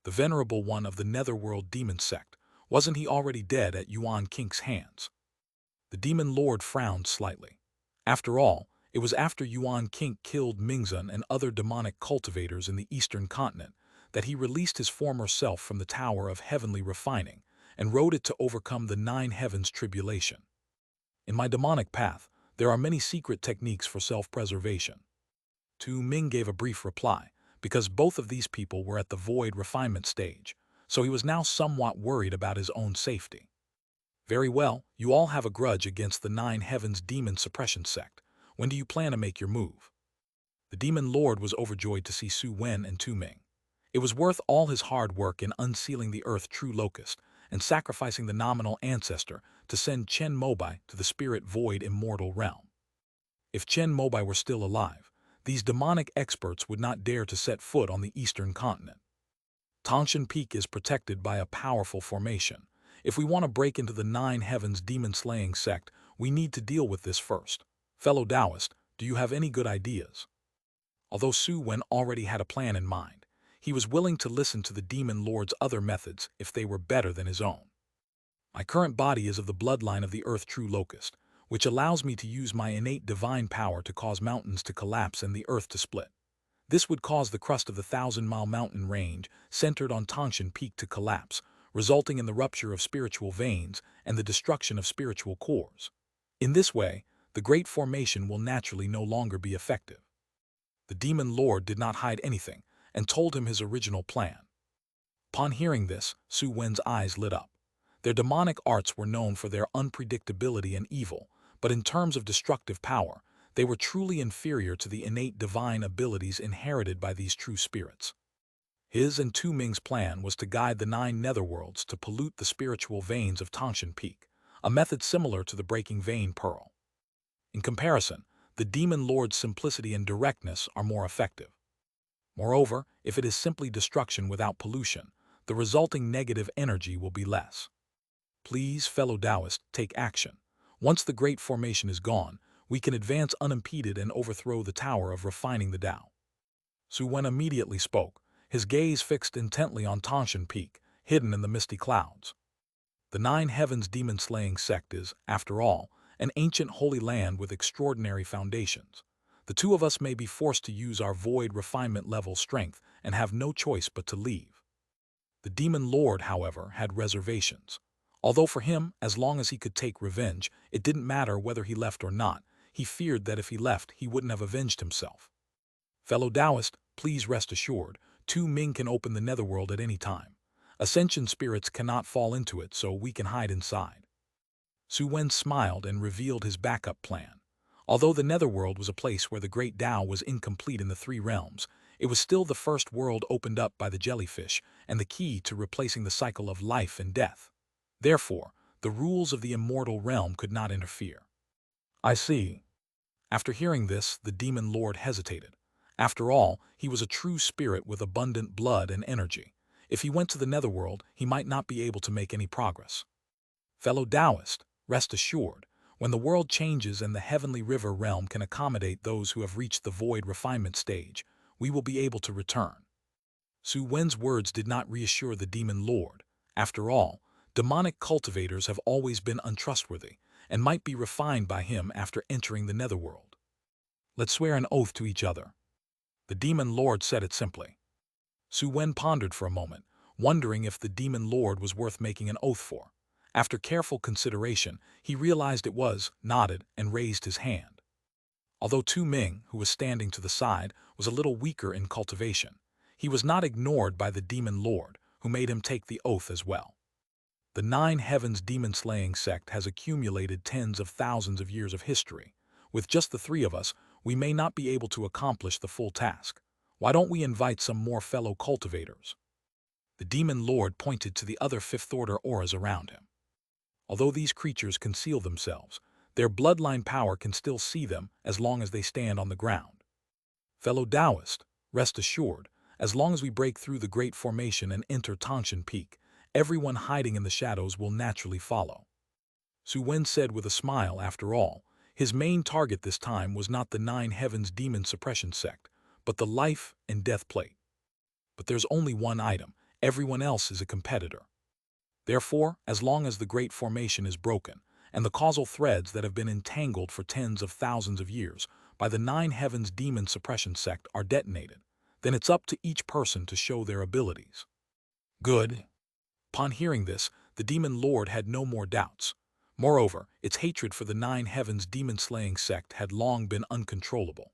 [SPEAKER 1] The Venerable One of the Netherworld Demon Sect, wasn't he already dead at Yuan Kink's hands? The Demon Lord frowned slightly. After all, it was after Yuan Kink killed Mingzhen and other demonic cultivators in the Eastern Continent that he released his former self from the Tower of Heavenly Refining and rode it to overcome the Nine Heavens tribulation. In my demonic path, there are many secret techniques for self-preservation. Tu Ming gave a brief reply, because both of these people were at the void refinement stage, so he was now somewhat worried about his own safety. Very well, you all have a grudge against the Nine Heavens demon suppression sect. When do you plan to make your move? The Demon Lord was overjoyed to see Su Wen and Tu Ming. It was worth all his hard work in unsealing the Earth True Locust and sacrificing the nominal ancestor to send Chen Mobai to the Spirit Void Immortal Realm. If Chen Mobai were still alive, these demonic experts would not dare to set foot on the Eastern Continent. Tangshan Peak is protected by a powerful formation. If we want to break into the Nine Heavens demon-slaying sect, we need to deal with this first. Fellow Taoist, do you have any good ideas? Although Su Wen already had a plan in mind, he was willing to listen to the Demon Lord's other methods if they were better than his own. My current body is of the bloodline of the Earth True Locust, which allows me to use my innate divine power to cause mountains to collapse and the Earth to split. This would cause the crust of the 1,000-mile mountain range centered on Tangshan Peak to collapse, resulting in the rupture of spiritual veins and the destruction of spiritual cores. In this way, the Great Formation will naturally no longer be effective. The Demon Lord did not hide anything and told him his original plan. Upon hearing this, Su Wen's eyes lit up. Their demonic arts were known for their unpredictability and evil, but in terms of destructive power, they were truly inferior to the innate divine abilities inherited by these true spirits. His and Tu Ming's plan was to guide the 9 netherworlds to pollute the spiritual veins of Tangshan Peak, a method similar to the breaking vein pearl. In comparison, the demon lord's simplicity and directness are more effective. Moreover, if it is simply destruction without pollution, the resulting negative energy will be less. Please, fellow Taoists, take action. Once the Great Formation is gone, we can advance unimpeded and overthrow the Tower of Refining the Tao. Su Wen immediately spoke, his gaze fixed intently on Tangshan Peak, hidden in the misty clouds. The 9 Heavens demon-slaying sect is, after all, an ancient holy land with extraordinary foundations. The two of us may be forced to use our void refinement level strength and have no choice but to leave. The demon lord, however, had reservations. Although for him, as long as he could take revenge, it didn't matter whether he left or not, he feared that if he left, he wouldn't have avenged himself. Fellow Taoist, please rest assured, Tu Ming can open the netherworld at any time. Ascension spirits cannot fall into it, so we can hide inside. Su Wen smiled and revealed his backup plan. Although the netherworld was a place where the great Tao was incomplete in the 3 realms, it was still the first world opened up by the jellyfish and the key to replacing the cycle of life and death. Therefore, the rules of the immortal realm could not interfere. I see. After hearing this, the demon lord hesitated. After all, he was a true spirit with abundant blood and energy. If he went to the netherworld, he might not be able to make any progress. Fellow Taoist, rest assured, when the world changes and the heavenly river realm can accommodate those who have reached the void refinement stage, we will be able to return. Su Wen's words did not reassure the demon lord. After all, demonic cultivators have always been untrustworthy and might be refined by him after entering the netherworld. Let's swear an oath to each other. The demon lord said it simply. Su Wen pondered for a moment, wondering if the demon lord was worth making an oath for. After careful consideration, he realized it was, nodded, and raised his hand. Although Tu Ming, who was standing to the side, was a little weaker in cultivation, he was not ignored by the demon lord, who made him take the oath as well. The 9 Heavens demon-slaying sect has accumulated tens of thousands of years of history. With just the 3 of us, we may not be able to accomplish the full task. Why don't we invite some more fellow cultivators? The demon lord pointed to the other 5th-order auras around him. Although these creatures conceal themselves, their bloodline power can still see them as long as they stand on the ground. Fellow Taoist, rest assured, as long as we break through the Great Formation and enter Tangshan Peak, everyone hiding in the shadows will naturally follow. Su Wen said with a smile. After all, his main target this time was not the 9 Heavens demon suppression sect, but the life and death plate. But there's only one item. Everyone else is a competitor. Therefore, as long as the Great Formation is broken, and the causal threads that have been entangled for tens of thousands of years by the 9 Heavens demon suppression sect are detonated, then it's up to each person to show their abilities. Good. Upon hearing this, the demon lord had no more doubts. Moreover, its hatred for the 9 Heavens demon-slaying sect had long been uncontrollable.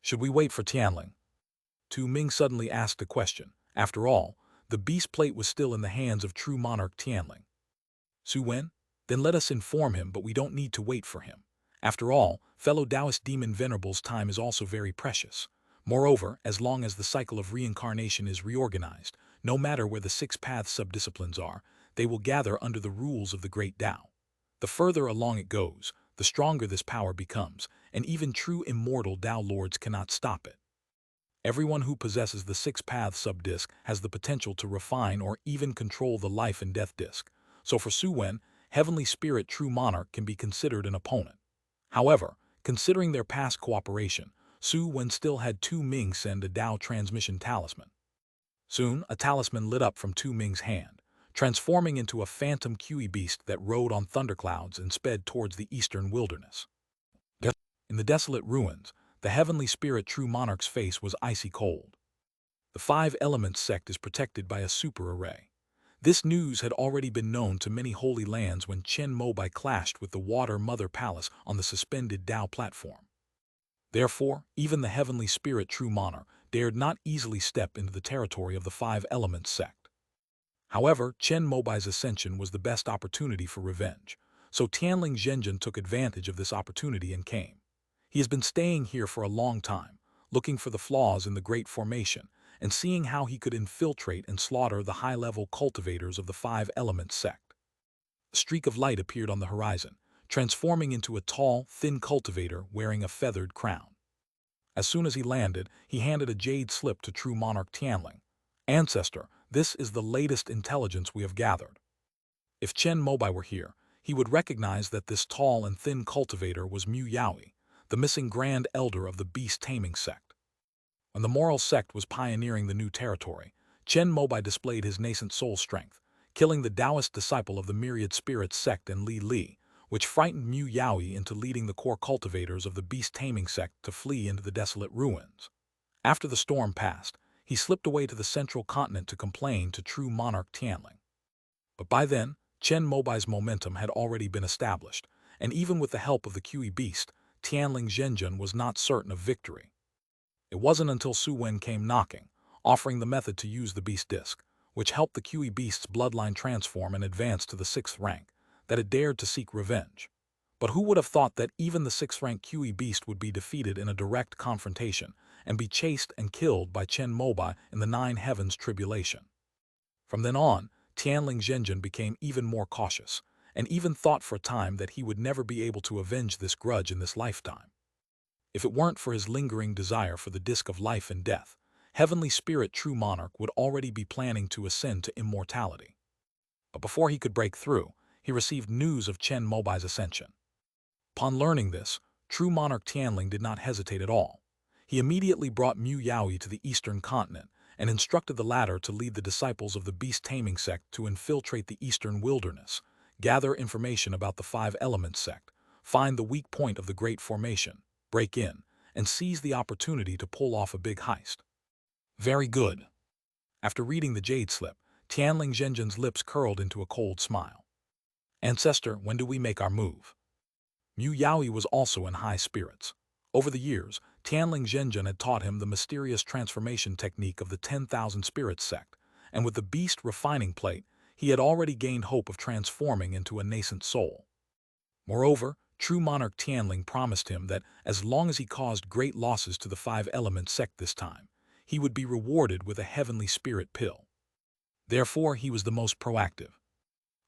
[SPEAKER 1] Should we wait for Tianling? Tu Ming suddenly asked a question. After all, the beast plate was still in the hands of true monarch Tianling. Su Wen? Then let us inform him, but we don't need to wait for him. After all, fellow Taoist demon venerable's time is also very precious. Moreover, as long as the cycle of reincarnation is reorganized, no matter where the 6 path subdisciplines are, they will gather under the rules of the great Tao. The further along it goes, the stronger this power becomes, and even true immortal Tao lords cannot stop it. Everyone who possesses the 6 path subdisc has the potential to refine or even control the life and death disc. So for Su Wen, Heavenly Spirit True Monarch can be considered an opponent. However, considering their past cooperation, Su Wen still had Tu Ming send a Tao transmission talisman. Soon, a talisman lit up from Tu Ming's hand, transforming into a phantom Kui beast that rode on thunderclouds and sped towards the eastern wilderness. In the desolate ruins, the Heavenly Spirit True Monarch's face was icy cold. The 5 Elements sect is protected by a super array. This news had already been known to many holy lands when Chen Mobai clashed with the Water Mother Palace on the suspended Tao platform. Therefore, even the Heavenly Spirit True Monarch dared not easily step into the territory of the 5 Elements sect. However, Chen Mobai's ascension was the best opportunity for revenge, so Tianling Zhenjun took advantage of this opportunity and came. He has been staying here for a long time, looking for the flaws in the Great Formation and seeing how he could infiltrate and slaughter the high-level cultivators of the Five Elements sect. A streak of light appeared on the horizon, transforming into a tall, thin cultivator wearing a feathered crown. As soon as he landed, he handed a jade slip to true monarch Tianling. "Ancestor, this is the latest intelligence we have gathered." If Chen Mobai were here, he would recognize that this tall and thin cultivator was Mu Yaoi, the missing grand elder of the beast-taming sect. When the moral sect was pioneering the new territory, Chen Mobai displayed his nascent soul strength, killing the Taoist disciple of the myriad spirits sect in Li, which frightened Mu Yaoi into leading the core cultivators of the beast-taming sect to flee into the desolate ruins. After the storm passed, he slipped away to the central continent to complain to true monarch Tianling. But by then, Chen Mobai's momentum had already been established, and even with the help of the QE beast, Tianling Zhenjun was not certain of victory. It wasn't until Su Wen came knocking, offering the method to use the beast disc, which helped the QE beast's bloodline transform and advance to the 6th rank, that it dared to seek revenge. But who would have thought that even the 6th rank QE beast would be defeated in a direct confrontation and be chased and killed by Chen Mobai in the Nine Heavens tribulation? From then on, Tianling Zhenjun became even more cautious, and even thought for a time that he would never be able to avenge this grudge in this lifetime. If it weren't for his lingering desire for the disc of life and death, Heavenly Spirit True Monarch would already be planning to ascend to immortality. But before he could break through, he received news of Chen Mobai's ascension. Upon learning this, True Monarch Tianling did not hesitate at all. He immediately brought Mu Yaoi to the eastern continent and instructed the latter to lead the disciples of the beast-taming sect to infiltrate the eastern wilderness, gather information about the Five Elements sect, find the weak point of the Great Formation, break in, and seize the opportunity to pull off a big heist. Very good. After reading the jade slip, Tianling Zhenjun's lips curled into a cold smile. "Ancestor, when do we make our move?" Mu Yaoi was also in high spirits. Over the years, Tianling Zhenjun had taught him the mysterious transformation technique of the 10,000 Spirits sect, and with the beast refining plate, he had already gained hope of transforming into a nascent soul. Moreover, True Monarch Tianling promised him that as long as he caused great losses to the Five Elements sect this time, he would be rewarded with a heavenly spirit pill. Therefore, he was the most proactive.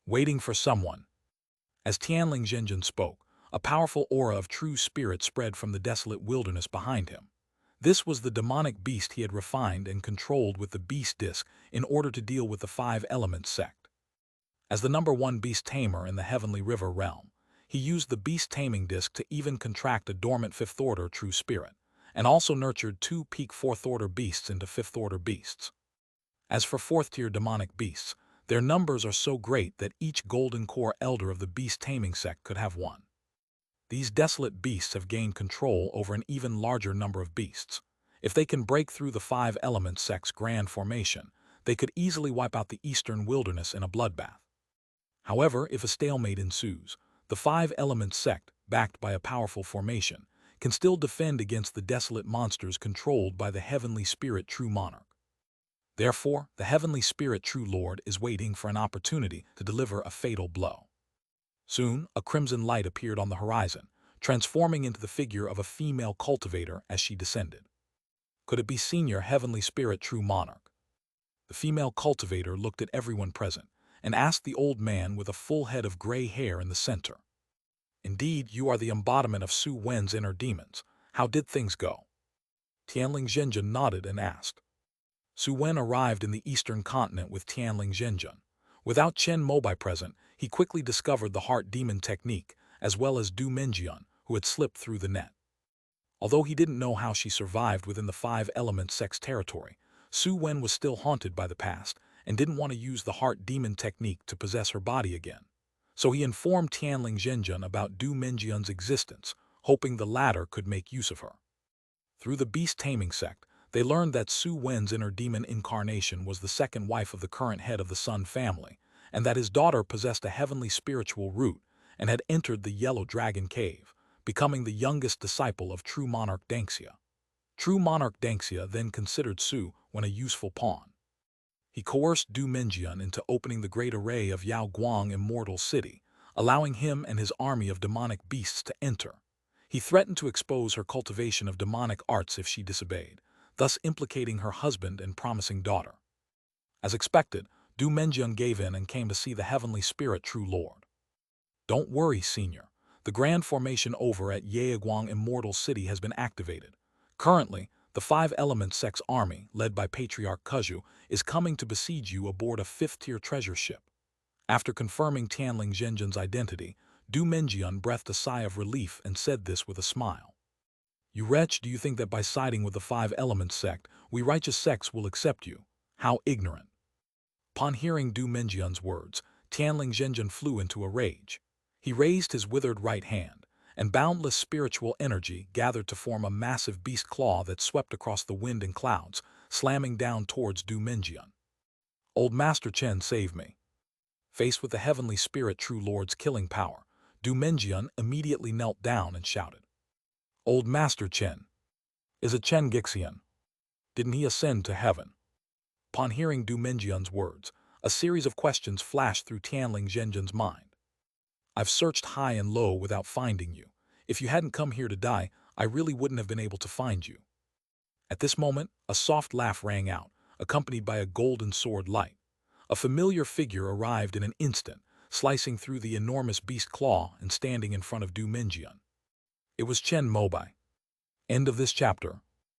[SPEAKER 1] Waiting for someone. As Tianling Zhenjun spoke, a powerful aura of true spirit spread from the desolate wilderness behind him. This was the demonic beast he had refined and controlled with the beast disc in order to deal with the Five Elements sect. As the #1 beast tamer in the Heavenly River realm, he used the beast taming disc to even contract a dormant 5th order true spirit, and also nurtured 2 peak 4th order beasts into 5th order beasts. As for 4th tier demonic beasts, their numbers are so great that each golden core elder of the beast taming sect could have one. These desolate beasts have gained control over an even larger number of beasts. If they can break through the Five Elements sect's grand formation, they could easily wipe out the eastern wilderness in a bloodbath. However, if a stalemate ensues, the Five Elements sect, backed by a powerful formation, can still defend against the desolate monsters controlled by the Heavenly Spirit True Monarch. Therefore, the Heavenly Spirit True Lord is waiting for an opportunity to deliver a fatal blow. Soon, a crimson light appeared on the horizon, transforming into the figure of a female cultivator as she descended. Could it be Senior Heavenly Spirit True Monarch? The female cultivator looked at everyone present and asked the old man with a full head of gray hair in the center. "Indeed, you are the embodiment of Su Wen's inner demons. How did things go?" Tianling Zhenjun nodded and asked. Su Wen arrived in the eastern continent with Tianling Zhenjun. Without Chen Mobai present, he quickly discovered the heart demon technique, as well as Du Menjian, who had slipped through the net. Although he didn't know how she survived within the Five Elements sect's territory, Su Wen was still haunted by the past and didn't want to use the heart demon technique to possess her body again. So he informed Tianling Zhenjun about Du Menjian's existence, hoping the latter could make use of her. Through the beast taming sect, they learned that Su Wen's inner demon incarnation was the second wife of the current head of the Sun family, and that his daughter possessed a heavenly spiritual root and had entered the Yellow Dragon Cave, becoming the youngest disciple of True Monarch Danxia. True Monarch Danxia then considered Su Wen a useful pawn. He coerced Du Minjian into opening the great array of Yao Guang immortal city, allowing him and his army of demonic beasts to enter. He threatened to expose her cultivation of demonic arts if she disobeyed, thus implicating her husband and promising daughter. As expected, Du Minjian gave in and came to see the heavenly spirit true lord. Don't worry, senior. The grand formation over at Yaoguang Immortal City has been activated. Currently, the Five Element Sect's army, led by Patriarch Kuju, is coming to besiege you aboard a fifth-tier treasure ship. After confirming Tianling Zhenjian's identity, Du Minjian breathed a sigh of relief and said this with a smile. You wretch, do you think that by siding with the Five Element Sect, we righteous sects will accept you? How ignorant. Upon hearing Du Minjian's words, Tianling Zhenjian flew into a rage. He raised his withered right hand, and boundless spiritual energy gathered to form a massive beast claw that swept across the wind and clouds, slamming down towards Du Minjian. Old Master Chen, save me. Faced with the heavenly spirit true lord's killing power, Du Minjian immediately knelt down and shouted. Old Master Chen. Is it Chen Gixian? Didn't he ascend to heaven? Upon hearing Du Minjian's words, a series of questions flashed through Tianling Zhenjian's mind. I've searched high and low without finding you. If you hadn't come here to die, I really wouldn't have been able to find you. At this moment, a soft laugh rang out, accompanied by a golden sword light. A familiar figure arrived in an instant, slicing through the enormous beast claw and standing in front of Du Minjian. It was Chen Mobai. End of this chapter.